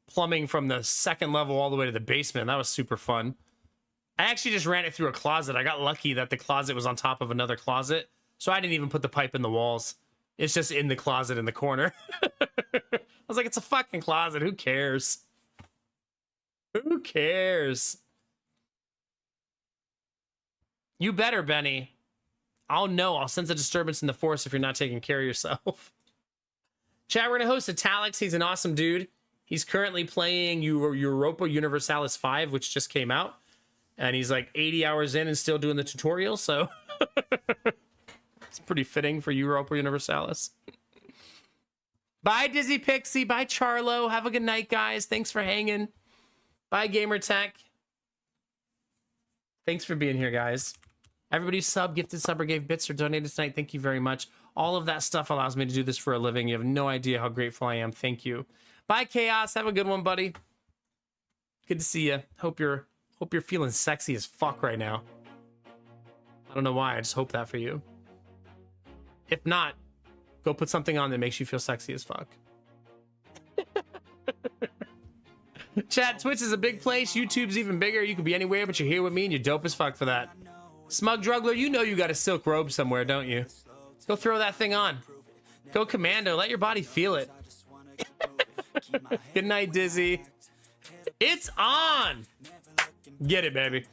plumbing from the second level all the way to the basement. That was super fun. I actually just ran it through a closet. I got lucky that the closet was on top of another closet, so I didn't even put the pipe in the walls. It's just in the closet in the corner. I was like, it's a fucking closet. Who cares? Who cares? You better, Benny. I'll know. I'll sense a disturbance in the force if you're not taking care of yourself. Chat, we're going to host Italix. He's an awesome dude. He's currently playing Europa Universalis 5, which just came out. And he's like 80 hours in and still doing the tutorial, so it's pretty fitting for Europa Universalis. Bye, Dizzy Pixie. Bye, Charlo. Have a good night, guys. Thanks for hanging. Bye, Gamertech. Thanks for being here, guys. Everybody sub, gifted sub, or gave bits or donated tonight, thank you very much. All of that stuff allows me to do this for a living. You have no idea how grateful I am. Thank you. Bye, Chaos. Have a good one, buddy. Good to see you. Hope you're feeling sexy as fuck right now. I don't know why. I just hope that for you. If not, go put something on that makes you feel sexy as fuck. Chat, Twitch is a big place. YouTube's even bigger. You could be anywhere, but you're here with me, and you're dope as fuck for that. Smug Druggler, you know you got a silk robe somewhere, don't you? Go throw that thing on. Go commando. Let your body feel it. Good night, Dizzy. It's on. Get it, baby.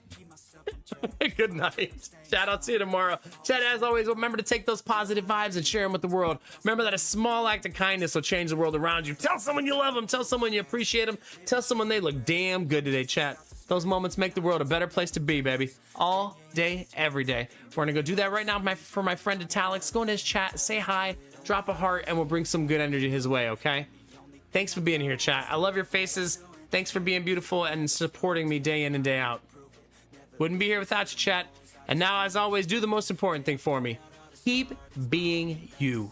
Good night. Chat, I'll see you tomorrow. Chat, as always, remember to take those positive vibes and share them with the world. Remember that a small act of kindness will change the world around you. Tell someone you love them. Tell someone you appreciate them. Tell someone they look damn good today, chat. Those moments make the world a better place to be, baby. All day, every day. We're gonna go do that right now for my friend Italix. Go into his chat, say hi, drop a heart, and we'll bring some good energy his way, okay? Thanks for being here, chat. I love your faces. Thanks for being beautiful and supporting me day in and day out. Wouldn't be here without you, chat. And now, as always, do the most important thing for me. Keep being you.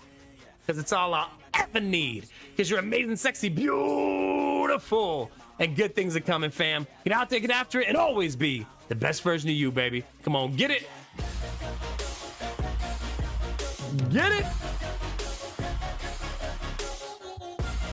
Because it's all I ever need. Because you're amazing, sexy, beautiful. And good things are coming, fam. Get out there, get after it, and always be the best version of you, baby. Come on, get it. Get it.